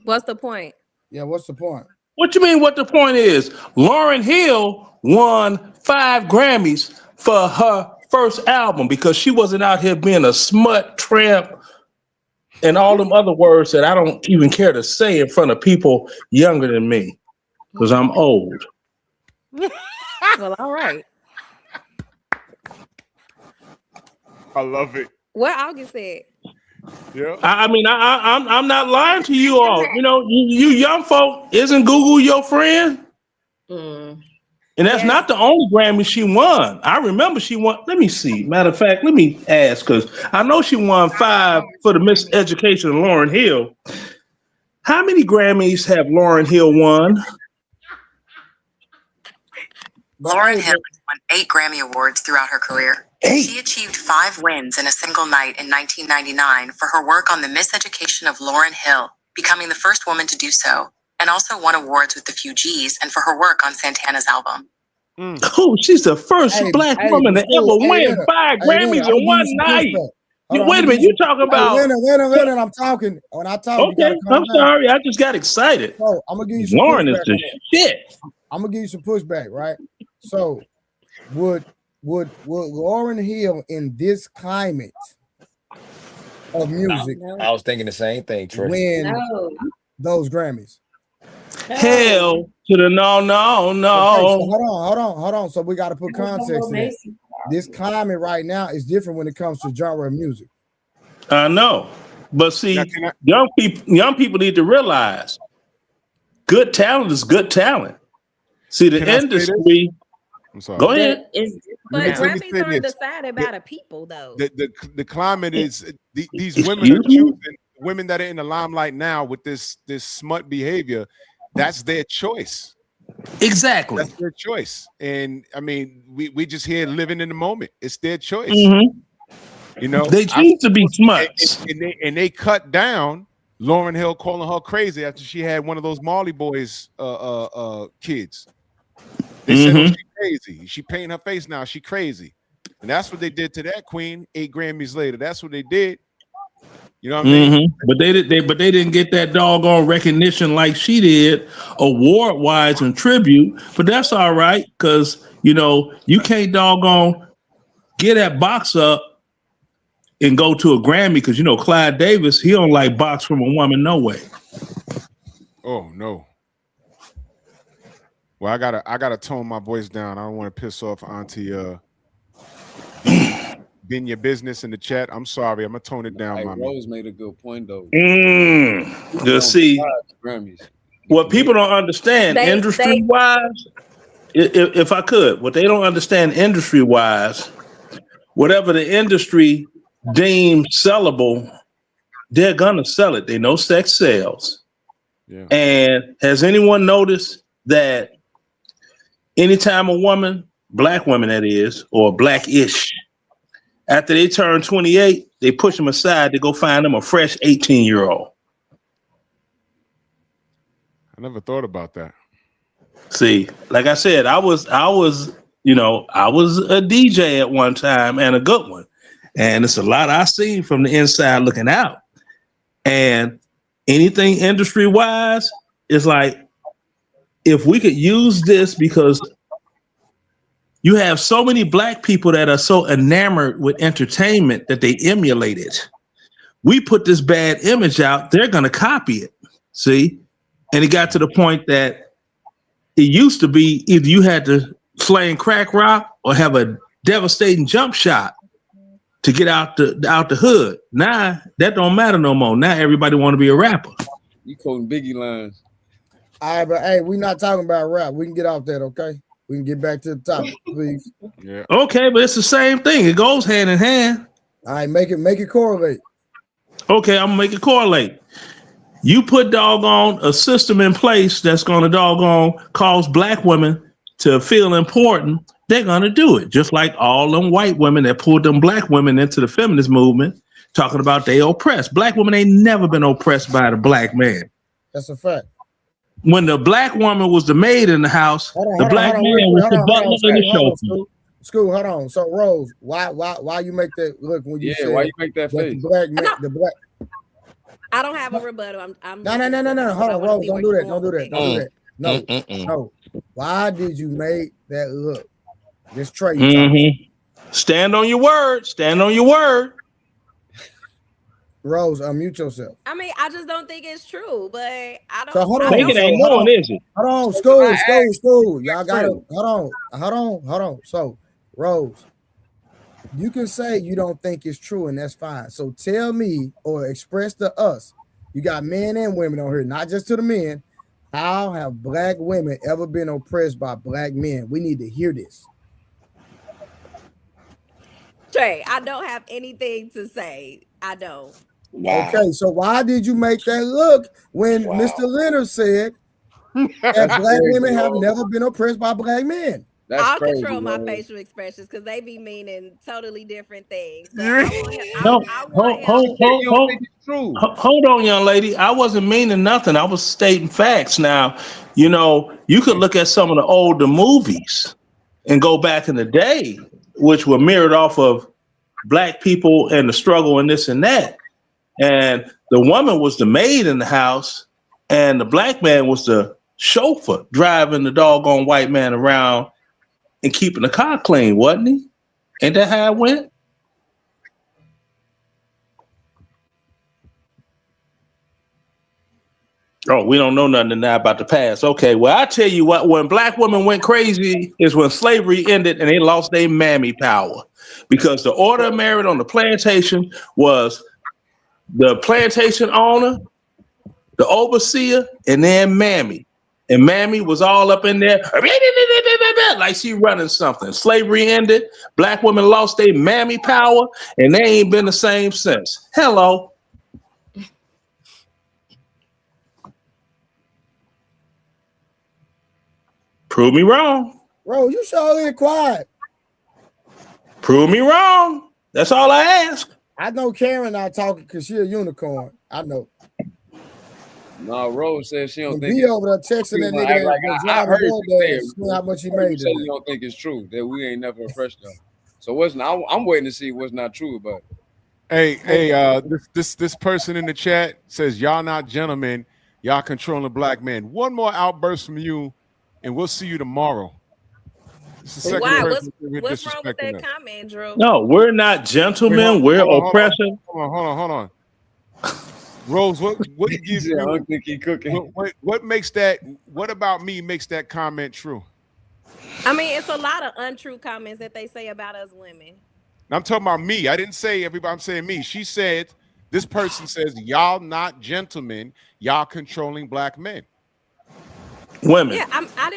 What's the point? Yeah, what's the point? What you mean what the point is? Lauryn Hill won 5 Grammys for her first album because she wasn't out here being a smut tramp and all them other words that I don't even care to say in front of people younger than me because I'm old. Well, all right. I love it. What August said. Yeah. I'm not lying to you all. You know, you young folk, isn't Google your friend? Mm. And that's not the only Grammy she won. I remember she won. Let me see. Matter of fact, let me ask because I know she won 5 for the Miseducation of Lauryn Hill. How many Grammys have Lauryn Hill won? Lauryn Hill won 8 Grammy Awards throughout her career. 8. She achieved 5 wins in a single night in 1999 for her work on The Miseducation of Lauryn Hill, becoming the first woman to do so, and also won awards with the Fugees and for her work on Santana's album. Oh, she's the first black woman to ever win 5 Grammys in one night. Wait a minute, you talking about? Leonard, I'm talking. When I talk, you gotta Okay, calm I'm down. sorry. I just got excited. So I'm gonna give you some Lauren is pushback the on that. shit. I'm gonna give you some pushback, right? So would Lauryn Hill in this climate of music I was thinking the same thing, Trey. win those Grammys? Hell to the no. Okay, so hold on. So we got to put context to that. This climate right now is different when it comes to genre of music. I know, but see, young people need to realize good talent is good talent. See, the industry. I'm sorry. Go ahead. But Let me Grammys say aren't this. decided by the people, though. The climate is these women are choosing women that are in the limelight now with this smut behavior. That's their choice. Exactly. That's their choice. And I mean, we just here living in the moment. It's their choice. You know, they choose to be smuts. And they cut down Lauryn Hill, calling her crazy after she had one of those Marley Boys kids. They said, "Oh, she crazy. She painting her face now. She crazy." And that's what they did to that queen 8 Grammys later. That's what they did. You know what I mean? But they didn't get that doggone recognition like she did, award wise and tribute. But that's all right, because you know you can't doggone get that box up and go to a Grammy, because you know Clyde Davis, he don't like box from a woman no way. Oh no. Well, I gotta tone my voice down. I don't want to piss off Auntie been your business in the chat. I'm sorry. I'm gonna tone it down. Hey, mommy. Rose made a good point though. Just see what people don't understand industry wise. If I could, what they don't understand industry wise, whatever the industry deems sellable, they're gonna sell it. They know sex sells. Yeah. And has anyone noticed that anytime a woman, black woman that is, or blackish, after they turn 28, they push them aside to go find them a fresh 18-year-old. I never thought about that. See, like I said, I was a DJ at one time and a good one. And it's a lot I seen from the inside looking out. And anything industry wise is like, if we could use this, because you have so many black people that are so enamored with entertainment that they emulate it. We put this bad image out, they're going to copy it. See? And it got to the point that it used to be either you had to slang crack rock or have a devastating jump shot to get out the hood. Now, that don't matter no more. Now everybody want to be a rapper. You quoting Biggie lines. All right, but hey, we're not talking about rap. We can get off that, okay? We can get back to the topic, please. Yeah. Okay, but it's the same thing. It goes hand in hand. All right, make it correlate. Okay, I'm gonna make it correlate. You put doggone a system in place that's gonna doggone cause black women to feel important, they're gonna do it. Just like all them white women that pulled them black women into the feminist movement, talking about they oppressed. Black women ain't never been oppressed by the black man. That's a fact. When the black woman was the maid in the house, the black man was the butler and the chauffeur. School, hold on. So Rose, why you make that look when you said why you make that face? The black I don't have a rebuttal. I'm no. Hold on, Rose. Don't do that. Don't do that. Don't do that. No. Why did you make that look? This Trey you talking. Stand on your word. Stand on your word. Rose, unmute yourself. I mean, I just don't think it's true, but I don't. So hold on. Think it ain't knowing, is it? Hold on, school. Y'all gotta hold on. So, Rose, you can say you don't think it's true, and that's fine. So tell me or express to us, you got men and women on here, not just to the men. How have black women ever been oppressed by black men? We need to hear this. Trey, I don't have anything to say. I don't. Wow. Okay, so why did you make that look when Mr. Leonard said that black women have never been oppressed by black men? I'll control my facial expressions because they be meaning totally different things. Hold on, young lady. I wasn't meaning nothing. I was stating facts. Now, you know, you could look at some of the older movies and go back in the day, which were mirrored off of black people and the struggle and this and that. And the woman was the maid in the house, and the black man was the chauffeur driving the doggone white man around and keeping the car clean, wasn't he? Ain't that how it went? Oh, we don't know nothing now about the past. Okay, well, I tell you what, when black women went crazy is when slavery ended and they lost their mammy power. Because the order of merit on the plantation was the plantation owner, the overseer, and then mammy. And mammy was all up in there like she running something. Slavery ended, black women lost their mammy power, and they ain't been the same since. Hello. Prove me wrong. Bro, you sure quiet. Prove me wrong. That's all I ask. I know Karen not talking because she a unicorn. I know. No, Rose says she don't think. Be over there texting that nigga. I heard you say it. How much he made. You don't think it's true that we ain't never oppressed them. So what's not? I'm waiting to see what's not true about it. Hey, this person in the chat says y'all not gentlemen, y'all controlling black men. One more outburst from you, and we'll see you tomorrow. What's wrong with that comment, Drew? No, we're not gentlemen. We're oppressing. Hold on. Rose, what gives you? I don't think he cooking. What makes that? What about me makes that comment true? I mean, it's a lot of untrue comments that they say about us women. I'm talking about me. I didn't say everybody. I'm saying me. She said, this person says, y'all not gentlemen. Y'all controlling black men. Women. Yeah, I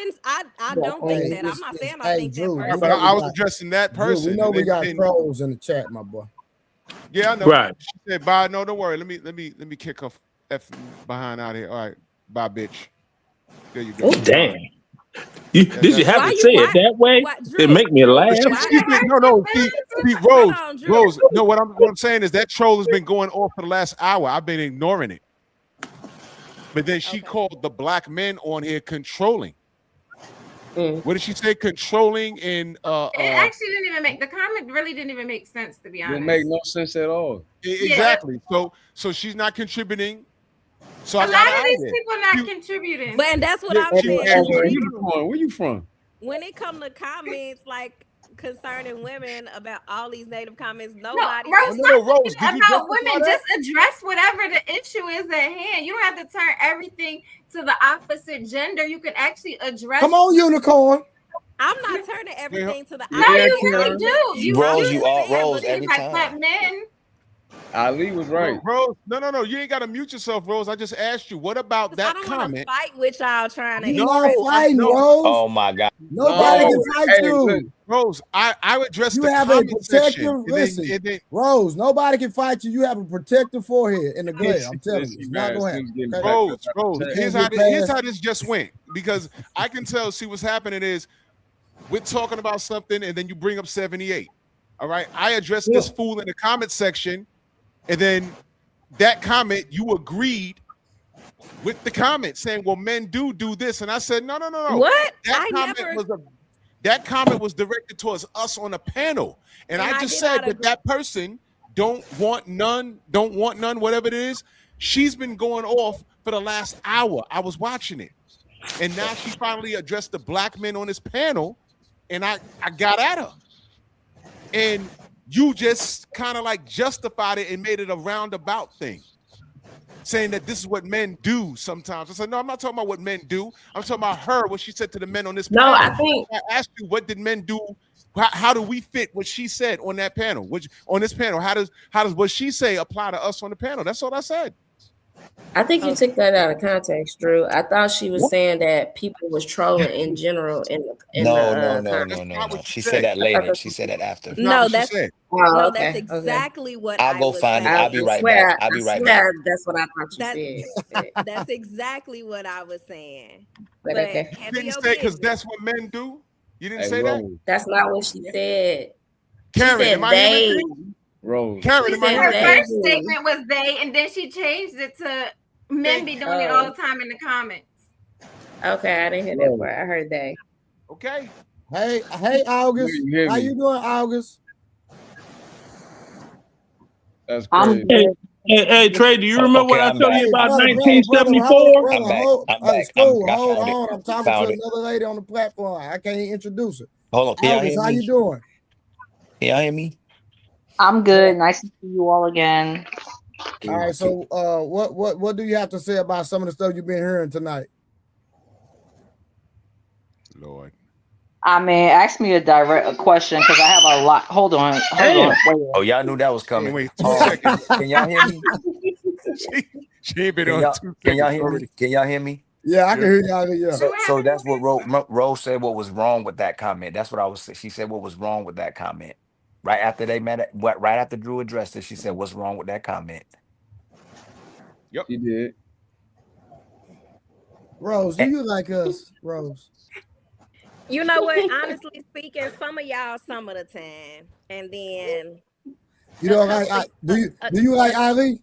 don't think that. I'm not saying I think Drew, that. But I was addressing that person. Drew, we know we got trolls in the chat, my boy. Yeah, I know. Right. She said, "Bye." No, don't worry. Let me kick her f behind out here. All right, bye, bitch. There you go. Oh, damn. Did you have to say it that way? It make me laugh. No. See, Rose. No, what I'm saying is that troll has been going off for the last hour. I've been ignoring it. But then she called the black men on here controlling. What did she say? Controlling and it actually didn't even make the comment. Really didn't even make sense, to be honest. It make no sense at all. Exactly. So she's not contributing. So a lot of these people not contributing. But and that's what I'm saying. Where you from? When it come to comments like concerning women about all these negative comments, nobody. Rose, about women, just address whatever the issue is at hand. You don't have to turn everything to the opposite gender. You can actually address. Come on, unicorn. I'm not turning everything to the opposite. No, you really do. Rose, you are Rose every time. Men. Ali was right. Rose, no. You ain't got to mute yourself, Rose. I just asked you, what about that I don't want to comment? fight with y'all trying to. You're not fighting, no. Rose. Oh my God. Nobody can fight hey, you. look, Rose, I addressed You the have a comment protective. section. Listen, Rose. Nobody can fight you. You have a protective forehead in the glare. I'm telling you, it's not gonna happen. Okay? Rose. You Here's can't get here's past- how this just went, because I can tell. See, what's happening is we're talking about something, and then you bring up 78. All right, I addressed this fool in the comment section, and then that comment you agreed with the comment saying, "Well, men do this," and I said, "No." What? That comment was directed towards us on the panel, and I just said that person don't want none, whatever it is. She's been going off for the last hour. I was watching it, and now she finally addressed the black men on this panel, and I got at her, and you just kind of like justified it and made it a roundabout thing, saying that this is what men do sometimes. I said, no, I'm not talking about what men do. I'm talking about her, what she said to the men on this panel. I think I asked you, what did men do? How do we fit what she said on that panel? On this panel, how does what she say apply to us on the panel? That's all I said. I think you took that out of context, Drew. I thought she was saying that people was trolling in general in the No. She said that later. She said that after. No, that's okay. exactly what I'll go was find saying. it. I'll be right back. I'll be right back. That's what I thought you said. That's exactly what I was saying. But okay. You didn't say because that's what men do. You didn't say that. That's not what she said. Karen, she said am I they. Rose. Karen, She said her first statement was they, and then she changed it to men be doing it all the time in the comments. Okay, I didn't hear that part. I heard they. Okay. Hey, August. How you doing, August? That's crazy. Hey, Trey, do you remember what I told you about 1974? I'm back. Hold on. I'm talking to another lady on the platform. I can't introduce her. Hold on. Can y'all August, hear how me? you doing? Can y'all hear me? I'm good. Nice to see you all again. All right. So, what do you have to say about some of the stuff you've been hearing tonight? Lord. I mean, ask me a question because I have a lot. Hold on. Wait. Oh, y'all knew that was coming. Wait 2 seconds. Can y'all hear me? She ain't been Can on y'all, 2 seconds. can y'all hear me? Can y'all hear me? Yeah, I can hear y'all. Yeah. So that's what Rose said. What was wrong with that comment? That's what I was. She said what was wrong with that comment. Right after they met. Right after Drew addressed it, she said, "What's wrong with that comment?" Yep, he did. Rose, do you like us, Rose? You know what? Honestly speaking, some of y'all some of the time, and then you don't like. Do you like Ali?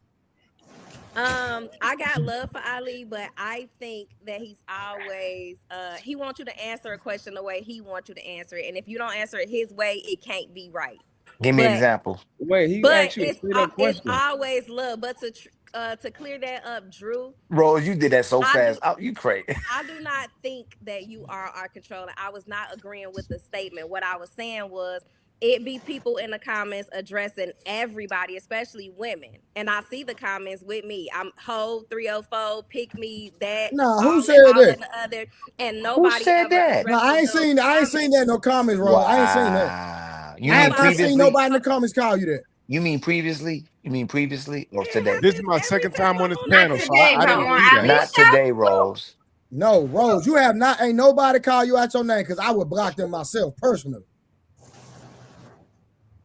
I got love for Ali, but I think that he's always he wants you to answer a question the way he wants you to answer it, and if you don't answer it his way, it can't be right. Give me an example. Wait, he But asked you a straight up question. It's always love. But to clear that up, Drew. Rose, you did that so fast. You crazy. I do not think that you are our controller. I was not agreeing with the statement. What I was saying was it be people in the comments addressing everybody, especially women. And I see the comments with me. I'm H.o.e 304, pick me that. No, who said that? And the other, and nobody ever that? No, I ain't seen that in no comments, Rose. Wow. I ain't seen that. You I mean have not previously? seen nobody in the comments call you that. You mean previously? Or today? This is my second time on this panel, so I didn't see that. Not today, Rose. No, Rose, you have not. Ain't nobody call you out your name because I would block them myself personally.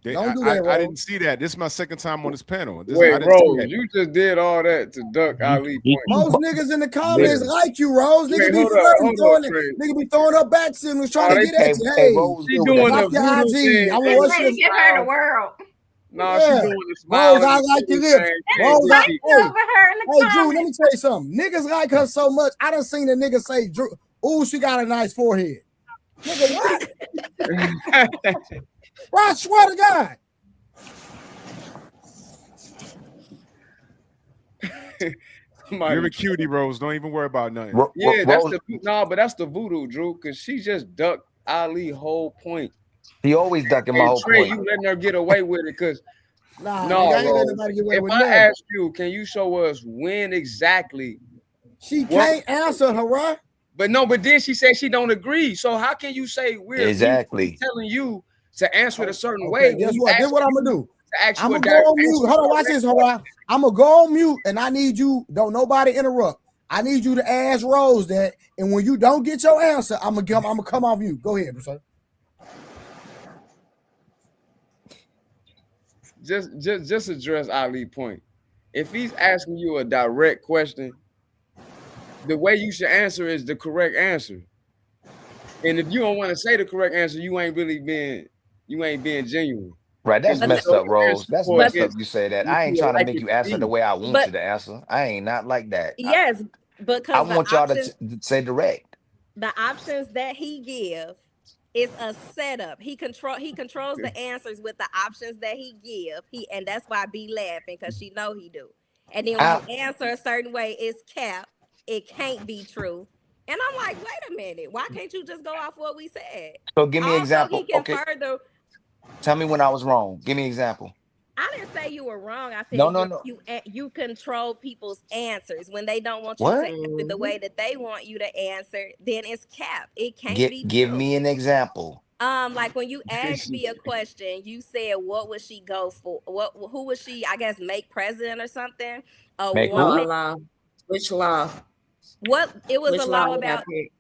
Don't do that, Rose. I didn't see that. This is my second time on this panel. Wait, Rose, you just did all that to duck Ali point. Most niggas in the comments like you, Rose. Niggas be nigga be throwing up backs and was trying to get at you. Hey, she doing the voodoo thing. I want to give her the world. No, she doing the smile. Rose, I like your lips. Rose, hey, Drew, let me tell you something. Niggas like her so much. I done seen a nigga say, Drew, ooh, she got a nice forehead. Nigga, what? Bro, I swear to God. You're a cutie, Rose. Don't even worry about nothing. Yeah, but that's the voodoo, Drew, because she just ducked Ali whole point. He always ducking my whole Trey, point. you letting her get away with it because I ain't letting nobody get away with if nothing. I ask you, can you show us when exactly? She can't answer her, right? But then she said she don't agree. So how can you say we're exactly telling you to answer it a certain way? Guess what? This is what I'm gonna do. ask I'm you a gonna go direct on mute. Hold on, watch this, hold on. I'm gonna go on mute, and I need you. Don't nobody interrupt. I need you to ask Rose that, and when you don't get your answer, I'm gonna come off mute. Go ahead, sir. Just address Ali's point. If he's asking you a direct question, the way you should answer is the correct answer. And if you don't want to say the correct answer, you ain't being genuine. Right, that's Because messed your up, Rose. answer That's go messed up. against You say that. what I you ain't would trying to like make it you to answer the be. way I want But you to answer. I ain't not like that. yes, I because want y'all to say direct. the options that he give is a setup. He controls the answers with the options that he give. And that's why I be laughing because she know he do. And then when you answer a certain way, it's cap. It can't be true. And I'm like, wait a minute. Why can't you just go off what we said? So give me an Also, he example. can Okay, further. tell me when I was wrong. Give me an example. I didn't say you were wrong. I No, said no, no. you control people's answers when they don't want you to What? answer the way that they want you to answer. Then it's cap. It can't be Give true. me an example. Like when you asked me a question, you said what would she go for? Who would she, I guess, make president or something? A Make No, who? woman. law. Which law? What it was a Which law law would I about. pick?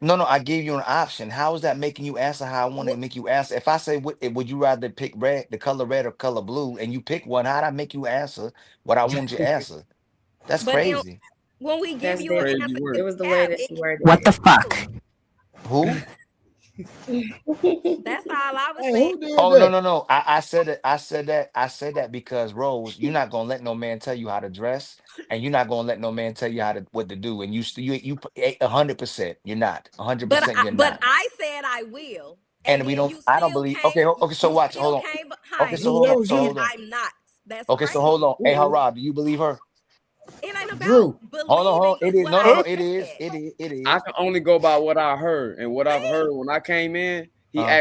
No, no, I gave you an option. How is that making you answer how I want to make you answer? If I say, would you rather pick red, the color red or color blue, and you pick one, how'd I make you answer what I want you to answer? That's But then crazy. when we give That's you an different. answer, It it's was the way cap. that you worded What the it. fuck? Who? That's all I was Hey, saying. who did Oh, no, that? no, no. I said it. I said that because Rose, you're not gonna let no man tell you how to dress, and you're not gonna let no man tell you what to do. And you 100%. You're not 100%. You're But not. I said I will, and And we then don't. you I don't still believe. came. Okay, okay. So You watch. still Hold on. came Okay, behind so me Drew, hold that on. and was So said you. hold on. I'm not. That's Okay, so hold crazy. on. Hey, Harod, do you believe her? It ain't Drew. about Hold believing. on. It It's is. what No, no, I no. It is. said. It I is. can only go by what I heard, and what I've heard when I came in, Uh,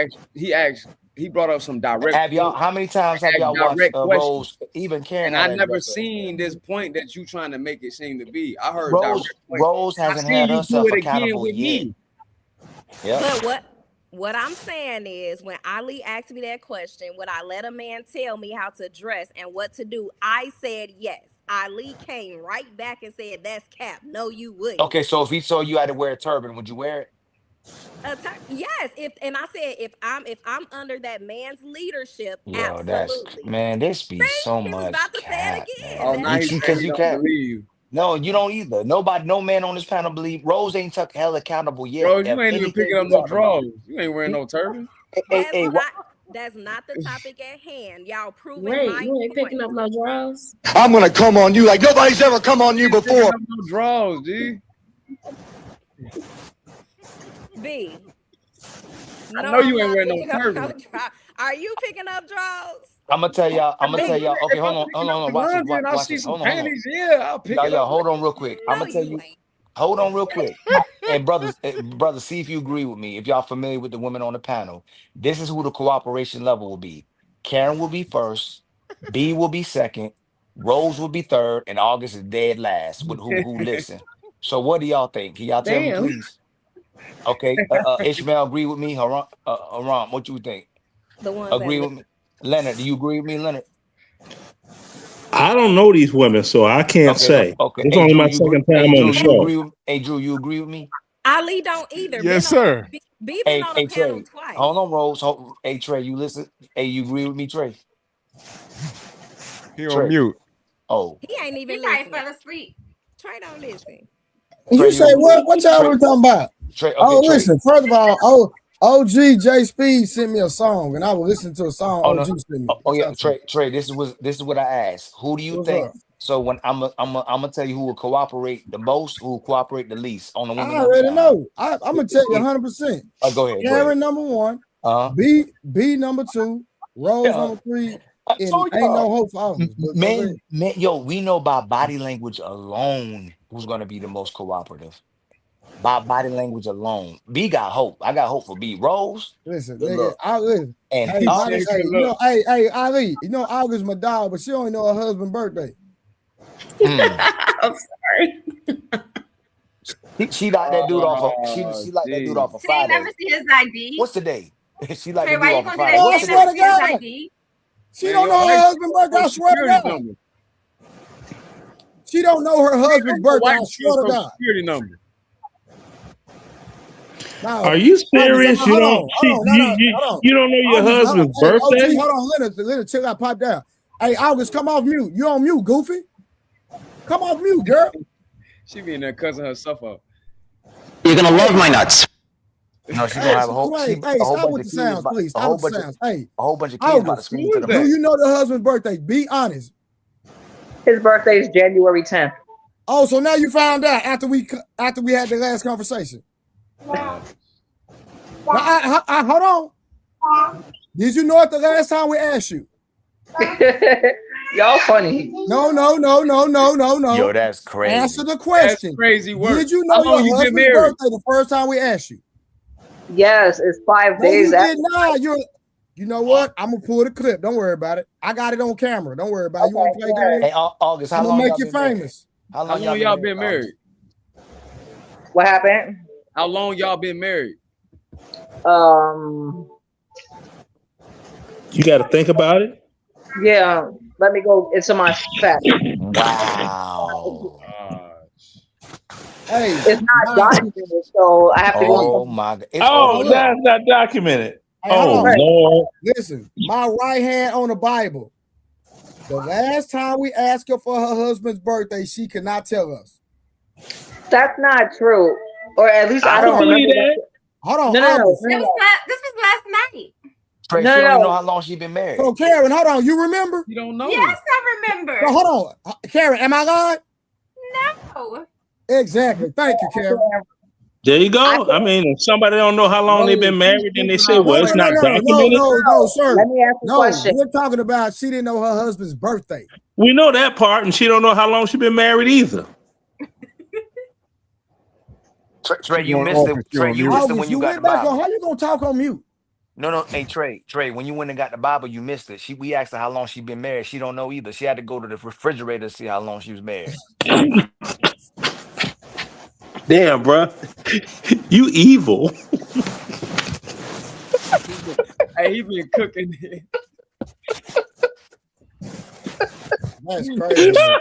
he brought up some direct have y'all? points, How many times have y'all watched direct questions, Rose? Even Karen and I had to never address her. seen this point that you trying to make it seem to be. I heard direct points. Rose I hasn't seen had you do herself it again accountable with yet. me. Yep. But what I'm saying is, when Ali asked me that question, would I let a man tell me how to dress and what to do? I said yes. Ali came right back and said, "That's cap. No, you wouldn't." Okay, so if he saw you had to wear a turban, would you wear it? Yes. And I said if I'm under that man's leadership, Yo, that's absolutely. man. This be See, so he was much about to say cat, it again. Oh, man. now That's he's saying Because he you don't cat. believe you, No, you don't either. Nobody, no man on this panel believe Rose ain't took hell accountable yet. bro. You If ain't even anything picking we up no talked about. drawers. You ain't wearing no turban. that's Hey, what? not that's not the topic at hand. Y'all proving Wait, my you ain't point. picking up no draws? I'm gonna come on you like nobody's ever come on you You ain't picking before. up no drawers, G. B. I No, know I'm you ain't not wearing no picking up no turban. draws. Are you picking up draws? I'm gonna tell y'all. I'm gonna tell B. y'all. Okay, If hold I'm on, hold picking on, up hold on. the Watch this. laundry and I Watch see this. some Hold on, hold on. panties, yeah, I'll pick it up. Y'all, hold on real quick. I'm No, gonna tell you you. ain't. Hold on real quick. And brothers, see if you agree with me. If y'all familiar with the women on the panel, this is who the cooperation level will be. Karen will be first, B will be second, Rose will be third, and August is dead last with who listen. So what do y'all think? Can y'all tell me, Damn. please? Okay, Ishmael, agree with me. Haram, Haram, what you think? The ones that Agree live. with me? Leonard, do you agree with me, Leonard? I don't know these women, so I can't Okay, say. okay. It's Hey only Drew, my you agree? second time Hey on the Drew, you show. agree with? Hey Drew, you agree with me? Ali don't either. Yes, sir. B been Hey, on a hey panel Trey, twice. hold on, Rose. Hey Trey, you listen. Hey, you agree with me, Trey? He on Trey. mute. Oh, He ain't He even probably listening. fell asleep. Trey don't listen. You Trey, you say agree? what? What y'all Trey, were talking about? Trey. Okay, Oh, Trey. listen. First of all, OG J Speed sent me a song, and I was listening to a song Oh OG no. sent me. Oh What yeah, y'all saying? Trey. This is what I asked. Who do you What's think? up? So when I'm gonna tell you who will cooperate the most, who will cooperate the least on the I women on the already panel. know. I'm gonna tell you 100%. Go ahead, go ahead. Karen number one, Uh huh. B number two, Rose Yeah, number three, I and told ain't y'all. no hope for August. But that's it. Man, yo, we know by body language alone who's gonna be the most cooperative. By body language alone. B got hope. I got hope for B. Rose, Listen, good nigga, luck. I listen. And Hey, He body, said, August, hey, "Good luck." hey, Ali, August my dog, but she only know her husband's birthday. mm, I'm sorry. she like that dude off of Oh, she like that dude geez. off of She ain't never Friday. see his ID. What's the day? She like Trey, the dude why you off of gonna do Friday. that? Oh, She I What's the ain't swear never day? to see his God. ID. She don't know her husband's birthday. I swear to God. Number. She don't know her husband's birthday. I swear to God. Security number. No, Are you serious? You hold don't. on, hold on. You don't know your August, husband's hey, birthday? OG, hold on, Leonard, chill out, pipe down. Hey, August, come off mute. You on mute, Goofy? Come off mute, girl. She be in there cussing herself out. You're gonna love my nuts. No, she's gonna have a whole, Hey, a whole stop bunch with of the kids. sounds, please. Stop with the sounds. Hey, a whole bunch of kids about to August, scream to the do you know the husband's birthday? Be honest. His birthday is January 10th. Oh, so now you found out after we had the last conversation. Now, I hold on. Did you know it the last time we asked you? Y'all funny. No. Yo, that's crazy. Answer the question. That's crazy work. Did you know your husband's birthday the first time we asked you? Yes, it's 5 days you after. did not. You know what? I'm gonna pull the clip. Don't worry about it. I got it on camera. Don't worry about it. You want to play games? Hey, August, how I'm long gonna y'all make you been famous. Married? How long y'all been married? What happened? How long y'all been married? You got to think about it. Yeah, let me go into my facts. Wow. Hey, it's not documented, so I have to go. Oh my God! That's not documented. Hey, oh Lord! Listen, my right hand on the Bible. The last time we asked her for her husband's birthday, she could not tell us. That's not true, or at least I don't remember that. Hold on, No. This was last night. Trey, she don't even know how long she been married. So Karen, hold on, you remember? You don't know. Yes, I remember. So hold on, Karen, am I lying? No. Exactly. Thank you, Karen. There you go. I mean, if somebody don't know how long they've been married, then they say, "Well, it's not documented." No, sir. Let me ask you a question. We're talking about she didn't know her husband's birthday. We know that part, and she don't know how long she been married either. Trey, you missed it. Trey, you missed it when you got the Bible. How you gonna talk on mute? No. Hey, Trey, when you went and got the Bible, you missed it. We asked her how long she been married. She don't know either. She had to go to the refrigerator to see how long she was married. Damn, bro, you evil. Hey, he been cooking it. That's crazy. Y'all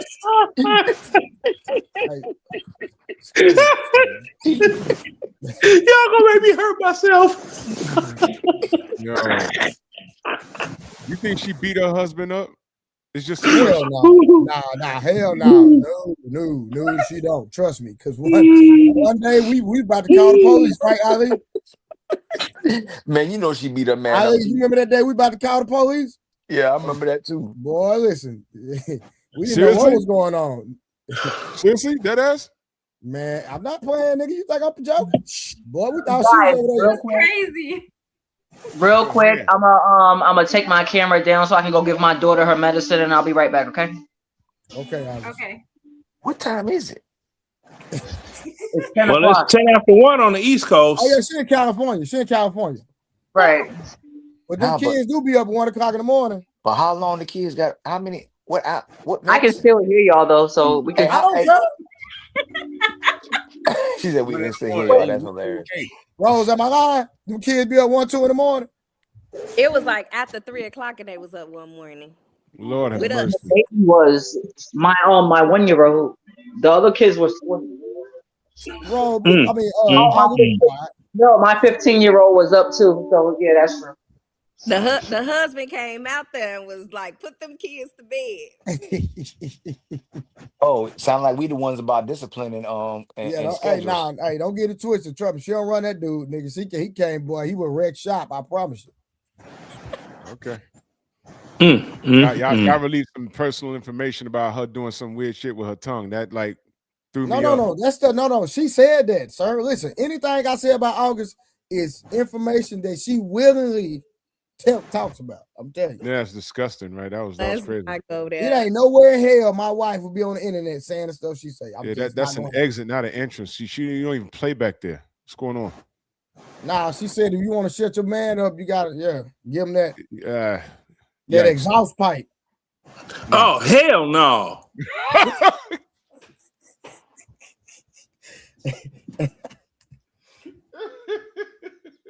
gonna make me hurt myself. Yo. You think she beat her husband up? It's just a hell question. no. Hell no, she don't. Trust me, because one day we about to call the police, right, Ali? Man, you know she beat her man Ali, up. you remember that day we about to call the police? Yeah, I remember that too. Boy, listen, we didn't know what was going on. Seriously, dead ass? Man, I'm not playing, nigga. You think I'm joking? Boy, we thought she was over there. Crazy. Real quick, I'm gonna take my camera down so I can go give my daughter her medicine, and I'll be right back. Okay. Okay. What time is it? It's 10 Well, o'clock. it's 10 after 1 on the East Coast. Oh yeah, she in California. Right. But them kids do be up at 1 o'clock in the morning. But how long the kids got? How many? What? I can still hear y'all though, so we can. I don't care. She said we can still hear y'all. That's hilarious. Rose, am I lying? Them kids be up 1, 2 in the morning. It was like after 3 o'clock and they was up one morning. Lord have With us. mercy. The baby was my 1-year-old. The other kids were. Bro, no, my 15-year-old was up too. So yeah, that's true. The husband came out there and was like, "Put them kids to bed." Oh, it sound like we the ones about disciplining and schedules. Hey, don't get it twisted, trouble. She don't run that dude, nigga. He came, boy. He would wreck shop. I promise you. Okay. Y'all released some personal information about her doing some weird shit with her tongue. That like threw me up. No. That's no. She said that, sir. Listen, anything I say about August is information that she willingly talks about. I'm telling you. Yeah, it's disgusting, right? That was crazy. I go there. It ain't nowhere in hell my wife would be on the internet saying the stuff she say. That's an exit, not an entrance. You don't even play back there. What's going on? Nah, she said if you want to shut your man up, you gotta give him that Yikes. exhaust pipe. Oh hell no!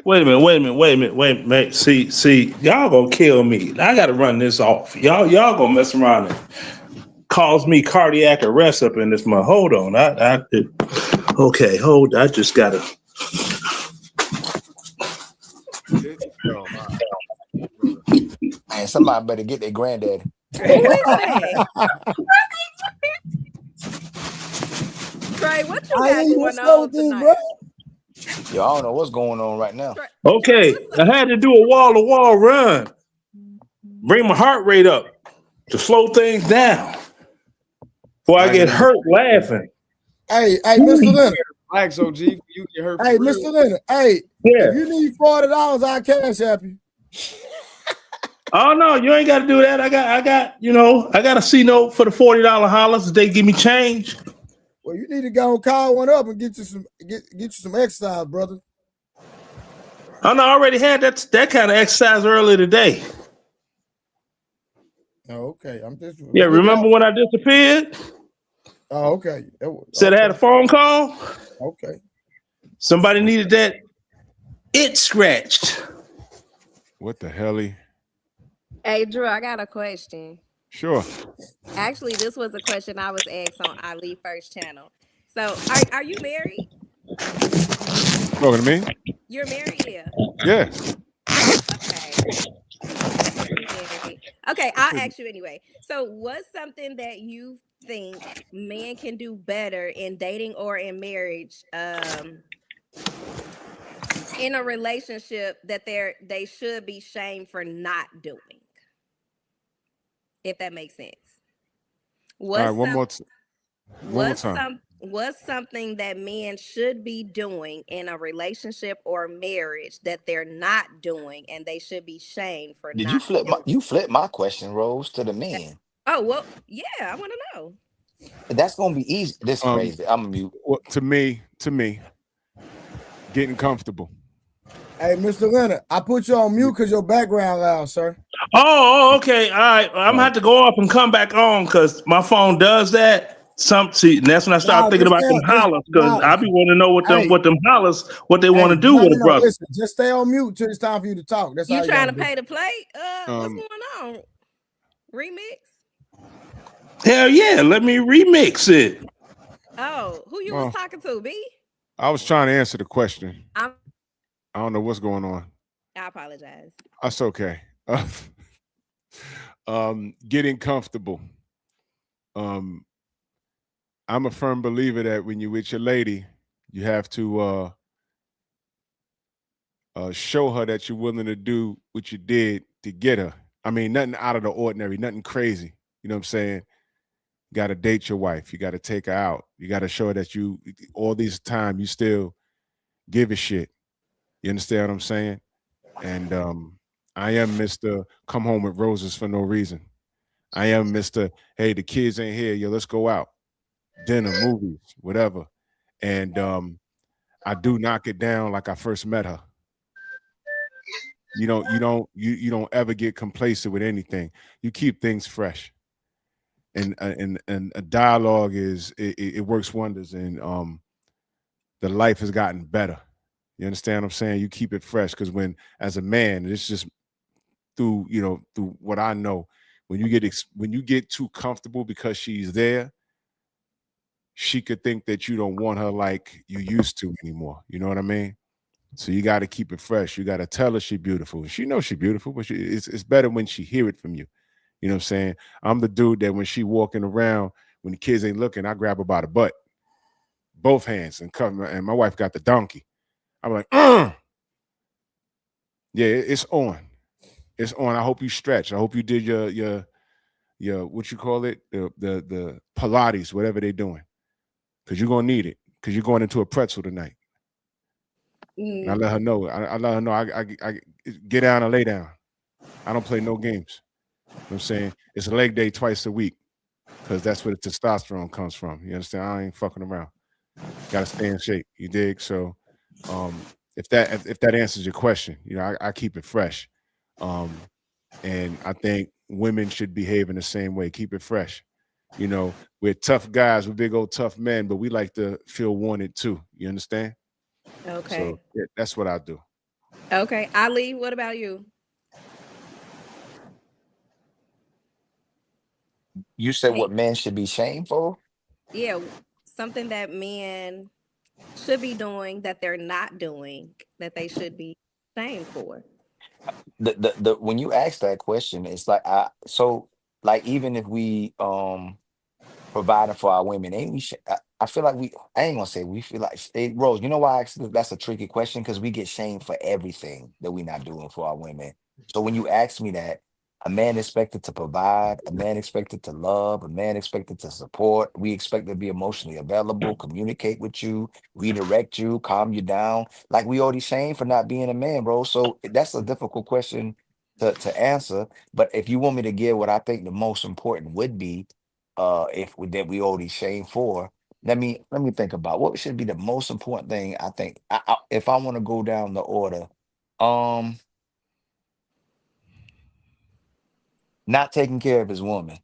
Wait a minute. See, y'all gonna kill me. I gotta run this off. Y'all gonna mess around and cause me cardiac arrest up in this month. Hold on. Okay, hold. I just gotta. Oh my. Man, somebody better get their granddaddy. Who is that? Trey, what you got going what's up on with this, tonight? bro? Yo, I don't know what's going on right now. Okay, I had to do a wall-to-wall run. Bring my heart rate up to slow things down before I get hurt laughing. Hey, Mr. Leonard. Relax, OG. You get hurt. Hey, For real. Mr. Leonard. Hey, if you need $40, I'll cash app you. Oh no, you ain't got to do that. I got a C note for the $40 hollers. They give me change. Well, you need to go and call one up and get you some exercise, brother. Oh no, I already had that kind of exercise earlier today. Oh, okay. I'm just Yeah, remember when I disappeared? Oh, okay. Said I had a phone call. Okay. Somebody needed that it scratched. What the hell? Hey, Drew, I got a question. Sure. Actually, this was a question I was asked on Ali First channel. So, are you married? Talking to me? You're married, yeah. Yeah. Okay, I'll ask you anyway. So, what's something that you think men can do better in dating or in marriage, in a relationship that they should be shamed for not doing? If that makes sense. All right, one more time. What's something that men should be doing in a relationship or marriage that they're not doing and they should be shamed for Did not you flip doing? you flip my question, Rose, to the men? Oh, well, yeah, I want to know. That's gonna be easy. This is crazy. I'm a mute. Well, to me, getting comfortable. Hey, Mr. Leonard, I put you on mute because your background loud, sir. Oh, okay. All right. I'm gonna have to go off and come back on because my phone does that. And that's when I start thinking about them hollers because I be wanting to know what them hollers, what they want to do with a brother. Listen, just stay on mute till it's time for you to talk. That's all You you trying to do. pay to play? What's going on? Remix? Hell yeah, let me remix it. Oh, who you was talking to, B? I was trying to answer the question. I don't know what's going on. I apologize. That's okay. Getting comfortable. I'm a firm believer that when you're with your lady, you have to show her that you're willing to do what you did to get her. I mean, nothing out of the ordinary, nothing crazy. You know what I'm saying? You got to date your wife. You got to take her out. You got to show her that you, all this time, you still give a shit. You understand what I'm saying? And I am Mr. Come home with roses for no reason. I am Mr. Hey, the kids ain't here. Yo, let's go out. Dinner, movies, whatever. And I do knock it down like I first met her. You don't ever get complacent with anything. You keep things fresh. And a dialogue it works wonders, and the life has gotten better. You understand what I'm saying? You keep it fresh because when, as a man, it's just through what I know, when you get too comfortable because she's there, she could think that you don't want her like you used to anymore. You know what I mean? So you got to keep it fresh. You got to tell her she's beautiful. She knows she's beautiful, but it's better when she hear it from you. You know what I'm saying? I'm the dude that when she walking around, when the kids ain't looking, I grab her by the butt, both hands, and cover. And my wife got the donkey. I'm like, yeah, it's on. It's on. I hope you stretch. I hope you did your what you call it, the Pilates, whatever they're doing, because you're gonna need it. Because you're going into a pretzel tonight. And I let her know. I let her know. I get down and lay down. I don't play no games. You know what I'm saying? It's a leg day twice a week because that's where the testosterone comes from. You understand? I ain't fucking around. Got to stay in shape. You dig? So, if that answers your question, I keep it fresh, and I think women should behave in the same way. Keep it fresh. We're tough guys, we're big old tough men, but we like to feel wanted too. You understand? Okay. So yeah, that's what I do. Okay, Ali, what about you? You said Hey, what men should be shamed for? yeah, something that men should be doing that they're not doing that they should be shamed for. The when you ask that question, it's like like even if we providing for our women, ain't we? I feel like I ain't gonna say we feel like. Hey, Rose, you know why that's a tricky question? Because we get shamed for everything that we're not doing for our women. So when you ask me that, a man expected to provide, a man expected to love, a man expected to support. We expect to be emotionally available, communicate with you, redirect you, calm you down. Like we already shamed for not being a man, bro. So that's a difficult question to answer. But if you want me to give what I think the most important would be, if we, that we already shame for, let me think about what should be the most important thing. I think if I want to go down the order, um not taking care of his woman.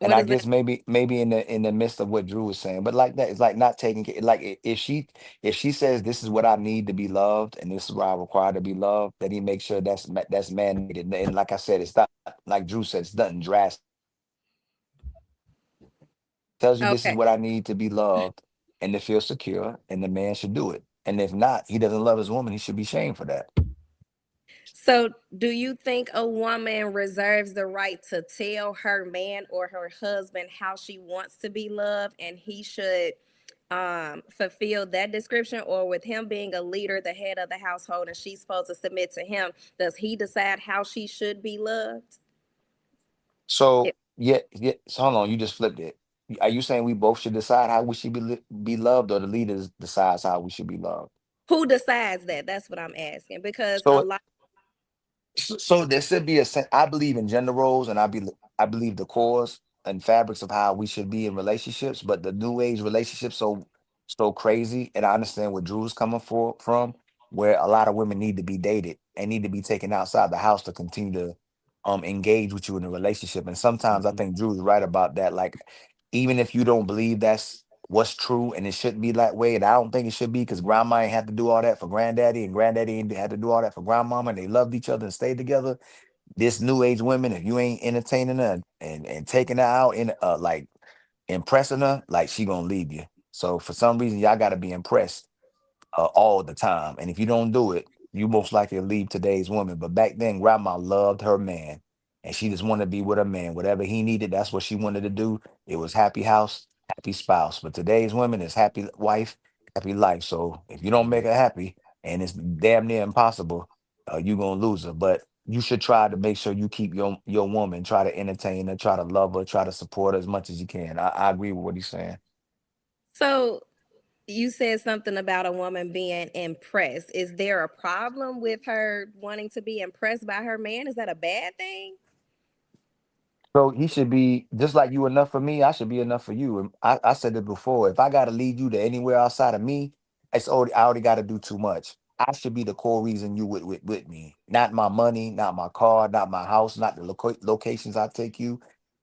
And What I is that? guess maybe in the midst of what Drew was saying, but like that, it's like not taking care. Like if she says this is what I need to be loved and this is what I require to be loved, then he makes sure that's mandated. And like I said, it's not like Drew said, it's nothing drastic. Tells you this is Okay. what I need to be loved and to feel secure, and the man should do it. And if not, he doesn't love his woman, he should be shamed for that. So, do you think a woman reserves the right to tell her man or her husband how she wants to be loved and he should fulfill that description, or with him being a leader, the head of the household, and she's supposed to submit to him, does he decide how she should be loved? So yeah, yeah. So hold on, you just flipped it. Are you saying we both should decide how we should be loved, or the leader decides how we should be loved? Who decides that? That's what I'm asking, because a So lot. so there should be I believe in gender roles, and I believe the cores and fabrics of how we should be in relationships. But the new age relationships so crazy, and I understand where Drew's coming from, where a lot of women need to be dated and need to be taken outside the house to continue to engage with you in a relationship. And sometimes I think Drew's right about that. Like even if you don't believe that's what's true and it shouldn't be that way, and I don't think it should be because grandma ain't had to do all that for granddaddy, and granddaddy ain't had to do all that for grandmama, and they loved each other and stayed together. This new age women, if you ain't entertaining her and taking her out in like impressing her, like she gonna leave you. So for some reason, y'all gotta be impressed all the time. And if you don't do it, you most likely leave today's woman. But back then, grandma loved her man and she just wanted to be with her man. Whatever he needed, that's what she wanted to do. It was happy house, happy spouse. But today's women is happy wife, happy life. So if you don't make her happy, and it's damn near impossible, you're gonna lose her. But you should try to make sure you keep your woman, try to entertain her, try to love her, try to support her as much as you can. I agree with what he's saying. So, you said something about a woman being impressed. Is there a problem with her wanting to be impressed by her man? Is that a bad thing? So he should be just like you enough for me. I should be enough for you. And I said it before. If I got to lead you to anywhere outside of me, I already got to do too much. I should be the core reason you with me. Not my money, not my car, not my house, not the locations I take you.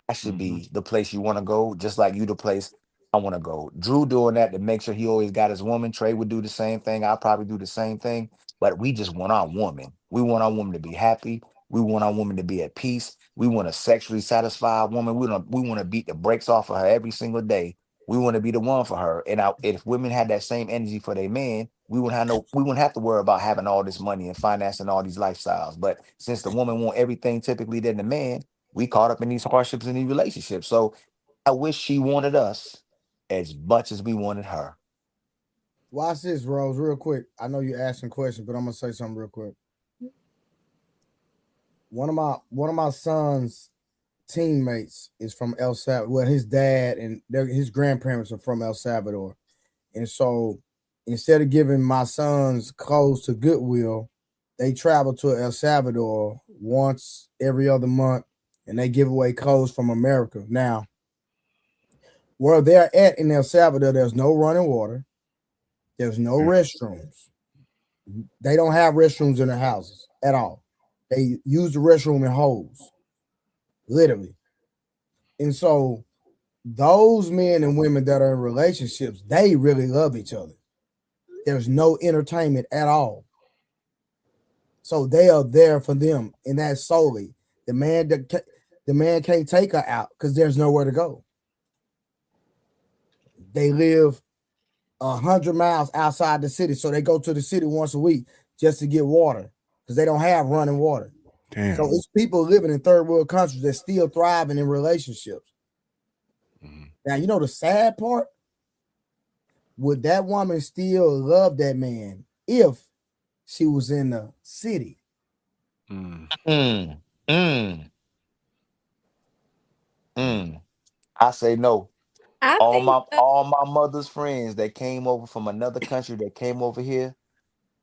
I should be the place you want to go, just like you the place I want to go. Drew doing that to make sure he always got his woman. Trey would do the same thing. I'll probably do the same thing. But we just want our woman. We want our woman to be happy. We want our woman to be at peace. We want a sexually satisfied woman. We want to beat the brakes off of her every single day. We want to be the one for her. And if women had that same energy for their man, we wouldn't have to worry about having all this money and financing all these lifestyles. But since the woman want everything typically than the man, we caught up in these hardships in these relationships. So I wish she wanted us as much as we wanted her. Watch this, Rose, real quick. I know you're asking questions, but I'm gonna say something real quick. One of my son's teammates is from El Salvador. Well, his dad and his grandparents are from El Salvador, and so instead of giving my son's clothes to Goodwill, they travel to El Salvador once every other month, and they give away clothes from America. Now, where they're at in El Salvador, there's no running water, there's no restrooms. They don't have restrooms in their houses at all. They use the restroom in holes, literally. And so those men and women that are in relationships, they really love each other. There's no entertainment at all. So they are there for them, and that's solely the man. The man can't take her out because there's nowhere to go. They live 100 miles outside the city, so they go to the city once a week just to get water because they don't have running water. Damn. So it's people living in third world countries that still thriving in relationships. Now you know the sad part. Would that woman still love that man if she was in the city? Mm, mm, I say no. I All think my mother's friends that came over from another country that came over here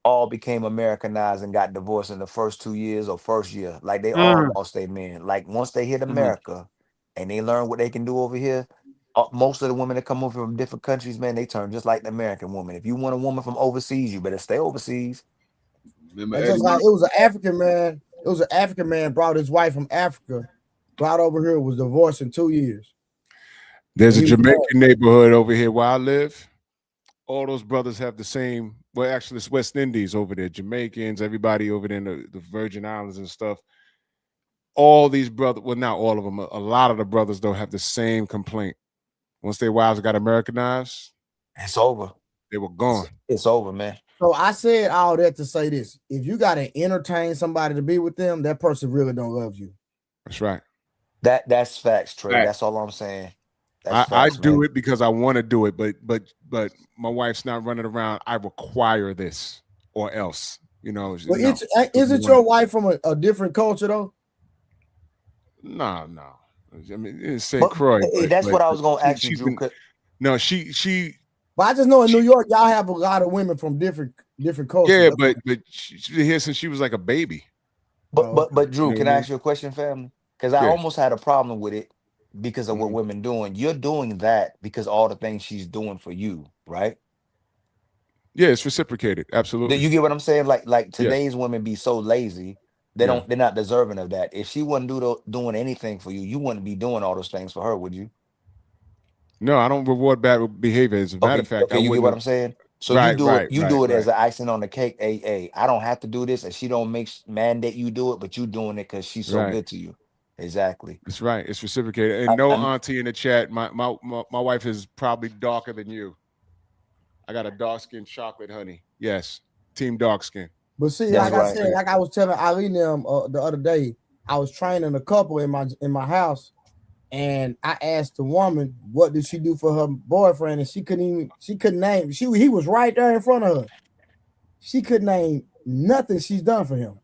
all became Americanized and got divorced in the first 2 years or first year. Like they all Mm. lost their men. Like once they hit Mhm. America and they learn what they can do over here, most of the women that come over from different countries, man, they turn just like the American woman. If you want a woman from overseas, you better stay overseas. Remember That's Eddie just like Murphy? it was an African man. It was an African man brought his wife from Africa, brought over here, was divorced in 2 years. There's And a he was Jamaican neighborhood over here where I live. All those brothers have the same. Well, actually, it's West Indies over there. Jamaicans, everybody over there in the Virgin Islands and stuff. All these brothers, well, not all of them. A lot of the brothers though have the same complaint. Once their wives got Americanized, It's over. they were gone. It's over, man. So I said all that to say this: if you got to entertain somebody to be with them, that person really don't love you. That's right. That's facts, Trey. Fact. That's all I'm saying. That's I facts, man. do it because I want to do it, but my wife's not running around. I require this or else. You know, Well, no. isn't your wife from a different culture though? No. I mean, it's St. But Croix, hey, that's but what I was gonna ask you, she's Drew. been no, she But I just know in New York, y'all have a lot of women from different cultures. yeah, but she's been here since she was like a baby. But Oh, but okay. but You Drew, know what can I I mean? ask you a question, family? Because I Yeah. almost had a problem with it because of what Mhm. women doing. You're doing that because all the things she's doing for you, right? Yeah, it's reciprocated. Do Absolutely. you get what I'm saying? Like Yeah. today's women be so lazy, Yeah. they're not deserving of that. If she wasn't doing anything for you, you wouldn't be doing all those things for her, would you? No, I don't reward bad behavior. As a matter of fact, I Okay, you get wouldn't what have. I'm saying? So Right, right, you right, do it as right, an icing on the cake. Hey, I don't have to do this, and she don't mandate you do it, but you doing it because she's so right. good to you. Exactly. That's right. It's reciprocated. And no I'm auntie in the chat. My wife is probably darker than you. I got a dark skin chocolate honey. Yes. Team dark skin. But see, That's like I right. said, like I was telling Ali them the other day, I was training a couple in my house, and I asked the woman what did she do for her boyfriend, and she couldn't name. He was right there in front of her. She couldn't name nothing she's done for him.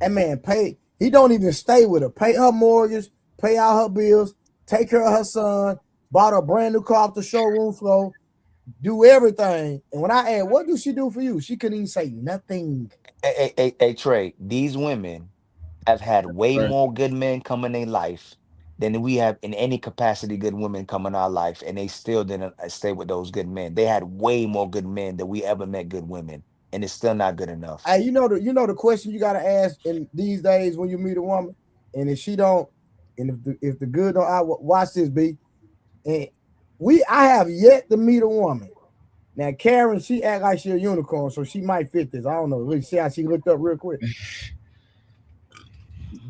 That man pay. He don't even stay with her. Pay her mortgage, pay out her bills, take care of her son, bought her a brand new car off the showroom floor, do everything. And when I asked, what do she do for you? She couldn't even say nothing. Hey, Trey, these women have had way Right. more good men come in their life than we have in any capacity good women come in our life, and they still didn't stay with those good men. They had way more good men than we ever met good women, and it's still not good enough. Hey, you know the question you gotta ask in these days when you meet a woman, and if she don't, and if the good don't, watch this, B. And I have yet to meet a woman. Now Karen, she act like she a unicorn, so she might fit this. I don't know. Let's see how she looked up real quick.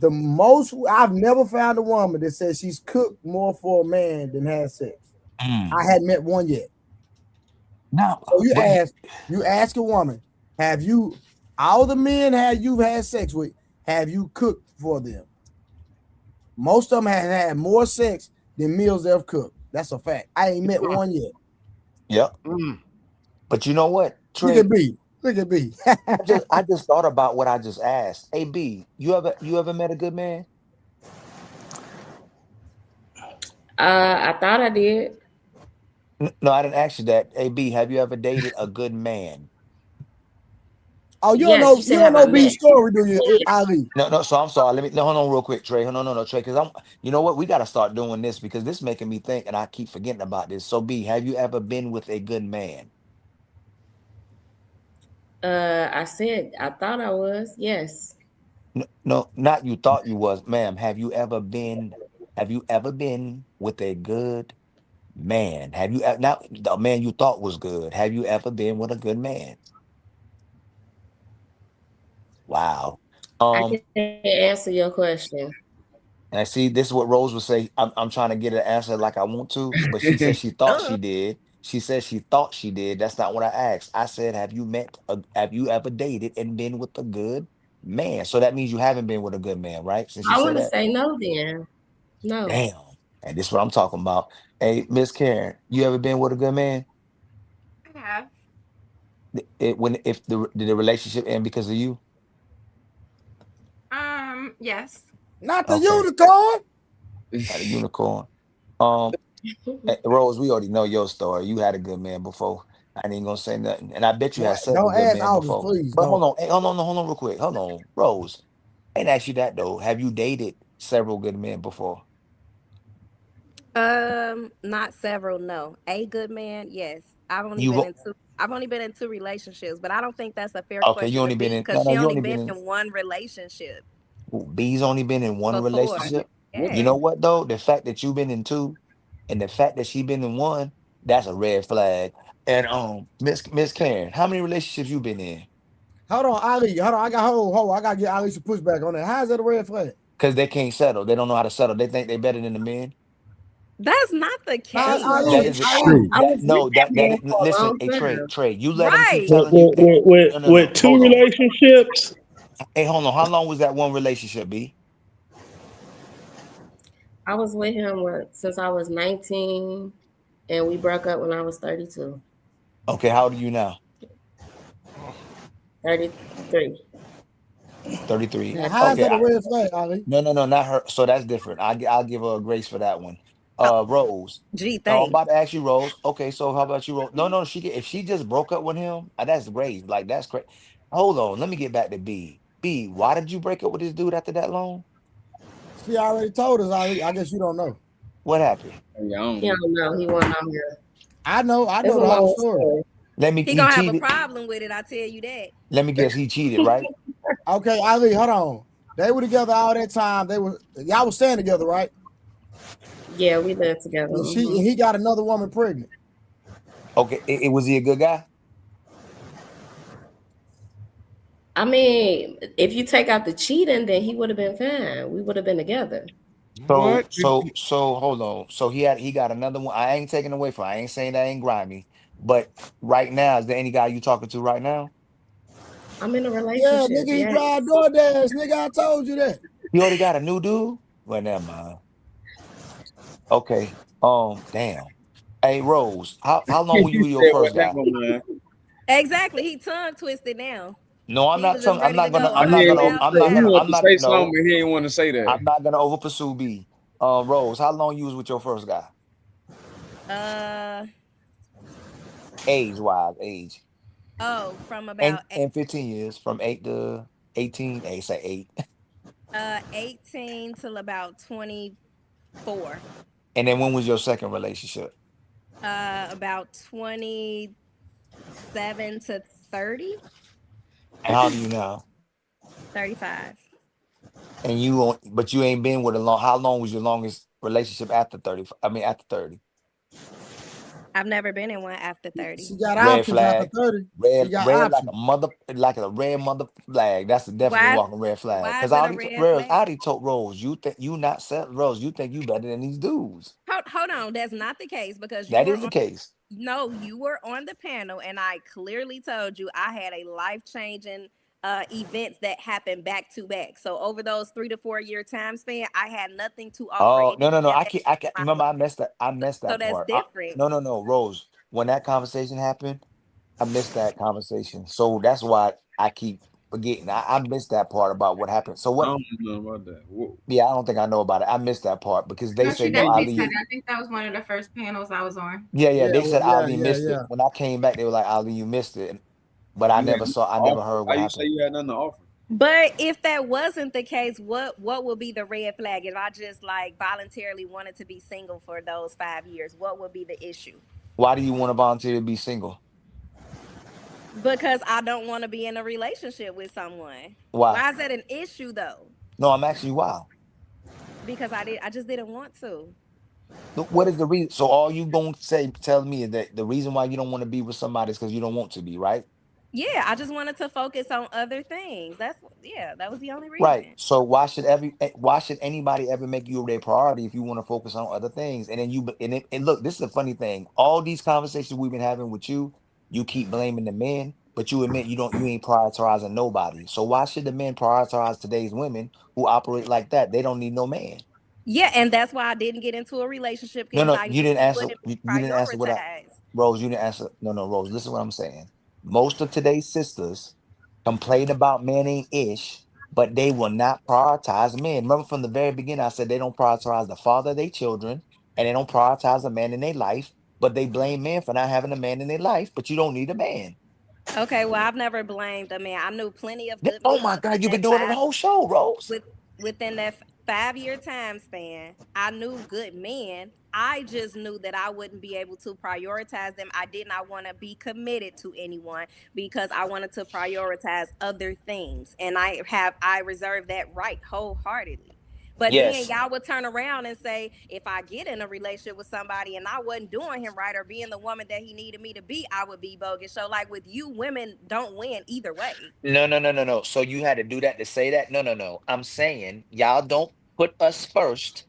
The most I've never found a woman that says she's cooked more for a man than had sex. I hadn't met one yet. No, So you ask a woman, have you all the men you've had sex with, have you cooked for them? Most of them have had more sex than meals they've cooked. That's a fact. I ain't met one yet. Yep. Mm. But you know what, Look Trey? at B. Look at B. I just thought about what I just asked. Hey, B, you ever met a good man? I thought I did. No, I didn't ask you that. Hey, B, have you ever dated a good man? Oh, Yes, you you said don't have I know B's met? story, do you, Ali? No. So I'm sorry. Let me no, hold on real quick, Trey. No, Trey, because I'm. You know what? We got to start doing this because this making me think, and I keep forgetting about this. So, B, have you ever been with a good man? I said I thought I was. Yes. No, not you thought you was, ma'am. Have you ever been with a good man. Have you now the man you thought was good? Have you ever been with a good man? Wow. I Um, can't answer your question. and I see this is what Rose would say. I'm trying to get an answer like I want to, but she said she thought she did. She said she thought she did. That's not what I asked. I said, have you ever dated and been with a good man? So that means you haven't been with a good man, right? Since you I said want to that. say no then. No. Damn. And this is what I'm talking about. Hey, Miss Karen, you ever been with a good man? I have. If did the relationship end because of you? Yes. Not the Okay, unicorn. not a unicorn. Um, Rose, we already know your story. You had a good man before. I ain't gonna say nothing, and I bet you Boy, had several don't good ask men August, before. please. But hold Don't. on, hey, hold on, real quick. Hold on, Rose. I ain't asked you that though. Have you dated several good men before? Not several, no. A good man, yes. You've I've only been in two relationships, but I don't think that's a fair okay. You question to only been be in because she you only only been been in. in one relationship Ooh, B's only been in one before. relationship. You Yes. know what though? The fact that you've been in two, and the fact that she been in one, that's a red flag. And Miss Karen, how many relationships you been in? Hold on, Ali. Hold on. I got hold. I gotta get Ali some pushback on that. How's that a red flag? Because they can't settle. They don't know how to settle. They think they better than the men. That's not the Nah, That's case. That wrong. is Ali, it. Ali. I was with that That man is, for a listen, long hey time. Trey, you let them keep Right. telling you. Hey, no, With two hold on. relationships. Hey, hold on. How long was that one relationship, B? I was with him since I was 19, and we broke up when I was 32. Okay, how old are you now? 33. 33. Now, Had how's Okay, that a red flag, Ali? no, not her. So that's different. I'll give her a grace for that one. Oh, Rose. gee, No, I'm thanks. about to ask you, Rose. Okay, so how about you, Rose? No, if she just broke up with him, that's great. Like that's great. Hold on, let me get back to B. B, why did you break up with this dude after that long? She already told us, Ali. I guess you don't know. What happened? Yeah, I He don't know. don't know. He wasn't on here. I know. I It's know a the whole long story. story. He Gonna have a cheated. problem with it, I tell you that. Let me guess, he cheated, right? Okay, Ali, hold on. They were together all that time. Y'all was staying together, right? Yeah, we lived together. And he got another woman pregnant. Okay, was he a good guy? I mean, if you take out the cheating, then he would have been fine. We would have been together. So What? hold on. So he got another one. I ain't taking away from. I ain't saying that ain't grimy. But right now, is there any guy you talking to right now? I'm in a Yeah, relationship. nigga, he Yes. drive DoorDash. Nigga, I told you that. You already got a new dude? Well, never mind. Okay. Damn. Hey, Rose, how long were you You with your said what? first guy? Never mind. Exactly. He tongue twisted now. No, I'm He not was just telling. ready to go a He whole ain't want to I'm thousand say. not He gonna. want miles. I'm to not. say something, No, but he ain't want to say that. I'm not gonna over pursue B. Rose, how long you was with your first guy? Uh Age wise, age. from And about 15 years, from 8 to 18. Hey, say 8. 18 till about 24. And then when was your second relationship? About 27 to 30, And how do you now? 35. And but you ain't been with a long. How long was your longest relationship after 30? I mean, after 30. I've never been in one after 30. She got Red options after flag. 30. She Red, got red like options. like a red mother flag. That's definitely a Why walking red flag. why Cause is it a red Rose, I flag? already told Rose, you think you not set Rose, you think you better than these dudes. Hold on, that's not the case because you That were is the on case. no, you were on the panel and I clearly told you I had a life-changing events that happened back to back. So over those 3 to 4 year time span, I had nothing to offer Oh anyone no. that I can't my remember. life. I missed So that that's part. different. No, Rose. When that conversation happened, I missed that conversation. So that's why I keep forgetting. I missed that part about what happened. So I what? don't know about that. Whoa. Yeah, I don't think I know about it. I missed that part because they No, she said no, definitely Ali. said it. I think that was one of the first panels I was on. Yeah, they said Ali Yeah, missed it. yeah. When I came back, they were like, Ali, you missed it. But You had I nothing to never offer. heard How what you say happened. you had nothing to offer? But if that wasn't the case, what would be the red flag? If I just like voluntarily wanted to be single for those 5 years, what would be the issue? Why do you want to volunteer to be single? Because I don't want to be in a relationship with someone. Why? Why is that an issue though? No, I'm asking you why. Because I just didn't want to. What is the reason? So all you gonna say, tell me is that the reason why you don't want to be with somebody is because you don't want to be, right? Yeah, I just wanted to focus on other things. That was the only Right. reason. So why should anybody ever make you their priority if you want to focus on other things? And then and look, this is a funny thing. All these conversations we've been having with you, you keep blaming the men, but you admit you ain't prioritizing nobody. So why should the men prioritize today's women who operate like that? They don't need no man. Yeah, and that's why I didn't get into a relationship No, because no, I you knew didn't he answer. wouldn't be You didn't answer what I, prioritized. Rose. You didn't answer. No, no, Rose. Listen to what I'm saying. Most of today's sisters complain about men ain't ish, but they will not prioritize men. Remember from the very beginning, I said they don't prioritize the father of their children, and they don't prioritize a man in their life. But they blame men for not having a man in their life. But you don't need a man. Okay, well, I've never blamed a man. I knew plenty of good Oh men my God, you've been that doing it the whole show, Rose. with within that 5 year time span. I knew good men. I just knew that I wouldn't be able to prioritize them. I did not want to be committed to anyone because I wanted to prioritize other things, and I reserve that right wholeheartedly. But then Yes. y'all would turn around and say, if I get in a relationship with somebody and I wasn't doing him right or being the woman that he needed me to be, I would be bogus. So, like with you, women don't win either way. No, no, no, no, no. So you had to do that to say that? No, no, no. I'm saying y'all don't put us first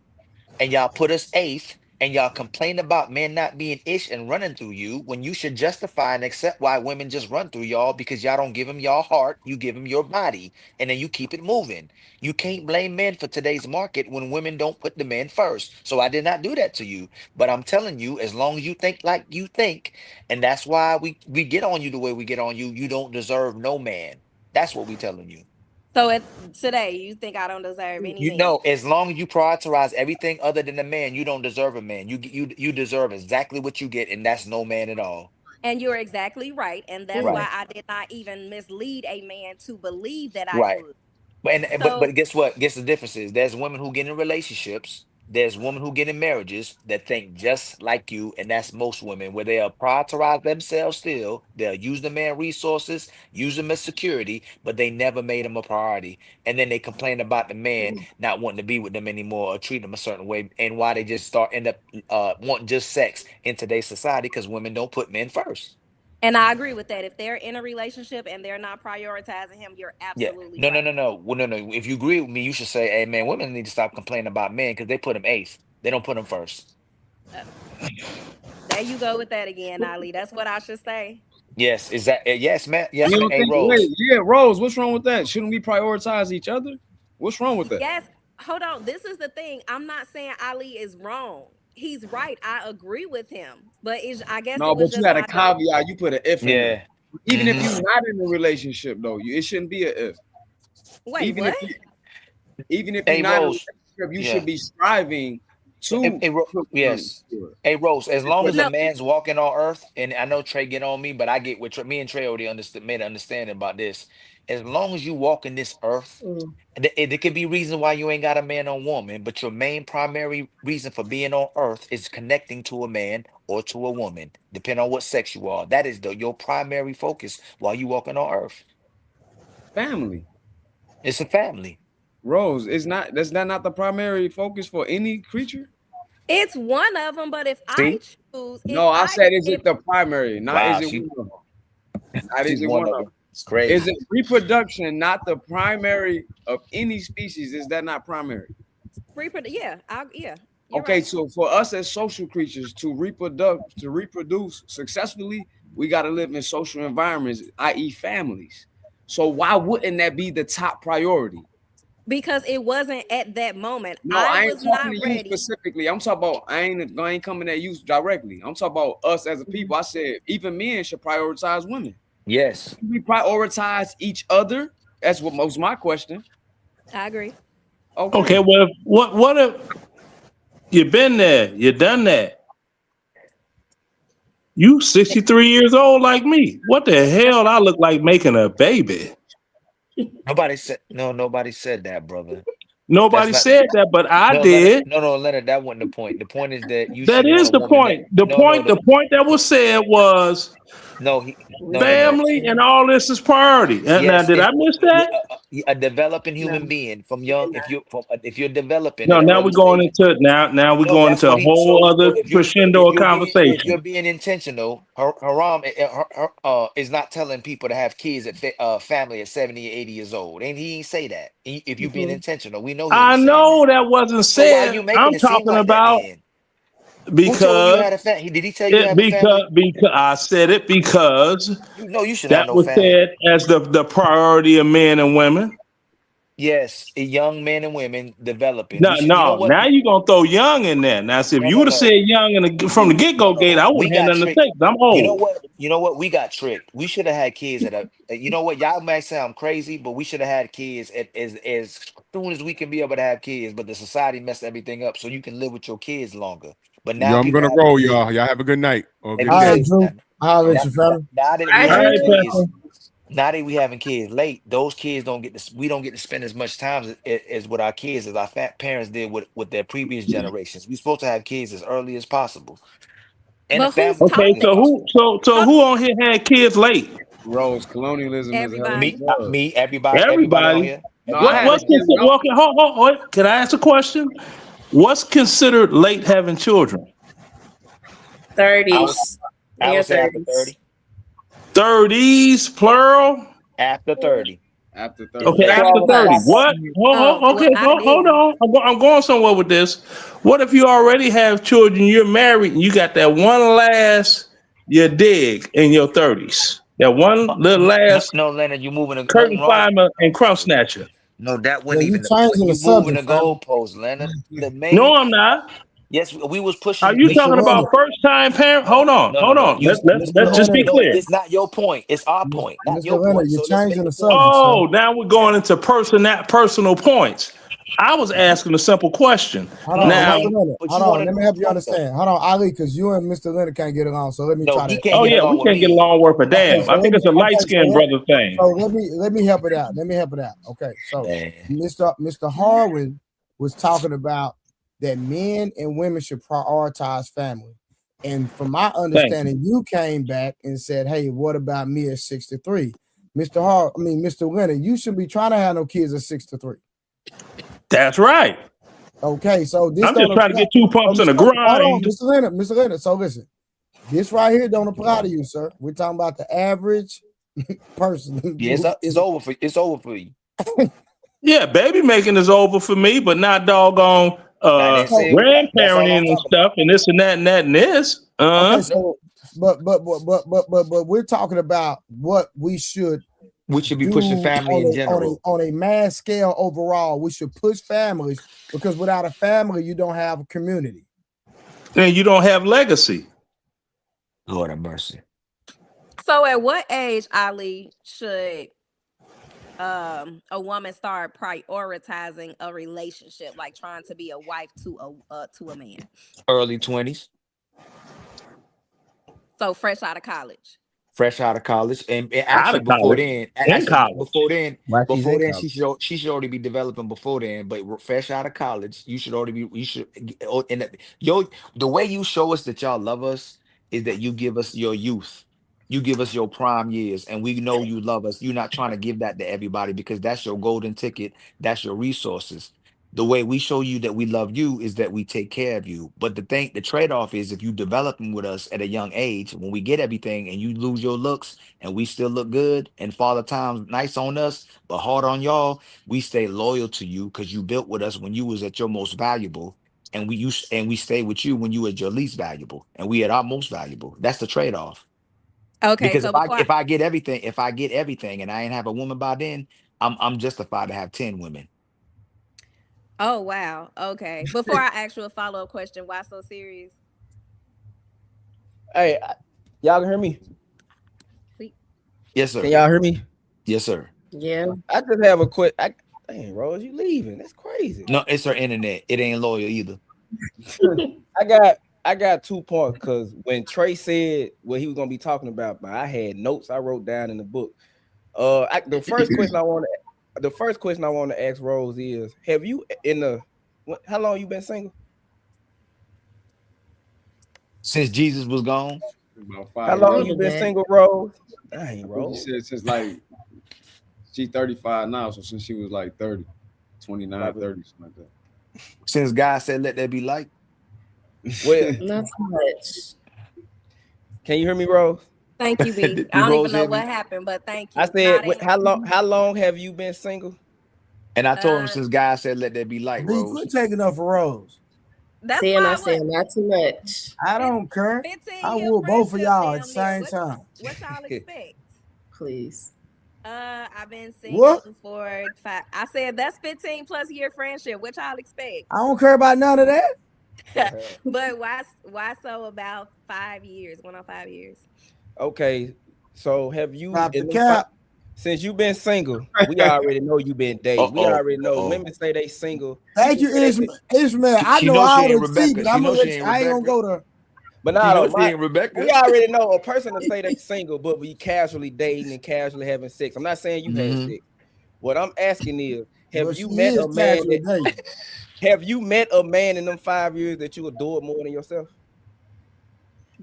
and y'all put us eighth, and y'all complain about men not being ish and running through you when you should justify and accept why women just run through y'all because y'all don't give them y'all heart, you give them your body, and then you keep it moving. You can't blame men for today's market when women don't put the men first. So I did not do that to you, but I'm telling you, as long as you think like you think, and that's why we get on you the way we get on you, you don't deserve no man. That's what we telling you. So today, you think I don't deserve any You man? know, as long as you prioritize everything other than a man, you don't deserve a man. You deserve exactly what you get, and that's no man at all. And you're exactly right. And that's Right, why I did not even mislead a man to believe that I right. would. But So, guess what? Guess the difference is there's women who get in relationships, there's women who get in marriages that think just like you, and that's most women where they'll prioritize themselves still. They'll use the man resources, use them as security, but they never made them a priority. And then they complain about the man not wanting to be with them anymore or treat them a certain way, and why they just end up wanting just sex in today's society because women don't put men first. and I agree with that. If they're in a relationship and they're not prioritizing him, you're Yeah. absolutely No, no, no, right. no. Well, no, no. If you agree with me, you should say, hey, man, women need to stop complaining about men because they put them eighth. They don't put them first. Uh, there you go with that again, Ali. That's what I should say. Yes. Is that, yes, man. Yes, You man. don't Hey, think? Wait, Rose. yeah, Rose. What's wrong with that? Shouldn't we prioritize each other? What's wrong with that? Yes, hold on. This is the thing. I'm not saying Ali is wrong. He's right. I agree with him. But I guess it No, was but you just had a my delivery. caveat. You put an if in there. Yeah. Even if Hmm. you're not in a relationship, though, it shouldn't be a if. Wait, Even if what? you, even if you're Hey, not in a Rose. relationship, you should Yeah. be striving to put something Yes. to it. Hey, Rose, as It's long what as a No, man's walking on earth, and I know Trey get on me, but I get with me and Trey already made an understanding about this. As long as you walk in this earth, there could be reasons why you ain't got a man or woman, but your main primary reason for being on earth is connecting to a man or to a woman, depending on what sex you are. That is your primary focus while you walking on earth. family. It's a family. Rose, is not that's not the primary focus for any creature? it's one of them. But if I See? choose, No, I said is it the primary, not is Wow, it one of them. Not is she's it one one of of them. them. It's Is it crazy. reproduction not the primary of any species? Is that not primary? yeah, yeah, you're Okay, right. so for us as social creatures to reproduce successfully, we got to live in social environments, i.e., families. So why wouldn't that be the top priority? Because it wasn't at that moment. No, I I ain't was talking not to you ready. specifically. I'm talking about I ain't coming at you directly. I'm talking about us as a people. I said even men should prioritize women. Yes. We prioritize each other. That's what most my question. I agree. Okay, Okay. well, what if you've been there, you done that? You 63 years old like me. What the hell I look like making a baby? Nobody said that, brother. That's Nobody not said that, but I no, Leonard. did. No, no, Leonard. That wasn't the point. The point is that you That should want is a the woman that point. The no, no. point that was said was No, he no. family, and all family, and all this is priority. Now, Yes, did I miss that? a developing No, human being from he young. did not. If you're developing No, at an now we're early going stage. into now we're No, going that's into what a he. whole other crescendo of If conversation. you're being intentional, Haram is not telling people to have kids at family at 70 or 80 years old, and he ain't say that. If you being Mm-mm. intentional, we know he I ain't saying know that. that wasn't So why said. you making I'm it seem talking like that about then? Who told you because had a family? Did he tell you to it have a family? because I said it because You know you should have that no was family. said as the priority of men and women. Yes, young men and women developing. No, We should. You know no. what? Now you're gonna throw young in there. Now, see, if No, you no, would have said no. young from the get go gate, I We wouldn't have got nothing to tricked. say. 'Cause I'm You know old. what? You know what? We got tricked. We should have had kids at a. You know what? Y'all might sound crazy, but we should have had kids as soon as we can be able to have kids. But the society messed everything up, so you can live with your kids longer. But now Yo, I'm people gonna having roll, kids. y'all. Y'all have a good night or a Hey, good All right, day. listen. Drew. I'll let Now, you, family. now that we I All having right, do. kids, Pastor. now that we having kids late, those kids don't get to. We don't get to spend as much time as with our kids as our fat parents did with their previous generations. We supposed to have kids as early as possible, and the But who's families Okay, early as so talking? possible. Hold who on here had kids late? Rose, colonialism is a hell of a everybody. drug. Everybody on Everybody. here, No, I had a What's kid everybody. when I considered? Okay, hold. Can I ask a question? What's considered late having children? I would 30s. I In your would say after 30s. 30. 30s, plural. After 30 after is 30. Okay, late. after 30. What? Okay, Well, I hold didn't. on. I'm going somewhere with this. What if you already have children, you're married, and you got that one last, you dig, in your 30s? That one little No, last no, Leonard, you moving curtain nothing wrong. climber and crumb snatcher. No, that Yeah, wasn't you even the point. changing the You moving subject, the family. goalposts, Leonard. The No, main. I'm not. Yes, we was Are pushing. you We Mr. talking about Leonard, first time parent? No, no, Hold no. on. You Mr. Let's no, just be Leonard, no. clear. It's not your point. It's our point, not Mr. your Leonard, point. you're So let's changing make the it clear. subject, sir. Oh, now we're going into personal points. I was asking a simple question. Hold on, No, Now, Mr. Leonard. but Hold you on. wanted Let to me prove help a you point though. understand. Hold on, Ali, because you and Mr. Leonard can't get along. So let me No, try he to. can't oh get yeah, along we with can't get me. along worth a Okay, damn. so I think let me. it's a light Okay, skinned brother thing. let me help it out. Let me help it out. Okay, so Man, Mr. Harwin was talking about that men and women should prioritize family. And from my Thank you. understanding, you came back and said, "Hey, what about me at 63?" Mr. Leonard, you should be trying to have no kids at 63. That's right. Okay, so this I'm don't just trying to apply. get two So, pumps in a hold on, grind. Mr. Leonard, Mr. Leonard. So listen, this right here don't apply to you, sir. We're talking about the average person. yeah, it's over for you. Yeah, baby making is over for me, but not doggone I didn't So, say that's all grandparenting I'm and talking stuff about. and this and that and that and this. okay, No, so but we're talking about what we should we should be do pushing family in general. on a mass scale overall. We should push families because without a family, you don't have a community. And you don't have legacy. Lord have mercy. So at what age, Ali, should a woman start prioritizing a relationship, like trying to be a wife to a man? Early 20s. So fresh out of college. Fresh out of college, and Out actually of college. In college. While she's in she college. should already be developing before then. But fresh out of college, you should already be. You should. And the way you show us that y'all love us is that you give us your youth, you give us your prime years, and we know you love us. You're not trying to give that to everybody because that's your golden ticket. That's your resources. The way we show you that we love you is that we take care of you. But the trade-off is if you developing with us at a young age, when we get everything and you lose your looks and we still look good and Father Time's nice on us, but hard on y'all, we stay loyal to you because you built with us when you was at your most valuable. And we stay with you when you at your least valuable and we at our most valuable. That's the trade-off. Okay, Because so before if I get everything and I ain't have a woman by then, I'm justified to have 10 women. oh wow. Okay. Before I ask you a follow-up question, why so serious? Hey, y'all can hear me? We- Yes, Can sir. y'all hear me? Yes, sir. Yeah. I just have a quick. Dang, Rose, you leaving? That's crazy. No, it's her internet. It ain't loyal either. I got 2 points because when Trey said what he was gonna be talking about, but I had notes I wrote down in the book. The first question I want to ask Rose is: have you how long you been single? Since Jesus was gone. About How 5 long years. you been single, Rose? Dang, I think Rose. she said since like she's 35 now, so since she was like 30, 29, 30, something like that. Since God said, "Let there be light." Well, Not too much. can you hear me, Rose? Thank you, B. Did I don't even Rose know hear what me? happened, but thank I you. said, Not in. how long have you been single? And I told him, since God said, "Let there be light," B, Rose. quit taking up for Rose. That's See, and I why said what not too much. I don't care. 15-year I will both of friendship y'all at the damn near. same time. What y'all expect? Please. I've been single What? for 5. I said that's 15 plus year friendship. What y'all expect? I don't care about none of that. But why so about 5 years? Going on 5 years. Okay, so have you Drop the cap. since you've been single? We already know you've been dating. We Uh-oh. already know Uh-oh. women say they single. Thank People you, say they Ishmael. I She know knows she all ain't the tea, Rebecca. but She I'm gonna knows she let you. ain't I ain't gonna Rebecca. go to. But She no, knows she ain't Rebecca. we already know a person to say they single, but we casually dating and casually having sex. I'm not saying you had Mm-hmm. sex. What I'm asking is, Well, have she you met is a man casually that dating. have you met a man in them 5 years that you adored more than yourself?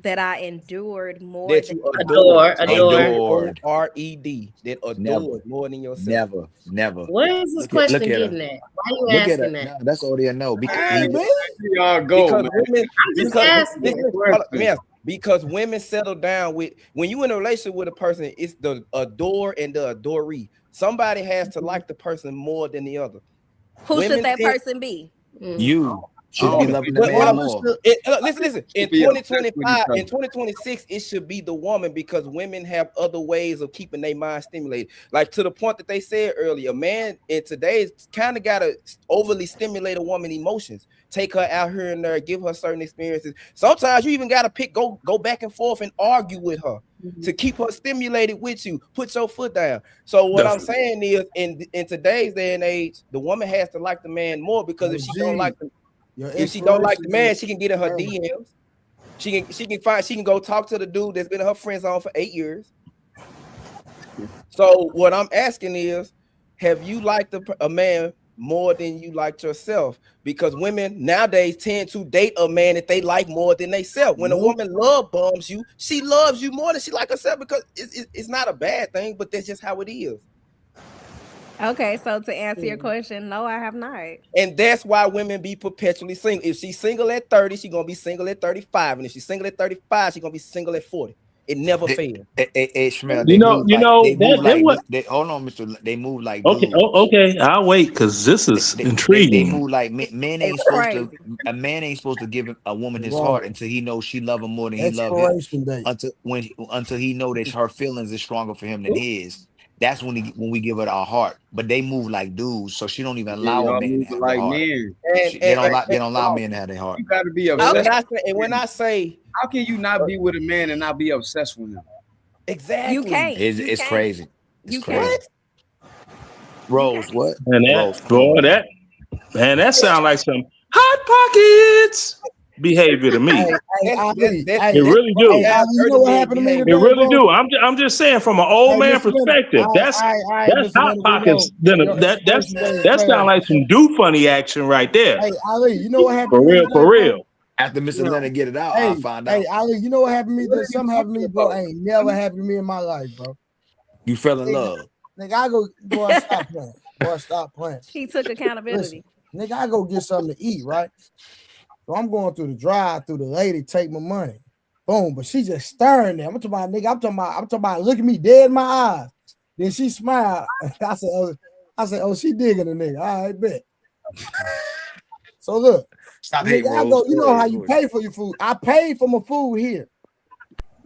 That I endured more That than you Adore, adored. adore. ADORED. That Never, adored more than yourself. never, never. Where is this Look question at her. getting at? Why are you Look at her. asking that? No, that's already a no. Because Hey, man. Y'all go, Because man. women, I'm just because asking. hold on, let me ask. Because women settle down with when you in a relationship with a person, it's the adore and the adoree. Somebody has to like the person more than the other. who should Women that tend, person be? you should be woman. loving the But what man I'm more. listen. In Be obsessed with each 2025, other. in 2026, it should be the woman because women have other ways of keeping their mind stimulated. Like to the point that they said earlier, man in today's kind of gotta overly stimulate a woman emotions. Take her out here and there, give her certain experiences. Sometimes you even gotta go back and forth and argue with her to keep her stimulated with you. Put your foot down. So what I'm saying is, in today's day and age, the woman has to like the man more because Yo, if she don't like G, the your if she don't like the inspiration man, is she can get in her crazy. DMs. She can go talk to the dude that's been in her friend zone for 8 years. So what I'm asking is, have you liked a man more than you liked yourself? Because women nowadays tend to date a man that they like more than they self. When a Nope. woman love bombs you, she loves you more than she like herself because it's not a bad thing, but that's just how it is. Okay, so to answer your question, no, I have not. And that's why women be perpetually single. If she's single at 30, she's gonna be single at 35. And if she's single at 35, she's gonna be single at 40. It never fails. Ishmael, You know, that what. they hold on, Mister. They move like Okay, dudes. okay. I'll wait because this is They intriguing. move like men ain't It's supposed to. crazy. A man ain't supposed to give a woman his heart Wrong. until he knows she love him more than he love him. Expiration date. Until he know that her feelings is stronger for him than his. That's when we give her our heart. But they move like dudes, so she don't even Yeah, allow a y'all man to moving have their like heart. men. They don't allow men to have their heart. You gotta be And obsessed. when I say How can you not be with a man and not be obsessed with him? exactly, You can't. It's crazy. It's You crazy. can't. Rose, what? And Rose, that, come boy, on, man. that sounds like some hot pockets behavior to me. Hey, Ali. It Hey, really hey, do. Ali. You know what happened to me It today, really bro? do. I'm just saying from an old Hey, man Mr. Leonard. perspective. That's All right, Mr. hot Leonard. We know pockets. Then your expiration date is that sounds past. like some do funny action right there. Hey, Ali. You know what happened For to me real, today, for bro? real. After Mr. Leonard get it out, I'll find Hey, out. Ali. You know what happened to me? What are That you something happened to me, talking bro. about? Ain't never happened to me in my life, bro. You fell in Nigga, love. I go, boy, stop playing. Boy, stop playing. He took Listen, accountability. nigga, I go get something to eat, right? So I'm going through the drive-through. The lady take my money. Boom, but she just staring there. I'm talking about, nigga. I'm talking about. Look at me dead in my eyes. Then she smiled. I said, oh, she digging the nigga. All right, bet. So look, Stop hating, nigga, I Rose. go. You Go know how ahead. you Go ahead. pay for your food. I paid for my food here,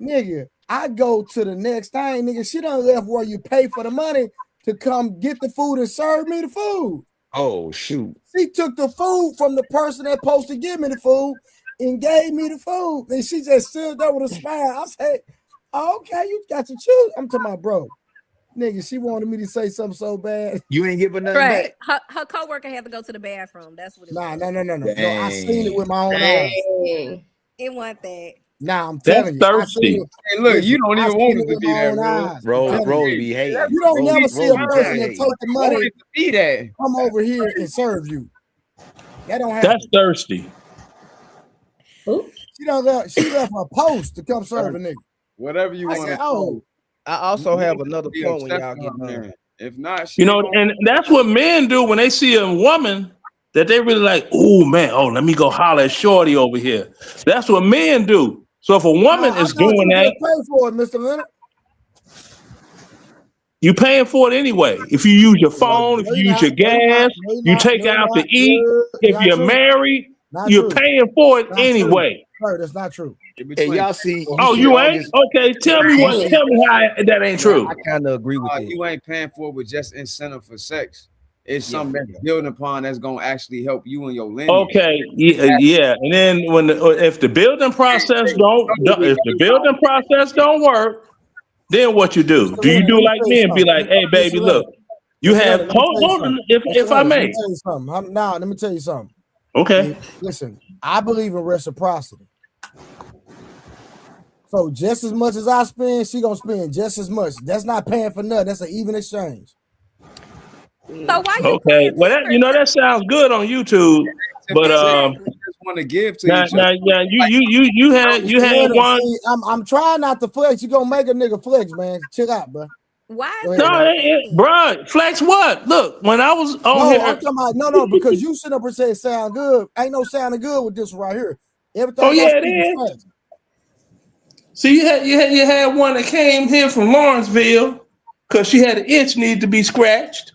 nigga. I go to the next thing, nigga. She done left where you pay for the money to come get the food and serve me the food. Oh shoot. She took the food from the person that supposed to give me the food and gave me the food. And she just stood there with a smile. I said, oh, okay, you got your choose. I'm talking about, bro. Nigga, she wanted me to say something so bad. You ain't give her nothing Right. back. Her coworker had to go to the bathroom. That's what it Nah, was. no. No, I seen it Dang. with my own eyes. Dang. It wasn't that. Nah, I'm That's telling you. I seen thirsty. it. Hey, look, you Listen, don't I even seen want it it to with be my that, own Rose. eyes. I'm Rose, telling Rose you. be That's hating. You don't what never you see a Rose be person trying to that hate. take the want money, it to be that. come over here and serve you. That don't That's happen. thirsty. Ooh. She left a post to come serve a nigga. Whatever you I want said, to call. I also have another Be point when obsessed y'all with get her done. man. If not, she You ain't know, gonna. and that's what men do when they see a woman that they really like. Oh man, oh let me go holler at Shorty over here. That's what men do. So if a No, woman I is thought doing you that, just paid for it, Mr. Leonard. you paying for it anyway. If you use your No, phone, if no, you you're use not. your No, you're gas, not. No, you're you not. take No, you're out to not. eat. If Not you're true. married, Not you're true. paying for it Not true. anyway. Sir, that's not true. Hey, Between y'all see, you Oh, see you all ain't? this. Okay, tell me You what. see, Tell me how that ain't Yeah, I true. kind of agree with that. you ain't paying for it with just incentive for sex. It's Yeah. something that's building upon that's gonna actually help you and your lineage. Okay, yeah, and then if the building process if the building process don't work, then what you do? Mr. Do you Leonard, let do me like tell you me and be like, something. hey, Mr. baby, look, Leonard. you Mr. have Leonard, let me tell you hold on, something. if Mr. I Leonard, let me may, tell you something. Now, let me tell you something. okay. Listen, I believe in reciprocity. So just as much as I spend, she gonna spend just as much. That's not paying for nothing. That's an even exchange. So why you Okay, paying well, that sounds good on YouTube, but Exactly. Just want to give to now, each other. you had Mr. had Leonard, one. see, I'm trying not to flex. You gonna make a nigga flex, man. Chill out, bro. Why Go is ahead, that No, man. bruh, flex what? Look, when I was on No, here, I'm talking about no, because you sit up and say it sound good. Ain't no sounding good with this right here. oh Everything I yeah, it speak is is. facts. See, you had one that came here from Lawrenceville because she had an itch need to be scratched.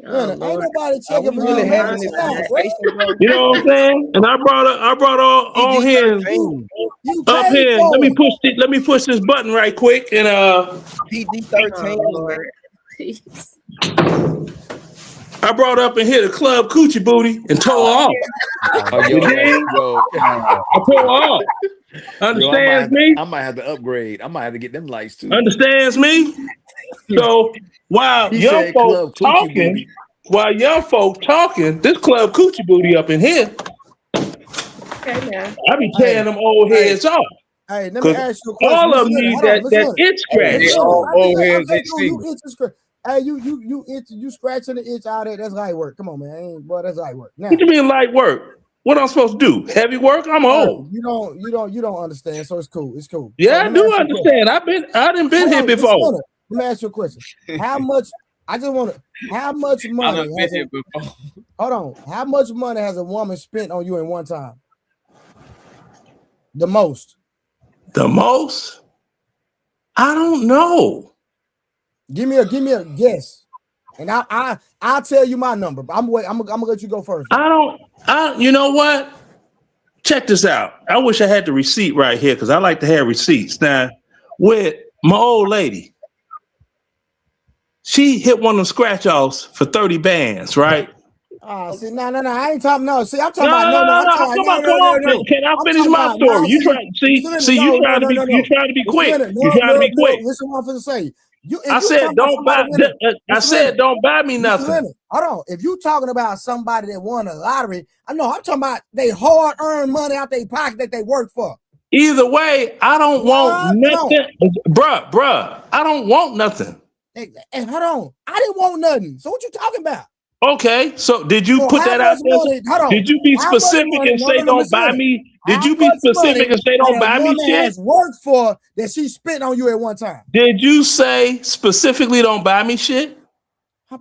Oh Leonard, ain't Lord, nobody are checking we for really you, man. having this Chill out, bro. conversation, bro? You know what I'm saying? And I brought her on PG here, 13. You up paid here. for it. Let me push this button right quick, and PG Oh 13, man. Lord. Please. I brought up in here the club coochie booty and tore her off. oh, You yo, dig? yo, I tore her off. yo, Understands me? I might have to upgrade. I might have to get them lights too. Understands me? So while He young said folks club coochie talking, booty. this club coochie booty up in here, Okay now. I be Hey, tearing them old hey, heads off. hey, let me Because ask you a question. all Mr. of them Leonard, need hold on, Mr. that Leonard. itch Hey, Mr. they scratch. Leonard, all I old think heads okay, they cool. You see. itch and scratch. Hey, you itch, you scratching the itch out there. That's light work. Come on, man. Boy, that's light work. What Now, you mean light work? What I'm supposed to do? Heavy work? I'm old. you don't understand. So it's cool. It's cool. So Yeah, I let me do ask you a question. understand. I done been Hold here on, Mr. before. Leonard. Let me ask you a question. How much? I just want to. How much I money done been has a? here before. Hold on. How much money has a woman spent on you in one time? The most. The most? I don't know. Give me a guess, and I'll tell you my number. But I'm gonna let you go first though. You know what? Check this out. I wish I had the receipt right here because I like to have receipts. Now, with my old lady, she hit one of them scratch offs for 30 bands, right? See, no. I ain't talking. No, see, I'm talking No, about no, no. no, I'm no. talking Come about on, come on. no. Can I I'm finish talking my about story? now. You See, try, Mr. Leonard, you no. trying to be, you trying to be Mr. quick. Leonard, You trying to be quick. Listen, what I'm finna say. I If you said, talking about don't somebody buy. winning, I Mr. said, Leonard, don't buy me Mr. nothing. Leonard, hold on. If you talking about somebody that won a lottery, I know I'm talking about they hard earned money out their pocket that they work for. Either way, I don't want What? nothing, bruh. I don't want nothing. Hey, hold on. I didn't want nothing. So what you talking about? Okay, so did you So put how that out much there? money? Hold on. Did you be How much specific money? and say No, don't Mr. buy Leonard. me? Did How you be much specific money and say that don't a buy me woman shit? has worked for that she spent on you at one time? Did you say specifically don't buy me shit?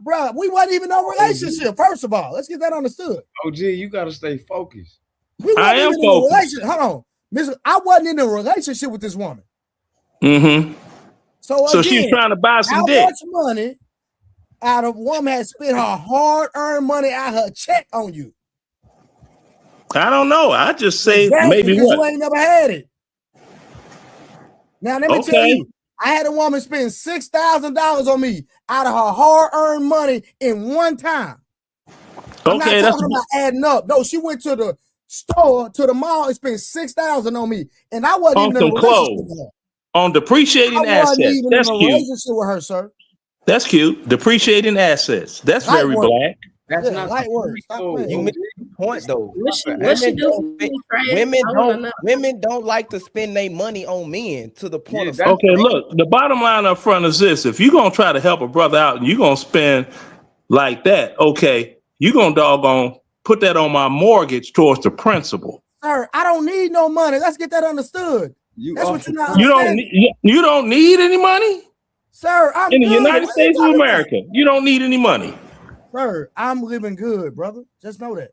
Bro, we wasn't even in a OG, relationship. First of all, let's get that understood. OG, you gotta stay focused. We I wasn't am even in a focused. relationship. Hold on, Mister. I wasn't in a relationship with this woman. Mm-hmm. So So she was again, trying to buy some how dick. much money out of woman has spent her hard-earned money out her check on you? I don't know. I just say Exactly, maybe because what? you ain't never had it. Now let me tell Okay. you, I had a woman spend $6,000 on me out of her hard-earned money in one time. I'm not Okay, that's talking about adding up. No, she went to the store, to the mall, and spent $6,000 on me, and I wasn't on even in a some relationship clothes, with her. on I depreciating wasn't assets. even in That's a cute. relationship with her, sir. That's cute. Depreciating assets. That's Light very work. black. That's Yeah, not the light work. point, Stop though. playing. You with missed me. the point though. What she Women do don't for you, Trey? I wanna know. women don't like to spend their money on men to the point Yeah, of that's Okay, look, the bottom line up front is this. If you're going to try to help a brother out and you're going to spend like that, okay, you're going to doggone put that on my mortgage towards the principal. Sir, I don't need no money. Let's get that understood. That's what you're not understanding. You don't need any money? Sir, I'm In the good. United What are you States of talking about? America, you don't need any money. Sir, I'm living good, brother. Just know that.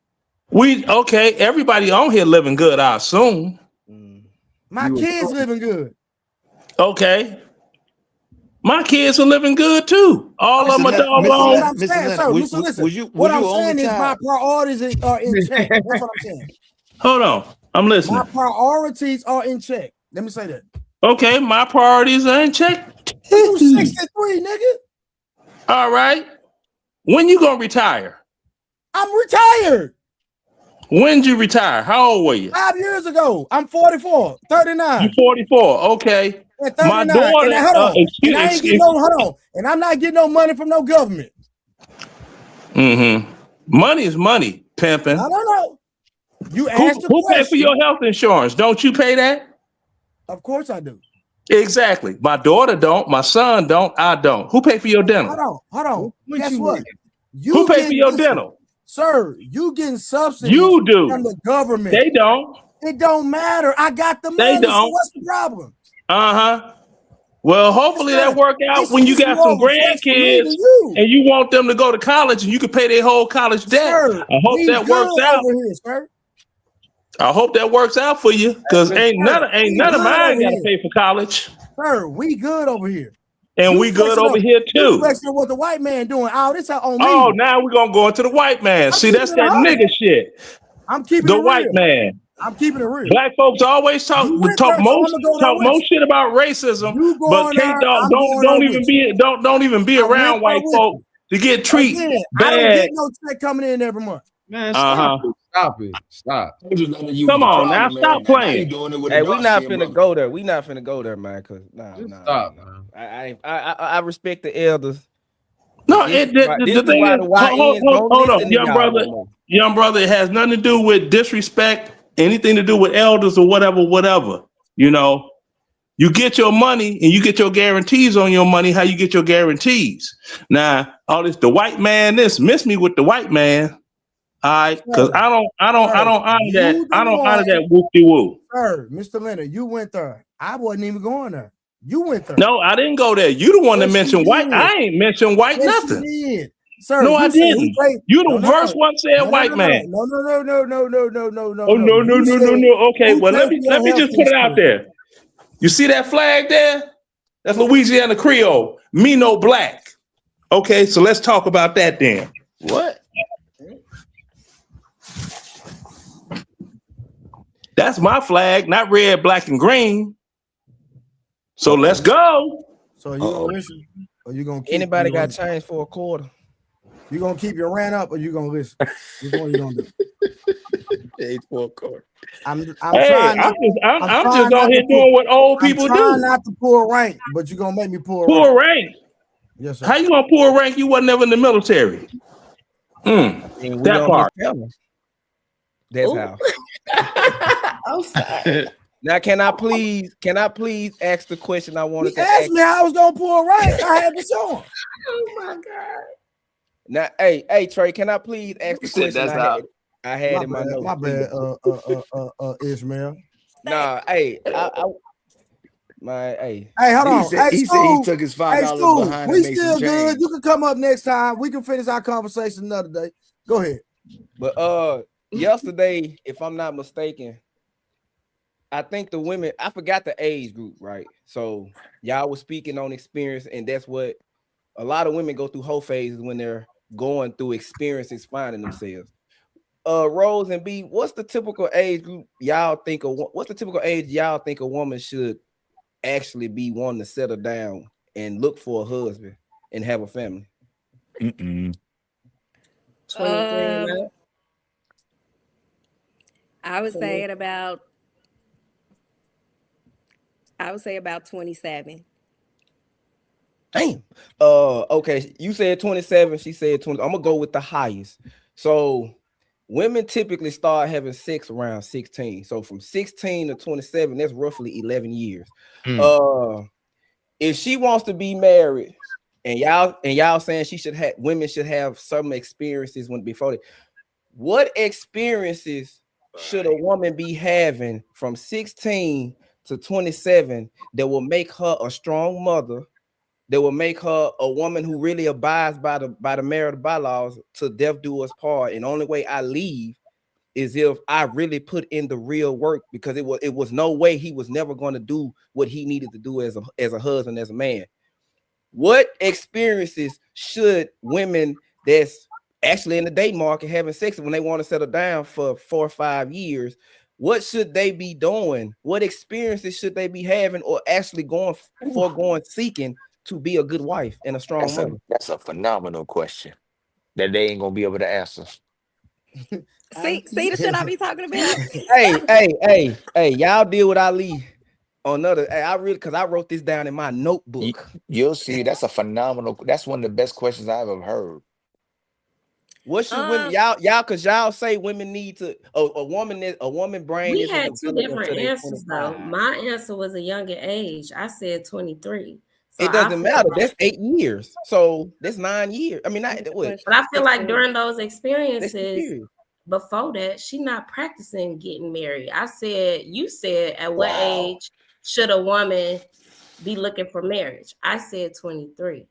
Okay, everybody on here living good, I assume. My kids living good. Okay. My kids are living good too. All of them are What doggone. I'm saying, sir, listen. What I'm saying is my priorities are in check. That's what I'm saying. Hold on. I'm My listening. priorities are in check. Let me say that. Okay, my priorities are in check. You 63, nigga. All right. When you gonna retire? I'm retired. When did you retire? How old were you? 5 years ago. I'm 44, 39. You 44. Okay. And My 39. daughter, And hold on. And I ain't getting hold on. And I'm not getting no money from no government. Money is money, pimping. No. You Who asked the pay for question. your health insurance? Don't you pay that? Of course I do. Exactly. My daughter don't. My son don't. I don't. Who pay for your dental? Hold on. Guess you what? with? Who pay for your listen, dental? Sir, you getting subsidies You do. from the government. They don't. It don't matter. I got the They money. So don't. what's the problem? Well, hopefully that work out when you It's got some more of a flex for me grandkids than you. and you want them to go to college and you can pay their whole college debt. Sir, I hope we that good works out. over here, sir. I hope that works out for you because ain't none of We mine good over got to here. pay for college. Sir, we good over here. And You we good flexing over up- here You too. flexing what the white man doing. All this on me. Oh, now we're gonna go into the white man. See, keeping that's it that 100. nigga shit. I'm keeping The it white real. man. I'm keeping it real. Black folks always talk You went talk there, so I'm most gonna go there talk with most shit about racism, you. You but going can't there? I'm going don't there even with be don't even be I went around there white with folk you. to get treated Again, I don't bad. get no check coming in every month. Man, Uh-huh. Stop it. Stop. Come on now, stop playing. Hey, we not finna go there. We not finna go there, man. Cause stop, man. I respect the elders. No, This the is thing why is, the YNs don't hold on, listen to y'all no more. young brother. It has nothing to do with disrespect, anything to do with elders or whatever. You know, you get your money and you get your guarantees on your money. How you get your guarantees? Now, all this the white man. Miss me with the white man. All right, because I don't honor that. I don't honor that whoopty woo. Sir, Mr. Leonard, you went there. I wasn't even going there. You went there. No, I didn't go there. You the one that Yes, mentioned you white. did. I ain't mentioned white Yes, nothing. you did. Sir, No, I you said who didn't. played? You the first one said white man. No. Oh You no. Okay, who well paid for let your me health just put it out insurance? there. You see that flag there? That's Louisiana Creole. Me no black. Okay, so let's talk about that then. What? That's my flag, not red, black, and green. So let's go. So you gonna listen, or you gonna keep? Anybody got change for a quarter? You gonna keep your rant up, or you gonna listen? Which one you gonna do? Change for a quarter. I'm Hey, trying. I'm just trying on not here to doing what old I'm people trying do. not to pull rank, but you gonna make me pull Pull rank. rank. Yes, sir. How you gonna pull rank? You wasn't never in the military. And we That don't part. miss Pella. That's how. I'm sorry. Now, can I please ask the question I wanted He to asked ask? me how I was gonna pull rank. I had to show him. Oh my god. Now, hey, Trey, can I please ask the said question that's how. I had in my notes? My bad, Ishmael. Nah, hey, Hey, hold He on. said Hey, he Stu, took his hey, $5 Stu, behind we and made some still good. change. You can come up next time. We can finish our conversation another day. Go ahead. But yesterday, if I'm not mistaken, I think the women, I forgot the age group, right? So y'all was speaking on experience, and that's what a lot of women go through whole phases when they're going through experiences finding themselves. Rose and B, what's the typical age group y'all think what's the typical age y'all think a woman should actually be wanting to settle down and look for a husband and have a family? 23 and up. I would say about 27. Damn. Okay. You said 27. She said 20. I'm gonna go with the highest. So women typically start having sex around 16. So from 16 to 27, that's roughly 11 years. If she wants to be married, and y'all saying women should have some experiences before that. What experiences should a woman be having from 16 to 27 that will make her a strong mother, that will make her a woman who really abides by the marital bylaws to death do us part? And the only way I leave is if I really put in the real work, because it was no way he was never going to do what he needed to do as a husband, as a man. What experiences should women that's actually in the date market having sex when they want to settle down for 4 or 5 years, what should they be doing? What experiences should they be having, or actually going seeking to be a good wife and a strong mother? That's a phenomenal question that they ain't gonna be able to answer. See the shit I be talking about. hey, y'all deal with Ali on another. Hey, because I wrote this down in my notebook. You'll see. That's a phenomenal. That's one of the best questions I've ever heard. What should women y'all because y'all say women need to a woman brain We isn't had two developed different until they answers 25. though. My answer was a younger age. I said 23. So It doesn't matter. That's 8 years. So that's 9 years. I mean, not what? But I feel like 16. during those That's experiences, the before that, she not practicing getting married. You said, at what age should a woman be looking for marriage? I said 23.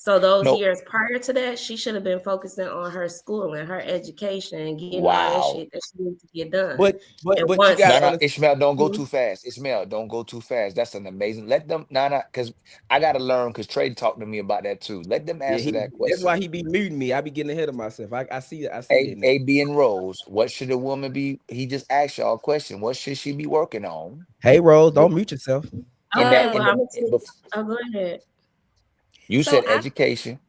So those years prior to that, she should have been focusing on her schooling, her education, and getting all that shit that she needs to get done. But once, you got No, Ishmael, don't go too fast. Ishmael, don't go too fast. That's an amazing. Let them, because I gotta learn. Because Trey talked to me about that too. Let them answer that that's why question. he be muting me. I be getting ahead of myself. I see that now. AB and Rose, what should a woman be? He just asked y'all a question. What should she be working on? Hey, Rose, don't mute yourself. In that, go ahead. You said education.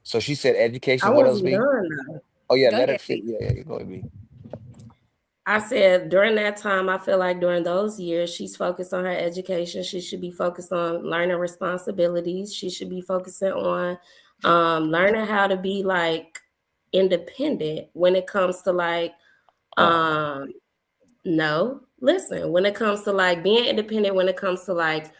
So she said education. I What else, wasn't B? done though. Oh yeah, Go let her ahead, fit. Yeah, you go ahead, B. I said during that time, I feel like during those years, she's focused on her education. She should be focused on learning responsibilities. She should be focusing on learning how to be like independent when it comes to like no, listen, when it comes to like being independent, when it comes to like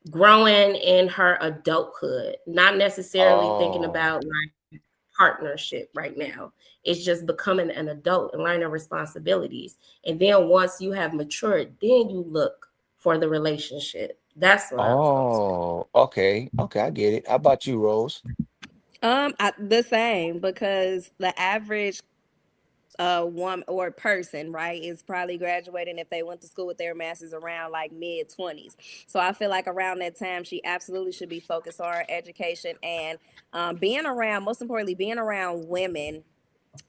growing in her adulthood, not necessarily thinking about like partnership right now. It's just becoming an adult and learning responsibilities. And then once you have matured, then you look for the relationship. That's what I was Oh, okay. Okay, I get it. How about you, Rose? The same, because the average woman or person, right, is probably graduating, if they went to school with their masters, around like mid-20s. So I feel like around that time she absolutely should be focused on her education and being around, most importantly, being around women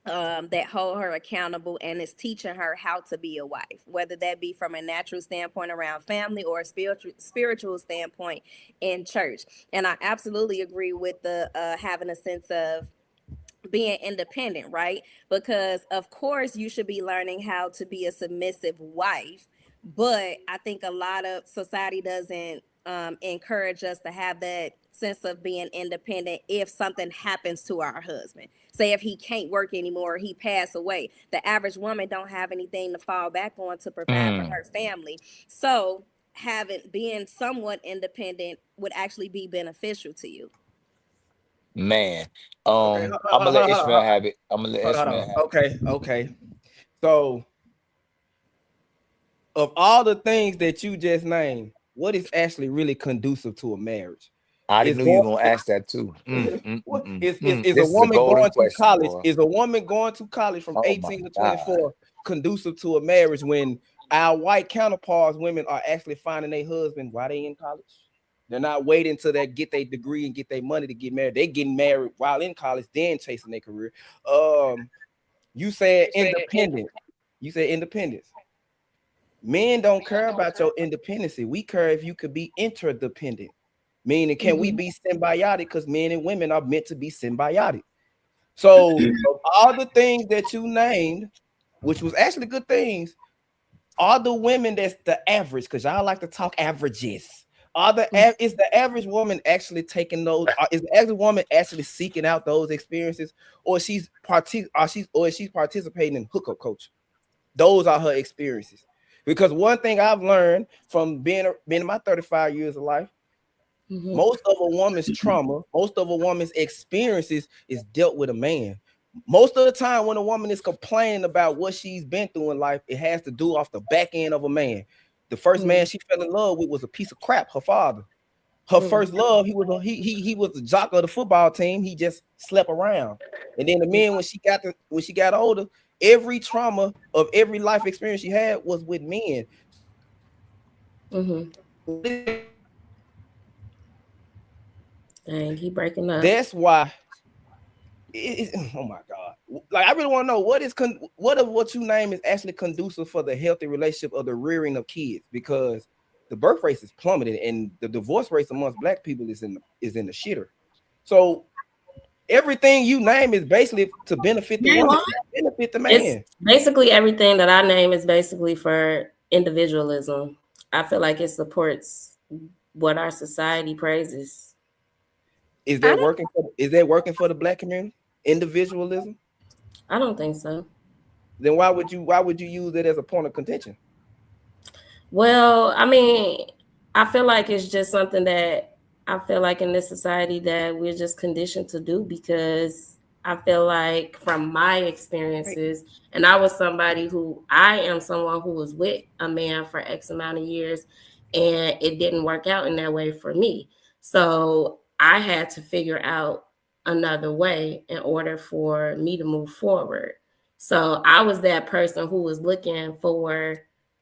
that hold her accountable and is teaching her how to be a wife, whether that be from a natural standpoint around family or a spiritual standpoint in church. And I absolutely agree with the having a sense of being independent, right? Because of course you should be learning how to be a submissive wife, but I think a lot of society doesn't encourage us to have that sense of being independent if something happens to our husband. Say if he can't work anymore, or he passed away, the average woman don't have anything to fall back on to provide for her family. So being somewhat independent would actually be beneficial to you. Man, Okay, I'm gonna let Ishmael have it. I'm gonna let Ishmael have it. Okay. So, of all the things that you just named, what is actually really conducive to a marriage? I Is didn't know you going were gonna ask that too. is a This is a woman golden going to question, college? boy. Is a woman going to college from Oh my 18 to God. 24 conducive to a marriage when our white counterparts, women, are actually finding their husband while they in college? They're not waiting till they get their degree and get their money to get married. They're getting married while in college, then chasing their career. You said independent. You said independence. Men don't care about your independency. We care if you could be interdependent. Meaning, can we be symbiotic? Because men and women are meant to be symbiotic. So, of all the things that you named, which was actually good things, are the women that's the average? Because y'all like to talk averages. Is the average woman actually taking those? Is the average woman actually seeking out those experiences, or is she's participating in hookup culture? Those are her experiences. Because one thing I've learned from being in my 35 years of life, most of a woman's trauma, most of a woman's experiences is dealt with a man. Most of the time when a woman is complaining about what she's been through in life, it has to do off the back end of a man. The first man she fell in love with was a piece of crap, her father. Her first love, he was the jock of the football team. He just slept around. And then the men, when she got older, every trauma of every life experience she had was with men. Dang, he breaking up. That's why. Oh my God! Like I really want to know what you name is actually conducive for the healthy relationship of the rearing of kids, because the birth rate is plummeted and the divorce rates amongst Black people is in the shitter. So everything you name is basically to benefit the woman, benefit the It's man. basically everything that I name is basically for individualism. I feel like it supports what our society praises. Is that working for the Black community? Individualism? I don't think so. Then why would you use it as a point of contention? Well, I mean, I feel like it's just something that I feel like in this society that we're just conditioned to do, because I feel like from my experiences, and I am someone who was with a man for X amount of years, and it didn't work out in that way for me. So I had to figure out another way in order for me to move forward. So I was that person who was looking for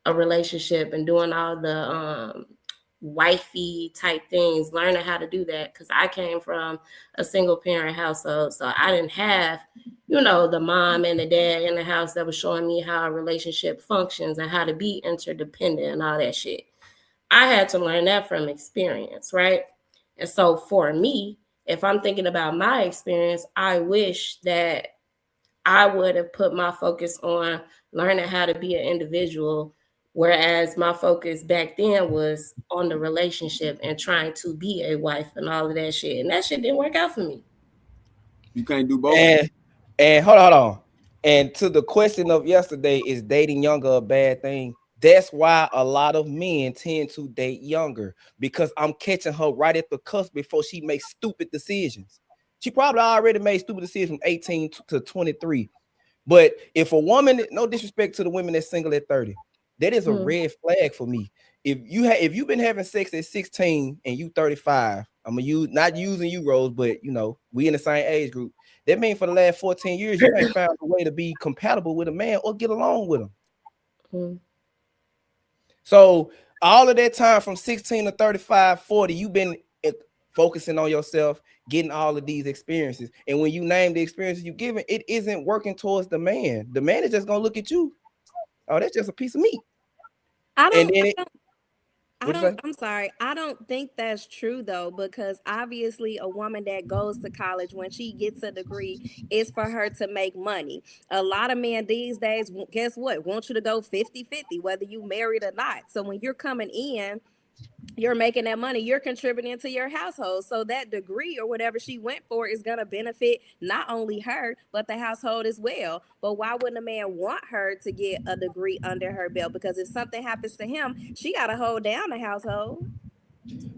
a relationship and doing all the wifey type things, learning how to do that, because I came from a single parent household. So I didn't have, the mom and the dad in the house that was showing me how a relationship functions and how to be interdependent and all that shit. I had to learn that from experience, right? And so for me, if I'm thinking about my experience, I wish that I would have put my focus on learning how to be an individual, whereas my focus back then was on the relationship and trying to be a wife and all of that shit. And that shit didn't work out for me. You can't do both. And hold on. And to the question of yesterday, is dating younger a bad thing? That's why a lot of men tend to date younger, because I'm catching her right at the cusp before she makes stupid decisions. She probably already made stupid decisions from 18 to 23. But if a woman, no disrespect to the women that's single at 30, that is a red flag for me. If you've been having sex at 16 and you 35, I'm not using you, Rose, but we in the same age group. That means for the last 14 years, you ain't found a way to be compatible with a man or get along with him. So all of that time from 16 to 35, 40, you've been focusing on yourself, getting all of these experiences. And when you name the experiences you're giving, it isn't working towards the man. The man is just going to look at you. Oh, that's just a piece of meat. I'm sorry. I don't think that's true though, because obviously a woman that goes to college, when she gets a degree, is for her to make money. A lot of men these days, guess what? Want you to go 50-50, whether you married or not. So when you're coming in, you're making that money, you're contributing to your household. So that degree or whatever she went for is going to benefit not only her, but the household as well. But why wouldn't a man want her to get a degree under her belt? Because if something happens to him, she got to hold down the household.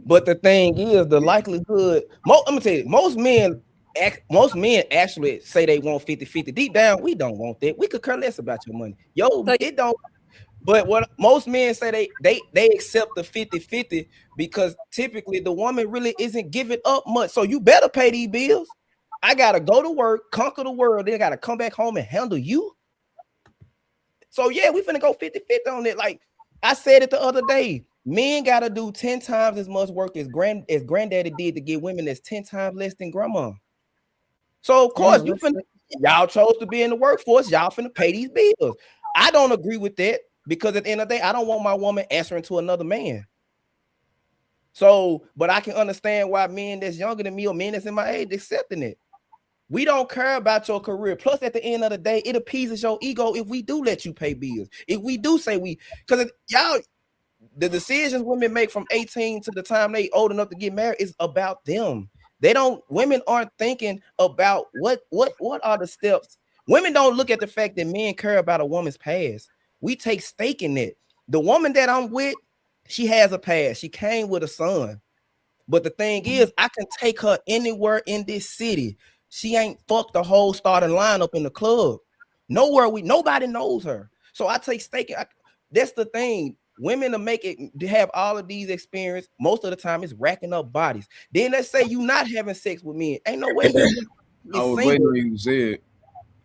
But the thing is, the likelihood, I'm gonna tell you, most men actually say they want 50-50. Deep down, we don't want that. We could care less about your money. It don't. But what most men say, they accept the 50-50 because typically the woman really isn't giving up much. So you better pay these bills. I gotta go to work, conquer the world, then I gotta come back home and handle you. So yeah, we finna go 50-50 on it. Like I said it the other day, men gotta do 10 times as much work as granddaddy did to get women that's 10 times less than grandma. So of course y'all chose to be in the workforce, y'all finna pay these bills. I don't agree with that, because at the end of the day, I don't want my woman answering to another man. So, but I can understand why men that's younger than me or men that's in my age accepting it. We don't care about your career. Plus, at the end of the day, it appeases your ego if we do let you pay bills. If we do say because y'all, the decisions women make from 18 to the time they old enough to get married is about them. Women aren't thinking about what are the steps. Women don't look at the fact that men care about a woman's past. We take stake in it. The woman that I'm with, she has a past. She came with a son. But the thing is, I can take her anywhere in this city. She ain't fucked the whole starting lineup in the club. Nobody knows her. So I take stake. That's the thing. Women to make it to have all of these experience, most of the time it's racking up bodies. Then let's say you not having sex with men. Ain't no way you just I is was waiting single. on you to say it.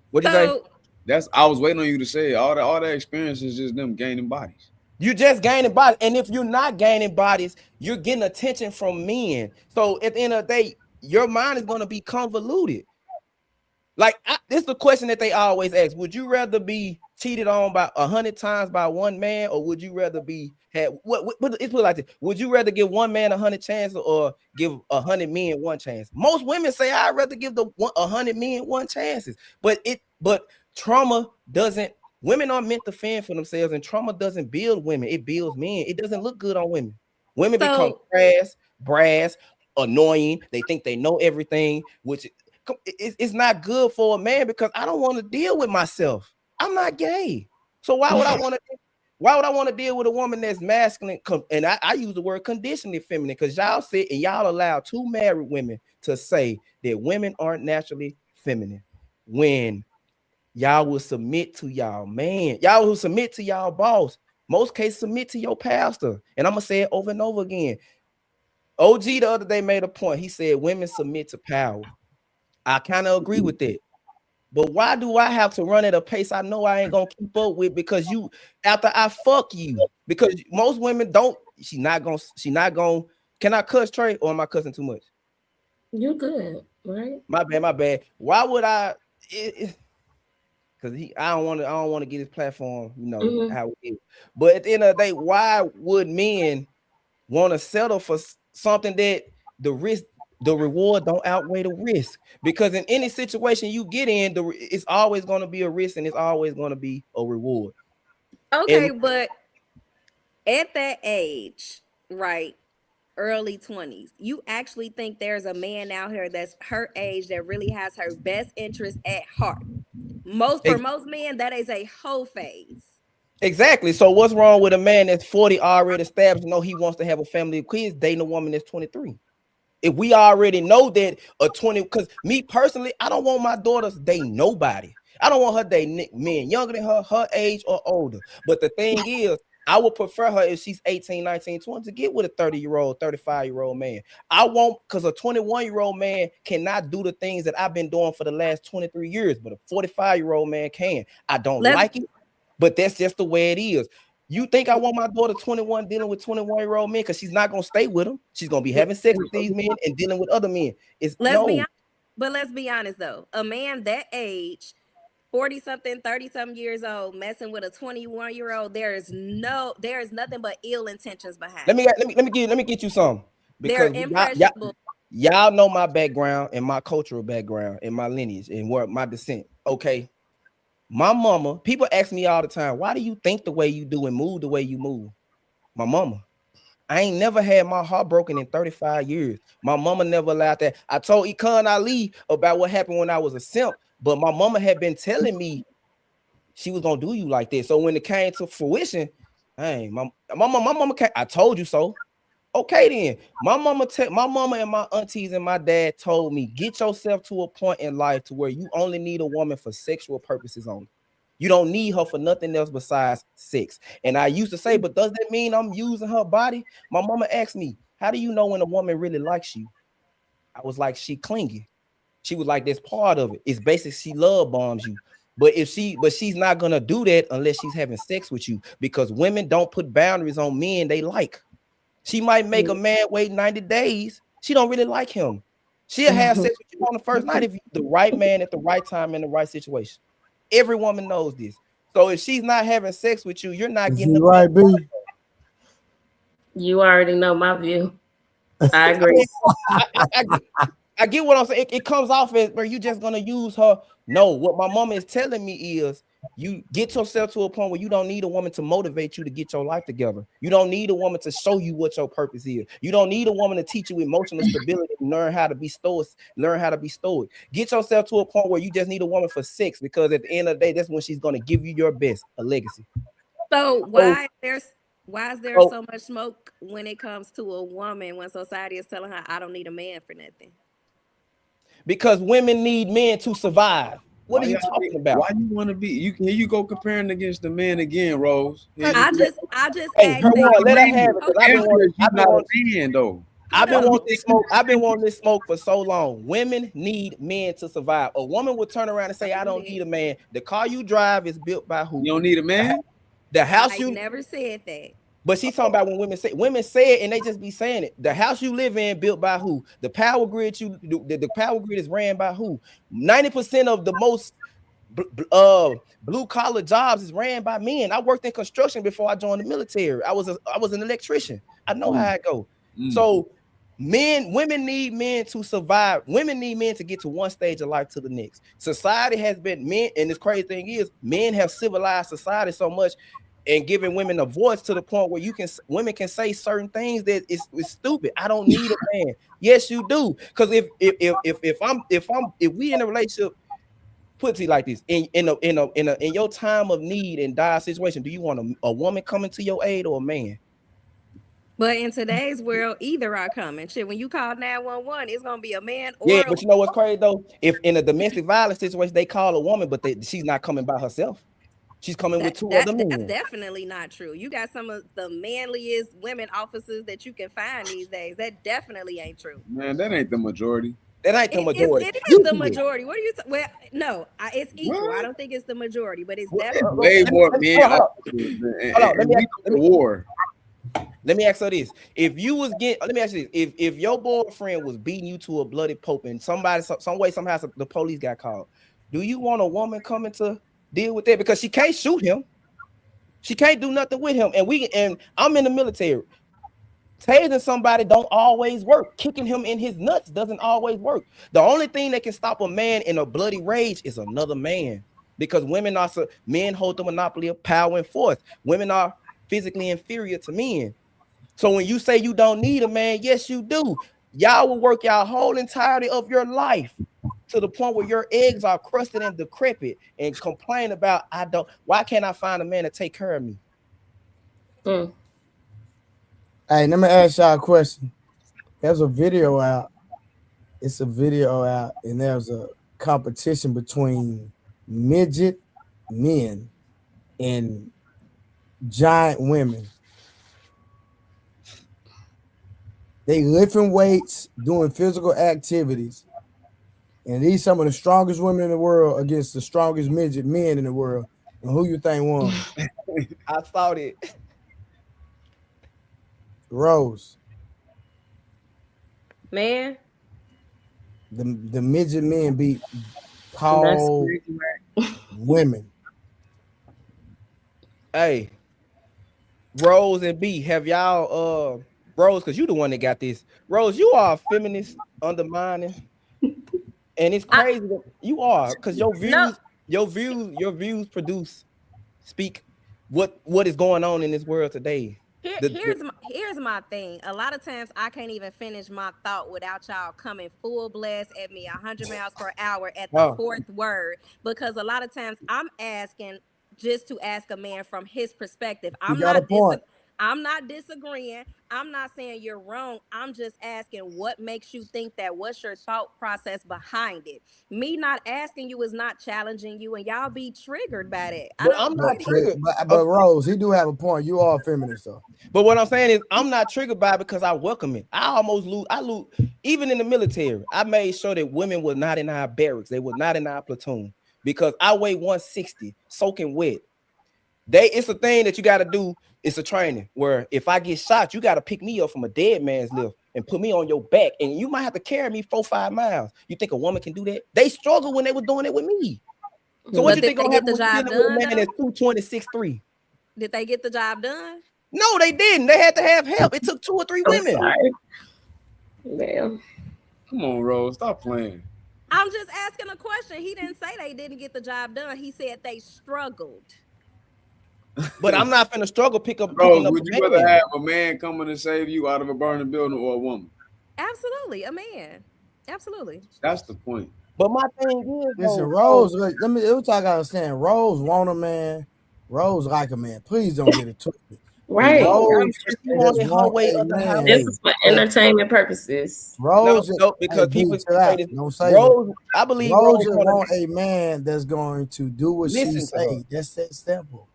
What'd you say? I was waiting on you to say it. All that experience is just them gaining bodies. You just gaining bodies. And if you're not gaining bodies, you're getting attention from men. So at the end of the day, your mind is going to be convoluted. Like, this is the question that they always ask. Would you rather be cheated on by 100 times by one man, or would you rather be had it's put like this? Would you rather give one man 100 chances or give 100 men one chance? Most women say I'd rather give 100 men one chances. But trauma doesn't. Women aren't meant to fend for themselves, and trauma doesn't build women. It builds men. It doesn't look good on women. Women become brass, annoying. They think they know everything, which it's not good for a man, because I don't want to deal with myself. I'm not gay. So why would I want to deal with a woman that's masculine? And I use the word conditionally feminine, because y'all sit and y'all allow two married women to say that women aren't naturally feminine, when y'all will submit to y'all man. Y'all will submit to y'all boss. Most cases submit to your pastor. And I'm going to say it over and over again. OG the other day made a point. He said women submit to power. I kind of agree with that. But why do I have to run at a pace I know I ain't gonna keep up with? Because after I fuck you, because most women don't. She not gonna. Can I cuss, Trey, or am I cussing too much? You're good, right? My bad. Why would I? Because I don't want to get his platform. How it is. But at the end of the day, why would men want to settle for something that the reward don't outweigh the risk? Because in any situation you get in, it's always going to be a risk and it's always going to be a reward. Okay, but at that age, right, early 20s, you actually think there's a man out here that's her age that really has her best interest at heart? For most men, that is a whole phase. Exactly. So what's wrong with a man that's 40 already established, know he wants to have a family of kids, dating a woman that's 23? If we already know that a 20, because me personally, I don't want my daughters dating nobody. I don't want her dating men younger than her age or older. But the thing is, I would prefer her if she's 18, 19, 20 to get with a 30-year-old, 35-year-old man. I won't, because a 21-year-old man cannot do the things that I've been doing for the last 23 years, but a 45-year-old man can. I don't like it, but that's just the way it is. You think I want my daughter 21 dealing with 21-year-old men? Because she's not going to stay with them. She's going to be having sex with these men and dealing with other men. Let's be honest though. A man that age, 40-something, 30-something years old, messing with a 21-year-old, there is nothing but ill intentions behind. Let me get you some, because they're impressionable. Y'all know my background and my cultural background and my lineage and where my descent. Okay. My mama, people ask me all the time, why do you think the way you do and move the way you move? My mama. I ain't never had my heart broken in 35 years. My mama never allowed that. I told Ikan Ali about what happened when I was a simp, but my mama had been telling me she was gonna do you like this. So when it came to fruition, hey, my mama came, I told you so. Okay, then my mama and my aunties and my dad told me, get yourself to a point in life to where you only need a woman for sexual purposes only. You don't need her for nothing else besides sex. And I used to say, but does that mean I'm using her body? My mama asked me, how do you know when a woman really likes you? I was like, she clingy. She was like, that's part of it. It's basically she love bombs you. But she's not gonna do that unless she's having sex with you, because women don't put boundaries on men they like. She might make a man wait 90 days. She don't really like him. She'll have sex with you on the first night if you're the right man at the right time in the right situation. Every woman knows this. So if she's not having sex with you, you're not getting the right, B. You already know my view. I agree. I get what I'm saying. It comes off as where you just gonna use her. No, what my mama is telling me is you get yourself to a point where you don't need a woman to motivate you to get your life together. You don't need a woman to show you what your purpose is. You don't need a woman to teach you emotional stability and learn how to be stoic. Get yourself to a point where you just need a woman for sex, because at the end of the day, that's when she's gonna give you your best, a legacy. So why is there so much smoke when it comes to a woman when society is telling her I don't need a man for nothing? Because women need men to survive. What Why are you y'all talking about? Why you want to be? Here you go comparing against the man again, Rose. I just Hey, asked her a one, let her have it because I've been wanting. Answer, you not a man though. I've been Hold wanting on. this smoke. I've been wanting this smoke for so long. Women need men to survive. A woman would turn around and say, "I don't need a man." The car you drive is built by who? You don't need a man. The house I you. never said that. But she's talking about when women say it and they just be saying it. The house you live in built by who? The power grid the power grid is ran by who? 90% of the most blue collar jobs is ran by men. I worked in construction before I joined the military. I was an electrician. I know how it go. So women need men to survive. Women need men to get to one stage of life to the next. Society has been men, and this crazy thing is, men have civilized society so much and giving women a voice to the point where women can say certain things that is stupid. I don't need a man. Yes, you do. Because if we in a relationship, put it like this, in your time of need and dire situation, do you want a woman coming to your aid or a man? But in today's world, either are coming. Shit, when you call 911, it's gonna be a man Yeah, or but you know what's crazy though? If in a domestic violence situation, they call a woman, but she's not coming by herself. She's coming with two other that's men. definitely not true. You got some of the manliest women officers that you can find these days. That definitely ain't true. Man, that ain't the majority. That ain't the majority. It is the majority. What are you? Well, no, it's equal. What? I don't think it's the majority, but it's It's definitely way more men hold on. officers Hold on, and we go to war. Let me ask her this: If you was let me ask you this: If your boyfriend was beating you to a bloody pulp and some way somehow the police got called, do you want a woman coming to deal with that? Because she can't shoot him, she can't do nothing with him, and I'm in the military. Tasing somebody don't always work. Kicking him in his nuts doesn't always work. The only thing that can stop a man in a bloody rage is another man, because men hold the monopoly of power and force. Women are physically inferior to men. So when you say you don't need a man, yes, you do. Y'all will work y'all whole entirety of your life to the point where your eggs are crusted and decrepit and complain about, why can't I find a man to take care of me? Hey, let me ask y'all a question. There's a video out. It's a video out, and there's a competition between midget men and giant women. They lifting weights, doing physical activities, and these some of the strongest women in the world against the strongest midget men in the world. And who you think won? I thought it. Rose. Man. The midget men beat tall women. Hey, Rose and B, have y'all Rose, because you the one that got this. Rose, you are a feminist undermining. And it's crazy that you are, because your views speak what is going on in this world today. Here's my thing. A lot of times I can't even finish my thought without y'all coming full blast at me 100 miles per hour at the fourth word, because a lot of times I'm asking just to ask a man from his perspective. I'm not disagreeing. I'm not saying you're wrong. I'm just asking what makes you think that. What's your thought process behind it? Me not asking you is not challenging you, and y'all be triggered by that. I'm not triggered. But Rose, he do have a point. You are a feminist, though. But what I'm saying is, I'm not triggered by it because I welcome it. I lose. Even in the military, I made sure that women were not in our barracks. They were not in our platoon because I weigh 160, soaking wet. It's a thing that you got to do. It's a training where if I get shot, you got to pick me up from a dead man's lift and put me on your back, and you might have to carry me 4-5 miles. You think a woman can do that? They struggled when they were doing it with me. So what you think gonna happen when you're dealing with a man that's 226.3? Did they get the job done? No, they didn't. They had to have help. It took 2 or 3 women. Damn. Come on, Rose. Stop playing. I'm just asking a question. He didn't say they didn't get the job done. He said they struggled. But I'm not finna struggle picking up. Would you rather have a man coming to save you out of a burning building or a woman? Absolutely, a man. Absolutely. That's the point. But my thing is, listen, Rose. Let me. What I gotta understand. Rose want a man. Rose like a man. Please don't get it twisted. Right. Rose I'm just tripping. just want a This man. is for entertainment purposes. Rose, No, hey because B, people chill say out. this. Don't say it. Rose, I believe Rose Rose just wanna want a man that's going to do what she listen to her. say. That's that simple.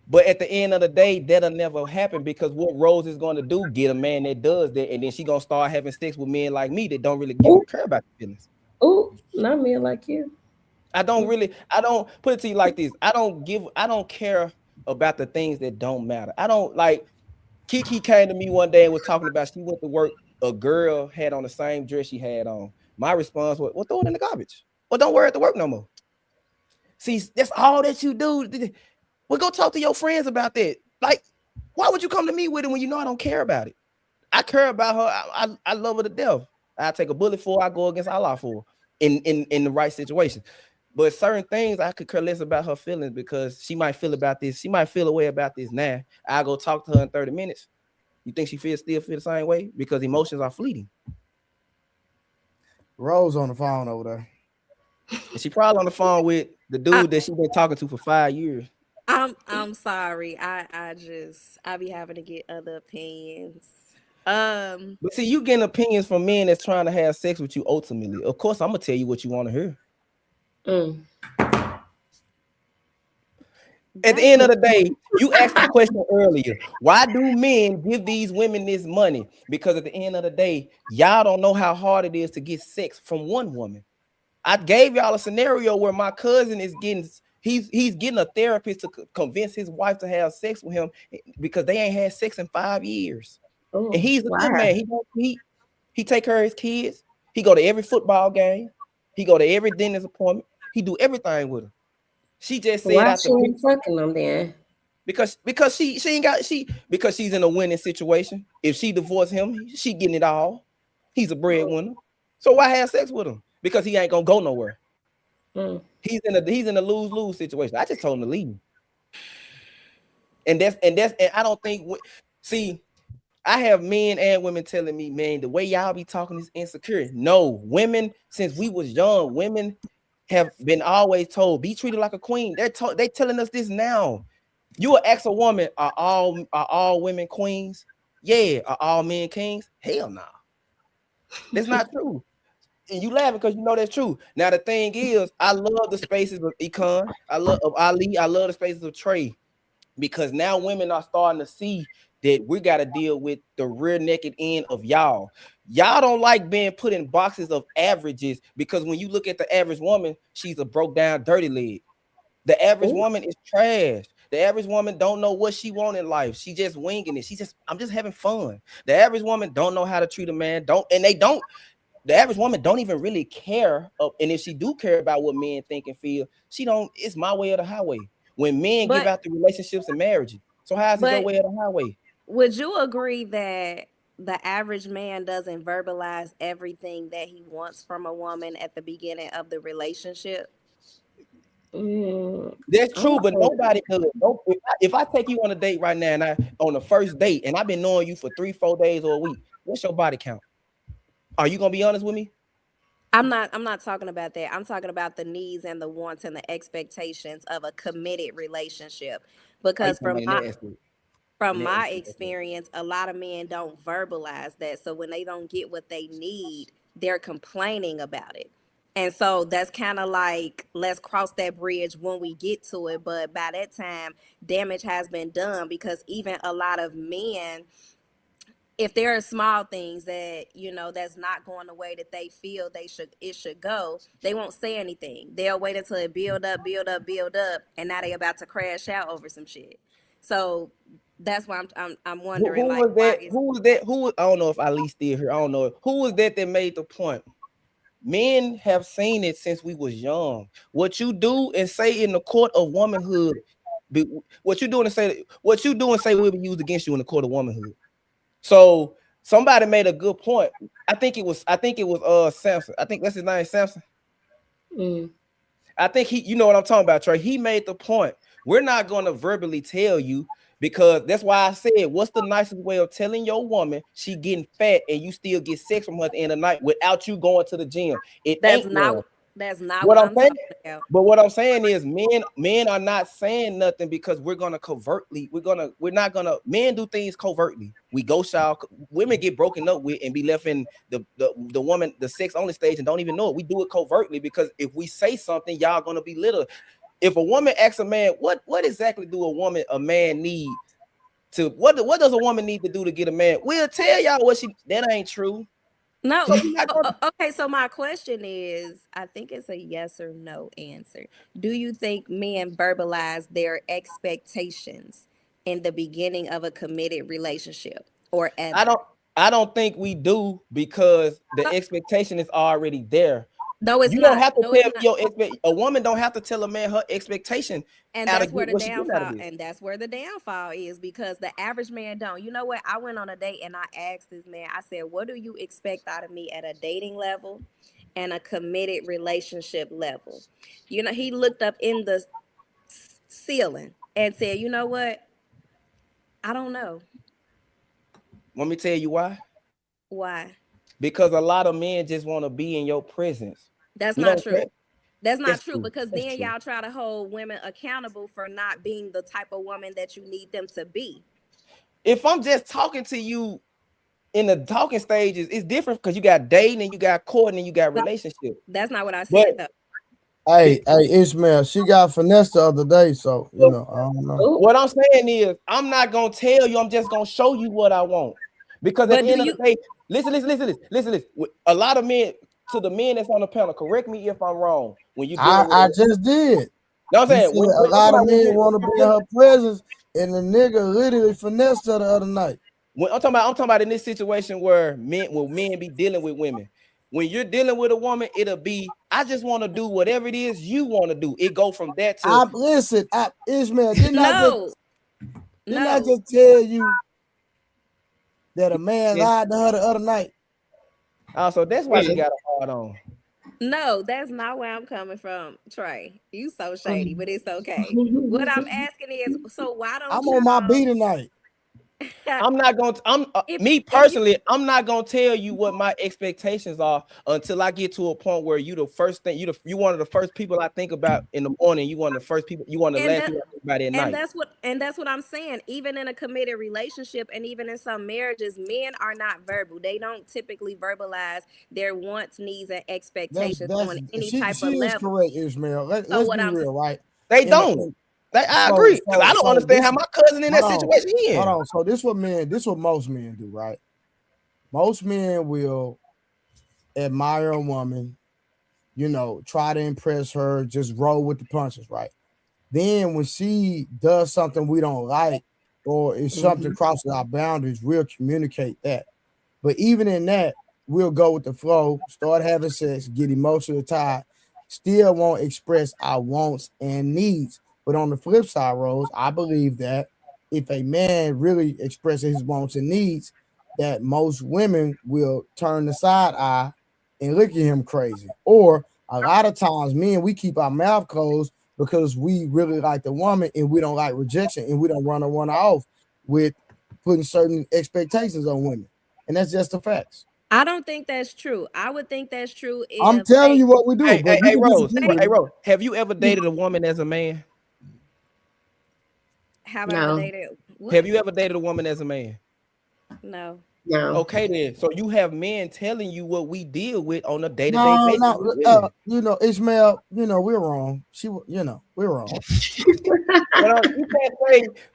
But at the end of the day, that'll never happen because what Rose is going to do, get a man that does that, and then she gonna start having sex with men like me that don't really give a care about the feelings. Oh, not me like you. I don't put it to you like this. I don't care about the things that don't matter. I don't like Kiki came to me one day and was talking about she went to work. A girl had on the same dress she had on. My response was, well, throw it in the garbage. Well, don't wear it to work no more. See, that's all that you do. Well, go talk to your friends about that. Like, why would you come to me with it when you know I don't care about it? I care about her. I love her to death. I take a bullet for her. I go against Allah for her in the right situation. But certain things I could care less about her feelings because she might feel about this. She might feel a way about this now. I'll go talk to her in 30 minutes. You think she still feel the same way? Because emotions are fleeting. Rose on the phone over there. And she probably on the phone with the dude that she been talking to for 5 years. I'm sorry. I be having to get other opinions. But see, you getting opinions from men that's trying to have sex with you ultimately. Of course, I'm gonna tell you what you want to hear. At the end of the day, you asked the question earlier. Why do men give these women this money? Because at the end of the day, y'all don't know how hard it is to get sex from one woman. I gave y'all a scenario where my cousin is he's getting a therapist to convince his wife to have sex with him because they ain't had sex in 5 years. Oh, And he's a good wow. man. He take care of his kids. He go to every football game. He go to every dentist appointment. He do everything with her. She just said Why out she the ain't fucking them then? because she ain't got because she's in a winning situation. If she divorced him, she getting it all. He's a breadwinner. So why have sex with him? Because he ain't gonna go nowhere. He's in a lose-lose situation. I just told him to leave. And I don't think see, I have men and women telling me, man, the way y'all be talking is insecure. No, women, since we was young, women have been always told, be treated like a queen. They telling us this now. You will ask a woman, are all women queens? Yeah. Are all men kings? Hell no. That's not true. And you laughing because you know that's true. Now the thing is, I love the spaces of Econ. I love of Ali. I love the spaces of Trey because now women are starting to see that we got to deal with the rear naked end of y'all. Y'all don't like being put in boxes of averages because when you look at the average woman, she's a broke down, dirty leg. The average woman is trash. The average woman don't know what she want in life. She just winging it. I'm just having fun. The average woman don't know how to treat a man. The average woman don't even really care. And if she do care about what men think and feel, she don't. It's my way or the highway. When men give out the relationships and marriages, so how's it your But way or the highway? would you agree that the average man doesn't verbalize everything that he wants from a woman at the beginning of the relationship? That's true, but nobody does. If I take you on a date right now and on the first date and I've been knowing you for 3-4 days or a week, what's your body count? Are you gonna be honest with me? I'm not talking about that. I'm talking about the needs and the wants and the expectations of a committed relationship. Are you Because talking about in that aspect? In from that my aspect. experience, a lot of men don't verbalize that. So when they don't get what they need, they're complaining about it. And so that's kind of like, let's cross that bridge when we get to it. But by that time, damage has been done because even a lot of men, if there are small things that that's not going the way that they feel it should go, they won't say anything. They'll wait until it build up, and now they about to crash out over some shit. So that's why I'm wondering, Who like, was why that? is I don't know if Ali still here. I don't know. Who was that made the point? Men have seen it since we was young. What you do and say in the court of womanhood, what you do and say will be used against you in the court of womanhood. So somebody made a good point. I think it was Samson. I think that's his name, Samson. I think you know what I'm talking about, Trey. He made the point. We're not going to verbally tell you because that's why I said, what's the nicest way of telling your woman she getting fat and you still get sex from her at the end of the night without you going to the gym? It that's ain't not one. That's not What what I'm I'm saying, talking about. but what I'm saying is men are not saying nothing because we're not gonna men do things covertly. We go shower, women get broken up with and be left in the woman, the sex only stage and don't even know it. We do it covertly because if we say something, y'all gonna be little. If a woman asks a man, what exactly do a man need to what does a woman need to do to get a man? We'll tell y'all what that ain't true. No. So we not gonna, Okay, so my question is, I think it's a yes or no answer. Do you think men verbalize their expectations in the beginning of a committed relationship or ever? I don't think we do because the expectation is already there. No, it's You don't not. have to No, tell it's me not. your a woman don't have to tell a man her expectation And out of that's where get the what she getting out of downfall, it. and that's where the downfall is, because the average man don't. You know what? I went on a date and I asked this man, I said, what do you expect out of me at a dating level and a committed relationship level? You know, he looked up in the ceiling and said, you know what? I don't know. Want me to tell you why? Why? Because a lot of men just want to be in your presence. That's We not don't true. care. That's not That's true, true. because That's then true. y'all try to hold women accountable for not being the type of woman that you need them to be. If I'm just talking to you in the talking stages, it's different because you got dating and you got courting and you got relationship. That's not what I But said though. Hey, Ishmael, she got finesse the other day, so you know, I don't know. what I'm saying is, I'm not gonna tell you. I'm just gonna show you what I want. Because at But the do end of you the day, listen. A lot of men, to the men that's on the panel, correct me if I'm wrong. When you're dealing with, I just did. no, I'm You saying said a I'm talking lot of about men want to be in her presence, and the nigga literally finessed her the other night. I'm talking about in this situation where men be dealing with women. When you're dealing with a woman, it'll be, I just want to do whatever it is you want to do. It go from that to Ishmael, no, didn't I no, just tell you that a man lied to her the other night? So that's why she got a hard on. no, that's not where I'm coming from, Trey. You so shady, but it's okay. What I'm asking is, so why I'm don't on my y'all beat tonight. I'm not going to, me if you personally, I'm not going to tell you what my expectations are until I get to a point where you the first thing, you one of the first people I think about in the morning. You one of the first people, you one of the and last that people I think about at and night. that's what I'm saying. Even in a committed relationship and even in some marriages, men are not verbal. They don't typically verbalize their wants, needs, and expectations on any type She of is level. correct, Ishmael. So Let's what be I'm real, right? They In, don't. in I agree. Because I don't understand how this, my cousin in hold that on, situation hold in. on. So this what most men do, right? Most men will admire a woman, you know, try to impress her, just roll with the punches, right? Then when she does something we don't like, or if something crosses our boundaries, we'll communicate that. But even in that, we'll go with the flow, start having sex, get emotionally tied, still won't express our wants and needs. But on the flip side, Rose, I believe that if a man really expresses his wants and needs, that most women will turn the side eye and look at him crazy. Or a lot of times, men, we keep our mouth closed because we really like the woman and we don't like rejection and we don't run her off with putting certain expectations on women. And that's just the facts. I don't think that's true. I would think that's true I'm if telling you what we do, but you Hey, can Rose. disagree with Hey, me. Rose. Have you ever dated a woman as a man? have I ever No, dated Have what? you ever dated a woman as a man? No. no. Okay, then. So you have men telling you what we deal with on a day-to-day No, basis with no, women. you know, Ishmael, you know, we're wrong. We're wrong.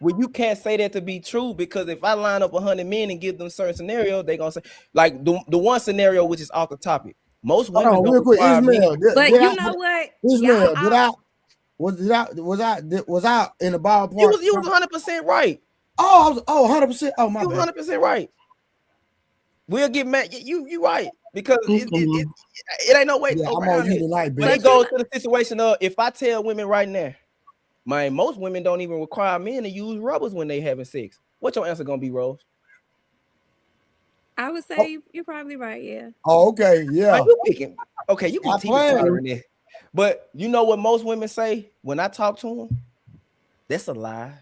You can't say that to be true because if I line up 100 men and give them certain scenarios, they gonna say like the one scenario which is off the topic. Most Hold women on, don't real quick, require men. Ishmael. But you know what? Y'all Ishmael, are was I in the ballpark? You was 100% right. Oh, 100%. Oh, my You was bad. 100% right. We'll get mad. You right because it ain't no way Yeah, I'm on around you it. tonight, But bitch. it goes to the situation of if I tell women right now, most women don't even require men to use rubbers when they having sex. What's your answer gonna be, Rose? I would say you're probably right, yeah. Oh, okay, yeah. You picking? Okay, you be Stop teeter playing. tottering there. But you know what most women say when I talk to them? That's a lie.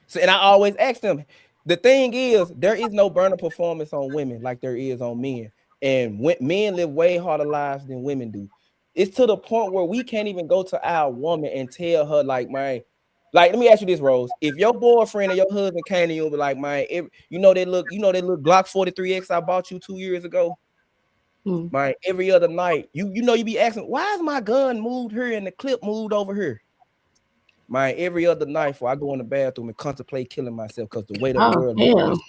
So, and I always ask them. The thing is, there is no burner performance on women like there is on men. and men live way harder lives than women do. It's to the point where we can't even go to our woman and tell her, like, man, like, let me ask you this, Rose. If your boyfriend or your husband came to you and be like, man, you know that little Glock 43X I bought you 2 years ago, man, every other night, you be asking, why is my gun moved here and the clip moved over here? Man, every other night before I go in the bathroom and contemplate killing myself because the weight of the Oh, world is on my hell. shoulders.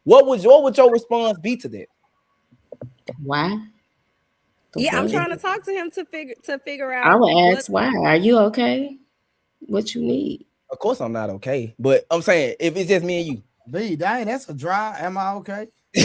What would your response be to that? Why? Yeah, I'm trying to talk to him to figure I out would what. ask why. Are you okay? What you need? Of course I'm not okay, but I'm saying if it's just me and you. B, dang, that's a dry. Am I okay? Yeah.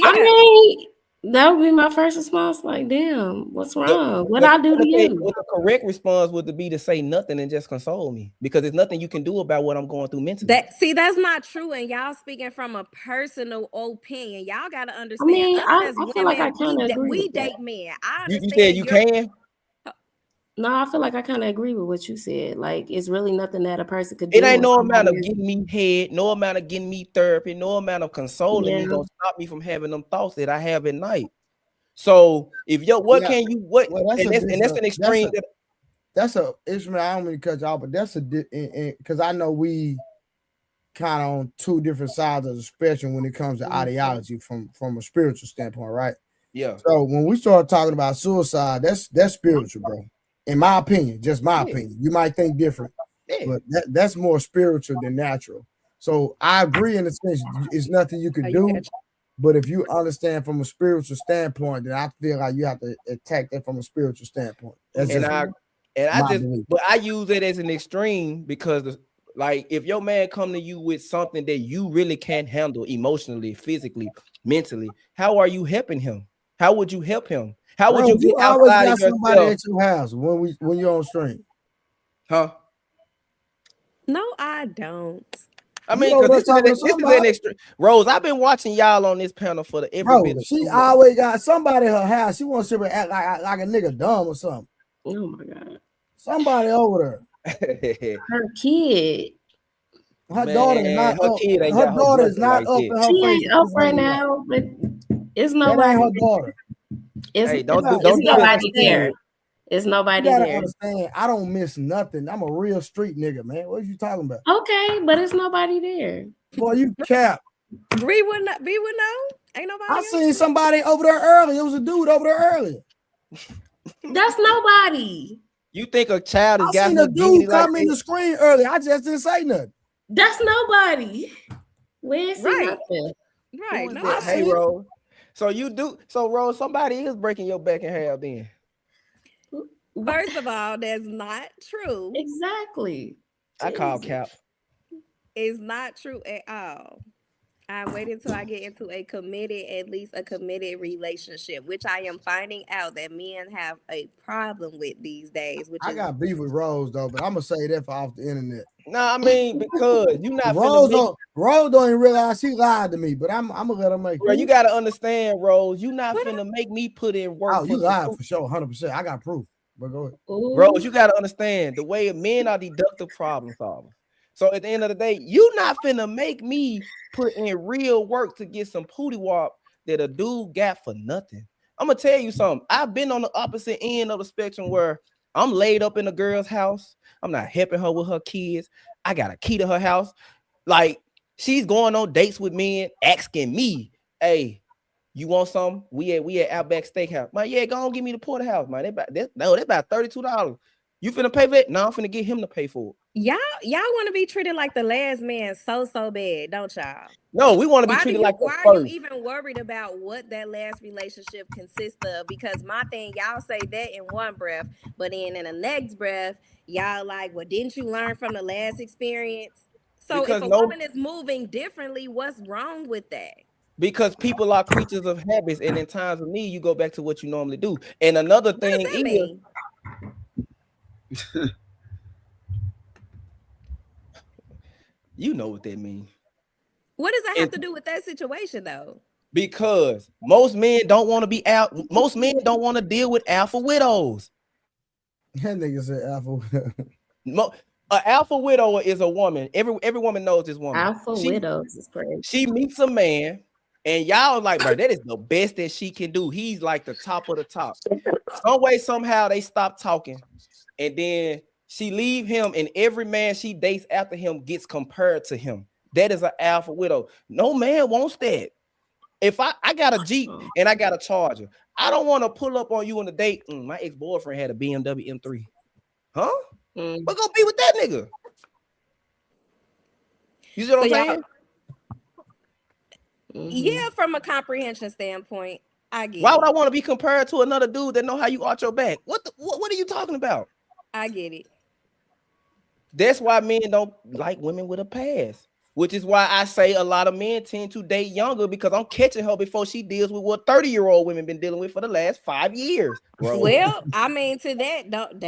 I mean, that would be my first response. Like, damn, what's wrong? What I do to you? What the correct response would be to say nothing and just console me, because there's nothing you can do about what I'm going through mentally. That's not true, and y'all speaking from a personal opinion. Y'all got to I understand mean, us as I feel like I women. kind of agree We with that. date men. I You understand. said you can. No, I feel like I kind of agree with what you said. Like, it's really nothing that a person could It do. ain't Or no amount somebody of getting me head, no amount of getting me therapy, no amount of consoling me Yeah. gonna stop me from having them thoughts that I have at night. So if Well, that's and that's an extreme. That's a Ishmael. I don't mean to cut you off, but that's because I know we kind of on two different sides of the spectrum when it comes to ideology from a spiritual standpoint, right? Yeah. So when we start talking about suicide, that's spiritual, bro. In my opinion, just my opinion. You might think different, but that's more spiritual than natural. So I agree in the sense it's nothing you can do. But if you understand from a spiritual standpoint, then I feel like you have to attack that from a spiritual standpoint. That's just my belief. But I use it as an extreme because like if your man come to you with something that you really can't handle emotionally, physically, mentally, how are you helping him? How would you help him? How would Bro, you get always outside got of somebody yourself? at your house when you're on stream? Huh? No, I don't. I You mean, over because there talking to this is an somebody? extra. Rose, I've been watching y'all on this panel for every Bro, bit of she 2 months. always got somebody at her house. She wants to act like a nigga dumb or something. Oh my god. Somebody over there. Her kid. Her Man, daughter is not her up. kid ain't Her got her daughter is brother not like up that. in her She face. ain't up right now, but it's That nobody. ain't her daughter. Hey, don't do It's that. nobody there. It's You nobody gotta there. understand, I don't miss nothing. I'm a real street nigga, man. What are you talking about? Okay, but it's nobody there. Boy, you cap. Bree would know. Ain't nobody. I seen somebody over there earlier. It was a dude over there earlier. That's nobody. You think a child has I got seen her a dignity dude like come in that? the screen earlier. I just didn't say nothing. That's nobody. We ain't see nothing. Who is No, that? Hey, Rose. So Rose, somebody is breaking your back in half then. First of all, that's not true. Exactly. I call cap. It's not true at all. I wait until I get into at least a committed relationship, which I am finding out that men have a problem with these days. Which I is got beef with Rose though, but I'm gonna say that for off the internet. No, I mean because you not Rose finna Rose don't even realize she lied to me, but I'm gonna let her make. Bro, you gotta understand, Rose. You not finna make me put in work. Oh, you lied for sure, 100%. I got proof. But go ahead. Rose, you gotta understand the way men are deductive problem solvers. So at the end of the day, you not finna make me put in real work to get some pooty wop that a dude got for nothing. I'm gonna tell you something. I've been on the opposite end of the spectrum where I'm laid up in a girl's house. I'm not helping her with her kids. I got a key to her house. Like she's going on dates with men, asking me, "Hey, you want some? We at Outback Steakhouse." Man, yeah, go on, give me the porterhouse, man. They about $32. You finna pay for it? No, I'm finna get him to pay for it. y'all want to be treated like the last man so bad, don't y'all? No, we want to be treated like the why are you first. even worried about what that last relationship consists of? Because my thing, y'all say that in one breath, but then in the next breath, y'all like, well, didn't you learn from the last experience? So Because if a woman is moving differently, what's wrong with that? Because people are creatures of habits, and in times of need, you go back to what you normally do. And another thing What does that mean? You know what that means. What does that have to do with that situation, though? Because most men don't want to be out. Most men don't want to deal with alpha widows. That nigga said alpha. An alpha widow is a woman. Every woman knows this woman. Alpha widows is crazy. She meets a man. And y'all like, bro, that is the best that she can do. He's like the top of the top. Some way, somehow they stop talking, and then she leave him, and every man she dates after him gets compared to him. That is an alpha widow. No man wants that. If I got a Jeep and I got a Charger, I don't want to pull up on you on a date. My ex-boyfriend had a BMW M3. Huh? We're gonna be with that nigga. You see what I'm saying? Yeah, from a comprehension standpoint, I get Why it. would I want to be compared to another dude that know how you arch your back? What are you talking about? I get it. That's why men don't like women with a past. Which is why I say a lot of men tend to date younger, because I'm catching her before she deals with what 30-year-old women been dealing with for the last 5 years, bro. Well, I mean, to that, don't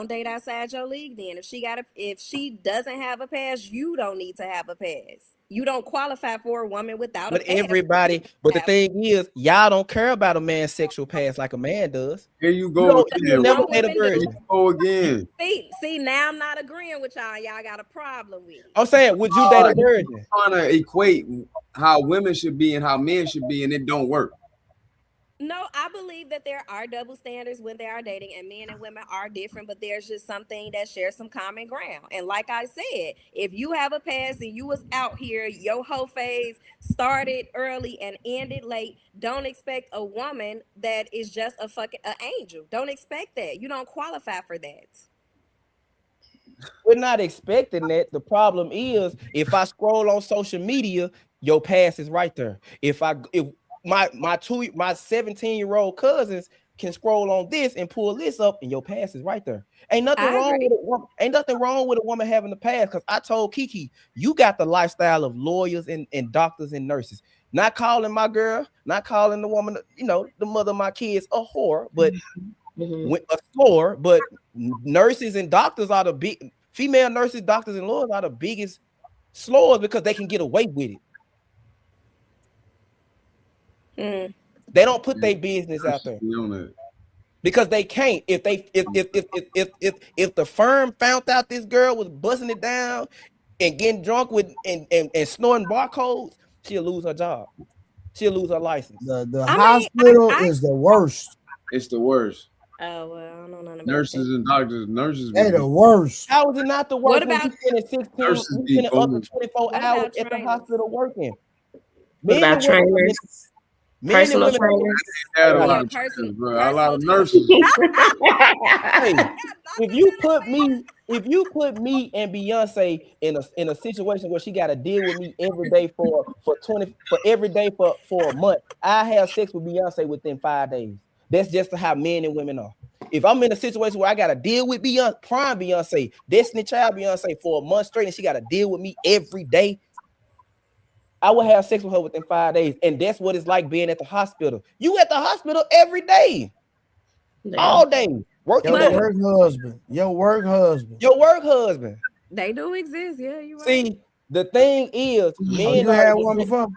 date outside your league. Then, if she doesn't have a pass, you don't need to have a pass. You don't qualify for a woman without a But pass. but the thing is, y'all don't care about a man's sexual past like a man does. Here you go You will never date a virgin. Here you go again. See, now I'm not agreeing with y'all. Y'all got a problem with it. I'm saying, would you date a virgin? Trying to equate how women should be and how men should be, and it don't work. No, I believe that there are double standards when they are dating, and men and women are different, but there's just something that shares some common ground. And like I said, if you have a past and you was out here, your whole phase started early and ended late, don't expect a woman that is just a fucking angel. Don't expect that. You don't qualify for that. We're not expecting that. The problem is, if I scroll on social media, your past is right there. If my 17-year-old cousins can scroll on this and pull this up, and your past is right there. Ain't nothing wrong with a woman having a past, because I told Kiki, you got the lifestyle of lawyers and doctors and nurses. Not calling my girl, not calling the woman, the mother of my kids, a whore, but a slore. But nurses and doctors are the big female nurses, doctors, and lawyers are the biggest slores because they can get away with it. They don't put their business out there because they can't. If the firm found out this girl was busting it down and getting drunk with and snorting barcodes, she'll lose her job. She'll lose her license. The hospital is the worst. It's the worst. Oh, well, I don't know nothing about Nurses and doctors, nurses. They the worst. How is it not the worst? What about when you spending up to 24 hours at the hospital working? What about trainers? Personal trainers? A lot of nurses. Hey, if you put me and Beyonce in a situation where she got to deal with me every day for a month, I have sex with Beyonce within 5 days. That's just how men and women are. If I'm in a situation where I got to deal with Beyonce, prime Beyonce, Destiny Child Beyonce for a month straight, and she got to deal with me every day, I will have sex with her within 5 days. And that's what it's like being at the hospital. You at the hospital every day, all day, working. Your work husband. They do exist. Yeah, you right. See, the thing is, men you had one before?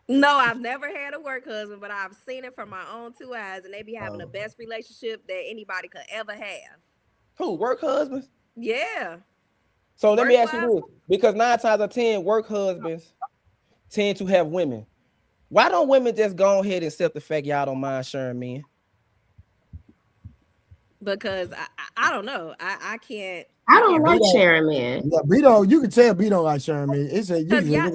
No, I've never had a work husband, but I've seen it from my own two eyes, and they be having the best relationship that anybody could ever have. Who, work husbands? Yeah. So let me ask you this, because 9 times out of 10, work husbands tend to have women. Why don't women just go ahead and accept the fact y'all don't mind sharing men? Because I don't know. I can't. I don't like sharing men. Yeah, B don't. You can tell B don't like sharing men. It's a you y'all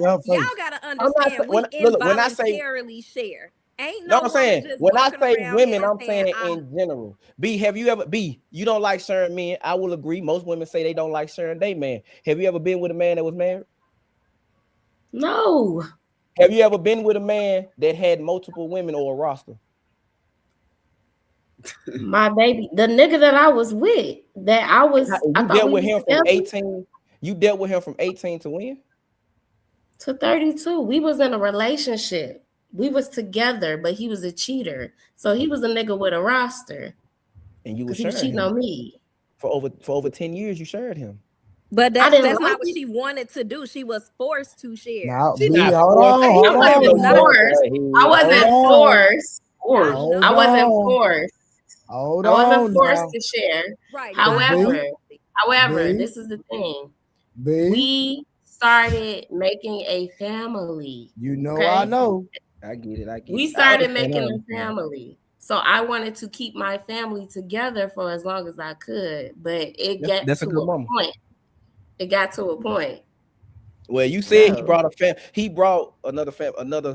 gotta understand. We involuntarily share. Ain't no. I'm saying when I say women, I'm saying in general. B, have you ever you don't like sharing men? I will agree. Most women say they don't like sharing their man. Have you ever been with a man that was married? No. Have you ever been with a man that had multiple women or a roster? My baby, the nigga that I was with, you dealt with him from 18. You dealt with him from 18 to when? To 32. We was in a relationship. We was together, but he was a cheater. So he was a nigga with a roster. And you was cheating on me. For over 10 years, you shared him. But that's not what she wanted to do. She was forced to share. Now, she hold I wasn't forced. I wasn't forced. I wasn't forced. I wasn't forced to share. Right. However, this is the thing. We started making a family. You know, okay? I know. I get it. We I started understand, making a family. So I wanted to keep my family together for as long as I could. But it got That's a to good a mama. point. It got to a point. Well, you said he No. brought a fam. He brought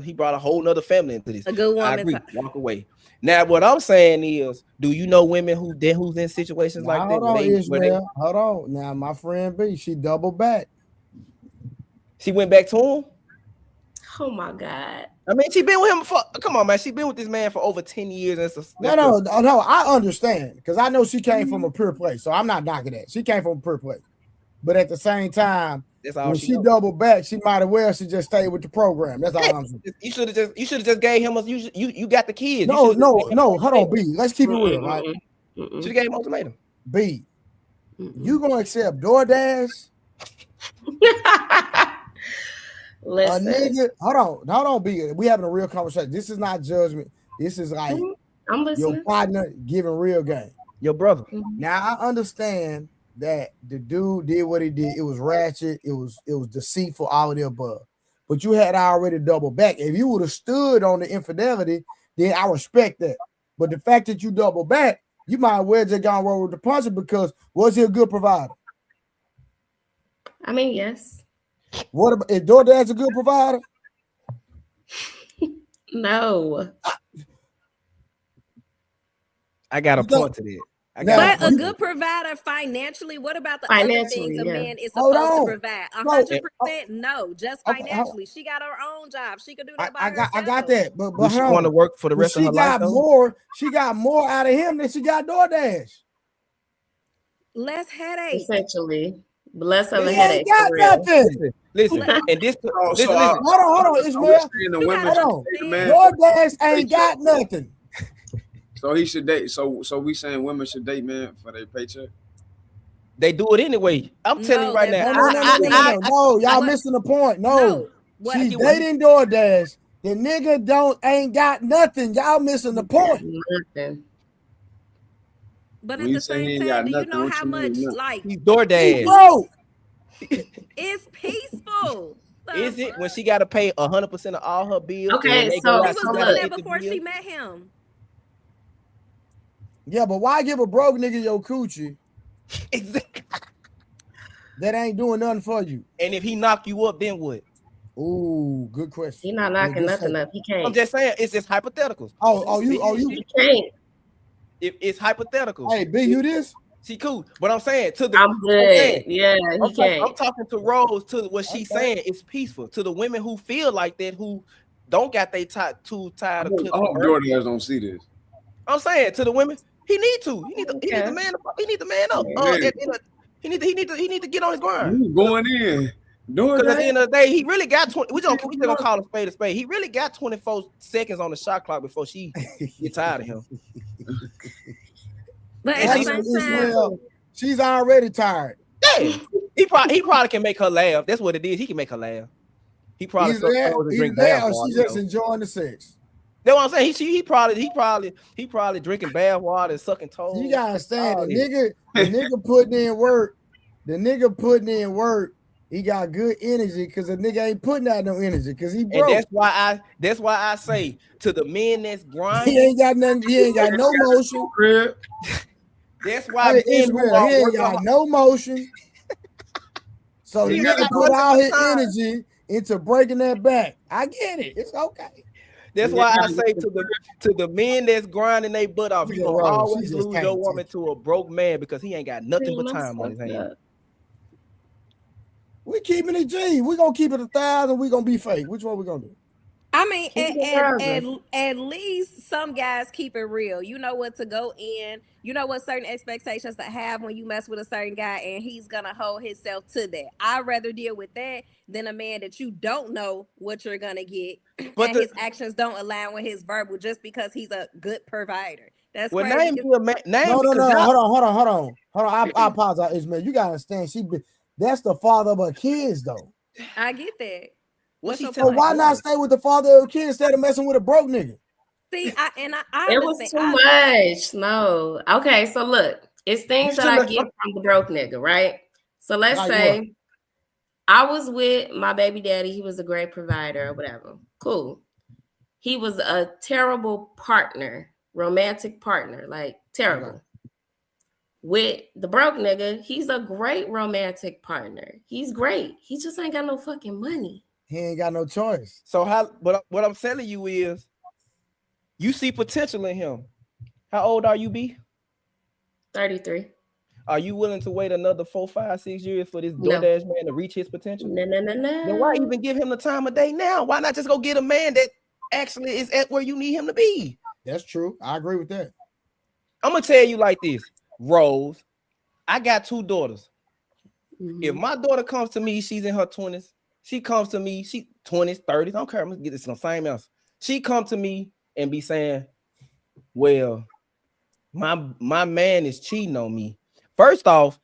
he brought a whole nother family into this. A good I woman. agree. Walk away. Now, what I'm saying is, do you know women who's in situations like Now that hold on, where they Ishmael. Hold on. Now my friend B, she doubled back. she went back to him? Oh my God. I mean, she been with him for come on, man. She been with this man for over 10 years. No. I understand because I know she came from a pure place, so I'm not knocking that. She came from a pure place, but at the same time, that's all when she she knows. doubled back, she might as well should just stay with the program. That's all I'm saying. You should have just gave him you got the kids. No. Hold on, B. Let's keep it real, right? Should have gave him ultimatum. B. You gonna accept DoorDash? Listen. A nigga, hold on, B. We having a real conversation. This is not judgment. This is like I'm listening. your partner giving real game. Your brother. Now I understand that the dude did what he did. It was ratchet. It was deceitful. All of the above. But you had already double back. If you would have stood on the infidelity, then I respect that. But the fact that you double back, you might well just gone roll with the puncher because was he a good provider? I mean, yes. What about is DoorDash a good provider? No. I got a point to that. But a good provider financially. What about the other things a man is supposed to provide? 100% no, just financially. She got her own job. She could do that by herself. I got that, but she want to work for the rest of her life. She got more out of him than she got DoorDash. Less headache. Essentially, less of a He headache. ain't got nothing. Listen, and this. Listen. Hold on, Ishmael. Hold on. DoorDash ain't got nothing. So he should date. So we saying women should date men for their paycheck. They do it anyway. I'm telling you right now. No, y'all missing the point. No. She's dating DoorDash. The nigga ain't got nothing. Y'all missing the point. Nothing. But at the same time, do you know how much like he's DoorDash? Bro, it's peaceful. Is it when she got to pay 100% of all her bills? Okay, she was doing that before she met him. Yeah, but why give a broke nigga your coochie that ain't doing nothing for you? And if he knock you up, then what? Ooh, good question. He not knocking nothing up. He can't. I'm just saying, it's just hypotheticals. You can't. It's hypotheticals. Hey, B, you this? She cool, but I'm saying to the. I'm good. Yeah, he can't. I'm talking to Rose. To what she's saying, it's peaceful. To the women who feel like that, who don't got they too tired of. I hope DoorDash don't see this. I'm saying to the women, he need the man. He need the man up. He need to get on his grind. You going in? Because at the end of the day, he really got 20. We just gonna call a spade a spade. He really got 24 seconds on the shot clock before she get tired of him. But at the same time, she's already tired. Yeah, he probably can make her laugh. That's what it is. He can make her laugh. He probably drink bath water. She's just enjoying the sex. That's what I'm saying. He probably drinking bath water and sucking toes. You gotta understand the nigga putting in work. The nigga putting in work. He got good energy because the nigga ain't putting out no energy because he broke. And that's why I say to the men that's grinding, he ain't got nothing. He ain't got no motion. That's why he ain't got no motion. So the nigga put all his energy into breaking that back. I get it. It's okay. That's why I say to the men that's grinding their butt off, you gonna always lose your woman to a broke man because he ain't got nothing but time on his hands. We keeping it G. We gonna keep it 1,000. We gonna be fake. Which one we gonna do? I mean, at least some guys keep it real. You know what to go in. You know what certain expectations to have when you mess with a certain guy, and he's gonna hold himself to that. I'd rather deal with that than a man that you don't know what you're gonna get, and his actions don't align with his verbal just because he's a good provider. That's crazy. No. Hold on. I apologize, Ishmael. You gotta understand. That's the father of her kids, though. I get that. So why not stay with the father of her kids instead of messing with a broke nigga? See, I it was too much. No. Okay, so look, it's things that I get from the broke nigga, right? So let's say I was with my baby daddy. He was a great provider or whatever. Cool. he was a terrible partner, romantic partner, like terrible. Okay. With the broke nigga, he's a great romantic partner. He's great. He just ain't got no fucking money. He ain't got no choice. So how? But what I'm telling you is, you see potential in him. How old are you, B? 33. Are you willing to wait another 4, 5, 6 years for this No. DoorDash man to reach his potential? No. Then why even give him the time of day now? Why not just go get a man that actually is at where you need him to be? That's true. I agree with that. I'm gonna tell you like this, Rose. I got 2 daughters. Mm-hmm. If my daughter comes to me, she's in her 20s. She comes to me, she 20s, 30s. I don't care. I'm gonna get this in the same else. She come to me and be saying, well, my man is cheating on me. First off,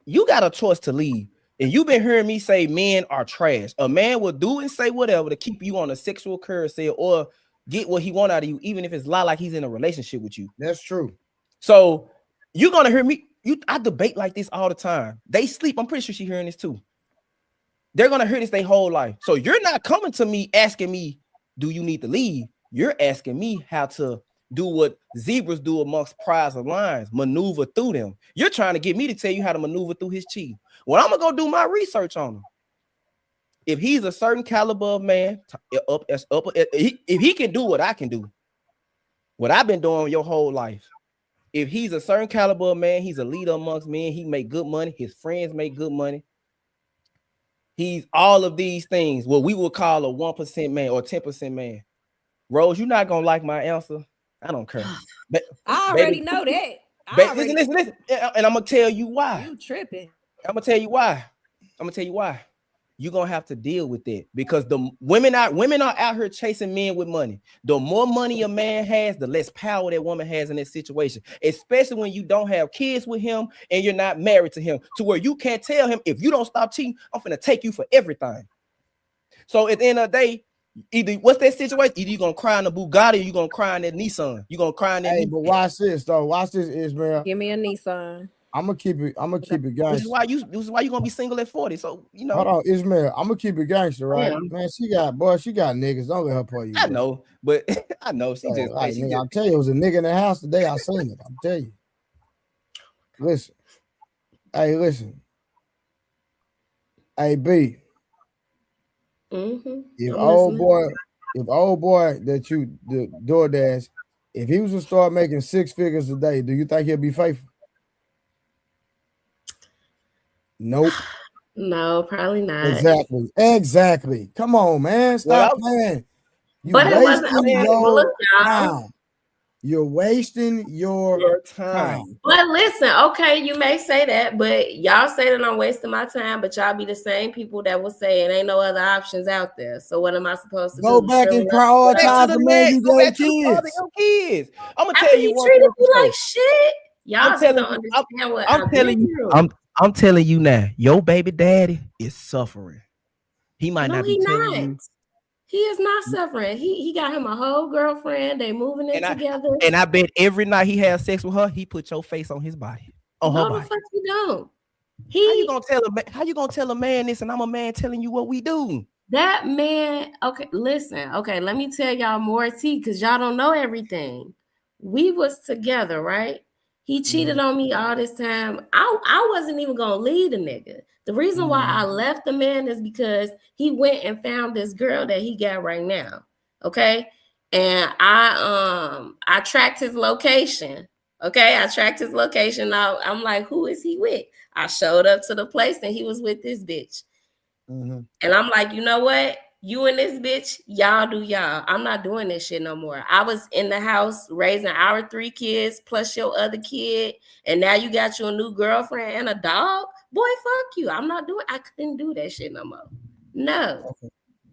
you got a choice to leave. And you've been hearing me say men are trash. A man will do and say whatever to keep you on a sexual carousel or get what he want out of you, even if it's lie like he's in a relationship with you. That's true. So you're gonna hear me. I debate like this all the time. They sleep. I'm pretty sure she's hearing this too. They're gonna hear this their whole life. So you're not coming to me asking me, do you need to leave? You're asking me how to do what zebras do amongst prize of lions, maneuver through them. You're trying to get me to tell you how to maneuver through his cheating. Well, I'm gonna go do my research on him. If he's a certain caliber of man, if he can do what I can do, what I've been doing your whole life. If he's a certain caliber of man, he's a leader amongst men. He make good money. His friends make good money. He's all of these things. What we would call a 1% man or 10% man. Rose, you're not gonna like my answer. I don't care. I already know that. Listen. And I'm gonna tell you why. You tripping. I'm gonna tell you why. You're gonna have to deal with that because the women are out here chasing men with money. The more money a man has, the less power that woman has in that situation, especially when you don't have kids with him and you're not married to him, to where you can't tell him, if you don't stop cheating, I'm gonna take you for everything. So at the end of the day, either what's that situation? Either you're gonna cry in the Bugatti or you're gonna cry in that Nissan. You're gonna cry in that. Hey, but watch this though. Watch this, Ishmael. Give me a Nissan. I'm gonna keep it gangster. This is why you're gonna be single at 40. So you know. Hold on, Ishmael. I'm gonna keep it gangster, right? Yeah. Man, she got niggas. Don't let her play you. I know, but I know she just like, nigga, I'll tell you, it was a nigga in the house today. I seen it. I'll tell you. Listen. Hey, B. Mm-hmm. If old boy that you the DoorDash, if he was to start making 6 figures a day, do you think he'll be faithful? Nope. No, probably not. Exactly. Come on, man. Stop playing. You're wasting your time. But listen, okay, you may say that, but y'all say that I'm wasting my time, but y'all be the same people that will say it ain't no other options out there. So what am I supposed to do? Go back and prioritize the man you gave kids. I'm gonna tell you what treated me like shit. Y'all just don't understand what I'm telling you. I'm telling you now, your baby daddy is suffering. He might not be telling you. He is not suffering. He got him a whole girlfriend. They moving in together. And I bet every night he has sex with her, he put your face on his body. On her body. The fuck you don't. How you gonna tell a man this and I'm a man telling you what we do? That man, okay, listen. Okay, let me tell y'all more tea because y'all don't know everything. We was together, right? He cheated on me all this time. I wasn't even gonna leave the nigga. The reason why I left the man is because he went and found this girl that he got right now. Okay. And I tracked his location. Okay. I tracked his location. I'm like, who is he with? I showed up to the place and he was with this bitch. And I'm like, you know what? You and this bitch, y'all do y'all. I'm not doing this shit no more. I was in the house raising our 3 kids plus your other kid. And now you got you a new girlfriend and a dog. Boy, fuck you. I couldn't do that shit no more. No.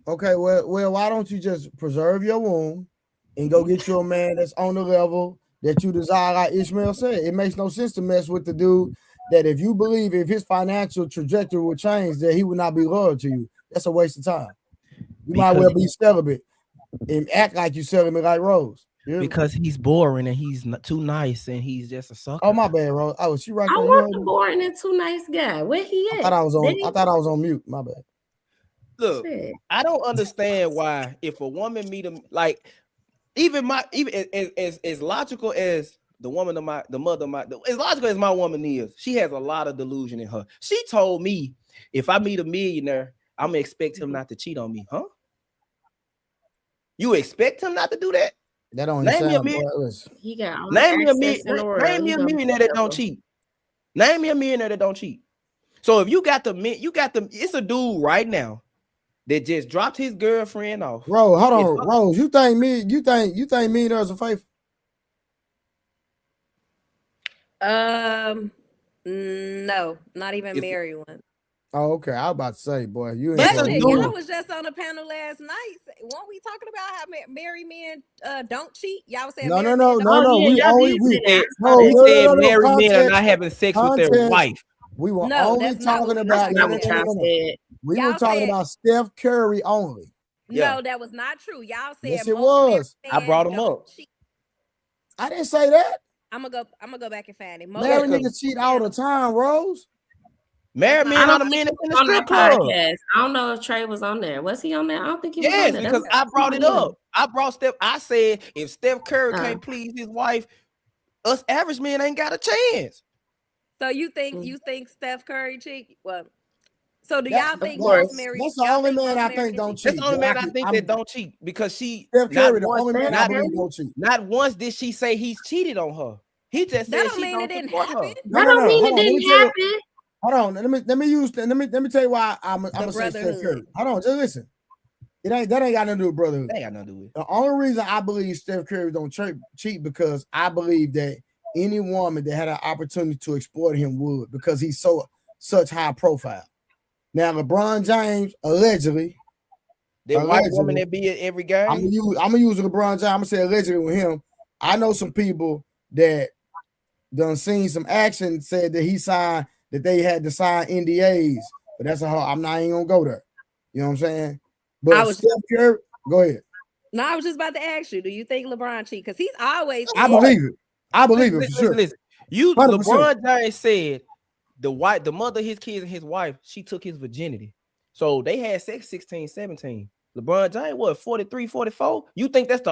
Okay, well, why don't you just preserve your womb and go get you a man that's on the level that you desire, like Ishmael said. It makes no sense to mess with the dude that if you believe if his financial trajectory will change, that he would not be loyal to you. That's a waste of time. You might well be celibate and act like you celibate like Rose. Because he's boring and he's not too nice and he's just a sucker. Oh, my bad, Rose. Oh, she right I on want the boring and too nice guy. Where he at? I thought I was on mute. My bad. Look, I don't understand why if a woman meet him, like even as logical as the woman of the mother of as logical as my woman is, she has a lot of delusion in her. She told me if I meet a millionaire, I'm gonna expect him not to cheat on me, huh? You expect him not to do that? That don't even Name me a sound, million. boy. Listen. He got all the Name me a access in the world. name me He a gonna be millionaire that don't careful. cheat. Name me a millionaire that don't cheat. So if you got the it's a dude right now that just dropped his girlfriend off. Rose, hold on, Rose. You think millionaires are faithful? No, not even marry one. Oh, okay. I was about to say, boy, you ain't But saying shit, nothing. y'all was just on a panel last night. Weren't we talking about how married men don't cheat? Y'all said No. men don't We cheat. only He said married men are not having sex with their context. wife. We were No, only that's not talking what about y'all said. We were Y'all talking said- about Steph Curry only. No, that was not true. Y'all said Yes, it most married was. I brought him men don't up. cheat. I didn't say that. I'm gonna go back and find it. Married niggas cheat all the time, Rose. Married men are the men that's in the on that strip club. podcast. I don't know if Trey was on there. Was he on there? I don't think he was on Yes, there. because I brought it up. I brought Steph. I said if Steph Curry can't please his wife, us average men ain't got a chance. So you think Steph Curry cheat? Well, so do y'all think course. most married? That's the only man I think don't cheat. That's the only man I think that don't cheat because she Steph Curry, the once, only man I believe don't cheat. Not once did she say he's cheated on her. He just That said don't she mean don't it didn't support happen. her. No. That don't mean Hold it on, didn't happen. Hold on. Let me tell you why I'm gonna say Steph Curry. brotherhood. Hold on, just listen. That ain't got nothing to do with brotherhood. That ain't got nothing to do with it. The only reason I believe Steph Curry don't cheat because I believe that any woman that had an opportunity to exploit him would, because he's such high profile. Now LeBron James allegedly, white woman that be at every game. I'm gonna use LeBron James. I'm gonna say allegedly with him. I know some people that done seen some action, said that they had to sign NDAs, but that's I'm not even gonna go there. You know what I'm saying? But Steph Curry, go ahead. No, I was just about to ask you, do you think LeBron cheat? Because he's always I believe it. I believe it for sure. Listen. 100%. LeBron James said the mother of his kids and his wife, she took his virginity. So they had sex 16, 17. LeBron James, what, 43, 44? You think that's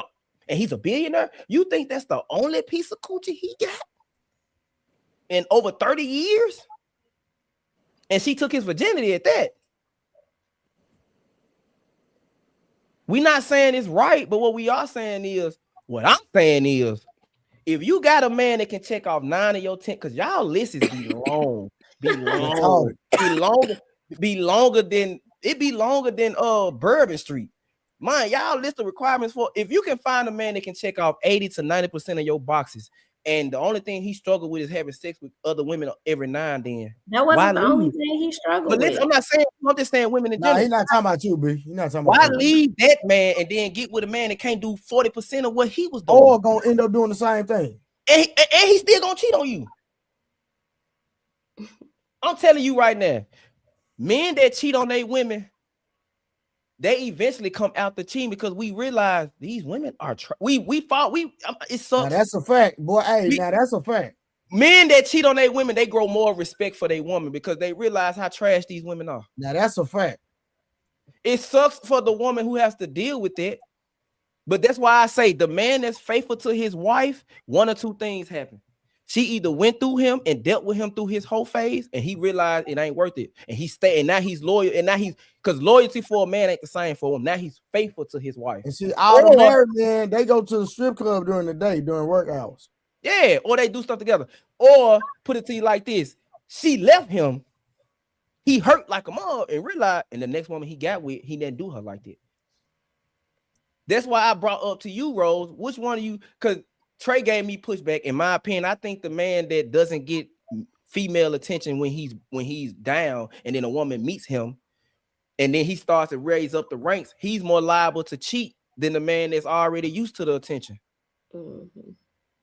and he's a billionaire? You think that's the only piece of coochie he got in over 30 years? And she took his virginity at that. We're not saying it's right, but what we are saying is, what I'm saying is, if you got a man that can check off 9 of your 10, because y'all lists be long, be longer than Bourbon Street. Man, y'all list the requirements for if you can find a man that can check off 80 to 90% of your boxes, and the only thing he struggled with is having sex with other women every now and then. That wasn't the only thing he struggled with. I'm not saying, I'm just saying women in Nah, general. he's not talking about you, B. He's not talking Why about you. leave that man and then get with a man that can't do 40% of what he was doing? Or gonna end up doing the same thing. And he's still gonna cheat on you. I'm telling you right now, men that cheat on their women, they eventually come out the cheating because we realize these women are it sucks. Now that's a fact, boy. Hey, now that's a fact. Men that cheat on their women, they grow more respect for their woman because they realize how trash these women are. Now that's a fact. It sucks for the woman who has to deal with it. But that's why I say the man that's faithful to his wife, one or two things happen. She either went through him and dealt with him through his whole phase, and he realized it ain't worth it. And he stayed, and now he's loyal, and now because loyalty for a man ain't the same for him. Now he's faithful to his wife. And see, all the married men, they go to the strip club during the day, during work hours. Yeah, or they do stuff together. Or put it to you like this: she left him, he hurt like a mom, and realized, and the next woman he got with, he didn't do her like that. That's why I brought up to you, Rose. Which one of you? Because Trey gave me pushback. In my opinion, I think the man that doesn't get female attention when he's down, and then a woman meets him, and then he starts to raise up the ranks, he's more liable to cheat than the man that's already used to the attention. Mm-hmm.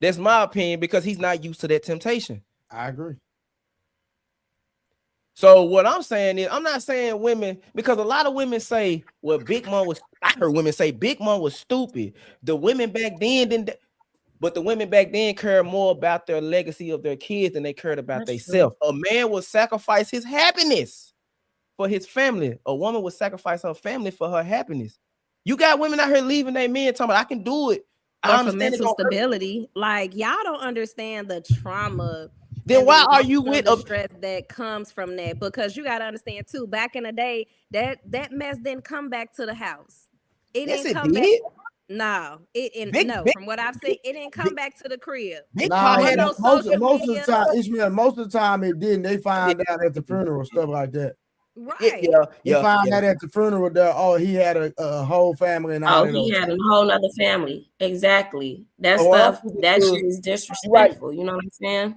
That's my opinion because he's not used to that temptation. I agree. So what I'm saying is, I'm not saying women, because a lot of women say, well, Big Mom was, I heard women say Big Mom was stupid. The women back then didn't, but the women back then cared more about their legacy of their kids than they cared about themselves. A man will sacrifice his happiness for his family. A woman will sacrifice her family for her happiness. You got women out here leaving their men talking about, I can do it. I or for understand it's mental gonna hurt. stability. Like y'all don't understand the trauma Then and why the are you with the stress that comes from that. Because you gotta understand too, back in the day, that mess didn't come back to the house. It Yes, didn't it come back. did. No, Big, big, from what I've seen, it didn't come back to the crib. Big Nah, Pop Wasn't had a no social most of media. the time, Ishmael, most of the time it didn't. They find out at the funeral, stuff like that. Right. They find out at the funeral that, oh, he had a whole family and all Oh, that he old had stuff. a whole nother family. Exactly. That Oh, well, stuff, that shit is disrespectful. You know what I'm saying?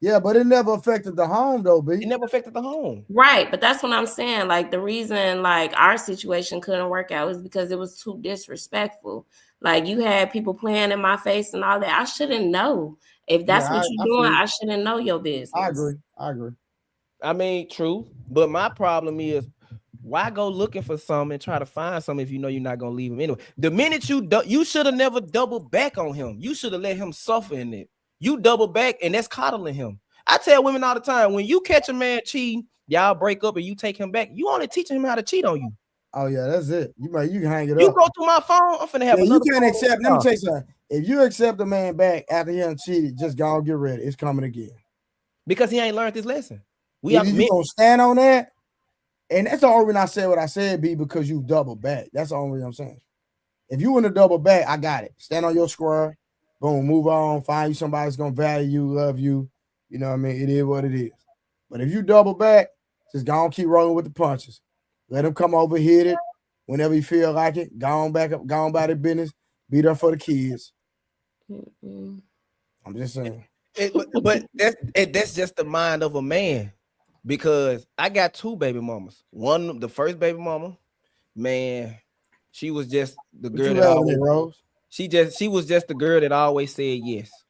Yeah, but it never affected the home though, B. It never affected the home. Right, but that's what I'm saying. Like the reason like our situation couldn't work out was because it was too disrespectful. Like you had people playing in my face and all that. I shouldn't know. If that's Yeah, what you're I doing, feel you. I shouldn't know your business. I agree. I mean, true. But my problem is, why go looking for something and try to find something if you know you're not gonna leave him anyway? The minute you should have never doubled back on him. You should have let him suffer in it. You double back, and that's coddling him. I tell women all the time, when you catch a man cheating, y'all break up and you take him back, you only teaching him how to cheat on you. Oh yeah, that's it. You can hang it You up. go to my phone, I'm finna have Yeah, you another can't phone. accept. Let me tell you something. If you accept a man back after he done cheated, just go and get ready. It's coming again. Because he ain't learned his lesson. Either you gonna stand on that, and that's the only reason I said what I said, B, because you double back. That's the only reason I'm saying. If you want to double back, I got it. Stand on your square. Boom, move on. Find you somebody that's gonna value you, love you. You know what I mean? It is what it is. But if you double back, just go on, keep rolling with the punches. Let him come over, hit it whenever you feel like it. Go on back up, go on by the business. Be there for the kids. I'm just saying. But that's just the mind of a man. Because I got two baby mamas. One, the first baby mama, man, she was just the girl that always. Rose? She was just the girl that always said yes.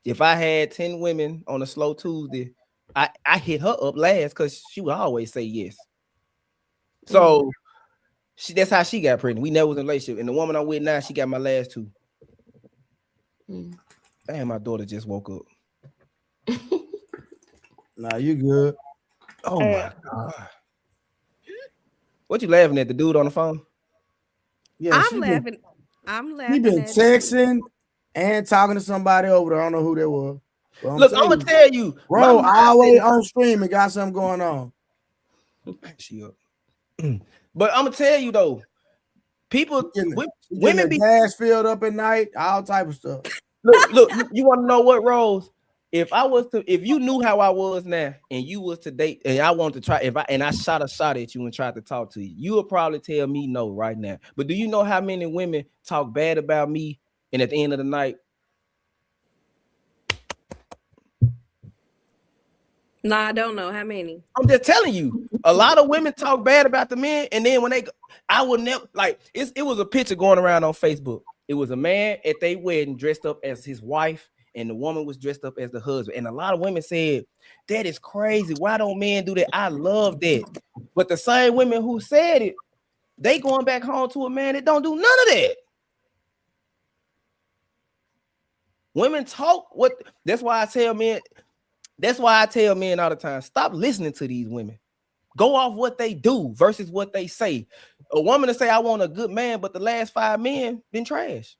If I had 10 women on a slow Tuesday, I hit her up last because she would always say yes. So that's how she got pregnant. We never was in a relationship. And the woman I'm with now, she got my last two. Damn, my daughter just woke up. Nah, you good. Oh my God. What you laughing at? The dude on the phone? Yeah, I'm laughing. He been at texting and talking to somebody over there. I don't know who that was. Look, I'm gonna tell you, bro, always on stream and got something going on. She up. But I'm gonna tell you though, people, women be gas filled up at night, all type of stuff. Look, you want to know what, Rose? If you knew how I was now, and you was to date, and I wanted to try, I shot a shot at you and tried to talk to you, you would probably tell me no right now. But do you know how many women talk bad about me, and at the end of the night? No, I don't know how many. I'm just telling you, a lot of women talk bad about the men, and then when I would never like it was a picture going around on Facebook. It was a man at their wedding dressed up as his wife, and the woman was dressed up as the husband. And a lot of women said, that is crazy. Why don't men do that? I love that. But the same women who said it, they going back home to a man that don't do none of that. Women talk that's why I tell men all the time, stop listening to these women. Go off what they do versus what they say. A woman to say, I want a good man, but the last 5 men been trash.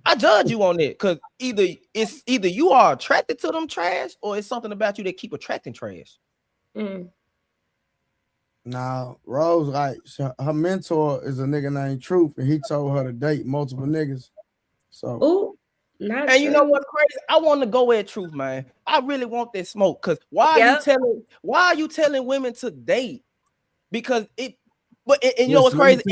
I judge you on that because either you are attracted to them trash or it's something about you that keep attracting trash. Now, Rose, like her mentor is a nigga named Truth, and he told her to date multiple niggas. So, and you know what's crazy? I want to go at Truth, man. I really want that smoke. Cause why are you telling women to date? Because you know what's crazy?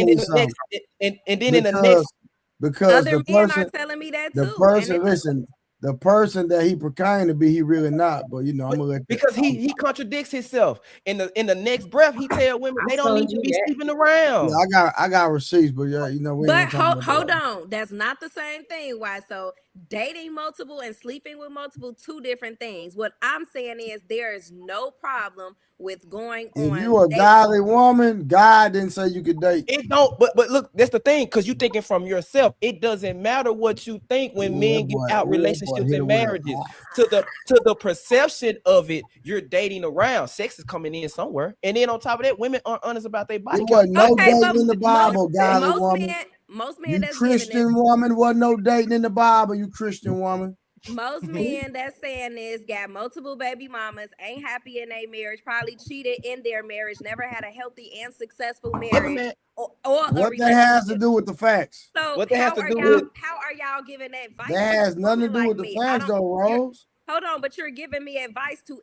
Because other the men person are telling me that the too. person, listen, the person that he proclaimed to be, he really not. But you know, I'm gonna let because he contradicts himself. In the next breath, he tell women they don't need to be sleeping around. Yeah, I got receipts, but yeah, you know, we But ain't gonna talk hold about on, that's not the same thing. Why? So dating multiple and sleeping with multiple, two different things. What I'm saying is there is no problem with going on. If you a godly woman, God didn't say you could date. It don't, but look, that's the thing, because you thinking from yourself. It doesn't matter what you think when men get out relationships and marriages. To the perception of it, you're dating around. Sex is coming in somewhere, and then on top of that, women aren't honest about their body. It wasn't no dating in the Bible, godly woman. most men You that's giving this, Christian woman wasn't no dating in the Bible. You Christian woman. most men that's saying this got multiple baby mamas, ain't happy in their marriage, probably cheated in their marriage, never had a healthy and successful marriage or a What that has to relationship. do with the facts? So What that has how to are do y'all with giving advice That to has a nothing to woman do like with the me? facts, though, Rose. Hold on, but you're giving me advice to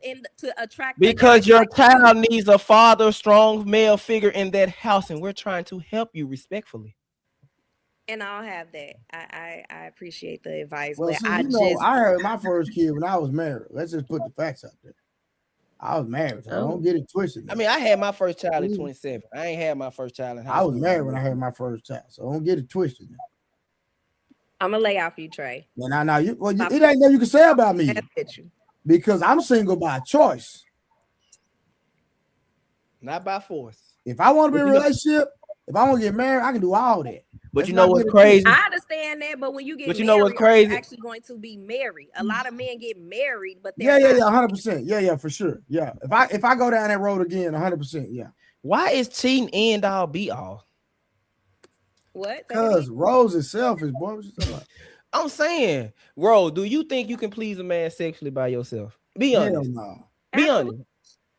attract the because guys your like you. child needs a father, strong male figure in that house, and we're trying to help you respectfully. And I'll have that. I appreciate the advice, Well, but see, I you know, just I heard my first kid when I was married. Let's just put the facts out there. I was married, so don't get it twisted. Now. I mean, I had my first child at 27. I ain't had my first child in high I was school. married when I had my first child, so don't get it twisted. Now. I'm gonna lay out for you, Trey. Now, it ain't nothing you can say about me because I'm single by choice. Not by force. If I want to be in a relationship, if I want to get married, I can do all that. But you know what's crazy? I understand that, but when you get But you married, know what's crazy? you're actually going to be married. A lot of men get married, but Yeah, they're 100%. Yeah, for sure. Yeah, if I go down that road again, 100%. Yeah. Why is cheating end all be all? What? Because Rose is selfish, boy. What you talking about? I'm saying, Rose, do you think you can please a man sexually by yourself? Be Hell honest. no. Be honest.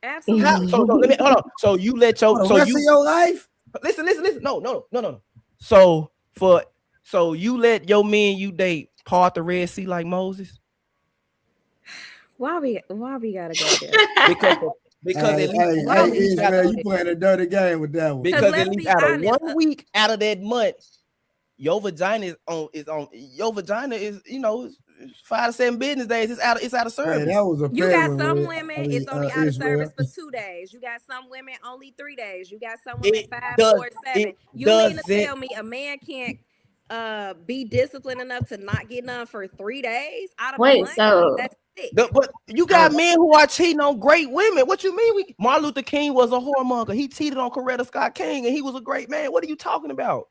Absolutely. So let me hold on. So you let your For the rest of your life? Listen. No. So you let your men you date part the Red Sea like Moses? Why we gotta go there? Because hey, at least Israel, you playing a dirty game with that one. Because at least out of 1 week out of that month, your vagina your vagina is, is 5 to 7 business days. It's out of service. Hey, that was a You fair got one, some Red. women, it's only out of service for 2 days. You got some women only 3 days. You got some women 5, 4, 7. You mean to tell me a man can't be disciplined enough to not get none for 3 days out of a month? That's sick. But you got men who are cheating on great women. What you mean? Martin Luther King was a whoremonger. He cheated on Coretta Scott King, and he was a great man. What are you talking about?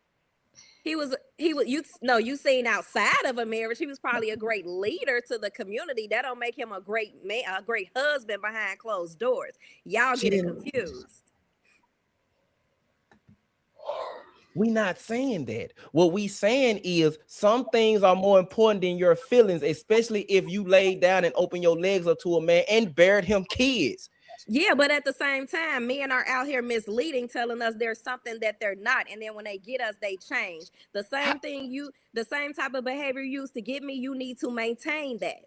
You seen outside of a marriage, he was probably a great leader to the community. That don't make him a great man, a great husband behind closed doors. Y'all get it confused. We not saying that. What we saying is some things are more important than your feelings, especially if you lay down and open your legs up to a man and buried him kids. Yeah, but at the same time, men are out here misleading, telling us there's something that they're not, and then when they get us, they change. The same type of behavior you used to get me, you need to maintain that.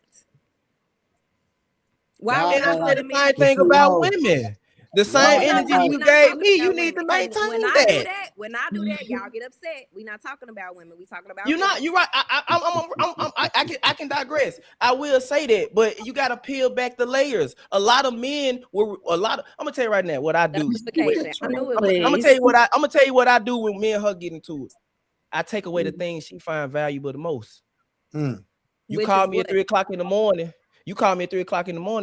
Why would I say the same thing about women? The same energy you gave me, you need to maintain when that. When I do that, y'all get upset. We're not talking about women. We talking about you're right. I can digress. I will say that, but you got to peel back the layers. A lot of men I'm gonna tell you right now what I do. I'm gonna tell you what I do when me and her get into it. I take away the things she find valuable the most. You call me at 3 o'clock in the morning.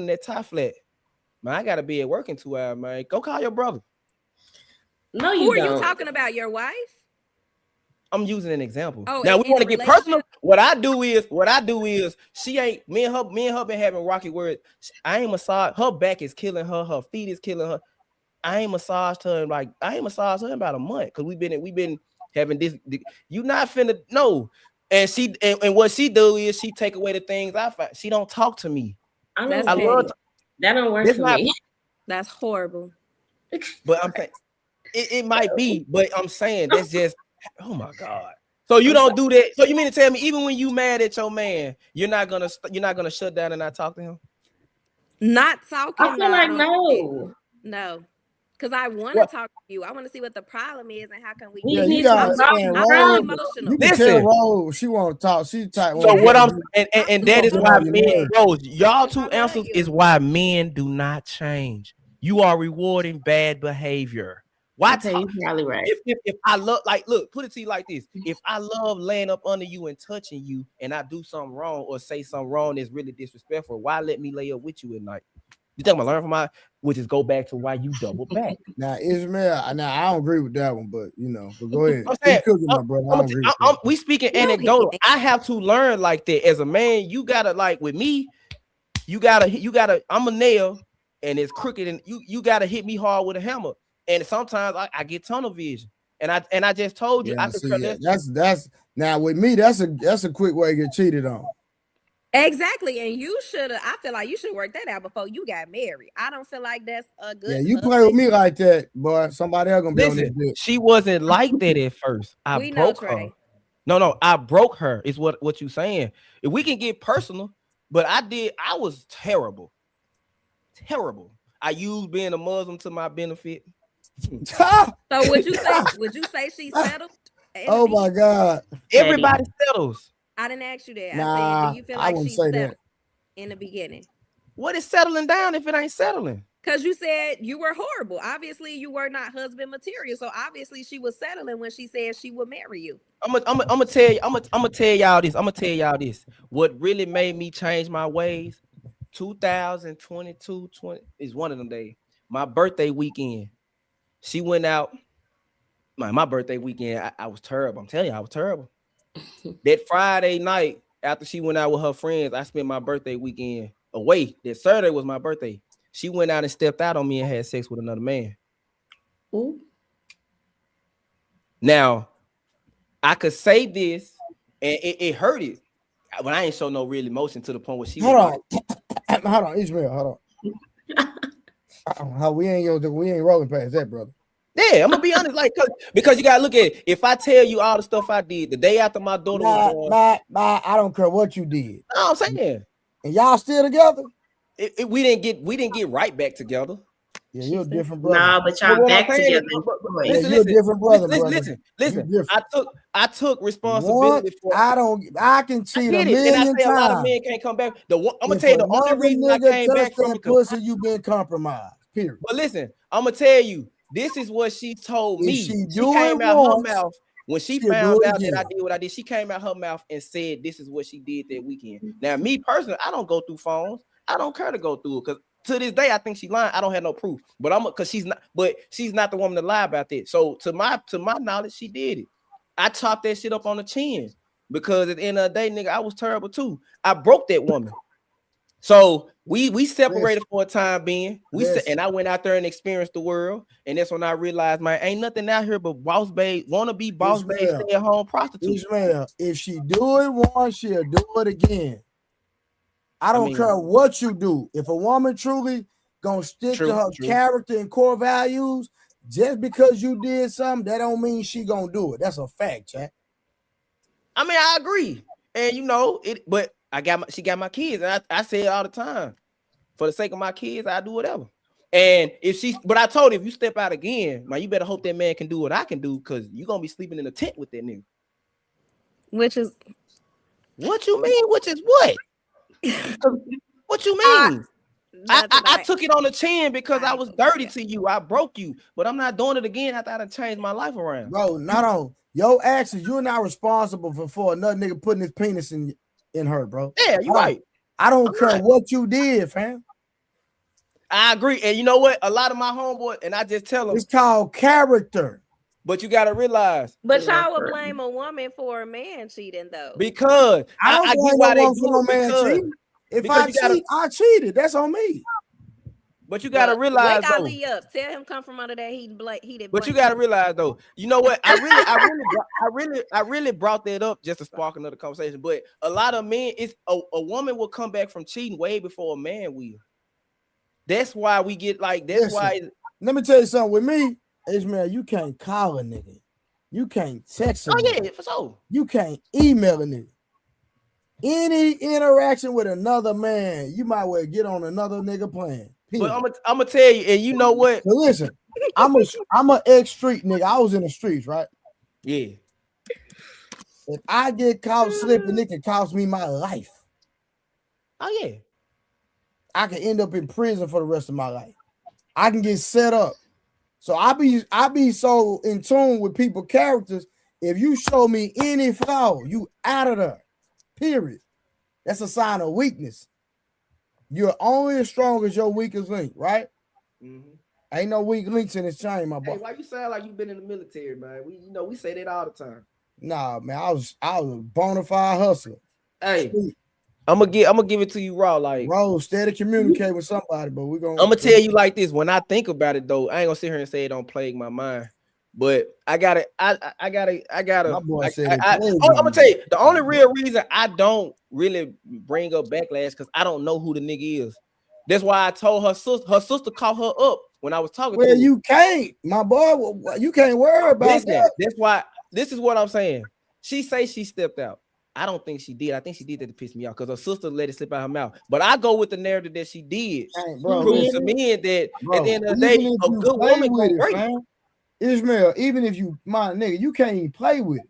That tie flat. Man, I gotta be at work in 2 hours, man. Go call your brother. No, you don't. Who are you talking about? Your wife? I'm using an example. Oh, now we want to get personal. What I do is she ain't me and her been having rocky words. I ain't massage. Her back is killing her. Her feet is killing her. I ain't massaged her in about a month because we've been having this. You not finna no. And she and what she do is she take away the things I find. She don't talk to me. That don't work for me. That's horrible. But I'm saying it might be, but I'm saying that's just, oh my God. So you don't do that. So you mean to tell me even when you mad at your man, you're not gonna shut down and not talk to him? Not talking. I feel like no. Because I want to talk to you. I want to see what the problem is and how can we. Yeah, you got emotional. You can tell Rose she want to talk. She type. So what I'm and that is why men, Rose, y'all two answers is why men do not change. You are rewarding bad behavior. Why? You're probably right. If I love, look, put it to you like this: if I love laying up under you and touching you, and I do something wrong or say something wrong that's really disrespectful, why let me lay up with you at night? You think I'm gonna learn from which is go back to why you double back. Now, Ishmael, I don't agree with that one, but but go ahead. My brother. We speaking anecdotal. I have to learn like that as a man. You gotta with me. You gotta. I'm a nail, and it's crooked, and you gotta hit me hard with a hammer. And sometimes I get tunnel vision. And I just told you I Yeah, could see, care yeah, less. that's now with me. That's a quick way to get cheated on. Exactly, and you should have. I feel like you should work that out before you got married. I don't feel like that's a Yeah, good you play with husband. me like that, boy. Somebody else gonna be on this Listen, bitch. she wasn't like that at first. I We know broke her. Trey. No, I broke her. Is what you saying? If we can get personal, but I was terrible. Terrible. I used being a Muslim to my benefit. So would you say? Would you say she settled? Oh my God. Everybody settles. I didn't ask you that. I said, do Nah, you feel I like wouldn't she say settled that. in the beginning? What is settling down if it ain't settling? Because you said you were horrible. Obviously, you were not husband material. So obviously, she was settling when she said she would marry you. I'm gonna tell you. I'm gonna tell y'all this. I'm gonna tell y'all this. What really made me change my ways? 2022 is one of them days. My birthday weekend. She went out. My birthday weekend. I was terrible. I'm telling you, I was terrible. That Friday night after she went out with her friends, I spent my birthday weekend away. That Saturday was my birthday. She went out and stepped out on me and had sex with another man. Ooh. Now, I could say this, and it hurt it, but I ain't show no real emotion to the point where she Hold was on, hold on, Ishmael, hold on. How we ain't rolling past that, brother. Yeah, I'm gonna be honest, like because you gotta look at it. If I tell you all the stuff I did the day after my daughter was born, I don't care what you did. know what I'm saying? And y'all still together? We didn't get right back together. Yeah, you're a different brother. Nah, but But y'all what I'm back saying is, together. You're a different brother, brother. Listen. You different. I took responsibility for. I can cheat I a get it, and I million say a lot of times. men can't come back. I'm gonna If tell you the only another reason I nigga came touch back from that it. 'Cause pussy, you been compromised. Period. But listen, I'm gonna tell you, this is what she told If me. she She do came it out her once, mouth when she she'll found do it out that again. I did what I did. She came out her mouth and said, "This is what she did that weekend." Now, me personally, I don't go through phones. I don't care to go through it because to this day, I think she lying. I don't have no proof, but because she's not. But she's not the woman to lie about that. So to my knowledge, she did it. I chopped that shit up on the chin because at the end of the day, nigga, I was terrible too. I broke that woman. So we separated for a time being. And I went out there and experienced the world, and that's when I realized, man, ain't nothing out here but boss babe, wanna be boss babe, stay at home prostitute. Ishmael, if she do it once, she'll do it again. I don't care what you do. If a woman truly gonna stick to her character and core values, just because you did something, that don't mean she gonna do it. That's a fact, chat. I mean, I agree, and you know it, but she got my kids, and I say it all the time. For the sake of my kids, I do whatever. And but I told her, if you step out again, man, you better hope that man can do what I can do, because you're gonna be sleeping in a tent with that nigga. Which is what you mean? Which is what? What you mean? I took it on the chin because I was dirty to you. I broke you, but I'm not doing it again after I done changed my life around. Bro, not on your actions. You're not responsible for another nigga putting his penis in her, bro. Yeah, you're right. I don't care what you did, fam. I agree. And you know what? A lot of my homeboys, and I just tell them, it's called character. But you gotta realize. But y'all would blame a woman for a man cheating, though. Because I don't blame why they no do woman for no man cheating. If I cheat, I cheated. That's on me. But you gotta realize, wake Ali up. Tell him come from under that heated blanket. But you gotta realize, though, you know what? I really brought that up just to spark another conversation. But a lot of men, it's a woman will come back from cheating way before a man will. That's why we get like. That's why. Let me tell you something. With me, Ishmael, you can't call a nigga. You can't text a nigga. Yeah, for sure. You can't email a nigga. Any interaction with another man, you might well get on another nigga plan. But I'm gonna tell you, and you know what? So listen, I'm a ex-street nigga. I was in the streets, right? Yeah. If I get caught slipping, it can cost me my life. Oh yeah. I can end up in prison for the rest of my life. I can get set up. So I be so in tune with people's characters. If you show me any flaw, you out of there. Period. That's a sign of weakness. You're only as strong as your weakest link, right? Mm-hmm. Ain't no weak links in this chain, my boy. Hey, why you sound like you've been in the military, man? We say that all the time. Nah, man, I was a bona fide hustler. Hey, I'm gonna give it to you raw, like steady communicate with somebody, but I'm gonna tell you like this. When I think about it, though, I ain't gonna sit here and say it don't plague my mind. But I gotta. My boy said he I'm played gonna with tell me. you the only real reason I don't really bring up backlash because I don't know who the nigga is. That's why I told her sister. Her sister called her up when I was talking to Well, her. you can't, my boy. You can't worry about Listen, that. that's why. This is what I'm saying. She say she stepped out. I don't think she did. I think she did that to piss me off because her sister let it slip out her mouth. But I go with the narrative that she did. Hey, She bro, Prove did to listen, it. me that at the bro. end of the day, Even if a you good play woman with gonna it, wait. fam, Ishmael. Even if you, my nigga, you can't even play with it.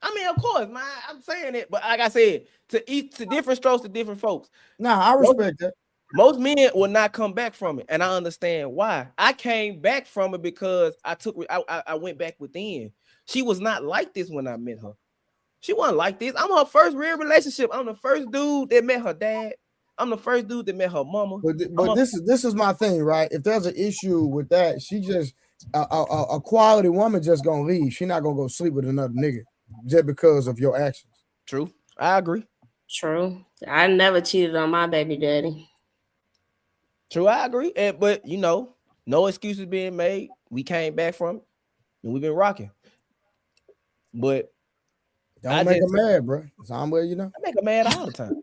I mean, of course, man. I'm saying it, but like I said, to different strokes to different folks. Nah, I respect that. Most men will not come back from it, and I understand why. I came back from it because I went back within. She was not like this when I met her. She wasn't like this. I'm her first real relationship. I'm the first dude that met her dad. I'm the first dude that met her mama. But this is my thing, right? If there's an issue with that, she just a quality woman just gonna leave. She not gonna go sleep with another nigga just because of your actions. True, I agree. True. I never cheated on my baby daddy. True, I agree. But you know, no excuses being made. We came back from it, and we've been rocking. But Don't make her mad, bro. Somewhere, you know. I make her mad all the time.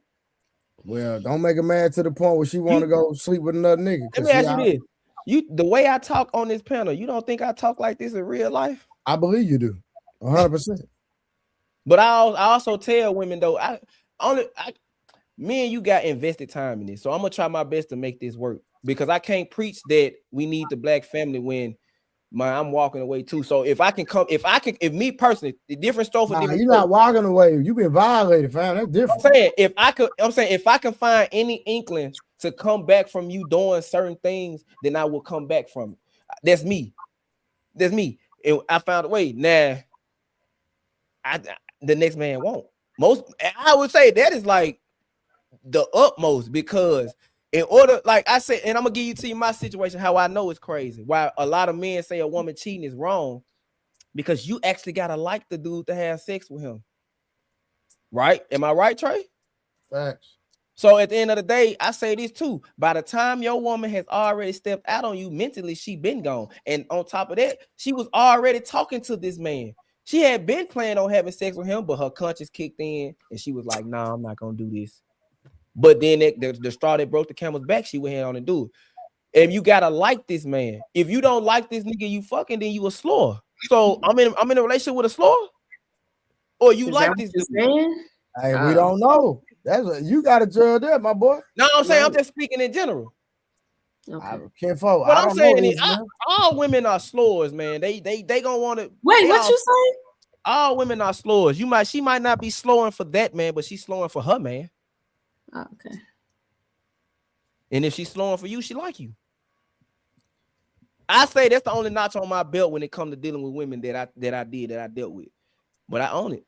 Well, don't make her mad to the point where she want to go sleep with another nigga. Let me ask you this: the way I talk on this panel, you don't think I talk like this in real life? I believe you do, 100%. But I also tell women though, me and you got invested time in this, so I'm gonna try my best to make this work because I can't preach that we need the black family when I'm walking away too. So if me personally, the different story for different. You're not walking away. You've been violated, fam. That's different. I'm saying if I can find any inkling to come back from you doing certain things, then I will come back from it. That's me. That's me. And I found a way. Nah, the next man won't. I would say that is like the utmost because in order, like I said, and I'm gonna give you to you my situation, how I know it's crazy. Why a lot of men say a woman cheating is wrong because you actually gotta like the dude to have sex with him. Right? Am I right, Trey? Facts. So at the end of the day, I say this too. By the time your woman has already stepped out on you mentally, she been gone. And on top of that, she was already talking to this man. She had been planning on having sex with him, but her conscience kicked in and she was like, nah, I'm not gonna do this. But then the straw that broke the camel's back, she went ahead on and do it. And you gotta like this man. If you don't like this nigga you fucking, then you a slower. So I'm in a relationship with a slower? Or you like this dude? Hey, we don't know. You gotta judge that, my boy. No, I'm saying I'm just speaking in general. Okay. Kinfolk, What I I'm don't saying know is all women are slowers, man. They gonna want to wait. What you say? All women are slowers. She might not be slowing for that man, but she's slowing for her man. Oh, okay. And if she's slowing for you, she like you. I say that's the only notch on my belt when it comes to dealing with women that I dealt with. But I own it.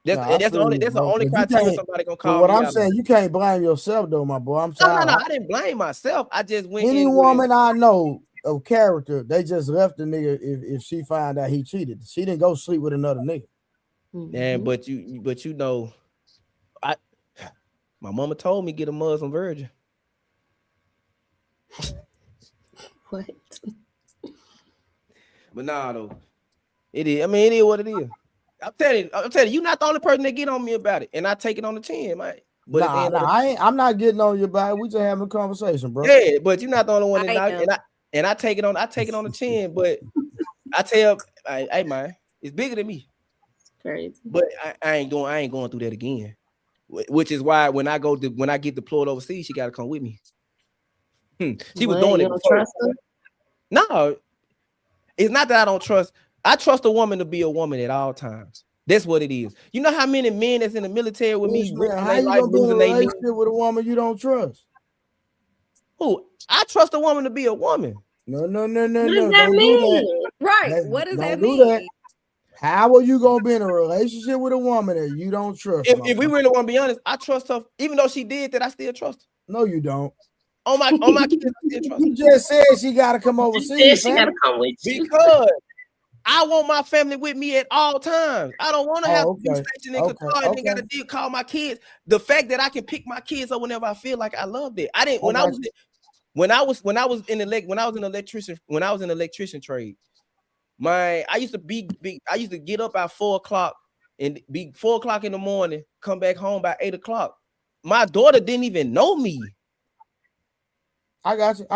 That's the only criteria somebody gonna call what me I'm out saying, on. you can't blame yourself though, my boy. I'm sorry. No, I didn't blame myself. I just went Any in woman I know of character, they just left the nigga if she find out he cheated. She didn't go sleep with another nigga. Yeah, but you know, my mama told me get a Muslim virgin. What? But nah, though, it is. I mean, it is what it is. I'm telling you, you're not the only person that get on me about it, and I take it on the chin, man. But at the end of the day, I'm not getting on your body. We just having a conversation, bro. Yeah, but you're not the only one that I take it on the chin. But I tell, hey man, it's bigger than me. Crazy. But I ain't going through that again. Which is why when I get deployed overseas, she got to come with me. She was doing you it. Don't trust her? No, it's not that I don't trust. I trust a woman to be a woman at all times. That's what it is. You know how many men that's in the military with me? How you gonna be in a relationship with a woman you don't trust? Who? I trust a woman to be a woman. No. What does that Don't mean? do that. Right. What does that Don't mean? do that. How are you gonna be in a relationship with a woman that you don't trust? If we really want to be honest, I trust her. Even though she did that, I still trust her. No, you don't. On my kids, I still trust her. You just said she gotta come overseas. She gotta come with you. Because I want my family with me at all times. I don't want to have to be stationed in Qatar and then got to call my kids. The fact that I can pick my kids up whenever I feel like I loved it. I didn't when I was in electrician trade. I used to get up at 4 o'clock and be 4 o'clock in the morning, come back home by 8 o'clock. My daughter didn't even know me. I got you.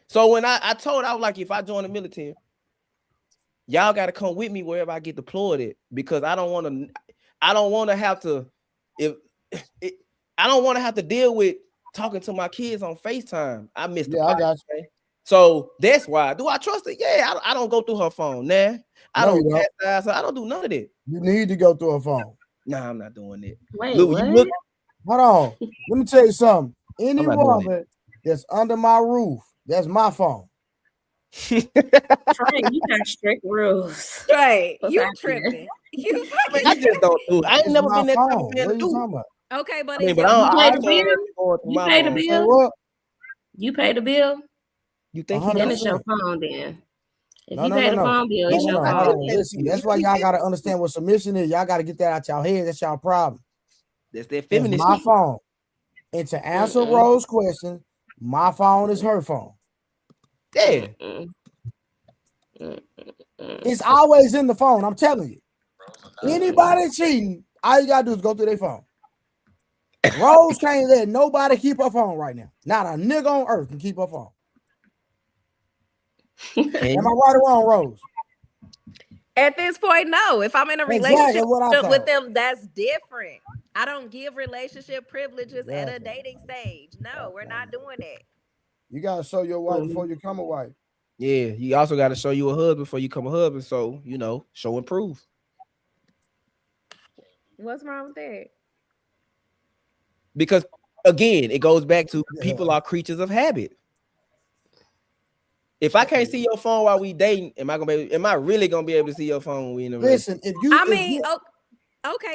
So when I told her, I was like, if I join the military, y'all got to come with me wherever I get deployed at, because I don't want to have to deal with talking to my kids on FaceTime. I missed the I got you. So that's why. Do I trust her? Yeah, I don't go through her phone. Nah, I don't chastise her. I don't do none of that. You need to go through her phone. Nah, I'm not doing it. Wait, look, what? you look. Hold on. Let me tell you something. Any I'm not doing woman that's under my roof, that's my phone. Trey, you got strict rules. Right, What's you happening? tripping. You I just don't do it. I ain't It's never my been that type of phone. man What to are you do talking it. about? Okay, but I mean, is but your I You pay the don't bill? going through You my pay the phone. Say bill? what? You pay the bill? You think Then it's your 100%. phone then. If No, you no, pay no, the no. phone bill, No, it's no, your no. Hold phone. on. Listen, that's why y'all got to understand what submission is. Y'all got to get that out y'all head. That's y'all problem. That's that That's feminist my shit. phone. And to answer Rose's question, my phone is her phone. Yeah. It's always in the phone. I'm telling you. Anybody cheating, all you got to do is go through their phone. Rose can't let nobody keep her phone right now. Not a nigga on earth can keep her phone. Am I right or wrong, Rose? At this point, no. If I'm in a Exactly relationship what I with thought. them, that's different. I don't give relationship privileges at a Exactly. dating stage. No, we're not doing that. You got to show your wife before you come a wife. Yeah, you also got to show you a husband before you come a husband. So, show and prove. What's wrong with that? Because, again, it goes back to people are creatures of habit. If I can't see your phone while we dating, am I really gonna be able to see your phone when we in a relationship? Listen,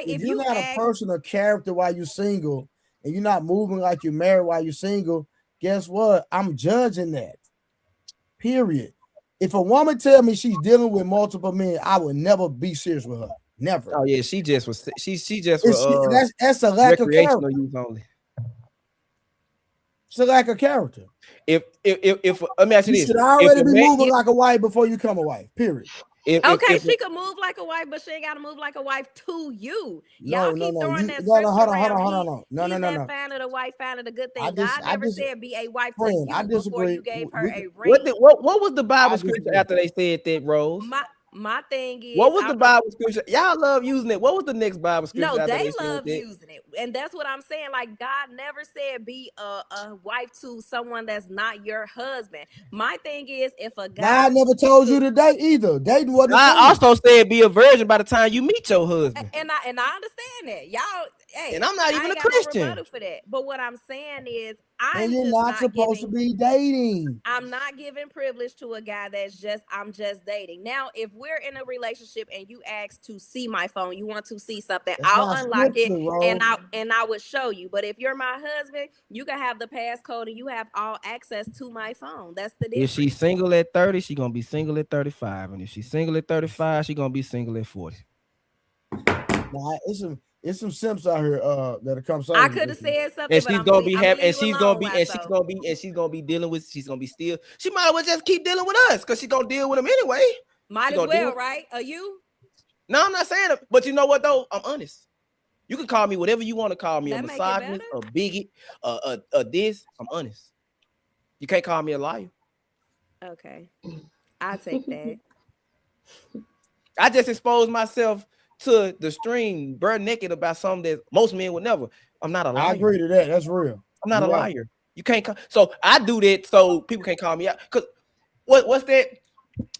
if you're not a person of character while you're single and you're not moving like you're married while you're single, guess what? I'm judging that. Period. If a woman tell me she's dealing with multiple men, I would never be serious with her. Never. Oh yeah, she just was. She just that's a lack of character. recreational use only. It's a lack of character. If let me ask you this, should already be moving like a wife before you come a wife. Period. Okay, she could move like a wife, but she ain't got to move like a wife to you. Y'all keep throwing that scripture around. He's that fan of the wife, fan of the good thing. God never said be a wife to you before you gave her a ring. What was the Bible scripture after they said that, Rose? My thing is, what was the Bible scripture? Y'all love using it. What was the next Bible scripture? No, after they said love that? using it, and that's what I'm saying. Like, God never said be a wife to someone that's not your husband. My thing is, if a guy God never told you to date either. Dating wasn't. I also said be a virgin by the time you meet your husband. And I understand that, y'all. Hey, and I'm not even a got no Christian rebuttal for that. But what I'm saying is, and you're not supposed to be dating. I'm not giving privilege to a guy I'm just dating. Now, if we're in a relationship and you ask to see my phone, you want to see something, I'll unlock it and I would show you. But if you're my husband, you can have the passcode and you have all access to my phone. That's the difference. If she's single at 30, she's gonna be single at 35. And if she's single at 35, she's gonna be single at 40. Nah, it's some simps out here that'll come. I could have said something, and she's gonna be happy, and she's gonna be dealing with. She's gonna be still. She might as well just keep dealing with us because she's gonna deal with them anyway. Might as well, right? Are you? No, I'm not saying it. But you know what though? I'm honest. You can call me whatever you want to call me. A misogynist, a bigot, a this. I'm honest. You can't call me a liar. Okay, I'll take that. I just exposed myself to the stream, bare naked about something that most men would never. I'm not a liar. I agree to that. That's real. I'm not a liar. You can't. So I do that so people can't call me out. Cause what's that?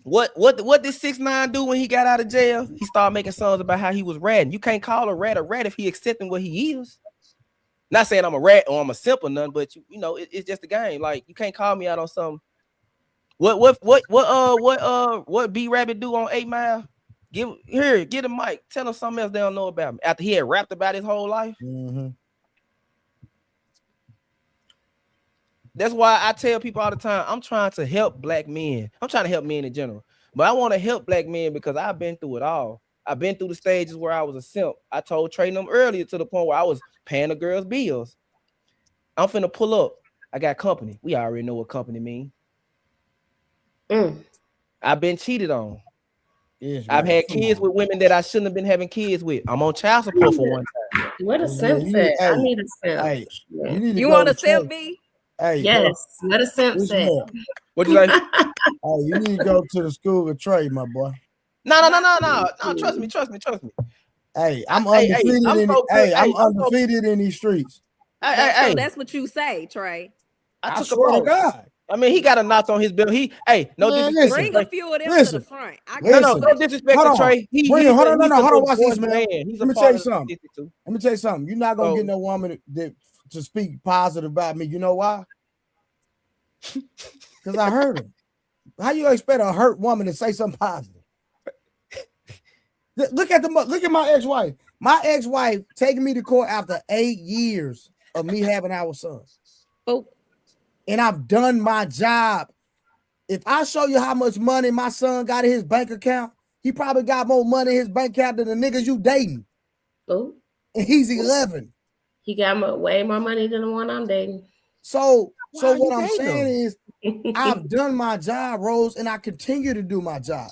What did 6ix9ine do when he got out of jail? He started making songs about how he was ratting. You can't call a rat if he accepting what he is. Not saying I'm a rat or I'm a simp or nothing, but it's just a game. Like you can't call me out on something. What B Rabbit do on 8 Mile? Get a mic. Tell him something else they don't know about me. After he had rapped about his whole life. Mm-hmm. That's why I tell people all the time, I'm trying to help black men. I'm trying to help men in general. But I want to help black men because I've been through it all. I've been through the stages where I was a simp. I told Trey them earlier to the point where I was paying the girls' bills. I'm finna pull up. I got company. We already know what company means. I've been cheated on. Yes, I've man. had Come kids on. with women that I shouldn't have been having kids with. I'm on child support for one time. What a Yeah, simp you need, at? I need a simp. hey, Yeah. you need to You go want to a simp, Trey. B? Hey, Yes, what a simp this said. man. What'd you say? Hey, you need to go to the school of trade, my boy. No. Trust me. Hey, I'm Hey, undefeated I'm in it. so quick. Hey, I'm undefeated in these streets. So Hey. that's what you say, Trey. I I took a swear to pause. God. I mean, he got a notch on his belt. No Man, disrespect to Bring listen. a Trey. few of them to the Listen. front. I got Listen. No disrespect Hold to on. Trey. Bring it. Hold on. He's a Hold on. Watch this, divorced man. man. He's a Let me tell part you of the something. statistic too. Let me tell you something. You're not gonna So get no woman to speak positive about me. You know why? Because I hurt her. How you expect a hurt woman to say something positive? Look at my ex-wife. My ex-wife taking me to court after 8 years of me having our son. Oh. And I've done my job. If I show you how much money my son got in his bank account, he probably got more money in his bank account than the niggas you dating. Oh. And he's 11. He got way more money than the one I'm dating. So Why are what you I'm dating saying him? is I've done my job, Rose, and I continue to do my job.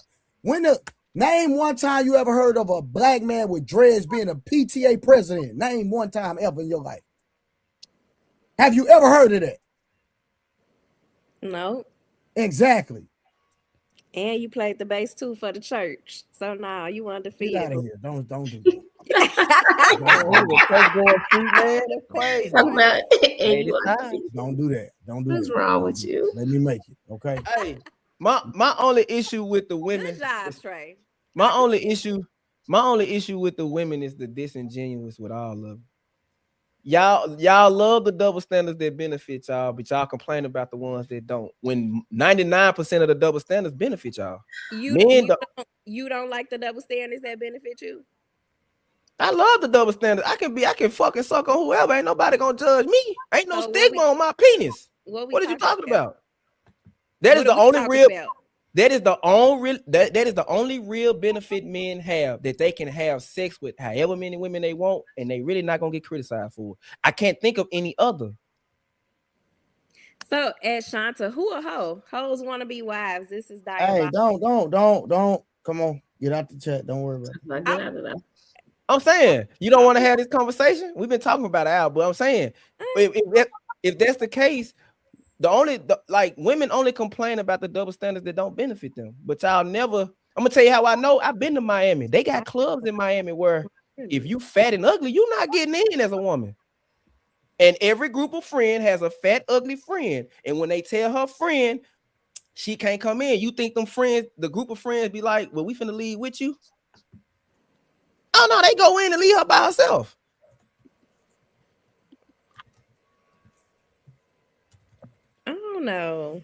Name one time you ever heard of a black man with dreads being a PTA president. Name one time ever in your life. Have you ever heard of that? No. Exactly. And you played the bass too for the church. So now you undefeated. Get out of here. Don't do that. That's crazy. Talk about Hey, Don't do that. Don't do What's that. wrong with you? Let me make it. Okay. Hey, my only issue with the women. Good job, Trey. My only issue with the women is the disingenuous with all of them. Y'all love the double standards that benefit y'all, but y'all complain about the ones that don't. When 99% of the double standards benefit y'all. You don't like the double standards that benefit you? I love the double standards. I can fucking suck on whoever. Ain't nobody gonna judge me. Ain't no stigma on my penis. What are you talking about? That is the only real. That is the only real benefit men have, that they can have sex with however many women they want, and they really not gonna get criticized for it. I can't think of any other. So at Shanta, who a hoe? Hoes want to be wives. This is Hey, diabolical. don't. Come on, get out the chat. Don't worry about it. Get out of there. I'm saying you don't want to have this conversation. We've been talking about it out, but I'm saying if that's the case, women only complain about the double standards that don't benefit them. But y'all never. I'm gonna tell you how I know. I've been to Miami. They got clubs in Miami where if you fat and ugly, you're not getting in as a woman. And every group of friends has a fat, ugly friend. And when they tell her friend she can't come in, you think them friends, the group of friends, be like, "Well, we finna leave with you." Oh no, they go in and leave her by herself. I don't know.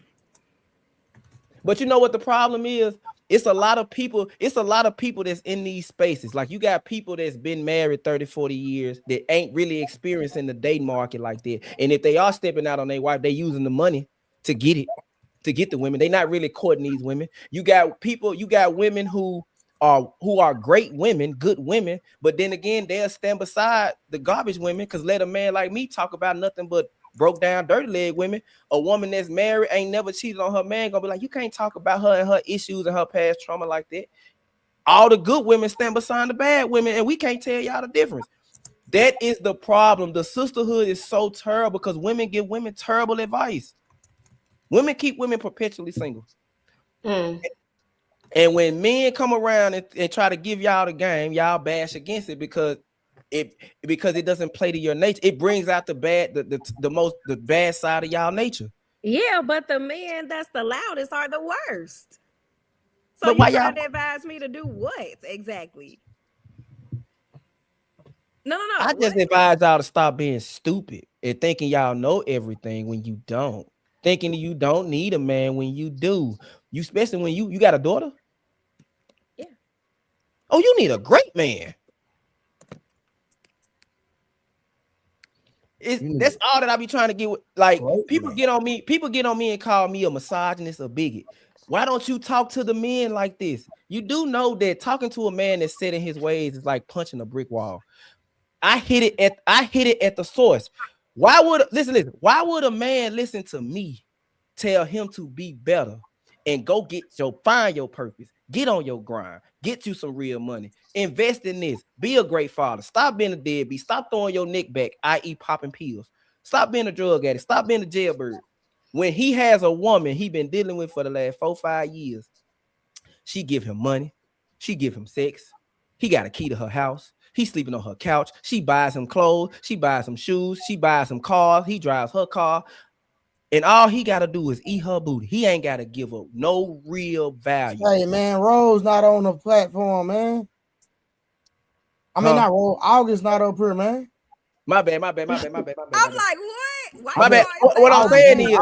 But you know what the problem is? It's a lot of people that's in these spaces. Like you got people that's been married 30, 40 years that ain't really experiencing the dating market like that. And if they are stepping out on their wife, they using the money to get it, to get the women. They not really courting these women. You got women who are great women, good women, but then again, they'll stand beside the garbage women because let a man like me talk about nothing but broke down, dirty leg women. A woman that's married ain't never cheated on her man gonna be like, you can't talk about her and her issues and her past trauma like that. All the good women stand beside the bad women, and we can't tell y'all the difference. That is the problem. The sisterhood is so terrible because women give women terrible advice. Women keep women perpetually single. And when men come around and try to give y'all the game, y'all bash against it because it doesn't play to your nature. It brings out the bad, the bad side of y'all nature. Yeah, but the men that's the loudest are the worst. So but you trying to advise me to do what exactly? No. I just advise y'all to stop being stupid and thinking y'all know everything when you don't. Thinking you don't need a man when you do. You especially when you got a daughter. Yeah. Oh, you need a great man. That's all that I be trying to get with. Like people get on me and call me a misogynist, a bigot. Why don't you talk to the men like this? You do know that talking to a man that's set in his ways is like punching a brick wall. I hit it at the source. Why would a man listen to me tell him to be better and go find your purpose. Get on your grind. Get you some real money. Invest in this. Be a great father. Stop being a deadbeat. Stop throwing your neck back, i.e. popping pills. Stop being a drug addict. Stop being a jailbird. When he has a woman he been dealing with for the last 4-5 years, she give him money. She give him sex. He got a key to her house. He's sleeping on her couch. She buys him clothes. She buys him shoes. She buys him cars. He drives her car. And all he got to do is eat her booty. He ain't got to give up no real value. Hey, man, Rose not on the platform, man. I mean, not Rose. August not up here, man. My bad. I'm like, what? Why My bad. What I'm saying is,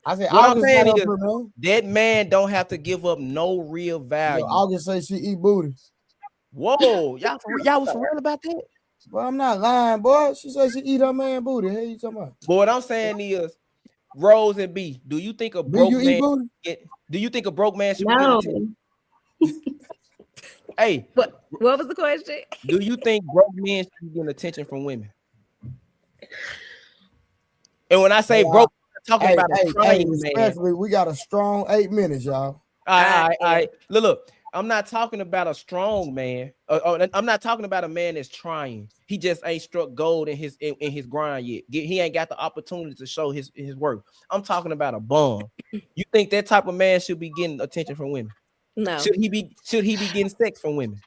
I said, what I'm August saying not is, up here, man. that man don't have to give up no real value. August say she eat booty. Whoa, y'all was for real about that? But I'm not lying, boy. She said she eat her man booty. Hey, you talking about? But what I'm saying is, Rose and B, do you think a broke man? Do you think a broke man should be getting attention? Hey, what was the question? Do you think broke men should be getting attention from women? And when I say broke, I'm talking about a trying man. We got a strong 8 minutes, y'all. All right. Look. I'm not talking about a strong man. I'm not talking about a man that's trying. He just ain't struck gold in his grind yet. He ain't got the opportunity to show his work. I'm talking about a bum. You think that type of man should be getting attention from women? No. Should he be getting sex from women?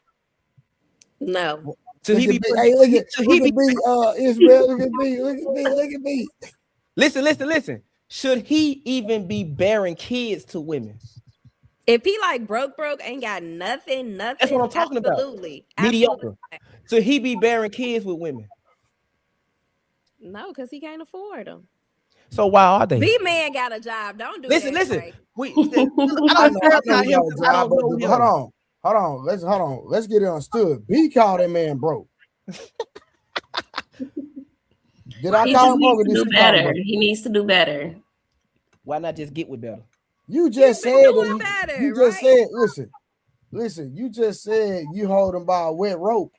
No. Should he be? Hey, look at Israel. Look at me. Listen. Should he even be bearing kids to women? If he like broke, ain't got nothing. That's what I'm talking absolutely, about. Mediocre. So he be bearing kids with women? No, because he can't afford them. So why are they? B man got a job. Don't do listen. that. Listen. Hold on. Let's get it understood. B called that man broke. Did I call him broke? He needs to do better. Why not just get with better? You just said that. You just said, listen. You just said you hold him by a wet rope.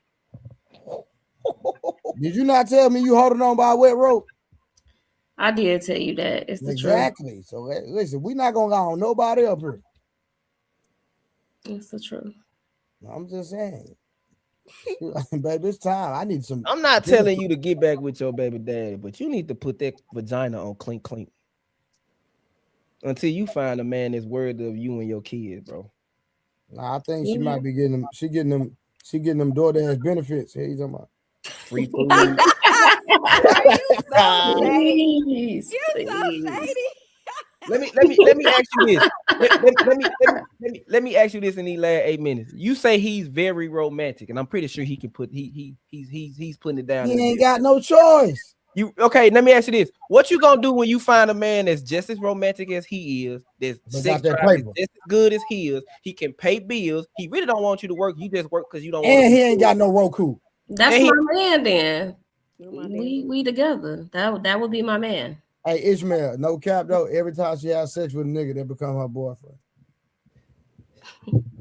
Did you not tell me you holding on by a wet rope? I did tell you that. It's the truth. Exactly. So listen, we're not gonna go on nobody up here. It's the truth. I'm just saying, baby, it's time. I need some. I'm not telling you to get back with your baby daddy, but you need to put that vagina on clink. Until you find a man that's worthy of you and your kids, bro. Nah, I think she might be getting them. She getting them DoorDash benefits. Hey, you talking about free food? You so shady. Let me ask you this. Let me ask you this in these last 8 minutes. You say he's very romantic, and I'm pretty sure he can put he's putting it down. He ain't got no choice. Okay, let me ask you this. What you gonna do when you find a man that's just as romantic as he is, that's sex drive is just as good as he is, he can pay bills, he really don't want you to work, you just work because you don't want and he ain't got no Roku. That's my man then. We together. That would be my man. Hey, Ishmael, no cap though. Every time she has sex with a nigga, that become her boyfriend.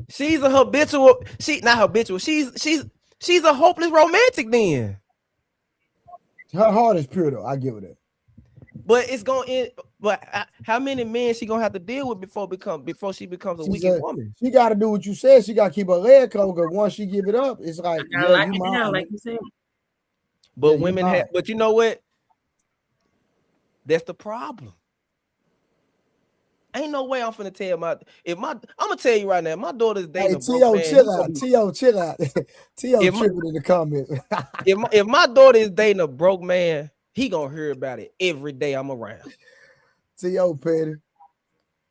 She's a habitual, not habitual, she's a hopeless romantic then. Her heart is pure though. I give her that. But it's going in. But how many men she gonna have to deal with before she becomes a wicked woman? She got to do what you said. She got to keep her leg closed. Because once she give it up, it's like lock it down, like you said. But women have. But you know what? That's the problem. Ain't no way I'm finna tell I'm gonna tell you right now. My daughter's dating a broke man. Chill out. T.O. tripping in the comments. if my daughter is dating a broke man, he gonna hear about it every day I'm around. T.O. petty.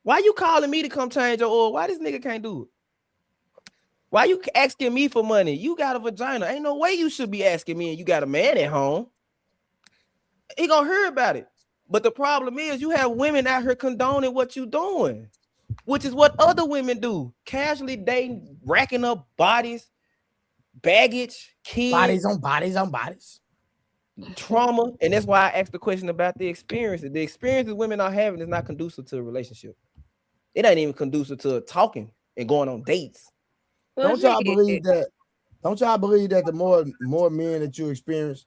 Why you calling me to come change your oil? Why this nigga can't do it? Why you asking me for money? You got a vagina. Ain't no way you should be asking me and you got a man at home. He gonna hear about it. But the problem is you have women out here condoning what you doing, which is what other women do. Casually dating, racking up bodies, baggage, kids. Bodies on bodies. Trauma. And that's why I asked the question about the experiences. The experiences women are having is not conducive to a relationship. It ain't even conducive to talking and going on dates. Don't y'all believe that? Don't y'all believe that the more men that you experience,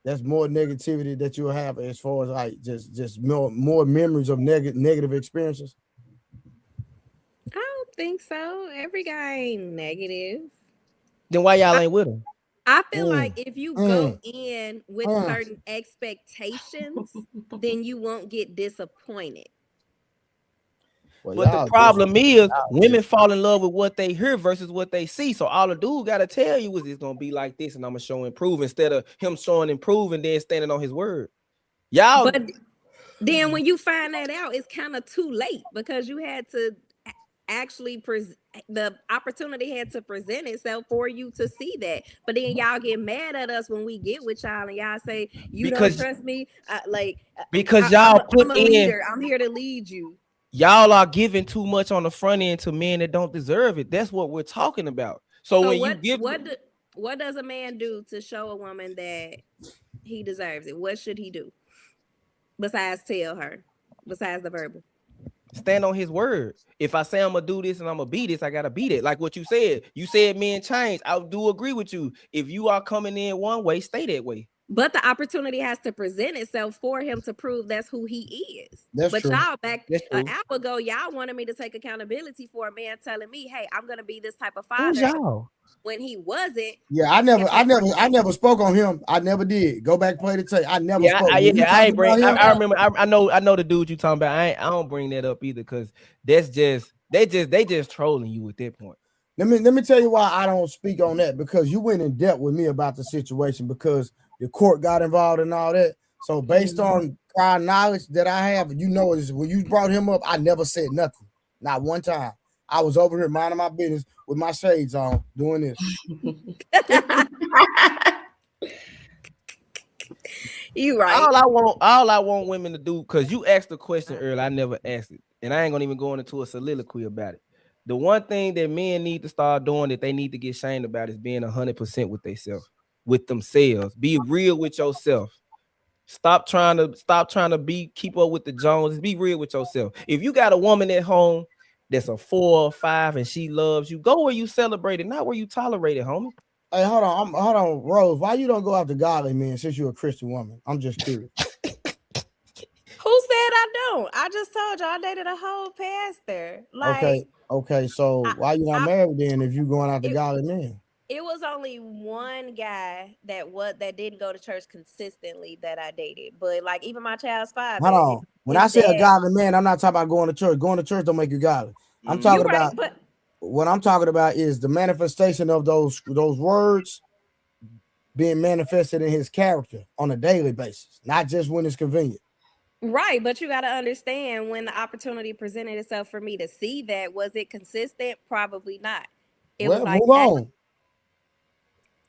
that's more negativity that you'll have as far as like just more memories of negative experiences? think so. Every guy ain't negative. Then why y'all ain't with him? I feel like if you go in with Mm. certain expectations, then you won't get disappointed. Well, But the y'all problem different. is Y'all women different. fall in love with what they hear versus what they see. So all the dude gotta tell you is it's gonna be like this, and I'm gonna show improve instead of him showing improve and then standing on his word. Y'all, But then when you find that out, it's kind of too late because you had to actually the opportunity had to present itself for you to see that. But then y'all get mad at us when we get with y'all and y'all say you don't because trust me. because I'm y'all put I'm a in leader. I'm here to lead you. y'all are giving too much on the front end to men that don't deserve it. That's what we're talking about. So So when you give what does a man do to show a woman that he deserves it? What should he do besides tell her? Besides the verbal. stand on his word. If I say I'm gonna do this and I'm gonna beat this, I gotta beat it. Like what you said. You said men change. I do agree with you. If you are coming in one way, stay that way. But the opportunity has to present itself for him to prove that's who he is. That's But true. y'all back That's an true. hour ago, y'all wanted me to take accountability for a man telling me, "Hey, I'm gonna be this type of Who's father." y'all? When he wasn't. Yeah, I never spoke on him. I never did. Go back play the tape. I never Yeah, spoke. When you I talking ain't bring. about him, I remember. I know the dude you talking about. I don't bring that up either because that's just they just trolling you at that point. let me tell you why I don't speak on that, because you went in depth with me about the situation because the court got involved and all that. So based on prior knowledge that I have, you know, is when you brought him up, I never said nothing, not one time. I was over here minding my business with my shades on, doing this. You right. All I want women to do, because you asked the question earlier, I never asked it, and I ain't gonna even go into a soliloquy about it. The one thing that men need to start doing that they need to get shamed about is being 100% with themselves. Be real with yourself. Stop trying to keep up with the Joneses. Be real with yourself. If you got a woman at home that's a 4 or 5 and she loves you, go where you celebrate it, not where you tolerate it, homie. Hey, hold on, Rose. Why you don't go after godly men since you're a Christian woman? I'm just curious. Who said I don't? I just told you I dated a whole pastor. Like, Okay. So why you not married then if you going after godly men? it was only one guy that didn't go to church consistently that I dated. But like even my child's father, Hold on. When his I say a dad. godly man, I'm not talking about going to church. Going to church don't make you godly. I'm You talking right, about but what I'm talking about is the manifestation of those words being manifested in his character on a daily basis, not just when it's convenient. right, but you got to understand when the opportunity presented itself for me to see that, was it consistent? Probably not. It was Well, like move that. on.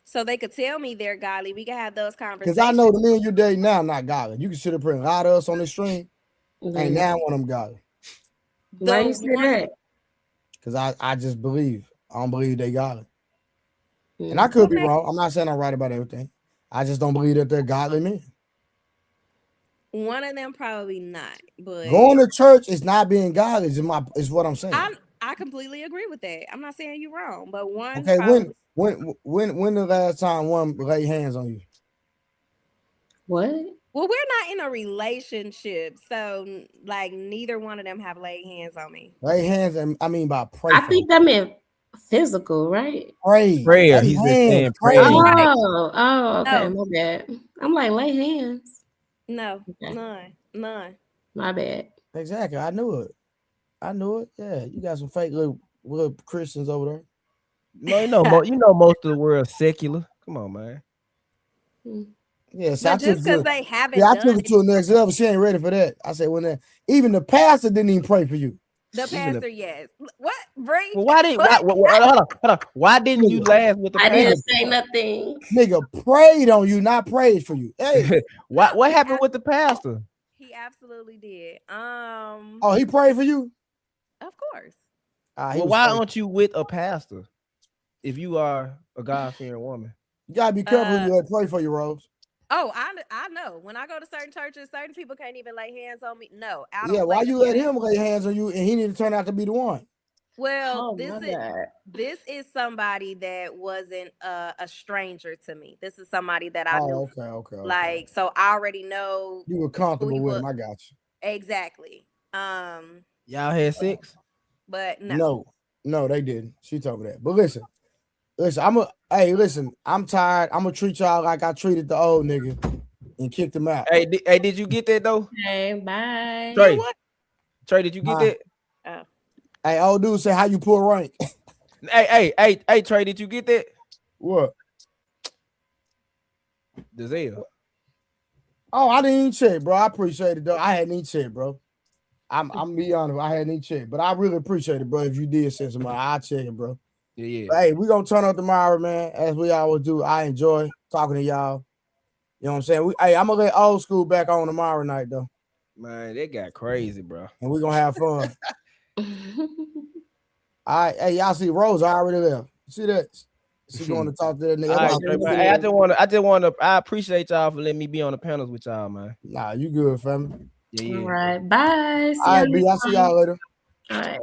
So they could tell me they're godly. We could have those Because I conversations. know the men you date now not godly. You can sit up here and lie to us on this stream. Ain't now one of them godly. Why you say that? Because I just believe. I don't believe they godly. And I could be wrong. I'm not saying I'm right about everything. I just don't believe that they're godly men. One of them probably not, but Going to church is not being godly is what I'm saying. I completely agree with that. I'm not saying you're wrong, but one Okay, probably. when the last time one laid hands on you? What? Well, we're not in a relationship, so like neither one of them have laid hands on me. Lay hands, and I mean by pray. I think that meant physical, right? Pray. Prayer. Lay He's just hands. saying Pray. prayer. Okay, No. my bad. I'm like, lay hands. No, Okay. none. My bad. Exactly. I knew it. Yeah, you got some fake little Christians over there. No, you know most of the world secular. Come on, man. Yes, But just because they haven't I done took it to the next level. She ain't ready for that. I said, even the pastor didn't even pray for you. the pastor, yes. What, Bree? Well, hold on. Why didn't you laugh with the I pastor? didn't say nothing. Nigga prayed on you, not prayed for you. Hey, what happened with the pastor? He absolutely did. Oh, he prayed for you? Of course. Well, why aren't you with a pastor if you are a God-fearing woman? You gotta be careful who you let pray for you, Rose. Oh, I know. When I go to certain churches, certain people can't even lay hands on me. No, I don't. Yeah, why you let him lay hands on you and he didn't turn out to be the one? Well, this is somebody that wasn't a stranger to me. This is somebody that I knew. Okay. Like, so I already know you were comfortable with him. I got you. Exactly. Y'all had sex? But no. No. No, they didn't. She told me that. But listen, listen, I'm tired. I'm gonna treat y'all like I treated the old nigga and kicked him out. Hey, did you get that though? Hey, bye. Trey, Trey, did you get that? Oh. Hey, old dude say how you pull rank. Hey, Trey, did you get that? What? Dazelle. Oh, I didn't even check, bro. I appreciate it though. I hadn't even checked, bro. I'm be honest, I hadn't even checked, but I really appreciate it, bro. If you did send somebody, I'll check it, bro. Yeah. But, hey, we gonna turn up tomorrow, man, as we always do. I enjoy talking to y'all. You know what I'm saying? I'm gonna let old school back on tomorrow night though. Man, they got crazy, bro. And we're gonna have fun. All right, hey, y'all see Rose already left. See that? She going to talk to that nigga. All right, Trey, man. Hey, I appreciate y'all for letting me be on the panels with y'all, man. Nah, you good, family. Yeah. All right, bye. See All y'all right, B, next I'll see y'all time. later. All right.